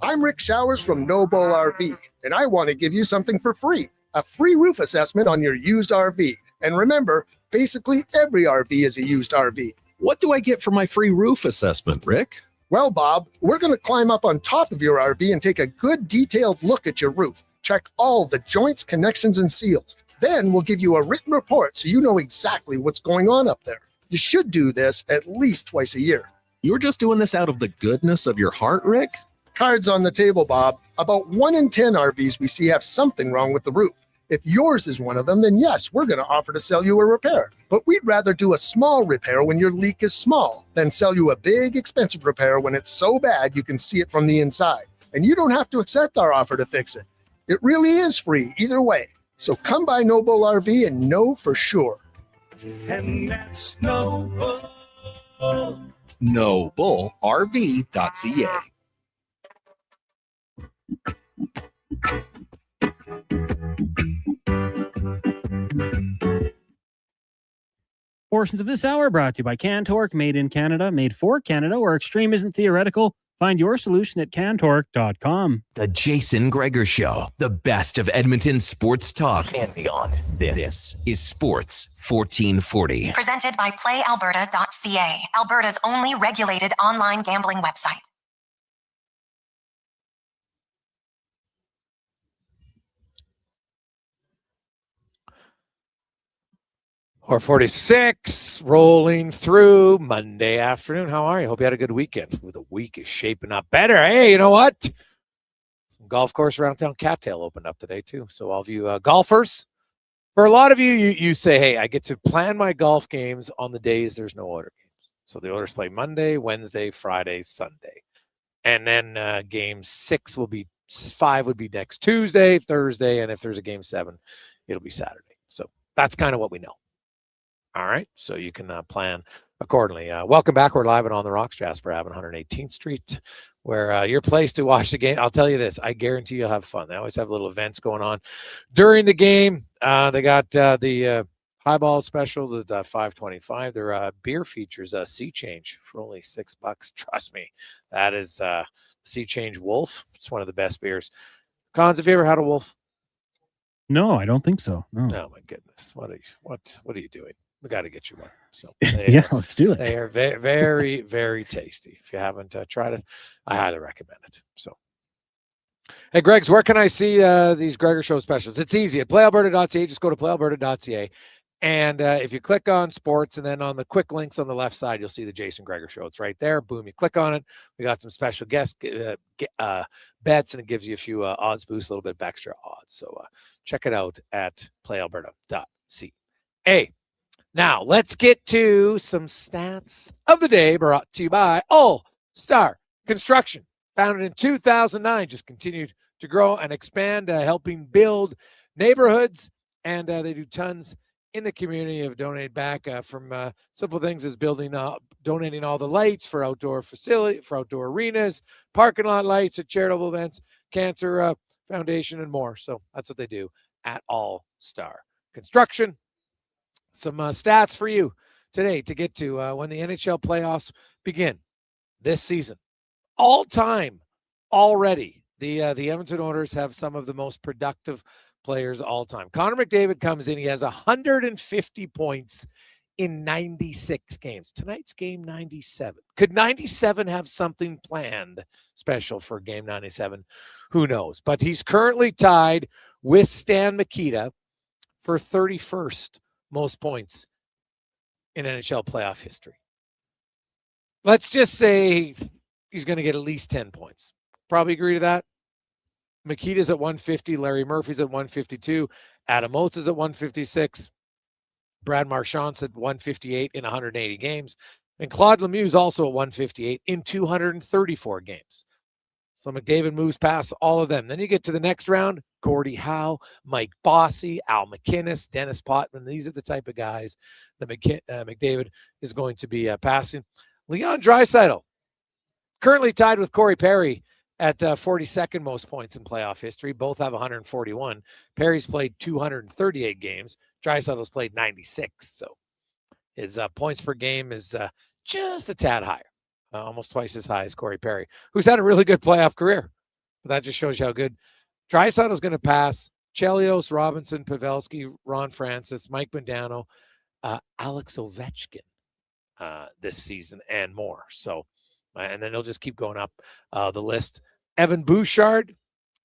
S12: I'm Rick Showers from Noble RV, and I want to give you something for free. A free roof assessment on your used RV. And remember, basically every RV is a used RV.
S15: What do I get for my free roof assessment, Rick?
S12: Well, Bob, we're going to climb up on top of your RV and take a good detailed look at your roof. Check all the joints, connections, and seals. Then we'll give you a written report so you know exactly what's going on up there. You should do this at least twice a year.
S15: You're just doing this out of the goodness of your heart, Rick?
S12: Cards on the table, Bob. About 1 in 10 RVs we see have something wrong with the roof. If yours is one of them, then yes, we're going to offer to sell you a repair. But we'd rather do a small repair when your leak is small than sell you a big, expensive repair when it's so bad you can see it from the inside. And you don't have to accept our offer to fix it. It really is free either way. So come by Noble RV and know for sure.
S15: And that's NobleRV.ca.
S16: Portions of this hour brought to you by Cantork, made in Canada, made for Canada, where extreme isn't theoretical. Find your solution at cantork.com.
S3: The Jason Gregor Show, the best of Edmonton sports talk and beyond. This is Sports 1440.
S2: Presented by PlayAlberta.ca, Alberta's only regulated online gambling website.
S4: Or 46, rolling through Monday afternoon. How are you? Hope you had a good weekend. The week is shaping up better. Hey, you know what? Some golf course around town, Cattail, opened up today too. So all of you golfers, for a lot of you say, hey, I get to plan my golf games on the days there's no Oilers games. So the Oilers play Monday, Wednesday, Friday, Sunday. And then game 5 would be next Tuesday, Thursday, and if there's a game 7, it'll be Saturday. So that's kind of what we know. All right, so you can plan accordingly. Welcome back. We're live and on the Rocks, Jasper Ave, 118th Street, where your place to watch the game. I'll tell you this, I guarantee you'll have fun. They always have little events going on during the game. They got the highball specials at $5.25. Their beer features a Sea Change for only $6. Trust me, that is Sea Change Wolf. It's one of the best beers. Cons, have you ever had a Wolf?
S16: No, I don't think so. No.
S4: Oh my goodness, what are you doing? We got to get you one. So
S16: yeah, let's do it.
S4: They are very, very, very tasty. If you haven't tried it, I highly recommend it. So, hey, Greg's, where can I see these Gregor Show specials? It's easy at playalberta.ca. Just go to playalberta.ca, and if you click on sports and then on the quick links on the left side, you'll see the Jason Gregor Show. It's right there. Boom, you click on it. We got some special guest bets, and it gives you a few odds boosts, a little bit of extra odds. So check it out at playalberta.ca. Now, let's get to some stats of the day brought to you by All Star Construction. Founded in 2009, just continued to grow and expand, helping build neighborhoods, and they do tons in the community of donate back from simple things as donating all the lights for outdoor facility, for outdoor arenas, parking lot lights at charitable events, cancer foundation, and more. So that's what they do at All Star Construction. Some stats for you today to get to when the NHL playoffs begin this season. All time already, the Edmonton Oilers have some of the most productive players all time. Connor McDavid comes in. He has 150 points in 96 games. Tonight's game 97. Could 97 have something planned special for game 97? Who knows? But he's currently tied with Stan Mikita for 31st most points in NHL playoff history. Let's just say he's going to get at least 10 points. Probably agree to that. Mikita's at 150. Larry Murphy's at 152. Adam Oates is at 156. Brad Marchand's at 158 in 180 games. And Claude Lemieux's also at 158 in 234 games. So McDavid moves past all of them. Then you get to the next round, Gordie Howe, Mike Bossy, Al McInnes, Dennis Potvin. These are the type of guys that McDavid is going to be passing. Leon Draisaitl, currently tied with Corey Perry at 42nd most points in playoff history. Both have 141. Perry's played 238 games. Draisaitl's played 96. So his points per game is just a tad higher. Almost twice as high as Corey Perry, who's had a really good playoff career. But that just shows you how good. Draisaitl's going to pass Chelios, Robinson, Pavelski, Ron Francis, Mike Modano, Alex Ovechkin this season and more. So, and then he'll just keep going up the list. Evan Bouchard,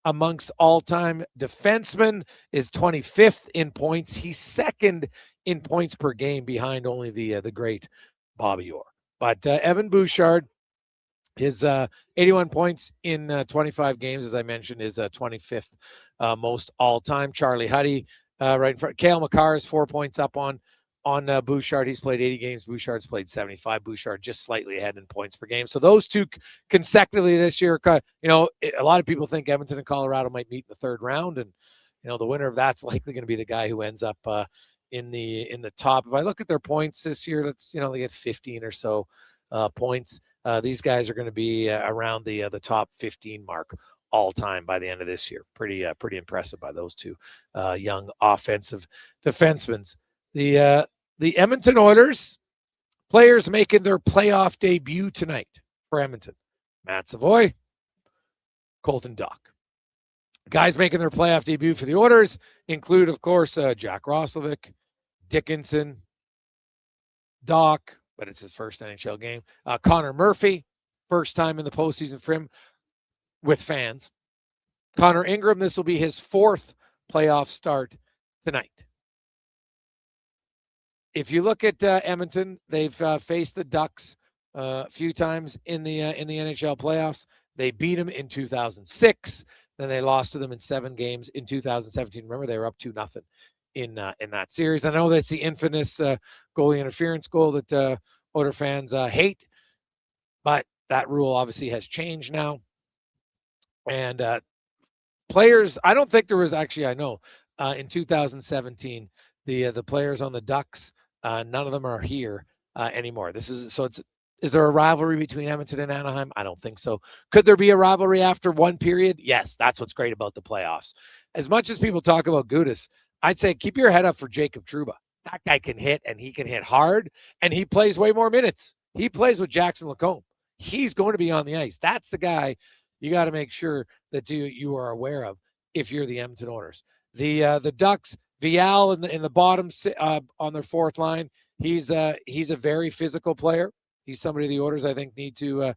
S4: amongst all-time defensemen, is 25th in points. He's second in points per game behind only the great Bobby Orr. But Evan Bouchard, his 81 points in 25 games, as I mentioned, is 25th most all-time. Charlie Huddy right in front. Cale Makar is 4 points up on Bouchard. He's played 80 games. Bouchard's played 75. Bouchard just slightly ahead in points per game. So those two consecutively this year, a lot of people think Edmonton and Colorado might meet in the third round. And, the winner of that's likely going to be the guy who ends up in the top. If I look at their points this year, they get 15 or so points. These guys are going to be around the top 15 mark all time by the end of this year. Pretty impressive by those two young offensive defensemen. The Edmonton Oilers players making their playoff debut tonight for Edmonton. Matt Savoy, Colton Dach. Guys making their playoff debut for the Oilers include, of course, Jack Roslovic, Dickinson, Dach, but it's his first NHL game. Connor Murphy, first time in the postseason for him with fans. Connor Ingram, this will be his fourth playoff start tonight. If you look at Edmonton, they've faced the Ducks a few times in the NHL playoffs. They beat them in 2006. Then they lost to them in 7 games in 2017. Remember, they were up 2-0 in that series. I know that's the infamous goalie interference goal that Oiler fans hate, but that rule obviously has changed now. And players, I don't think there was actually, in 2017, the players on the Ducks, none of them are here anymore. Is there a rivalry between Edmonton and Anaheim? I don't think so. Could there be a rivalry after one period? Yes, that's what's great about the playoffs. As much as people talk about Gudas, I'd say keep your head up for Jacob Trouba. That guy can hit, and he can hit hard, and he plays way more minutes. He plays with Jackson Lacombe. He's going to be on the ice. That's the guy you got to make sure that you are aware of if you're the Edmonton Oilers. The Ducks, Vial in the bottom on their fourth line. He's a very physical player. He's somebody the Oilers, I think, need to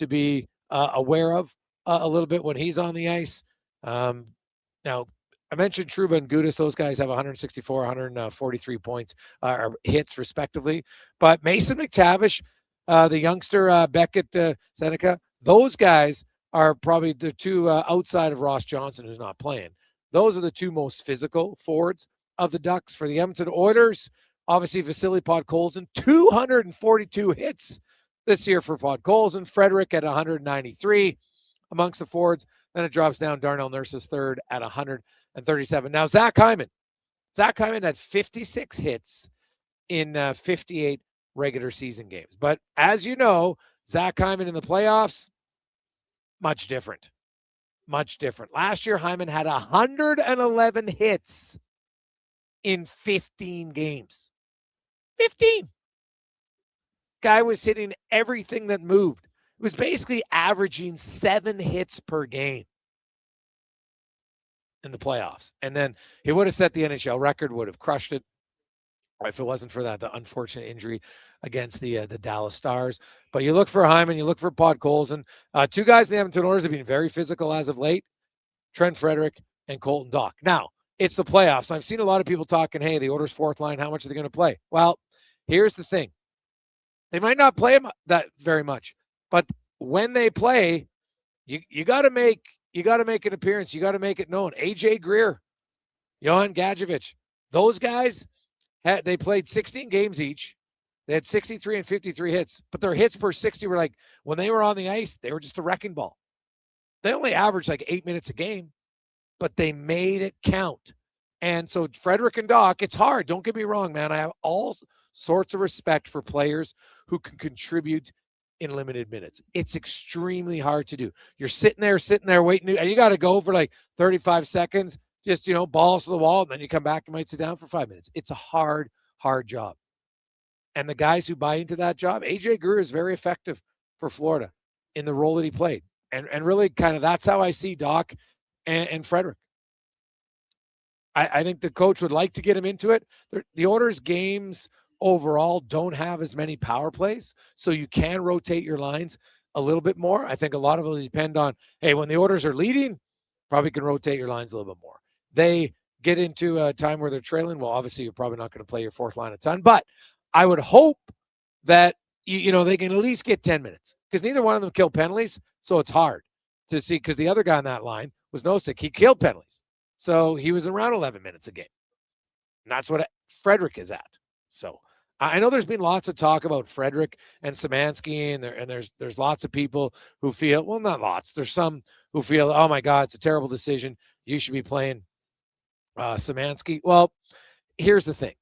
S4: be aware of a little bit when he's on the ice. Now, I mentioned Trouba and Gudas. Those guys have 164, 143 points or hits, respectively. But Mason McTavish, the youngster Beckett Seneca, those guys are probably the two outside of Ross Johnson, who's not playing. Those are the two most physical forwards of the Ducks. For the Edmonton Oilers, obviously, Vasily Podkolzin, 242 hits this year for Podkolzin. Frederick at 193 amongst the forwards. Then it drops down. Darnell Nurse's third at 137. Now, Zach Hyman. Zach Hyman had 56 hits in 58 regular season games. But as you know, Zach Hyman in the playoffs, much different. Much different. Last year, Hyman had 111 hits in 15 games. 15. Guy was hitting everything that moved. It was basically averaging 7 hits per game. in the playoffs. And then he would have set the NHL record, would have crushed it if it wasn't for the unfortunate injury against the Dallas Stars. But you look for Hyman, you look for Podkolzin. Two guys in the Edmonton Oilers have been very physical as of late, Trent Frederic and Colton Dach. Now, it's the playoffs. I've seen a lot of people talking, hey, the Oilers' fourth line, how much are they going to play? Well, here's the thing. They might not play that very much, but when they play, you got to make an appearance. You got to make it known. AJ Greer, Johan Gadjevich, those guys, they played 16 games each. They had 63 and 53 hits, but their hits per 60 were like, when they were on the ice, they were just a wrecking ball. They only averaged like 8 minutes a game, but they made it count. And so Frederic and Dach, it's hard. Don't get me wrong, man. I have all sorts of respect for players who can contribute in limited minutes. It's extremely hard to do. You're sitting there waiting, and you got to go for like 35 seconds, just, balls to the wall, and then you come back and might sit down for 5 minutes. It's a hard job. And the guys who buy into that job, AJ Greer is very effective for Florida in the role that he played. And really kind of that's how I see Dach and Frederic. I think the coach would like to get him into it. The Oilers games overall don't have as many power plays, so you can rotate your lines a little bit more. I think a lot of it will depend on, hey, when the Oilers are leading, probably can rotate your lines a little bit more. They get into a time where they're trailing, well, obviously you're probably not going to play your fourth line a ton, but I would hope that they can at least get 10 minutes because neither one of them killed penalties, so it's hard to see because the other guy on that line was Nosek. He killed penalties, so he was around 11 minutes a game. And that's what Frederic is at. So I know there's been lots of talk about Frederic and Szymanski, and there's lots of people who feel, well, not lots. There's some who feel, oh my God, it's a terrible decision. You should be playing Szymanski. Well, here's the thing.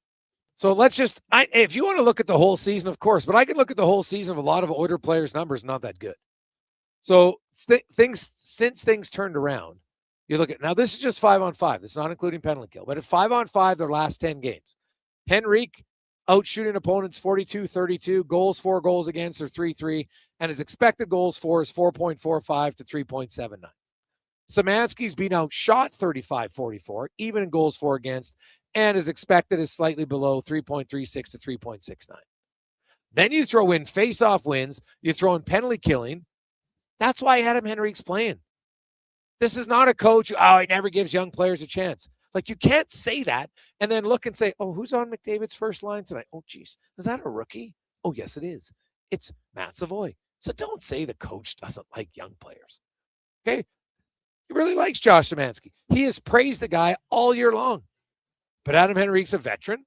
S4: So let's just, if you want to look at the whole season, of course, but I can look at the whole season of a lot of Oilers players' numbers, not that good. So since things turned around, you look at, now this is just 5-on-5. This is not including penalty kill, but at 5-on-5, their last 10 games. Henrique outshooting opponents 42-32, goals, 4 goals against, or 3-3, and his expected goals for is 4.45 to 3.79. Szymanski's been outshot 35-44, even in goals for against, and his expected is slightly below 3.36 to 3.69. Then you throw in face-off wins, you throw in penalty killing. That's why Adam Henrique's playing. This is not a coach who, he never gives young players a chance. Like, you can't say that and then look and say, oh, who's on McDavid's first line tonight? Oh, geez, is that a rookie? Oh, yes, it is. It's Matt Savoy. So don't say the coach doesn't like young players. Okay? He really likes Josh Szymanski. He has praised the guy all year long. But Adam Henrique's a veteran.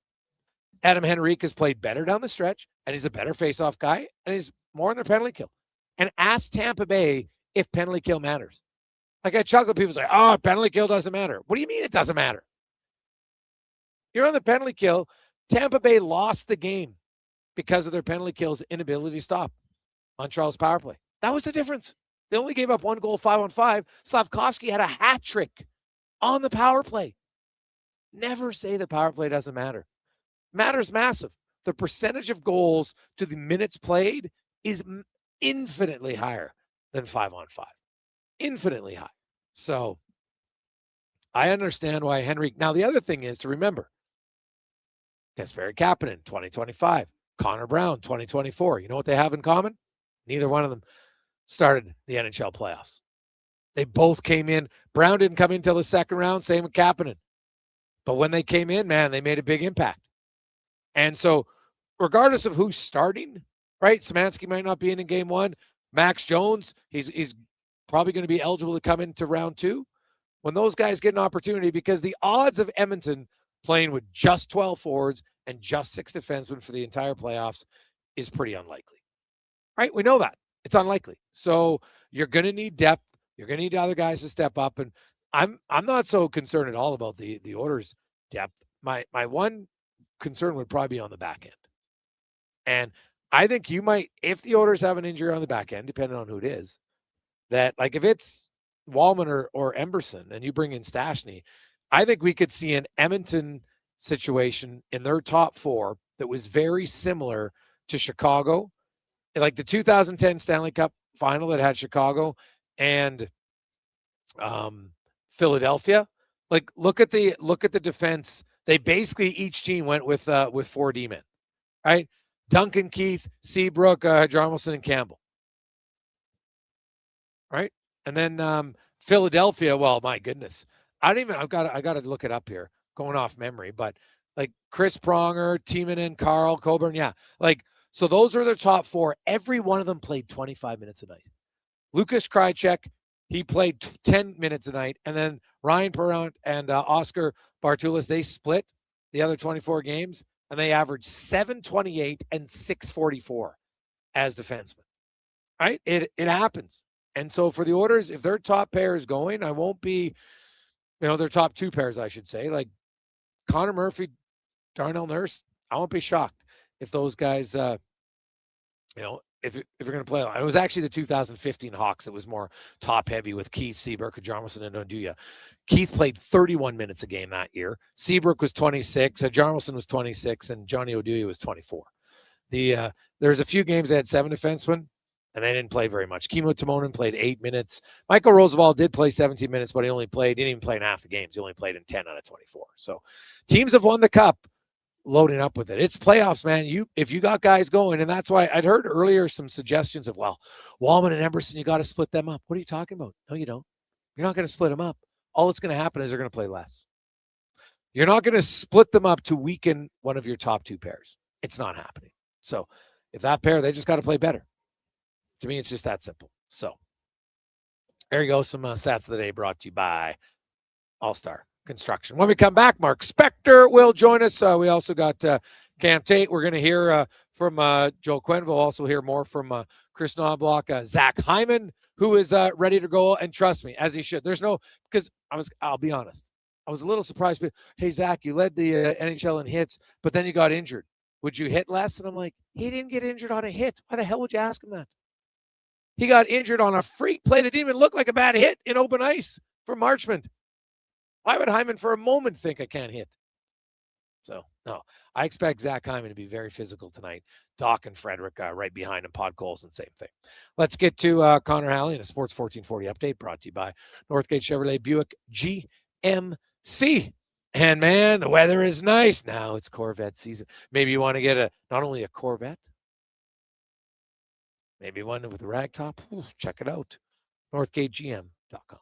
S4: Adam Henrique has played better down the stretch, and he's a better face-off guy, and he's more in their penalty kill. And ask Tampa Bay if penalty kill matters. Like, I chuckle, people say, oh, penalty kill doesn't matter. What do you mean it doesn't matter? You're on the penalty kill. Tampa Bay lost the game because of their penalty kill's inability to stop on Charles' power play. That was the difference. They only gave up 1 goal 5-on-5. Slavkovsky had a hat trick on the power play. Never say the power play doesn't matter. Matters massive. The percentage of goals to the minutes played is infinitely higher than 5-on-5. Infinitely high. So I understand why Henrique. Now, the other thing is to remember, Kasperi Kapanen, 2025. Connor Brown, 2024. You know what they have in common? Neither one of them started the NHL playoffs. They both came in. Brown didn't come in until the second round. Same with Kapanen. But when they came in, man, they made a big impact. And so regardless of who's starting, right? Szymanski might not be in game 1. Max Jones, he's probably going to be eligible to come into round 2. When those guys get an opportunity, because the odds of Edmonton playing with just 12 forwards and just 6 defensemen for the entire playoffs is pretty unlikely, right? We know that. It's unlikely. So you're going to need depth. You're going to need other guys to step up. And I'm not so concerned at all about the Oilers' depth. My one concern would probably be on the back end. And I think you might, if the Oilers have an injury on the back end, depending on who it is, that, like, if it's Wallman or Emberson and you bring in Stastny, I think we could see an Edmonton situation in their top 4 that was very similar to Chicago, like the 2010 Stanley Cup final that had Chicago and Philadelphia. Like, look at the defense. They basically, each team went with 4 D-men, right? Duncan, Keith, Seabrook, Jarmelson, and Campbell, right? And then Philadelphia. Well, my goodness, I got to look it up here, going off memory, but like Chris Pronger, Timonen, Carl, Coburn, yeah, like, so those are their top 4. Every one of them played 25 minutes a night. Lucas Krajicek, he played 10 minutes a night, and then Ryan Perrant and Oscar Bartulis, they split the other 24 games, and they averaged 728 and 644 as defensemen, right? It happens. And so for the Oilers, if their top pair is going, I won't be, their top 2 pairs, I should say, like Connor Murphy, Darnell Nurse, I won't be shocked if those guys, if you're going to play. It was actually the 2015 Hawks that was more top-heavy with Keith, Seabrook, Jarmelson, and Onduya. Keith played 31 minutes a game that year. Seabrook was 26, Jarmelson was 26, and Johnny Onduya was 24. There's a few games they had 7 defensemen, and they didn't play very much. Kimmo Timonen played 8 minutes. Michael Roosevelt did play 17 minutes, but he didn't even play in half the games. He only played in 10 out of 24. So teams have won the cup loading up with it. It's playoffs, man. If you got guys going, and that's why I'd heard earlier some suggestions of, well, Wallman and Emerson, you got to split them up. What are you talking about? No, you don't. You're not going to split them up. All that's going to happen is they're going to play less. You're not going to split them up to weaken one of your top 2 pairs. It's not happening. So if that pair, they just got to play better. To me, it's just that simple. So there you go. Some stats of the day brought to you by All-Star Construction. When we come back, Mark Spector will join us. We also got Cam Tate. We're going to hear from Joe Quinn. We'll also hear more from Chris Knobloch, Zach Hyman, who is ready to go. And trust me, as he should. Because I'll be honest, I was a little surprised. But, hey, Zach, you led the NHL in hits, but then you got injured. Would you hit less? And I'm like, he didn't get injured on a hit. Why the hell would you ask him that? He got injured on a freak play that didn't even look like a bad hit in open ice from Marchment. Why would Hyman for a moment think I can't hit? So, no, I expect Zach Hyman to be very physical tonight. Doc and Frederick right behind him. Pod Colson, same thing. Let's get to Connor Halley and a Sports 1440 update brought to you by Northgate Chevrolet Buick GMC. And, man, the weather is nice. Now it's Corvette season. Maybe you want to get not only a Corvette, maybe one with a rag top. Ooh, check it out. NorthgateGM.com.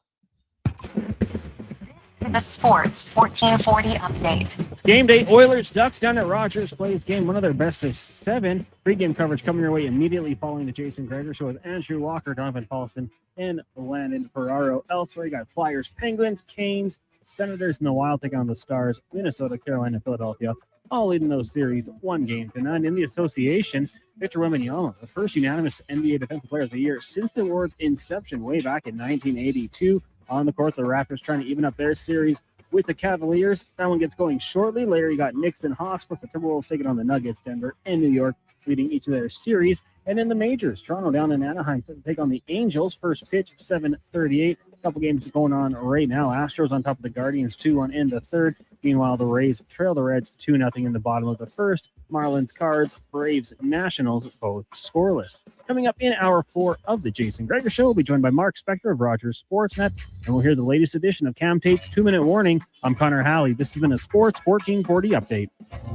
S2: The Sports 1440 update.
S16: Game day, Oilers Ducks down at Rogers Place game, one of their best of 7. Pre-game coverage coming your way immediately following the Jason Gregor Show with Andrew Walker, Donovan Paulson, and Landon Ferraro. Elsewhere, you got Flyers, Penguins, Canes, Senators, and the Wild take on the Stars, Minnesota, Carolina, Philadelphia, all leading those series 1-9. In the association, Victor Wembanyama, the first unanimous NBA Defensive Player of the Year since the award's inception way back in 1982. On the court, the Raptors trying to even up their series with the Cavaliers. That one gets going shortly. Later, you got Knicks and Hawks, with the Timberwolves taking on the Nuggets, Denver, and New York, leading each of their series. And in the majors, Toronto down in Anaheim to take on the Angels. First pitch, 7:38. A couple games going on right now. Astros on top of the Guardians, 2-1 in the third. Meanwhile, the Rays trail the Reds 2-0 in the bottom of the first. Marlins, Cards, Braves, Nationals, both scoreless. Coming up in hour 4 of the Jason Gregor Show, we'll be joined by Mark Spector of Rogers Sportsnet, and we'll hear the latest edition of Cam Tate's 2-minute warning. I'm Connor Halley. This has been a Sports 1440 update.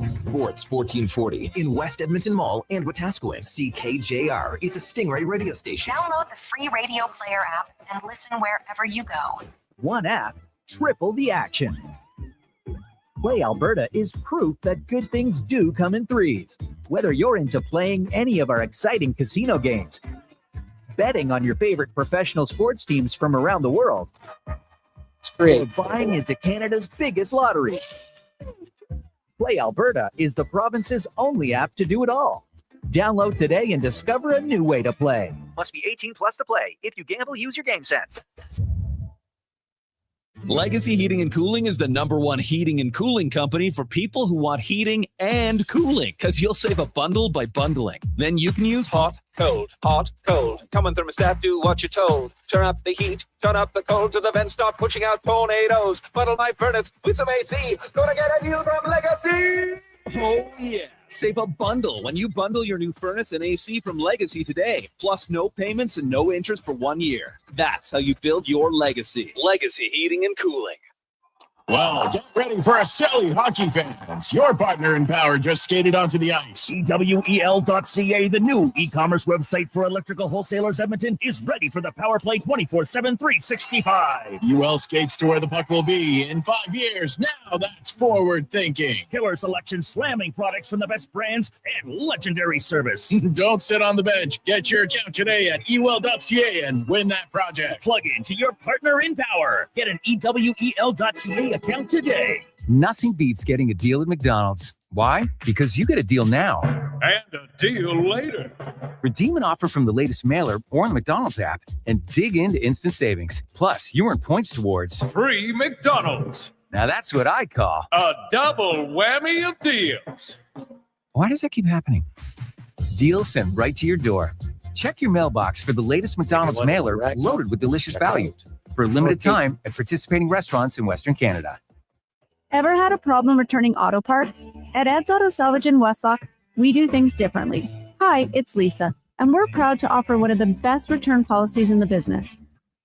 S3: Sports 1440 in West Edmonton Mall and Wetaskiwin. CKJR is a Stingray radio station.
S2: Download the free Radio Player app and listen wherever you go.
S9: One app, triple the action. Play Alberta is proof that good things do come in threes. Whether you're into playing any of our exciting casino games, betting on your favorite professional sports teams from around the world, or buying into Canada's biggest lotteries, Play Alberta is the province's only app to do it all. Download today and discover a new way to play.
S10: Must be 18 plus to play. If you gamble, use your game sense.
S11: Legacy Heating and Cooling is the #1 heating and cooling company for people who want heating and cooling, because you'll save a bundle by bundling. Then you can use hot, cold, Come on, thermostat, do what you're told. Turn up the heat, turn up the cold, to the vents start pushing out tornadoes. Bundle my furnace with some AC. Gonna get a deal from Legacy. Oh, yeah. Save a bundle when you bundle your new furnace and AC from Legacy today. Plus no payments and no interest for 1 year. That's how you build your legacy. Legacy Heating and Cooling.
S13: Well, get ready for a silly hockey fans. Your partner in power just skated onto the ice.
S26: EWEL.ca, the new e-commerce website for electrical wholesalers Edmonton, is ready for the power play 24/7, 365.
S13: UL skates to where the puck will be in 5 years. Now that's forward thinking.
S26: Killer selection, slamming products from the best brands, and legendary service.
S13: Don't sit on the bench. Get your account today at EWEL.ca and win that project.
S26: Plug into your partner in power. Get an EWEL.ca account today.
S28: Nothing beats getting a deal at McDonald's. Why? Because you get a deal now.
S13: And a deal later.
S28: Redeem an offer from the latest mailer or the McDonald's app and dig into instant savings. Plus, you earn points towards
S13: Free McDonald's.
S28: Now that's what I call
S13: a double whammy of deals.
S28: Why does that keep happening? Deals sent right to your door. Check your mailbox for the latest McDonald's mailer loaded with delicious value. For a limited time at participating restaurants in Western Canada.
S14: Ever had a problem returning auto parts? At Ed's Auto Salvage in Westlock, we do things differently. Hi, it's Lisa, and we're proud to offer one of the best return policies in the business.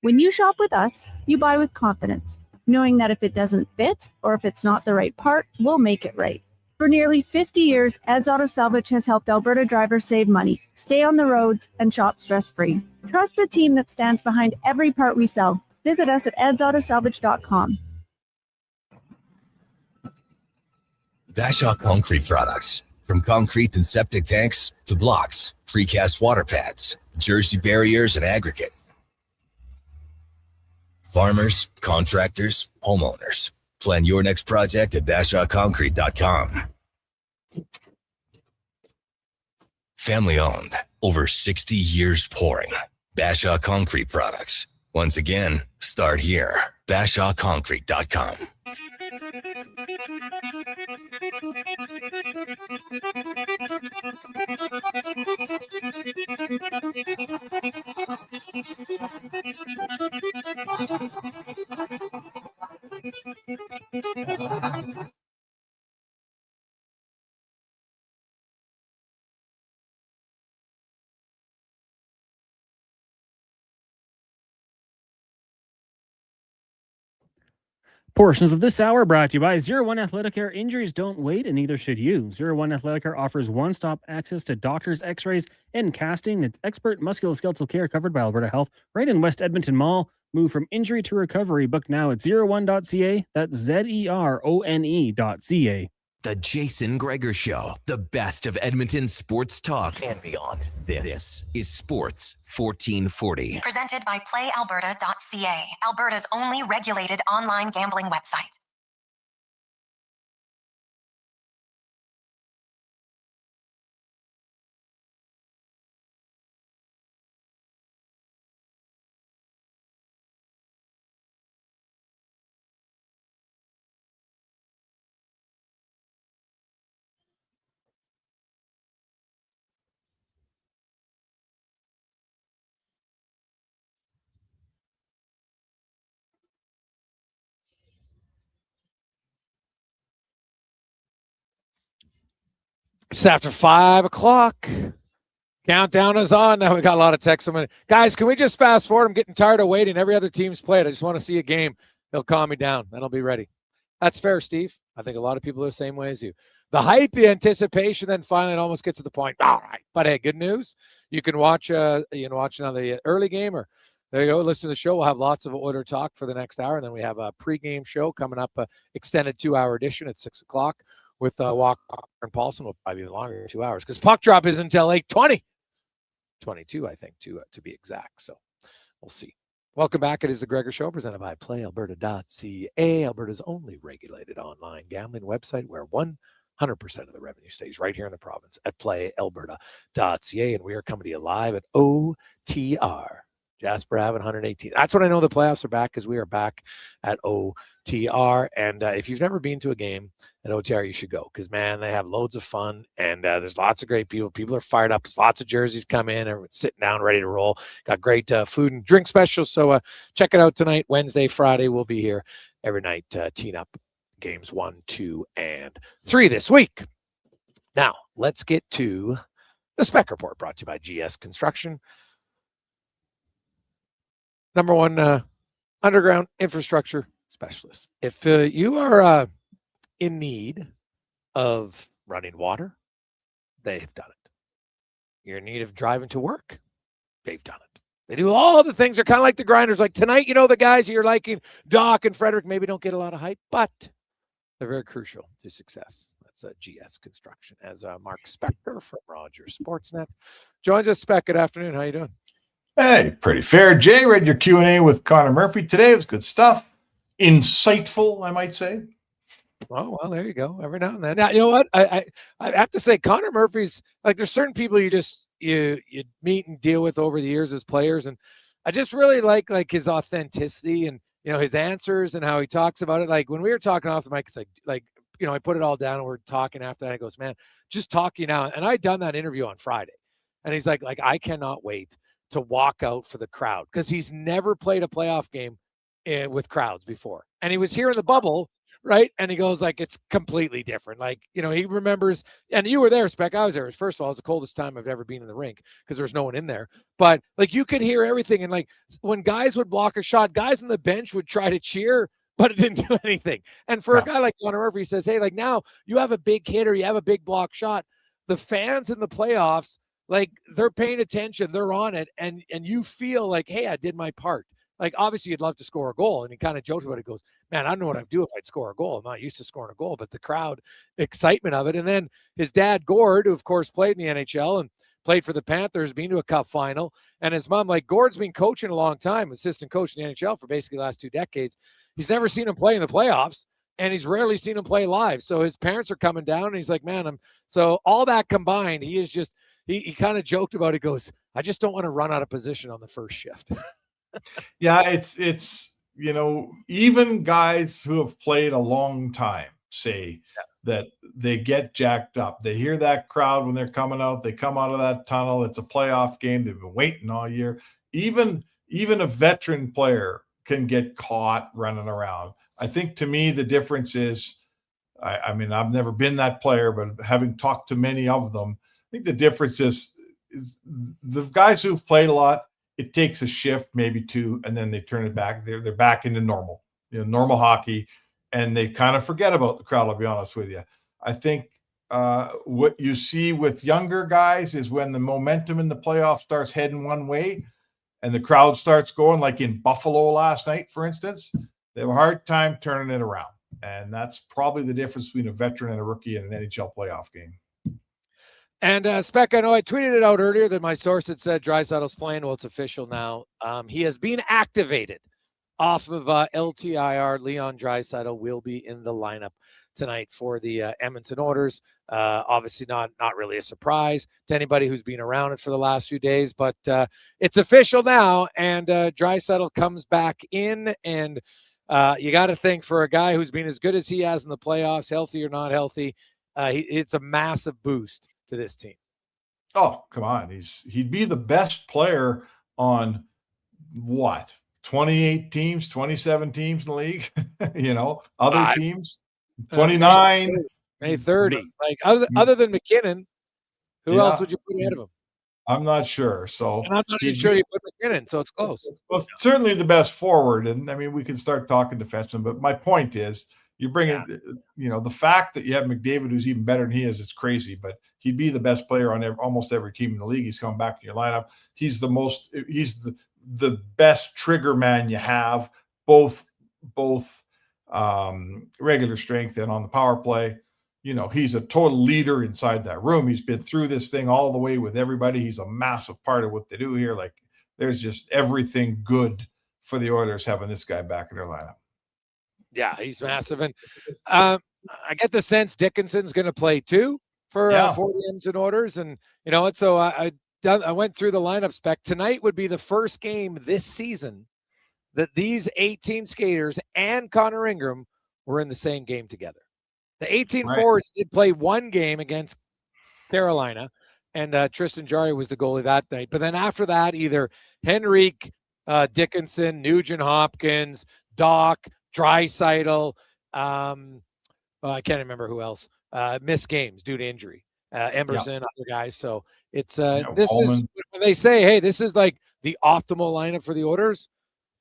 S14: When you shop with us, you buy with confidence, knowing that if it doesn't fit or if it's not the right part, we'll make it right. For nearly 50 years, Ed's Auto Salvage has helped Alberta drivers save money, stay on the roads, and shop stress-free. Trust the team that stands behind every part we sell. Visit us at edsautosalvage.com.
S17: Bashaw Concrete Products. From concrete and septic tanks to blocks, precast water pads, jersey barriers, and aggregate. Farmers, contractors, homeowners. Plan your next project at BashawConcrete.com. Family owned. Over 60 years pouring. Bashaw Concrete Products. Once again, start here. BashawConcrete.com.
S16: Portions of this hour brought to you by 01 Athleticare. Injuries don't wait, and neither should you. 01 Athleticare offers one-stop access to doctors, x-rays, and casting. It's expert musculoskeletal care covered by Alberta Health right in West Edmonton Mall. Move from injury to recovery. Book now at 01.ca. That's ZERONE.ca.
S3: The Jason Gregor Show, the best of Edmonton sports talk and beyond. This is Sports 1440.
S2: Presented by PlayAlberta.ca, Alberta's only regulated online gambling website.
S4: It's after 5 o'clock. Countdown is on. Now we got a lot of texts. Guys, can we just fast forward? I'm getting tired of waiting. Every other team's played. I just want to see a game. It'll calm me down. Then I'll be ready. That's fair, Steve. I think a lot of people are the same way as you. The hype, the anticipation, then finally it almost gets to the point. All right. But hey, good news. You can watch now the early game, or there you go. Listen to the show. We'll have lots of Oiler talk for the next hour. And then we have a pregame show coming up, extended 2-hour edition at 6 o'clock. With Walker and Paulson, will probably be longer, 2 hours, because puck drop is until 8:20, 22, I think, to be exact. So we'll see. Welcome back. It is the Gregor Show, presented by PlayAlberta.ca, Alberta's only regulated online gambling website, where 100% of the revenue stays right here in the province at PlayAlberta.ca, and we are coming to you live at OTR. Jasper Ave 118. That's when I know the playoffs are back, because we are back at OTR. And if you've never been to a game at OTR, you should go, because, man, they have loads of fun, and there's lots of great people. People are fired up. There's lots of jerseys come in. Everyone's sitting down, ready to roll. Got great food and drink specials. So check it out tonight. Wednesday, Friday, we'll be here every night teeing up games 1, 2, and 3 this week. Now, let's get to the Spec Report, brought to you by GS Construction. Number one underground infrastructure specialists. If you are in need of running water, they've done it. You're in need of driving to work, they've done it. They do all the things. They're kind of like the grinders. Like tonight, the guys you're liking, Doc and Frederick, maybe don't get a lot of hype, but they're very crucial to success. That's GS Construction. As Mark Spector from Rogers Sportsnet joins us. Spec, good afternoon. How you doing?
S18: Hey, pretty fair. Jay, read your Q&A with Connor Murphy today. It was good stuff. Insightful, I might say.
S4: Oh, well, there you go. Every now and then. Now, you know what? I have to say, Connor Murphy's, like, there's certain people you meet and deal with over the years as players, and I just really like his authenticity and his answers and how he talks about it. Like when we were talking off the mic, it's like I put it all down and we're talking after that. He goes, man, just talking now. And I done that interview on Friday, and he's like I cannot wait to walk out for the crowd, because he's never played a playoff game with crowds before, and he was here in the bubble. Right. And he goes, like, it's completely different. Like, he remembers, and you were there, Spec. I was there. First of all, it was the coldest time I've ever been in the rink because there was no one in there. But like, you could hear everything. And like, when guys would block a shot, guys on the bench would try to cheer, but it didn't do anything. And for a guy like Connor Murphy, he says, hey, like, now you have a big hit or you have a big block shot. The fans in the playoffs, like, they're paying attention. They're on it. And you feel like, hey, I did my part. Like, obviously, you'd love to score a goal. And he kind of joked about it. He goes, man, I don't know what I'd do if I'd score a goal. I'm not used to scoring a goal, but the crowd excitement of it. And then his dad, Gord, who, of course, played in the NHL and played for the Panthers, been to a cup final. And his mom, like, Gord's been coaching a long time, assistant coach in the NHL for basically the last 2 decades. He's never seen him play in the playoffs, and he's rarely seen him play live. So his parents are coming down, and he's like, man, so all that combined, he is just, he kind of joked about it, goes, I just don't want to run out of position on the first shift.
S18: Yeah, it's even guys who have played a long time say that they get jacked up. They hear that crowd when they're coming out. They come out of that tunnel. It's a playoff game. They've been waiting all year. Even a veteran player can get caught running around. I think, to me, the difference is, I mean, I've never been that player, but having talked to many of them, I think the difference is the guys who've played a lot, it takes a shift, maybe 2, and then they turn it back. They're back into normal, normal hockey, and they kind of forget about the crowd, I'll be honest with you. I think what you see with younger guys is when the momentum in the playoffs starts heading one way and the crowd starts going, like in Buffalo last night, for instance, they have a hard time turning it around. And that's probably the difference between a veteran and a rookie in an NHL playoff game.
S4: And Spec, I know I tweeted it out earlier that my source had said Draisaitl's playing. Well, it's official now. He has been activated off of LTIR. Leon Draisaitl will be in the lineup tonight for the Edmonton Oilers. Obviously not really a surprise to anybody who's been around it for the last few days, but it's official now, and Draisaitl comes back in, and you got to think, for a guy who's been as good as he has in the playoffs, healthy or not healthy, it's a massive boost to this team.
S18: Oh, come on. He'd be the best player on what? 28 teams, 27 teams in the league, other teams, 29,
S4: maybe 30. Like other than McKinnon, who else would you put ahead of him?
S18: I'm not sure. So
S4: and I'm not even sure you put McKinnon, so it's close.
S18: Well, certainly the best forward. And I mean, we can start talking defenseman, but my point is, you bring in, the fact that you have McDavid, who's even better than he is, it's crazy, but he'd be the best player on almost every team in the league. He's coming back in your lineup. He's the best trigger man you have, both regular strength and on the power play. He's a total leader inside that room. He's been through this thing all the way with everybody. He's a massive part of what they do here. Like, there's just everything good for the Oilers having this guy back in their lineup.
S4: Yeah, he's massive. And I get the sense Dickinson's going to play too for the Edmonton Oilers. And, so I went through the lineup spec. Tonight would be the first game this season that these 18 skaters and Connor Ingram were in the same game together. The 18 forwards did play one game against Carolina, and Tristan Jarry was the goalie that night. But then after that, either Henrique, Dickinson, Nugent Hopkins, Doc, Draisaitl, I can't remember who else missed games due to injury. Emerson, other guys. So it's this is when they say, hey, this is like the optimal lineup for the Oilers.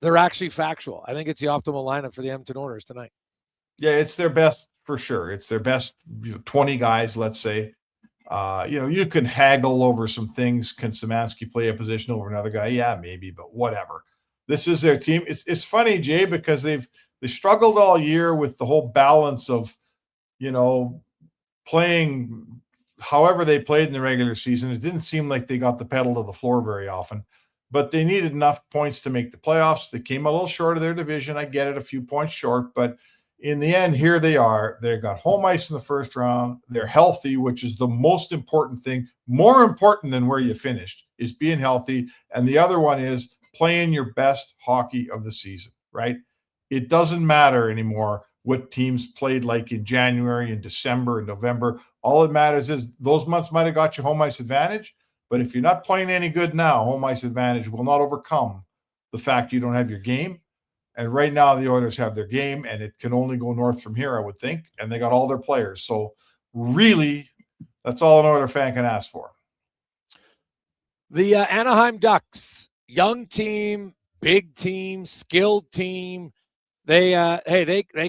S4: they're actually factual. I think it's the optimal lineup for the Edmonton Oilers tonight.
S18: Yeah, it's their best for sure. It's their best 20 guys, let's say. You can haggle over some things. Can Szymanski play a position over another guy? Yeah, maybe, but whatever. This is their team. It's funny, Jay, because they struggled all year with the whole balance of, playing however they played in the regular season. It didn't seem like they got the pedal to the floor very often, but they needed enough points to make the playoffs. They came a little short of their division. I get it, a few points short, but in the end, here they are. They got home ice in the first round. They're healthy, which is the most important thing. More important than where you finished is being healthy. And the other one is playing your best hockey of the season, right? It doesn't matter anymore what teams played like in January and December and November. All it matters is those months might have got you home ice advantage, but if you're not playing any good now, home ice advantage will not overcome the fact you don't have your game. And right now the Oilers have their game, and it can only go north from here, I would think, and they got all their players. So really, that's all an Oiler fan can ask for.
S4: The Anaheim Ducks, young team, big team, skilled team. They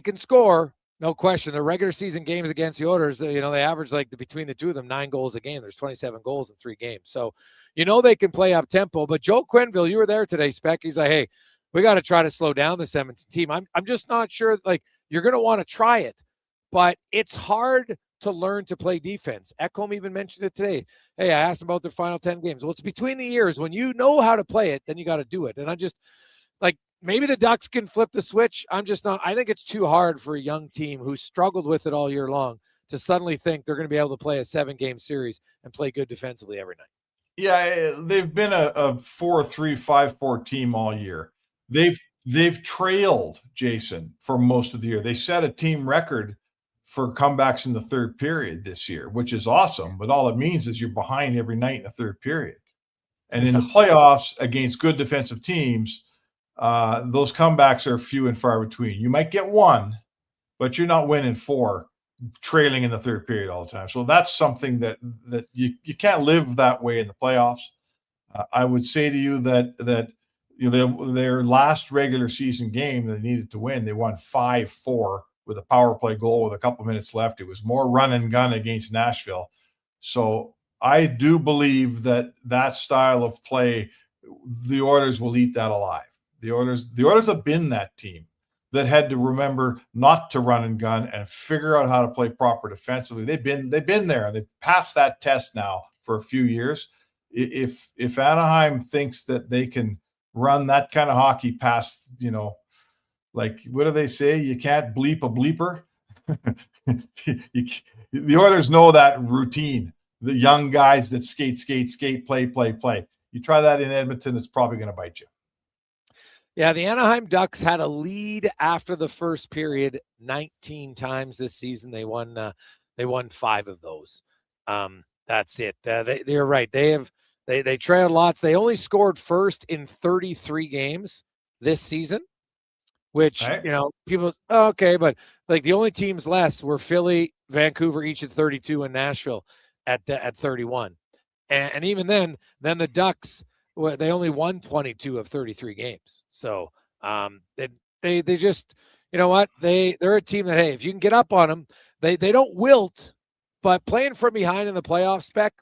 S4: can score, no question. The regular season games against the Oilers, they average between the two of them 9 goals a game. There's 27 goals in 3 games. So, they can play up tempo. But Joe Quenneville, you were there today, Spec. He's like, hey, we got to try to slow down this Edmonton team. I'm just not sure. You're going to want to try it, but it's hard to learn to play defense. Ekholm even mentioned it today. Hey, I asked him about their final 10 games. Well, it's between the years. When you know how to play it, then you got to do it. And I'm just maybe the Ducks can flip the switch. I'm just not. I think it's too hard for a young team who struggled with it all year long to suddenly think they're going to be able to play a 7-game series and play good defensively every night.
S18: Yeah, they've been a 4-3, 5-4 team all year. They've trailed, Jason, for most of the year. They set a team record for comebacks in the third period this year, which is awesome. But all it means is you're behind every night in the third period. And in the playoffs against good defensive teams, those comebacks are few and far between. You might get one, but you're not winning 4, trailing in the third period all the time. So that's something that you can't live that way in the playoffs. I would say to you that their last regular season game they needed to win, they won 5-4 with a power play goal with a couple minutes left. It was more run and gun against Nashville. So I do believe that style of play, the Oilers will eat that alive. The Oilers have been that team that had to remember not to run and gun and figure out how to play proper defensively. They've been there. They've passed that test now for a few years. If Anaheim thinks that they can run that kind of hockey past, what do they say? You can't bleep a bleeper. The Oilers know that routine. The young guys that skate, play. You try that in Edmonton, it's probably going to bite you.
S4: Yeah, the Anaheim Ducks had a lead after the first period 19 times this season. They won 5 of those. That's it. They're right. They trailed lots. They only scored first in 33 games this season, which, people, okay, but the only teams less were Philly, Vancouver, each at 32, and Nashville at 31. And even then the Ducks, they only won 22 of 33 games. So they just, they're a team that, hey, if you can get up on them, they don't wilt, but playing from behind in the playoff spec,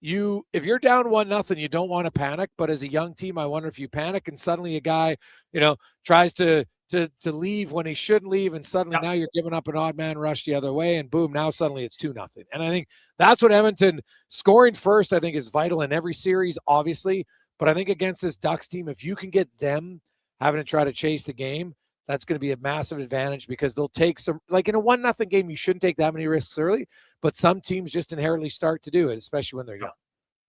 S4: if you're down 1-0, you don't want to panic. But as a young team, I wonder if you panic and suddenly a guy, tries to leave when he shouldn't leave, and suddenly now you're giving up an odd man rush the other way, and boom, now suddenly it's 2-0. And I think that's what Edmonton scoring first, I think, is vital in every series, obviously. But I think against this Ducks team, if you can get them having to try to chase the game, that's going to be a massive advantage, because they'll take some, in a 1-0 game, you shouldn't take that many risks early, but some teams just inherently start to do it, especially when they're young.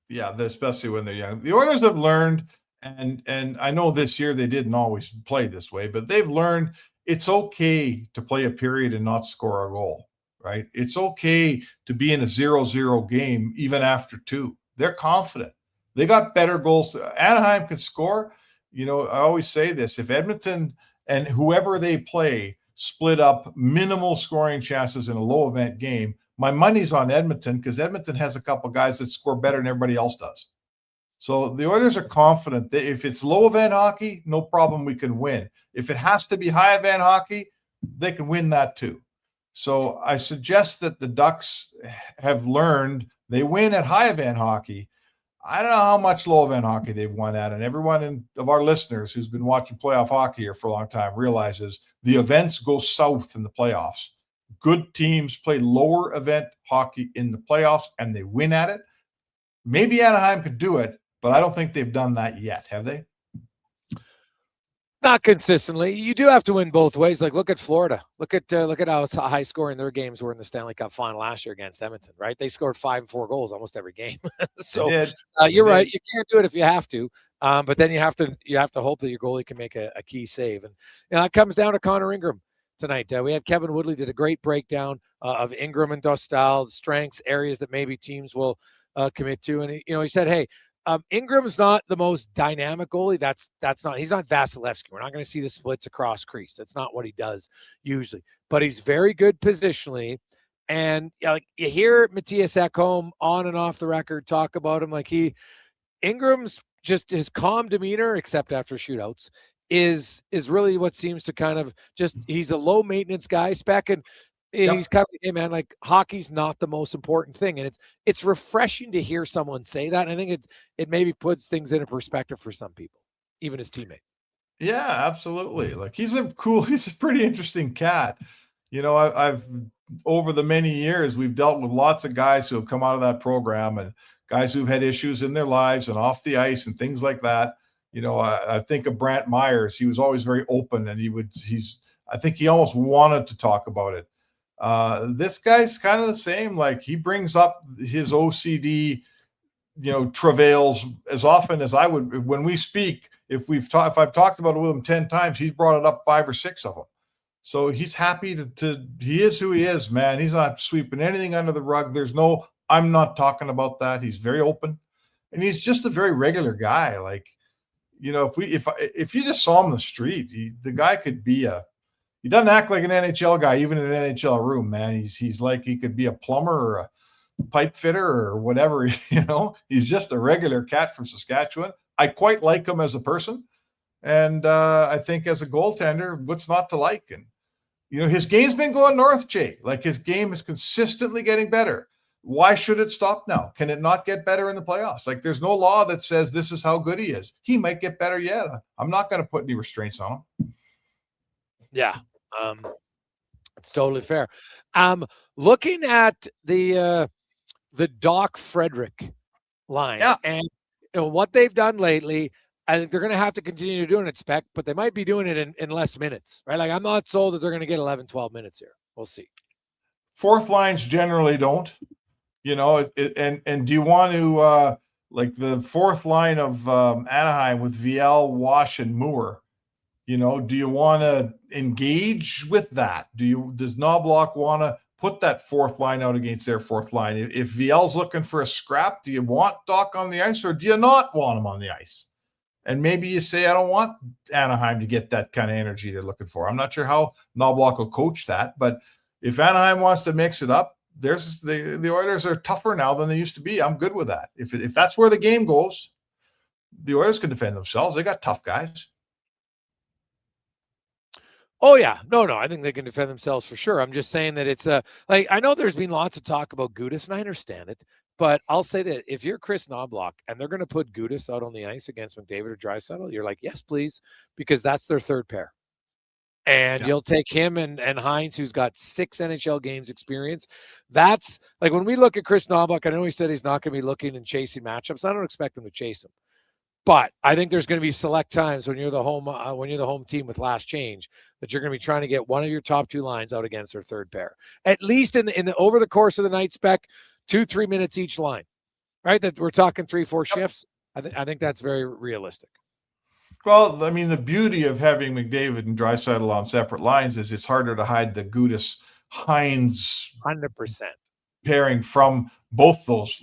S18: Yeah, especially when they're young. The Oilers have learned, and I know this year they didn't always play this way, but they've learned it's okay to play a period and not score a goal, right? It's okay to be in a 0-0 game even after 2. They're confident. They got better goals. Anaheim can score. I always say this, if Edmonton and whoever they play split up minimal scoring chances in a low event game, my money's on Edmonton, because Edmonton has a couple guys that score better than everybody else does. So the Oilers are confident that if it's low event hockey, no problem, we can win. If it has to be high event hockey, they can win that too. So I suggest that the Ducks have learned they win at high event hockey. I don't know how much low event hockey they've won at, and everyone of our listeners who's been watching playoff hockey here for a long time realizes the events go south in the playoffs. Good teams play lower event hockey in the playoffs, and they win at it. Maybe Anaheim could do it, but I don't think they've done that yet, have they?
S4: Not consistently. You do have to win both ways. Like, look at Florida. Look at how high scoring their games were in the Stanley Cup final last year against Edmonton, right? They scored 5 and 4 goals almost every game. So you're right. You can't do it if you have to. But then you have to hope that your goalie can make a key save. And that comes down to Connor Ingram tonight. We had Kevin Woodley did a great breakdown of Ingram and Dostal, strengths, areas that maybe teams will commit to. And he said, hey, Ingram's not the most dynamic goalie. He's not Vasilevsky. We're not going to see the splits across crease. That's not what he does usually, but he's very good positionally. And you hear Matthias Ekholm on and off the record talk about him. Ingram's just his calm demeanor, except after shootouts, is really what seems to kind of he's a low maintenance guy, Spec, and he's kind of, hey man, hockey's not the most important thing. And it's refreshing to hear someone say that. And I think it maybe puts things into perspective for some people, even his teammates.
S18: Yeah, absolutely. He's a pretty interesting cat. I've over the many years, we've dealt with lots of guys who have come out of that program and guys who've had issues in their lives and off the ice and things like that. I think of Brant Myers. He was always very open, and I think he almost wanted to talk about it. This guy's kind of the same. He brings up his OCD, travails as often as I would. When we speak, if I've talked about it with him 10 times, he's brought it up 5 or 6 of them. So he's happy he is who he is, man. He's not sweeping anything under the rug. I'm not talking about that. He's very open, and he's just a very regular guy. If you just saw him on the street, the guy could be he doesn't act like an NHL guy, even in an NHL room, man. He's like he could be a plumber or a pipe fitter or whatever, He's just a regular cat from Saskatchewan. I quite like him as a person. And I think as a goaltender, what's not to like? And, his game's been going north, Jay. His game is consistently getting better. Why should it stop now? Can it not get better in the playoffs? There's no law that says this is how good he is. He might get better yet. I'm not going to put any restraints on him.
S4: Yeah. It's totally fair. Looking at the Doc Frederick line and what they've done lately, I think they're going to have to continue doing it, Spec, but they might be doing it in less minutes, right? I'm not sold that they're going to get 11, 12 minutes here. We'll see.
S18: Fourth lines generally don't, and do you want to, the fourth line of Anaheim with Viel, Wash, and Moore, do you want to engage with that? Does Knobloch want to put that fourth line out against their fourth line? If Viel's looking for a scrap, do you want Doc on the ice or do you not want him on the ice? And maybe you say, I don't want Anaheim to get that kind of energy they're looking for. I'm not sure how Knobloch will coach that, but if Anaheim wants to mix it up, the Oilers are tougher now than they used to be. I'm good with that. If that's where the game goes, the Oilers can defend themselves. They got tough guys.
S4: Oh, yeah. No. I think they can defend themselves for sure. I'm just saying that it's I know there's been lots of talk about Gudas, and I understand it, but I'll say that if you're Chris Knobloch and they're going to put Gudas out on the ice against McDavid or Draisaitl, you're like, yes, please, because that's their third pair. And you'll take him and Hines, who's got 6 NHL games experience. That's when we look at Chris Knobloch, I know he said he's not going to be looking and chasing matchups. I don't expect him to chase them. But I think there's going to be select times when you're the home team with last change that you're going to be trying to get one of your top 2 lines out against their third pair. At least in the over the course of the night, Spec, 2-3 minutes each line, right? That we're talking 3-4 shifts. I think that's very realistic.
S18: Well, the beauty of having McDavid and Draisaitl on separate lines is it's harder to hide the Gudas Hines
S4: 100%
S18: pairing from both those.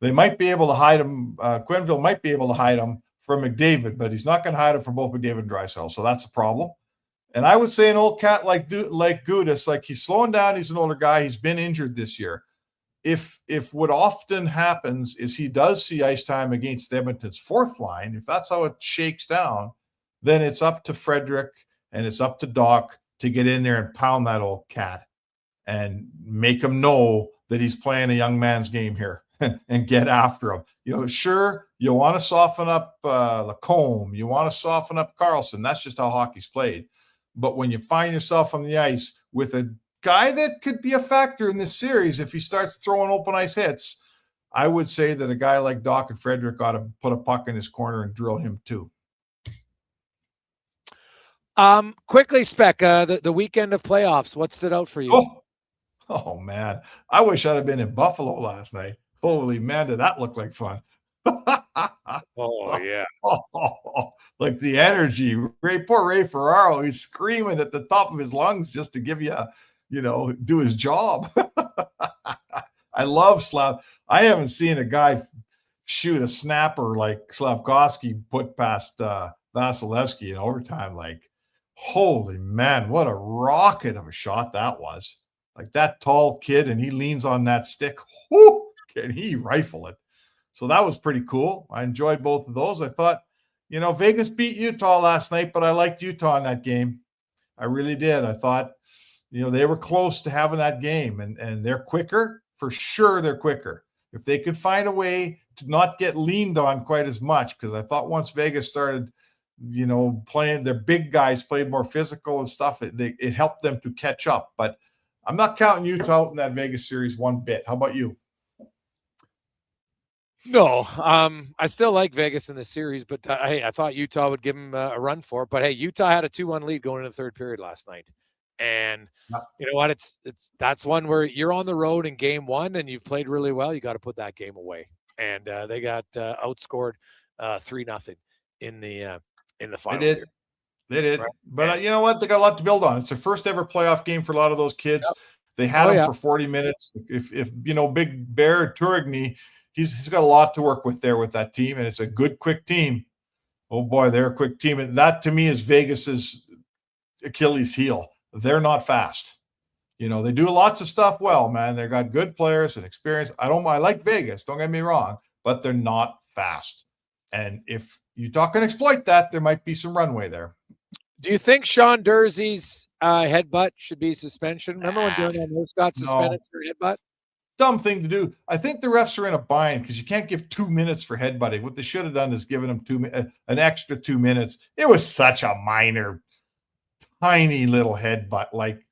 S18: They might be able to hide him. Quenneville might be able to hide him from McDavid, but he's not going to hide him from both McDavid and Draisaitl. So that's a problem. And I would say an old cat like Gudas, he's slowing down. He's an older guy. He's been injured this year. if what often happens is he does see ice time against Edmonton's fourth line, if that's how it shakes down, then it's up to Frederic and it's up to Doc to get in there and pound that old cat and make him know that he's playing a young man's game here and get after him. You know, sure, you want to soften up Lacombe, you want to soften up Carlson. That's just how hockey's played. But when you find yourself on the ice with a guy that could be a factor in this series, if he starts throwing open ice hits, I would say that a guy like Doc and Frederic ought to put a puck in his corner and drill him too.
S4: Quickly, Spec, the weekend of playoffs, what stood out for you?
S18: Oh man, I wish I'd have been in Buffalo last night. Holy man, did that look like fun.
S4: Oh, yeah.
S18: Like the energy. Poor Ray Ferraro, he's screaming at the top of his lungs just to give do his job. I love Slav. I haven't seen a guy shoot a snapper like Slavkovsky put past Vasilevsky in overtime. Like, holy man, what a rocket of a shot that was. Like that tall kid, and he leans on that stick. Whoo, can he rifle it? So that was pretty cool. I enjoyed both of those. I thought, Vegas beat Utah last night, but I liked Utah in that game. I really did. I thought, they were close to having that game, and they're quicker. For sure, they're quicker. If they could find a way to not get leaned on quite as much, because I thought once Vegas started, playing, their big guys played more physical and stuff, it helped them to catch up. But I'm not counting Utah out in that Vegas series one bit. How about you?
S4: No, I still like Vegas in this series, but I thought Utah would give them a run for it. But hey, Utah had a 2-1 lead going into the third period last night, and you know what? That's one where you're on the road in game one and you've played really well. You got to put that game away, and they got outscored 3-0 in the final.
S18: They did. Right. But you know what? They got a lot to build on. It's their first ever playoff game for a lot of those kids. Yep. They had them for 40 minutes. If Big Bear Tourigny, he's got a lot to work with there with that team, and it's a good, quick team. Oh boy, they're a quick team, and that to me is Vegas's Achilles heel. They're not fast. They do lots of stuff well, man. They got good players and experience. I like Vegas. Don't get me wrong, but they're not fast. And if Utah can exploit that, there might be some runway there.
S4: Do you think Sean Durzee's headbutt should be suspension? Remember when Darnell Nurse got suspended for headbutt?
S18: Dumb thing to do. I think the refs are in a bind because you can't give 2 minutes for headbutting. What they should have done is given him an extra 2 minutes. It was such a minor, tiny little headbutt. Like,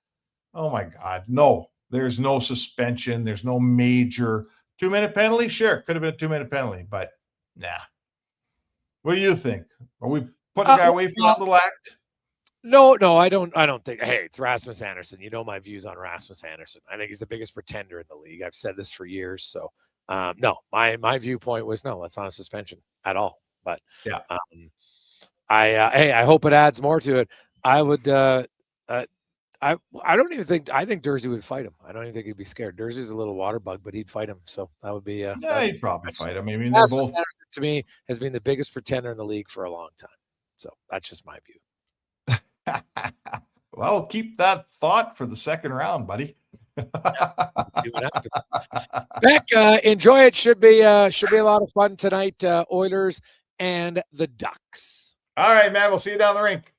S18: oh my God, no. There's no suspension. There's no major 2-minute penalty. Sure, could have been a 2-minute penalty, but nah. What do you think? Are we putting a guy away for that little act?
S4: No, I don't think. Hey, it's Rasmus Andersson. You know my views on Rasmus Andersson. I think he's the biggest pretender in the league. I've said this for years. So, no, my viewpoint was no, that's not a suspension at all. But
S18: yeah,
S4: I hope it adds more to it. I would. I don't even think. I think Durzi would fight him. I don't even think he'd be scared. Durzi's a little water bug, but he'd fight him. So that would be.
S18: Yeah, he'd probably fight him. I mean,
S4: Rasmus Andersson, to me, has been the biggest pretender in the league for a long time. So that's just my view.
S18: Well, keep that thought for the second round, buddy.
S4: Beck, enjoy it. Should be a lot of fun tonight. Oilers and the Ducks.
S18: All right, man. We'll see you down the rink.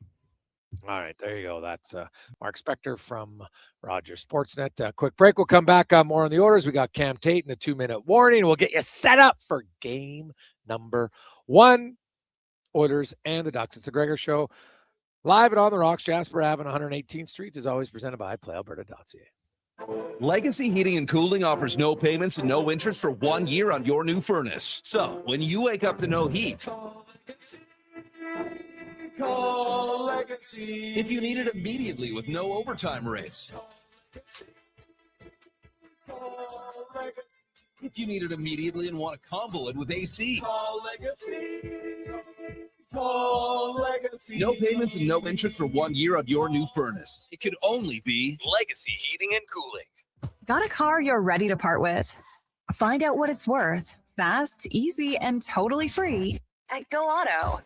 S4: All right, there you go. That's Mark Spector from Rogers Sportsnet. Quick break. We'll come back on more on the Oilers. We got Cam Tate in the 2-minute warning. We'll get you set up for game number 1. Oilers and the Ducks. It's the Gregor Show. Live and on the Rocks, Jasper Ave, 118th Street, is always presented by PlayAlberta.ca.
S11: Legacy Heating and Cooling offers no payments and no interest for 1 year on your new furnace. So when you wake up to no heat, call Legacy. If you need it immediately with no overtime rates. Call Legacy. If you need it immediately and want to combo it with AC. Call Legacy. Call Legacy. No payments and no interest for 1 year on your new furnace. It could only be Legacy Heating and Cooling.
S5: Got a car you're ready to part with? Find out what it's worth. Fast, easy, and totally free at Go Auto.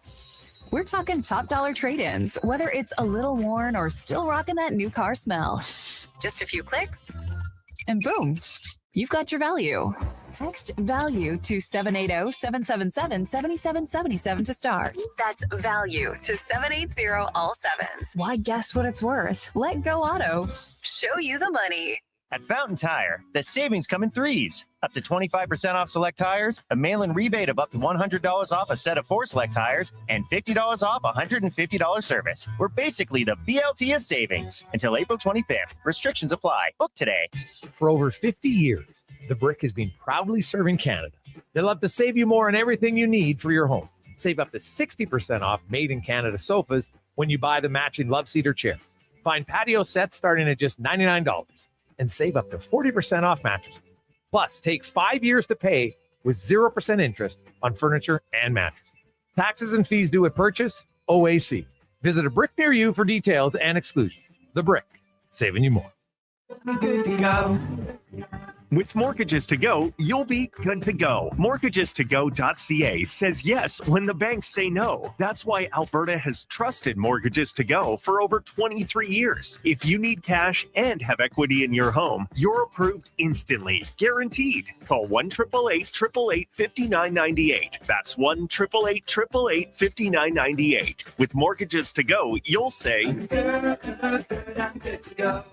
S5: We're talking top dollar trade-ins, whether it's a little worn or still rocking that new car smell. Just a few clicks, and boom, you've got your value. Text value to 780-777-7777 to start. That's value to 780 all sevens. Why guess what it's worth? Let Go Auto show you the money.
S1: At Fountain Tire, the savings come in threes. Up to 25% off select tires, a mail-in rebate of up to $100 off a set of 4 select tires, and $50 off $150 service. We're basically the BLT of savings. Until April 25th. Restrictions apply. Book today.
S6: For over 50 years, the Brick has been proudly serving Canada. They love to save you more on everything you need for your home. Save up to 60% off made-in-Canada sofas when you buy the matching love seat or chair. Find patio sets starting at just $99 and save up to 40% off mattresses. Plus, take 5 years to pay with 0% interest on furniture and mattresses. Taxes and fees due at purchase, OAC. Visit a Brick near you for details and exclusions. The Brick, saving you more.
S19: Good to go. With Mortgages to Go, you'll be good to go. MortgagesToGo.ca says yes when the banks say no. That's why Alberta has trusted Mortgages to Go for over 23 years. If you need cash and have equity in your home, you're approved instantly, guaranteed. Call 1-888-888-5998. That's 1-888-888-5998. With Mortgages to Go, you'll say,
S15: I'm good to go.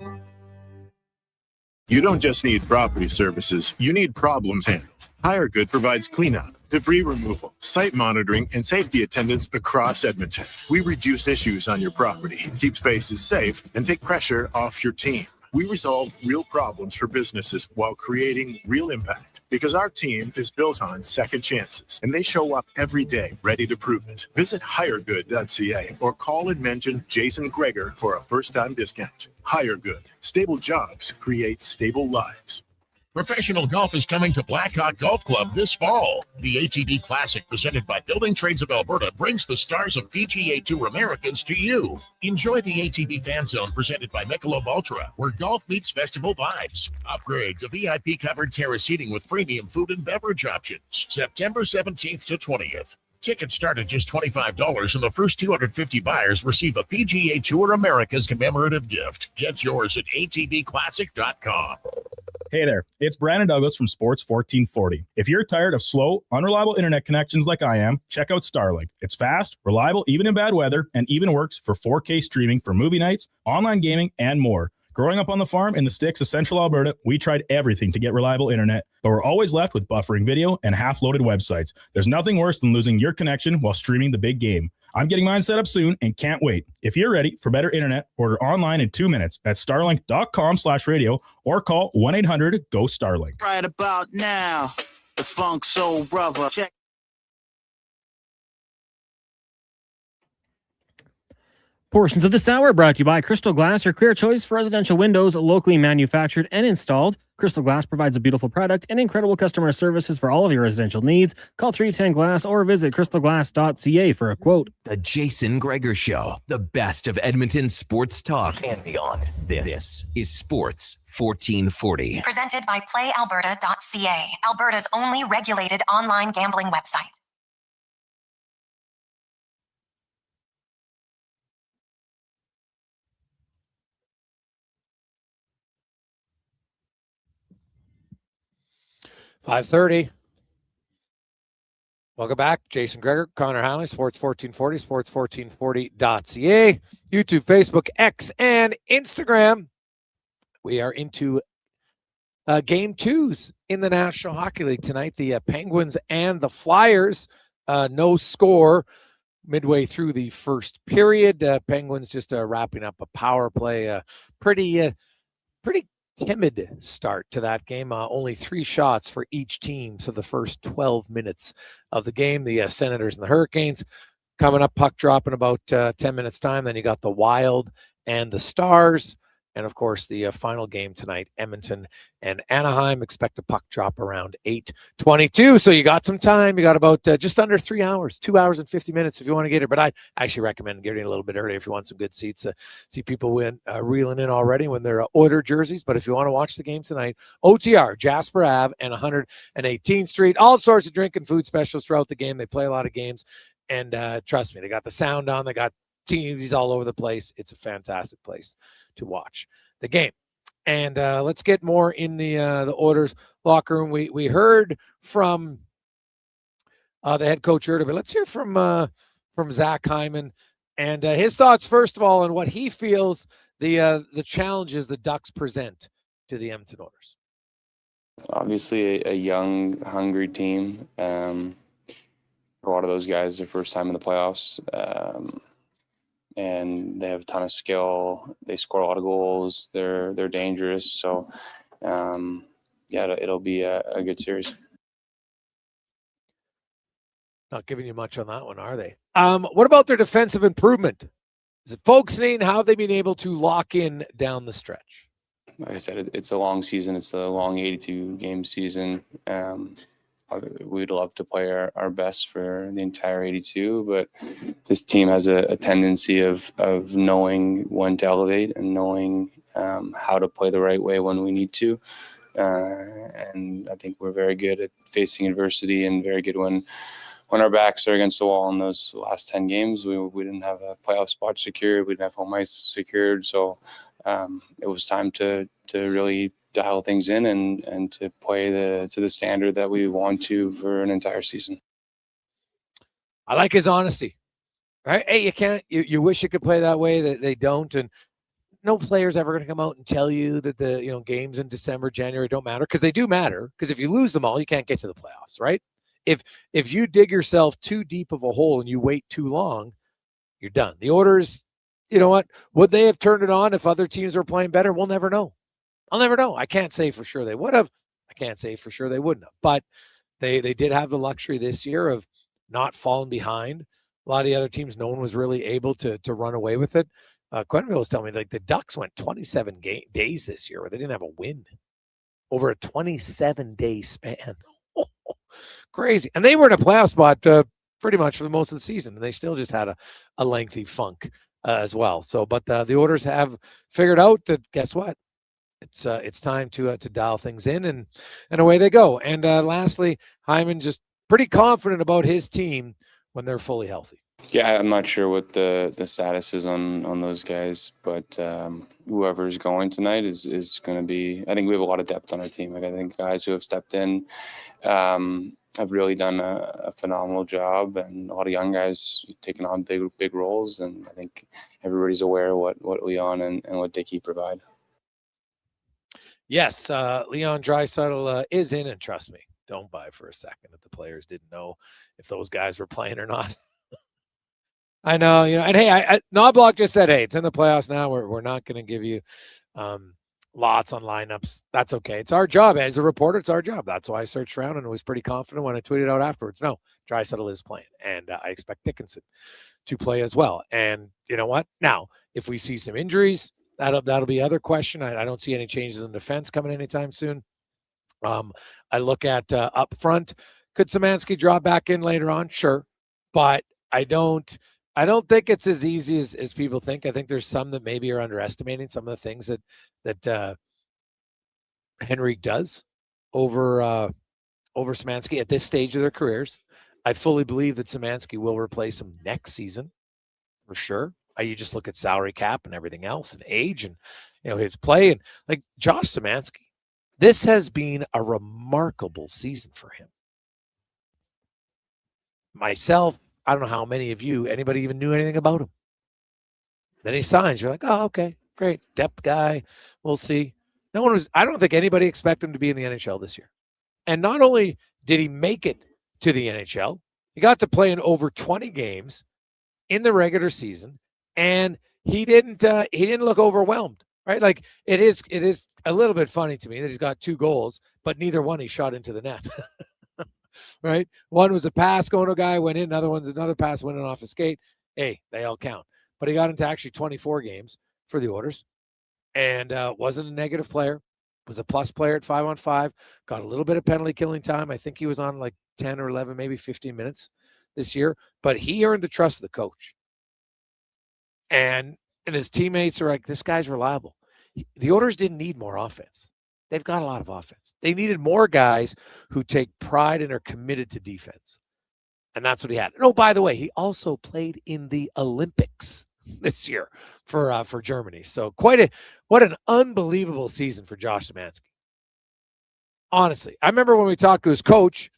S15: You don't just need property services, you need problems handled. HireGood provides cleanup, debris removal, site monitoring, and safety attendance across Edmonton. We reduce issues on your property, keep spaces safe, and take pressure off your team. We resolve real problems for businesses while creating real impact. Because our team is built on second chances, and they show up every day ready to prove it. Visit hiregood.ca or call and mention Jason Gregor for a first-time discount. HireGood. Stable jobs create stable lives.
S20: Professional golf is coming to Blackhawk Golf Club this fall. The ATB Classic, presented by Building Trades of Alberta, brings the stars of PGA Tour Americans to you. Enjoy the ATB Fan Zone, presented by Michelob Ultra, where golf meets festival vibes. Upgrade to VIP-covered terrace seating with premium food and beverage options. September 17th to 20th. Tickets start at just $25, and the first 250 buyers receive a PGA Tour America's commemorative gift. Get yours at atbclassic.com.
S21: Hey there, it's Brandon Douglas from Sports 1440. If you're tired of slow, unreliable internet connections like I am, check out Starlink. It's fast, reliable, even in bad weather, and even works for 4K streaming for movie nights, online gaming, and more. Growing up on the farm in the sticks of central Alberta, we tried everything to get reliable internet, but we're always left with buffering video and half-loaded websites. There's nothing worse than losing your connection while streaming the big game. I'm getting mine set up soon and can't wait. If you're ready for better internet, order online in 2 minutes at starlink.com/radio or call 1-800-GO-STARLINK.
S22: Right about now, the Funk Soul Brother. Check.
S16: Portions of this hour brought to you by Crystal Glass, your clear choice for residential windows, locally manufactured and installed. Crystal Glass provides a beautiful product and incredible customer services for all of your residential needs. Call 310 Glass or visit crystalglass.ca for a quote.
S3: The Jason Gregor Show, the best of Edmonton sports talk and beyond. This is Sports 1440.
S2: Presented by PlayAlberta.ca, Alberta's only regulated online gambling website.
S4: .5:30. Welcome back. Jason Gregor, Connor Halley, Sports 1440, sports1440.ca, YouTube, Facebook, X, and Instagram. We are into game twos in the National Hockey League tonight. The Penguins and the Flyers. No score midway through the first period. Penguins just wrapping up a power play. Pretty timid start to that game. Only 3 shots for each team. So the first 12 minutes of the game, the Senators and the Hurricanes coming up, puck drop in about 10 minutes time. Then you got the Wild and the Stars. And of course, the final game tonight, Edmonton and Anaheim. Expect a puck drop around 8:22. So you got some time. You got about just under 3 hours, 2 hours and 50 minutes if you want to get it. But I actually recommend getting a little bit early if you want some good seats. See people reeling in already when they're ordered jerseys. But if you want to watch the game tonight, OTR, Jasper Ave and 118th Street. All sorts of drink and food specials throughout the game. They play a lot of games. And trust me, they got the sound on. They got TVs all over the place. It's a fantastic place to watch the game. And let's get more in the Oilers locker room. We heard from the head coach earlier, but let's hear from Zach Hyman and his thoughts, first of all, on what he feels the challenges the Ducks present to the Edmonton Oilers.
S7: Obviously, a young, hungry team. A lot of those guys, their first time in the playoffs, and they have a ton of skill. They score a lot of goals. They're dangerous. So, it'll be a good series.
S4: Not giving you much on that one, are they? What about their defensive improvement? Is it focusing? How have they been able to lock in down the stretch?
S7: Like I said, it's a long season. It's a long 82-game season. We'd love to play our best for the entire 82, but this team has a tendency of knowing when to elevate and knowing how to play the right way when we need to. And I think we're very good at facing adversity and very good when our backs are against the wall. In those last 10 games, we didn't have a playoff spot secured. We didn't have home ice secured. So it was time to really dial things in and to play to the standard that we want to for an entire season.
S4: I like his honesty, right? Hey, you wish you could play that way, that they don't. And no player's ever going to come out and tell you that the games in December, January don't matter, because they do matter. Because if you lose them all, you can't get to the playoffs, right? If you dig yourself too deep of a hole and you wait too long, you're done. The Oilers, you know what? Would they have turned it on if other teams were playing better? We'll never know. I'll never know. I can't say for sure they would have. I can't say for sure they wouldn't have. But they did have the luxury this year of not falling behind. A lot of the other teams, no one was really able to run away with it. Quenville was telling me like the Ducks went 27 days this year where they didn't have a win over a 27-day span. Crazy. And they were in a playoff spot pretty much for the most of the season, and they still just had a lengthy funk as well. So, but the Oilers have figured out that, guess what? It's time to dial things in, and away they go. And lastly, Hyman just pretty confident about his team when they're fully healthy.
S7: Yeah, I'm not sure what the status is on those guys, but whoever's going tonight is going to be. I think we have a lot of depth on our team. Like I think guys who have stepped in have really done a phenomenal job, and a lot of young guys taking on big roles. And I think everybody's aware of what Leon and what Dickey provide.
S4: Yes, Leon Draisaitl is in, and trust me, don't buy for a second that the players didn't know if those guys were playing or not. I know, and hey, Knobloch just said, hey, it's in the playoffs now. We're not going to give you lots on lineups. That's okay. It's our job as a reporter. It's our job. That's why I searched around and was pretty confident when I tweeted out afterwards. No, Draisaitl is playing, and I expect Dickinson to play as well. And you know what? Now, if we see some injuries, that'll be other question. I don't see any changes in defense coming anytime soon. I look at up front. Could Szymanski draw back in later on? Sure, but I don't think it's as easy as people think. I think there's some that maybe are underestimating some of the things that Henrique does over Szymanski at this stage of their careers. I fully believe that Szymanski will replace him next season for sure. You just look at salary cap and everything else and age and his play, and like Josh Szymanski, this has been a remarkable season for him. Myself, I don't know how many of you, anybody even knew anything about him. Then he signs. You're like, oh, okay, great. Depth guy. We'll see. I don't think anybody expected him to be in the NHL this year. And not only did he make it to the NHL, he got to play in over 20 games in the regular season, and he didn't look overwhelmed, right? Like it is a little bit funny to me that he's got 2 goals, but neither one he shot into the net. Right? One was a pass going to a guy, went in. Another pass went in off his skate. Hey, they all count. But he got into actually 24 games for the Oilers, and wasn't a negative player. Was a plus player at 5-on-5. Got a little bit of penalty killing time. I think he was on like 10 or 11, maybe 15 minutes this year. But he earned the trust of the coach. And his teammates are like, this guy's reliable. The Oilers didn't need more offense. They've got a lot of offense. They needed more guys who take pride and are committed to defense. And that's what he had. And oh, by the way, he also played in the Olympics. this year for Germany. So what an unbelievable season for Josh Szymanski. Honestly, I remember when we talked to his coach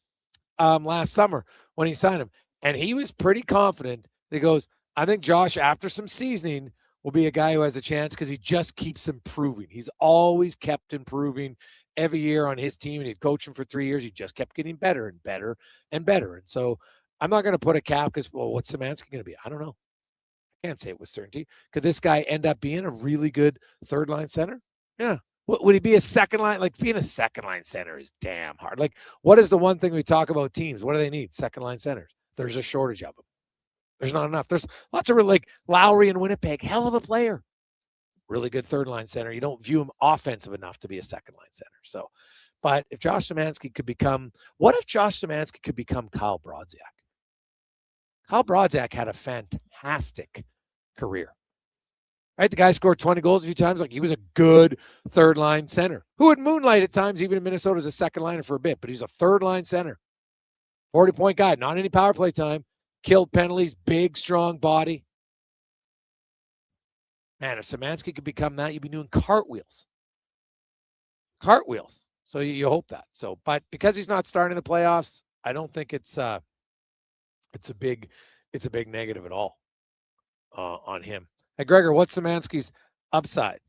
S4: last summer when he signed him, and he was pretty confident. He goes, I think Josh, after some seasoning, will be a guy who has a chance because he just keeps improving. He's always kept improving every year on his team, and he'd coach him for 3 years. He just kept getting better and better and better. And so I'm not going to put a cap because, well, what's Szymanski going to be? I don't know. I can't say it with certainty. Could this guy end up being a really good third-line center? Yeah. Would he be a second line? Like, being a second-line center is damn hard. Like, what is the one thing we talk about teams? What do they need? Second-line centers. There's a shortage of them. There's not enough. There's lots of like Lowry in Winnipeg, hell of a player. Really good third-line center. You don't view him offensive enough to be a second-line center. So, but if Josh Szymanski could become, what if Josh Szymanski could become Kyle Brodziak? Kyle Brodziak had a fantastic career. Right? The guy scored 20 goals a few times. Like, he was a good third-line center who would moonlight at times, even in Minnesota, as a second liner for a bit, but he's a third-line center. 40-point guy, not any power play time, killed penalties, big, strong body. Man, if Szymanski could become that, you'd be doing cartwheels. Cartwheels. So you hope that. So, but because he's not starting the playoffs, I don't think it's a big negative at all on him. Hey, Gregor, what's Szymanski's upside?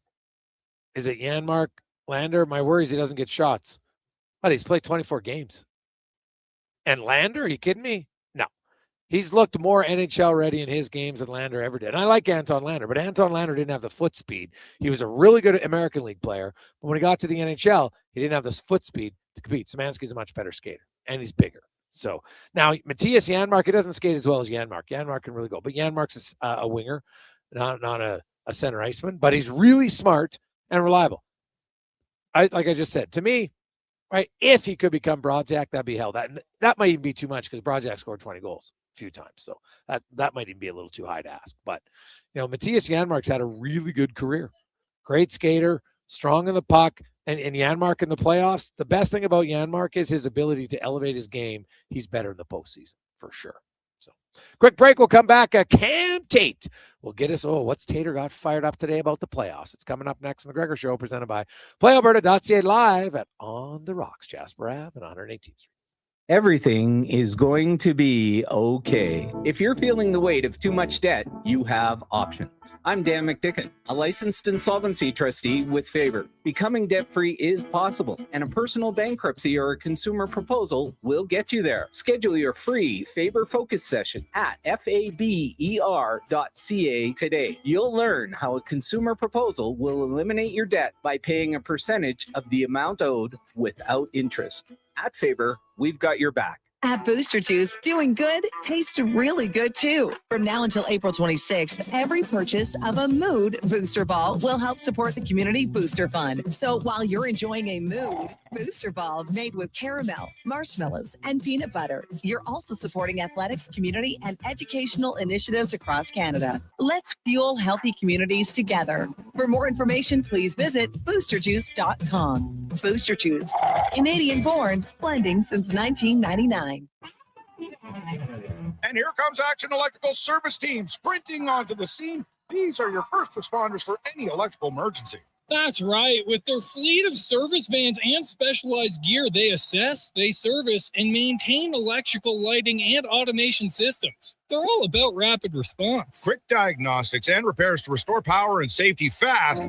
S4: Is it Janmark, Lander? My worry is he doesn't get shots. But he's played 24 games. And Lander, are you kidding me? No. He's looked more NHL ready in his games than Lander ever did. And I like Anton Lander, but Anton Lander didn't have the foot speed. He was a really good American League player, but when he got to the NHL, he didn't have this foot speed to compete. Szymanski's a much better skater, and he's bigger. So now Matthias Janmark, he doesn't skate as well as Janmark. Janmark can really go, but Janmark's a winger, not a center iceman, but he's really smart and reliable. Like I just said, to me, right, if he could become Brodziak, that'd be hell. That might even be too much because Brodziak scored 20 goals a few times. So that might even be a little too high to ask. But, Matthias Janmark's had a really good career. Great skater, strong in the puck. And Janmark in the playoffs, the best thing about Janmark is his ability to elevate his game. He's better in the postseason, for sure. So, quick break. We'll come back. Cam Tate will get us. What's Tater got fired up today about the playoffs? It's coming up next on the Gregor Show, presented by PlayAlberta.ca, live at On the Rocks, Jasper Ave and 118th Street.
S8: Everything is going to be okay. If you're feeling the weight of too much debt, you have options. I'm Dan McDicken, a licensed insolvency trustee with Faber. Becoming debt-free is possible, and a personal bankruptcy or a consumer proposal will get you there. Schedule your free Faber Focus session at faber.ca today. You'll learn how a consumer proposal will eliminate your debt by paying a percentage of the amount owed without interest. At Faber, we've got your back.
S9: At Booster Juice, doing good tastes really good too. From now until April 26th, every purchase of a Mood Booster Ball will help support the Community Booster Fund. So while you're enjoying a Mood Booster Ball made with caramel, marshmallows, and peanut butter, you're also supporting athletics, community, and educational initiatives across Canada. Let's fuel healthy communities together. For more information, please visit boosterjuice.com. Booster Juice, Canadian born, blending since 1999.
S20: And here comes Action Electrical Service Team sprinting onto the scene. These are your first responders for any electrical emergency.
S10: That's right. With their fleet of service vans and specialized gear, they assess, they service, and maintain electrical lighting and automation systems. They're all about rapid response.
S20: Quick diagnostics and repairs to restore power and safety fast.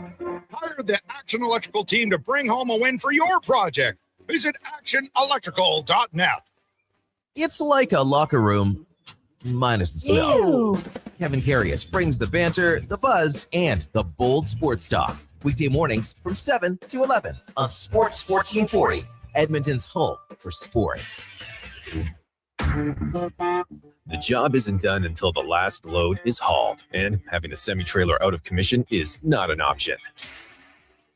S20: Hire the Action Electrical team to bring home a win for your project. Visit actionelectrical.net.
S3: It's like a locker room, minus the smell.
S9: Ew.
S3: Kevin Carius brings the banter, the buzz, and the bold sports talk. Weekday mornings from 7 to 11 on Sports 1440, Edmonton's home for sports.
S12: The job isn't done until the last load is hauled, and having a semi-trailer out of commission is not an option.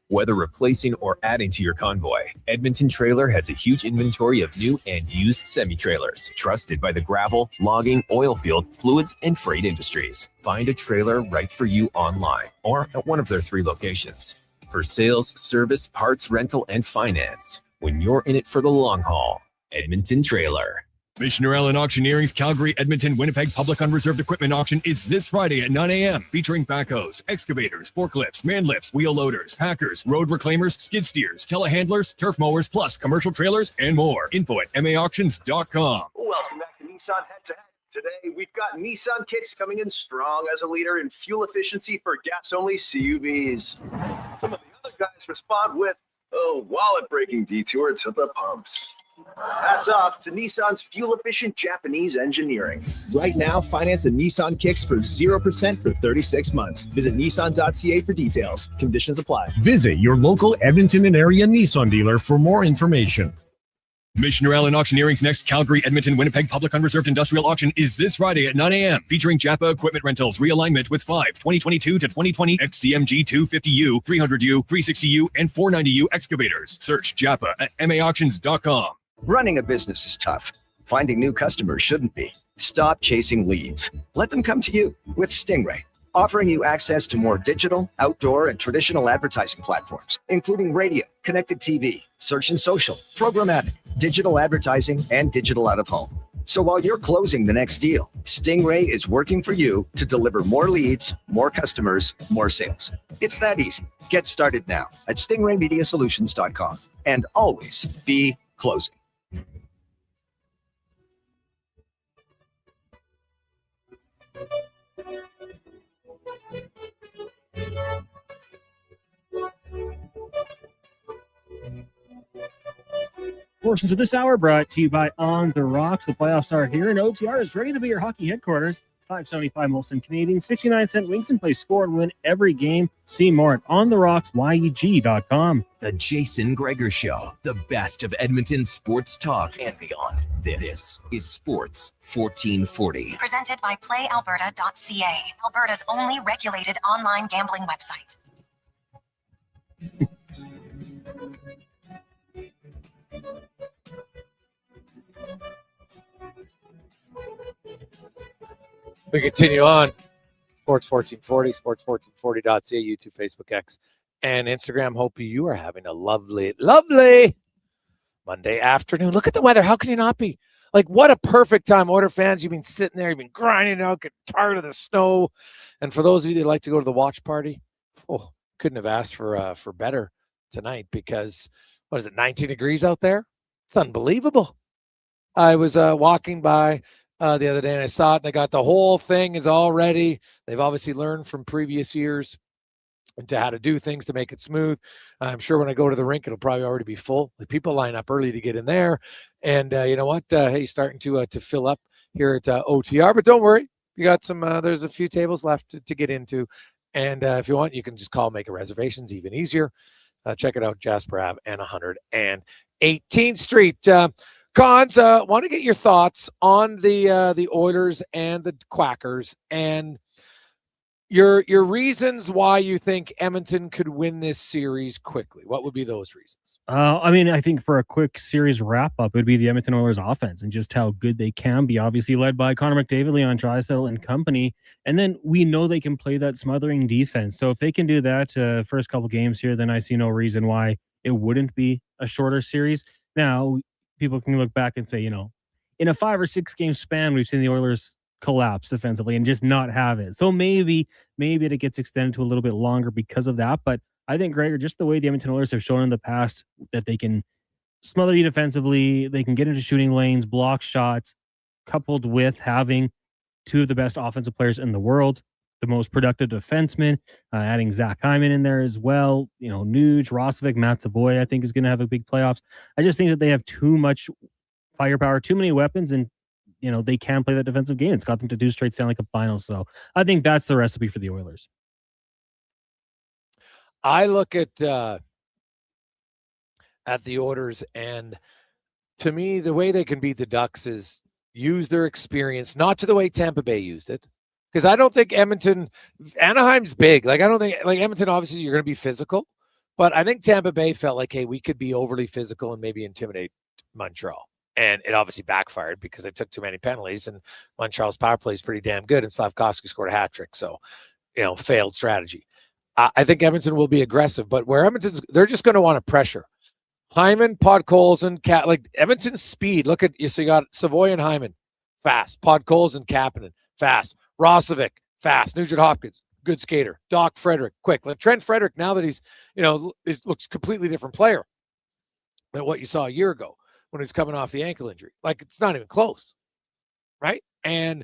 S12: Whether replacing or adding to your convoy, Edmonton Trailer has a huge inventory of new and used semi-trailers, trusted by the gravel, logging, oil field, fluids, and freight industries. Find a trailer right for you online or at one of their 3 locations. For sales, service, parts, rental, and finance, when you're in it for the long haul, Edmonton Trailer.
S13: Missioner Allen Auctioneering's Calgary, Edmonton, Winnipeg Public Unreserved Equipment Auction is this Friday at 9 a.m. featuring backhoes, excavators, forklifts, man lifts, wheel loaders, hackers, road reclaimers, skid steers, telehandlers, turf mowers, plus commercial trailers and more. Info at maauctions.com.
S14: Welcome back to Nissan Head to Head. Today, we've got Nissan Kicks coming in strong as a leader in fuel efficiency for gas-only CUVs. Some of the other guys respond with a wallet-breaking detour to the pumps. Hats off to Nissan's fuel-efficient Japanese engineering.
S23: Right now, finance a Nissan Kicks for 0% for 36 months. Visit nissan.ca for details. Conditions apply.
S24: Visit your local Edmonton and area Nissan dealer for more information.
S13: Missioner Allen Auctioneering's next Calgary, Edmonton, Winnipeg Public Unreserved Industrial Auction is this Friday at 9 a.m. featuring Japa Equipment Rentals realignment with 5 2022 to 2020 XCMG 250U, 300U, 360U, and 490U excavators. Search Japa at maauctions.com.
S25: Running a business is tough. Finding new customers shouldn't be. Stop chasing leads. Let them come to you with Stingray, offering you access to more digital, outdoor, and traditional advertising platforms, including radio, connected TV, search and social, programmatic, digital advertising, and digital out-of-home. So while you're closing the next deal, Stingray is working for you to deliver more leads, more customers, more sales. It's that easy. Get started now at stingraymediasolutions.com and always be closing.
S16: Portions of this hour brought to you by On the Rocks. The playoffs are here, and OTR is ready to be your hockey headquarters. $5.75 Molson Canadian, 69-cent wings, and play, score, and win every game. See more at ontherocksyeg.com.
S3: The Jason Gregor Show, the best of Edmonton sports talk and beyond. This is Sports 1440.
S2: Presented by PlayAlberta.ca, Alberta's only regulated online gambling website.
S4: We continue on. Sports 1440, sports1440.ca, YouTube, Facebook, X, and Instagram. Hope you are having a lovely, lovely Monday afternoon. Look at the weather. How can you not be? Like, what a perfect time. Oilers fans, you've been sitting there, you've been grinding out, getting tired of the snow. And for those of you that like to go to the watch party, couldn't have asked for better tonight because, 19 degrees out there? It's unbelievable. I was walking by the other day and I saw it, and they got the whole thing is all ready. They've obviously learned from previous years into how to do things to make it smooth. I'm sure when I go to the rink, it'll probably already be full. Like, people line up early to get in there. And you know what? Hey, starting to fill up here at OTR, but don't worry. You got some, there's a few tables left to get into. And if you want, you can just call, make a reservations, even easier. Check it out, Jasper Ave and 118th Street. Cons, want to get your thoughts on the Oilers and the Quackers, and your reasons why you think Edmonton could win this series quickly. What would be those reasons?
S16: I think for a quick series wrap-up, it would be the Edmonton Oilers offense and just how good they can be, obviously led by Connor McDavid, Leon Draisaitl, and company. And then we know they can play that smothering defense. So if they can do that first couple games here, then I see no reason why it wouldn't be a shorter series. Now, people can look back and say, in a 5 or 6 game span, we've seen the Oilers collapse defensively and just not have it. So maybe it gets extended to a little bit longer because of that. But I think, Gregor, just the way the Edmonton Oilers have shown in the past that they can smother you defensively, they can get into shooting lanes, block shots, coupled with having 2 of the best offensive players in the world, the most productive defenseman, adding Zach Hyman in there as well. Nuge, Rostovic, Matt Savoy, I think, is going to have a big playoffs. I just think that they have too much firepower, too many weapons, and they can play that defensive game. It's got them to 2 straight Stanley Cup finals. So I think that's the recipe for the Oilers.
S4: I look at the Oilers, and to me, the way they can beat the Ducks is use their experience, not to the way Tampa Bay used it. Because I don't think Anaheim's big. Like, I don't think, like, Edmonton, obviously, you're going to be physical. But I think Tampa Bay felt like, hey, we could be overly physical and maybe intimidate Montreal. And it obviously backfired because they took too many penalties. And Montreal's power play is pretty damn good. And Slavkovsky scored a hat trick. So, failed strategy. I think Edmonton will be aggressive. But where they're just going to want to pressure. Hyman, Podkolzin, like Edmonton's speed. Look at you. So you got Savoy and Hyman, fast. Podkolzin, Kapanen, fast. Roslovic, fast. Nugent Hopkins, good skater. Doc Frederick, quick. Like Trent Frederick, now that he's, looks completely different player than what you saw a year ago when he's coming off the ankle injury. Like it's not even close, right? And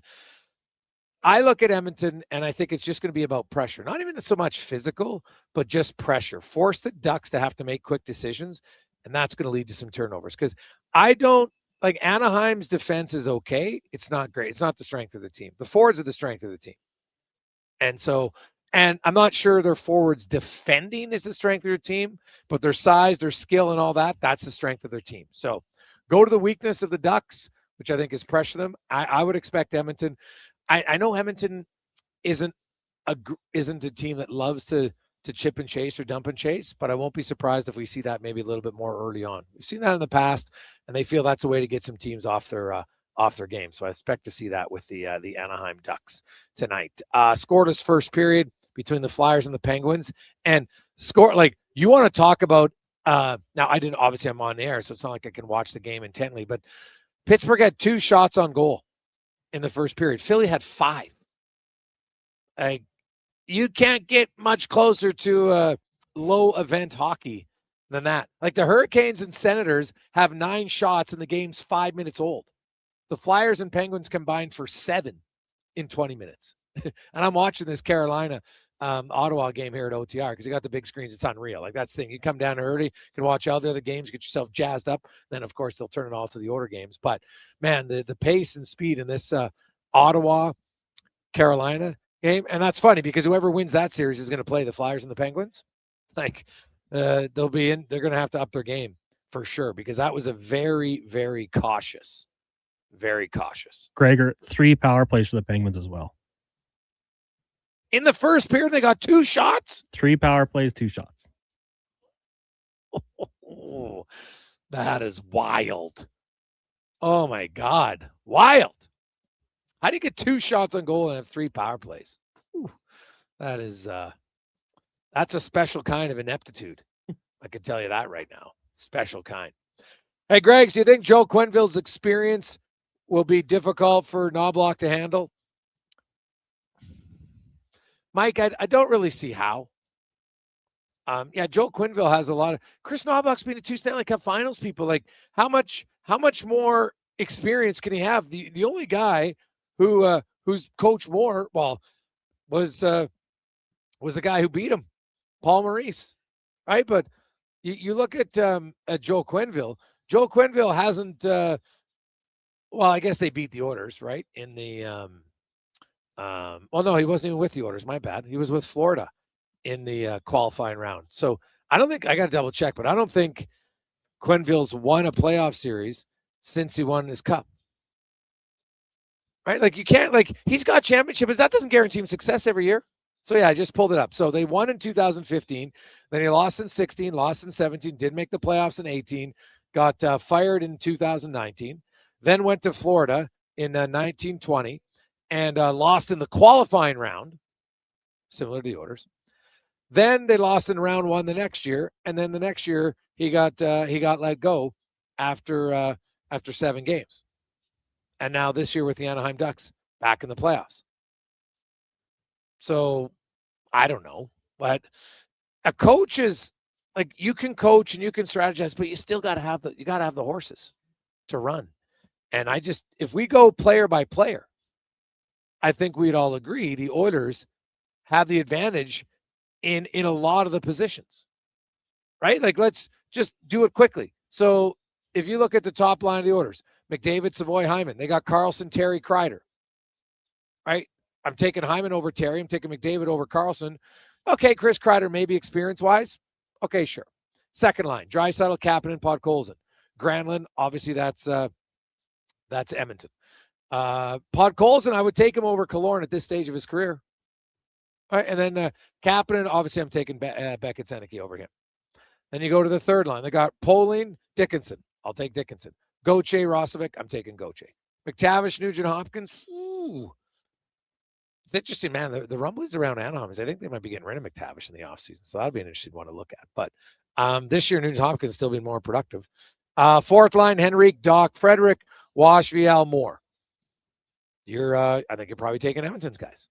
S4: I look at Edmonton, and I think it's just going to be about pressure. Not even so much physical, but just pressure. Force the Ducks to have to make quick decisions, and that's going to lead to some turnovers. Because I don't like Anaheim's defense is okay. It's not great. It's not the strength of the team. The forwards are the strength of the team. And I'm not sure their forwards defending is the strength of their team, but their size, their skill, and all that, that's the strength of their team. So go to the weakness of the Ducks, which I think is pressure them. I would expect Edmonton. I know Edmonton isn't a team that loves to chip and chase or dump and chase, but I won't be surprised if we see that maybe a little bit more early on. We've seen that in the past, and they feel that's a way to get some teams off their game. So I expect to see that with the Anaheim Ducks tonight. Scoreless first period between the Flyers and the Penguins, and you want to talk about. Now obviously I'm on air, so it's not like I can watch the game intently, but Pittsburgh had 2 shots on goal in the first period. Philly had 5. You can't get much closer to low event hockey than that. Like the Hurricanes and Senators have 9 shots and the game's 5 minutes old. The Flyers and Penguins combined for 7 in 20 minutes. And I'm watching this Carolina Ottawa game here at OTR because you got the big screens. It's unreal. Like that's the thing. You come down early, you can watch all the other games, get yourself jazzed up. Then, of course, they'll turn it all to the order games. But, man, the pace and speed in this Ottawa-Carolina game, and that's funny because whoever wins that series is going to play the Flyers and the Penguins. Like, they're going to have to up their game for sure because that was a very, very cautious.
S16: Gregor, 3 power plays for the Penguins as well.
S4: In the first period, they got 2 shots?
S16: 3 power plays, 2 shots.
S4: Oh, that is wild. Oh, my God. Wild. How do you get 2 shots on goal and have 3 power plays? Ooh, that is, that's a special kind of ineptitude. I can tell you that right now. Special kind. Hey, Greg, do you think Joe Quenneville's experience will be difficult for Knobloch to handle? Mike, I don't really see how. Joe Quenneville has a lot of. Chris Knobloch's been to 2 Stanley Cup Finals. People like how much more experience can he have? The only guy who's coached more was the guy who beat him, Paul Maurice, right? But you look at Joe Quenneville. Joe Quenneville hasn't. I guess they beat the Oilers, right? In the no, he wasn't even with the Oilers. My bad. He was with Florida in the qualifying round. So I don't think I got to double check, but I don't think Quenneville's won a playoff series since he won his cup. Right? Like you can't he's got championship, but that doesn't guarantee him success every year. So yeah, I just pulled it up. So they won in 2015, then he lost in 16, lost in 17, didn't make the playoffs in 18, got fired in 2019, then went to Florida in 1920. And lost in the qualifying round, similar to the Oilers. Then they lost in round 1 the next year, and then the next year he got let go after 7 games. And now this year with the Anaheim Ducks back in the playoffs. So I don't know, but a coach is like you can coach and you can strategize, but you still got to have the horses to run. And if we go player by player, I think we'd all agree the Oilers have the advantage in a lot of the positions, right? Like, let's just do it quickly. So if you look at the top line of the Oilers, McDavid, Savoy, Hyman, they got Karlsson, Terry, Kreider, right? I'm taking Hyman over Terry. I'm taking McDavid over Karlsson. Okay, Chris Kreider, maybe experience-wise. Okay, sure. Second line, Draisaitl, Kapanen, Podkolzin. Granlund, obviously that's Edmonton. Podkolzin, I would take him over Killorn at this stage of his career. All right, and then Kapanen, obviously I'm taking Beckett Seneke over him. Then you go to the third line. They got Poling, Dickinson. I'll take Dickinson. Gauthier, Roslovic, I'm taking Gauthier. McTavish, Nugent Hopkins. Ooh. It's interesting, man. The rumblings around Anaheim is I think they might be getting rid of McTavish in the offseason. So that'll be an interesting one to look at. But This year, Nugent Hopkins still been more productive. Fourth line, Henrique, Doc, Frederick, Wash, Viel, Moore. I think you're probably taking Edmonton's guys.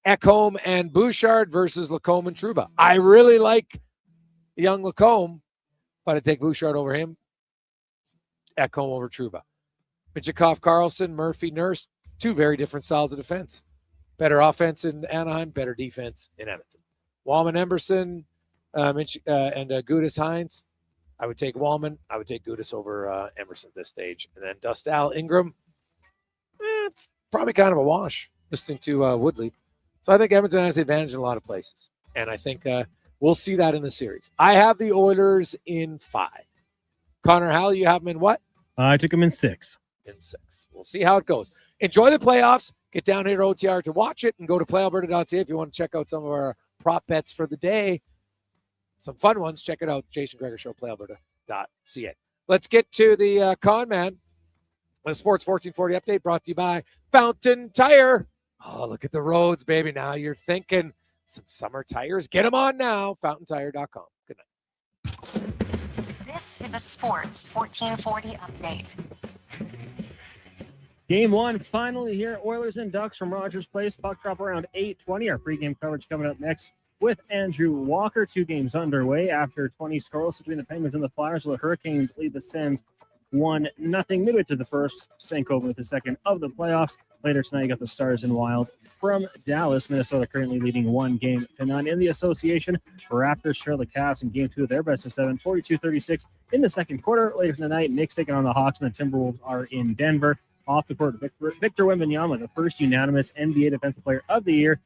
S4: Ekholm and Bouchard versus Lacombe and Trouba. I really like young Lacombe, but I'd take Bouchard over him. Ekholm over Trouba. Michikov, Carlson, Murphy, Nurse. Two very different styles of defense. Better offense in Anaheim, better defense in Edmonton. Wallman, Emberson, and Gudis, Hines. I would take Wallman. I would take Gudis over Emberson at this stage. And then Dustal, Ingram. It's probably kind of a wash listening to Woodley. So I think Edmonton has the advantage in a lot of places. And I think we'll see that in the series. I have the Oilers in 5. Connor Halley, you have them in what?
S16: I took him in 6.
S4: In 6. We'll see how it goes. Enjoy the playoffs. Get down here to OTR to watch it and go to playalberta.ca if you want to check out some of our prop bets for the day. Some fun ones. Check it out. Jason Gregor Show, playalberta.ca. Let's get to the con man. The Sports 1440 update brought to you by Fountain Tire. Oh, look at the roads, baby. Now you're thinking some summer tires. Get them on now. FountainTire.com. Good night.
S2: This is a Sports 1440 update.
S16: Game 1 finally here. Oilers and Ducks from Rogers Place. Puck drop around 8:20. Our pregame coverage coming up next with Andrew Walker. 2 games underway after 20 scoreless between the Penguins and the Flyers. The Hurricanes lead the Sens 1-0 midway to the first. Stankoven with the second of the playoffs. Later tonight, you got the Stars and Wild from Dallas. Minnesota currently leading 1-0 in the association. Raptors trail the Cavs in game 2 of their best of 7, 42-36 in the second quarter. Later in the night, Knicks taking on the Hawks, and the Timberwolves are in Denver. Off the court, Victor Wembanyama, the first unanimous NBA Defensive Player of the Year,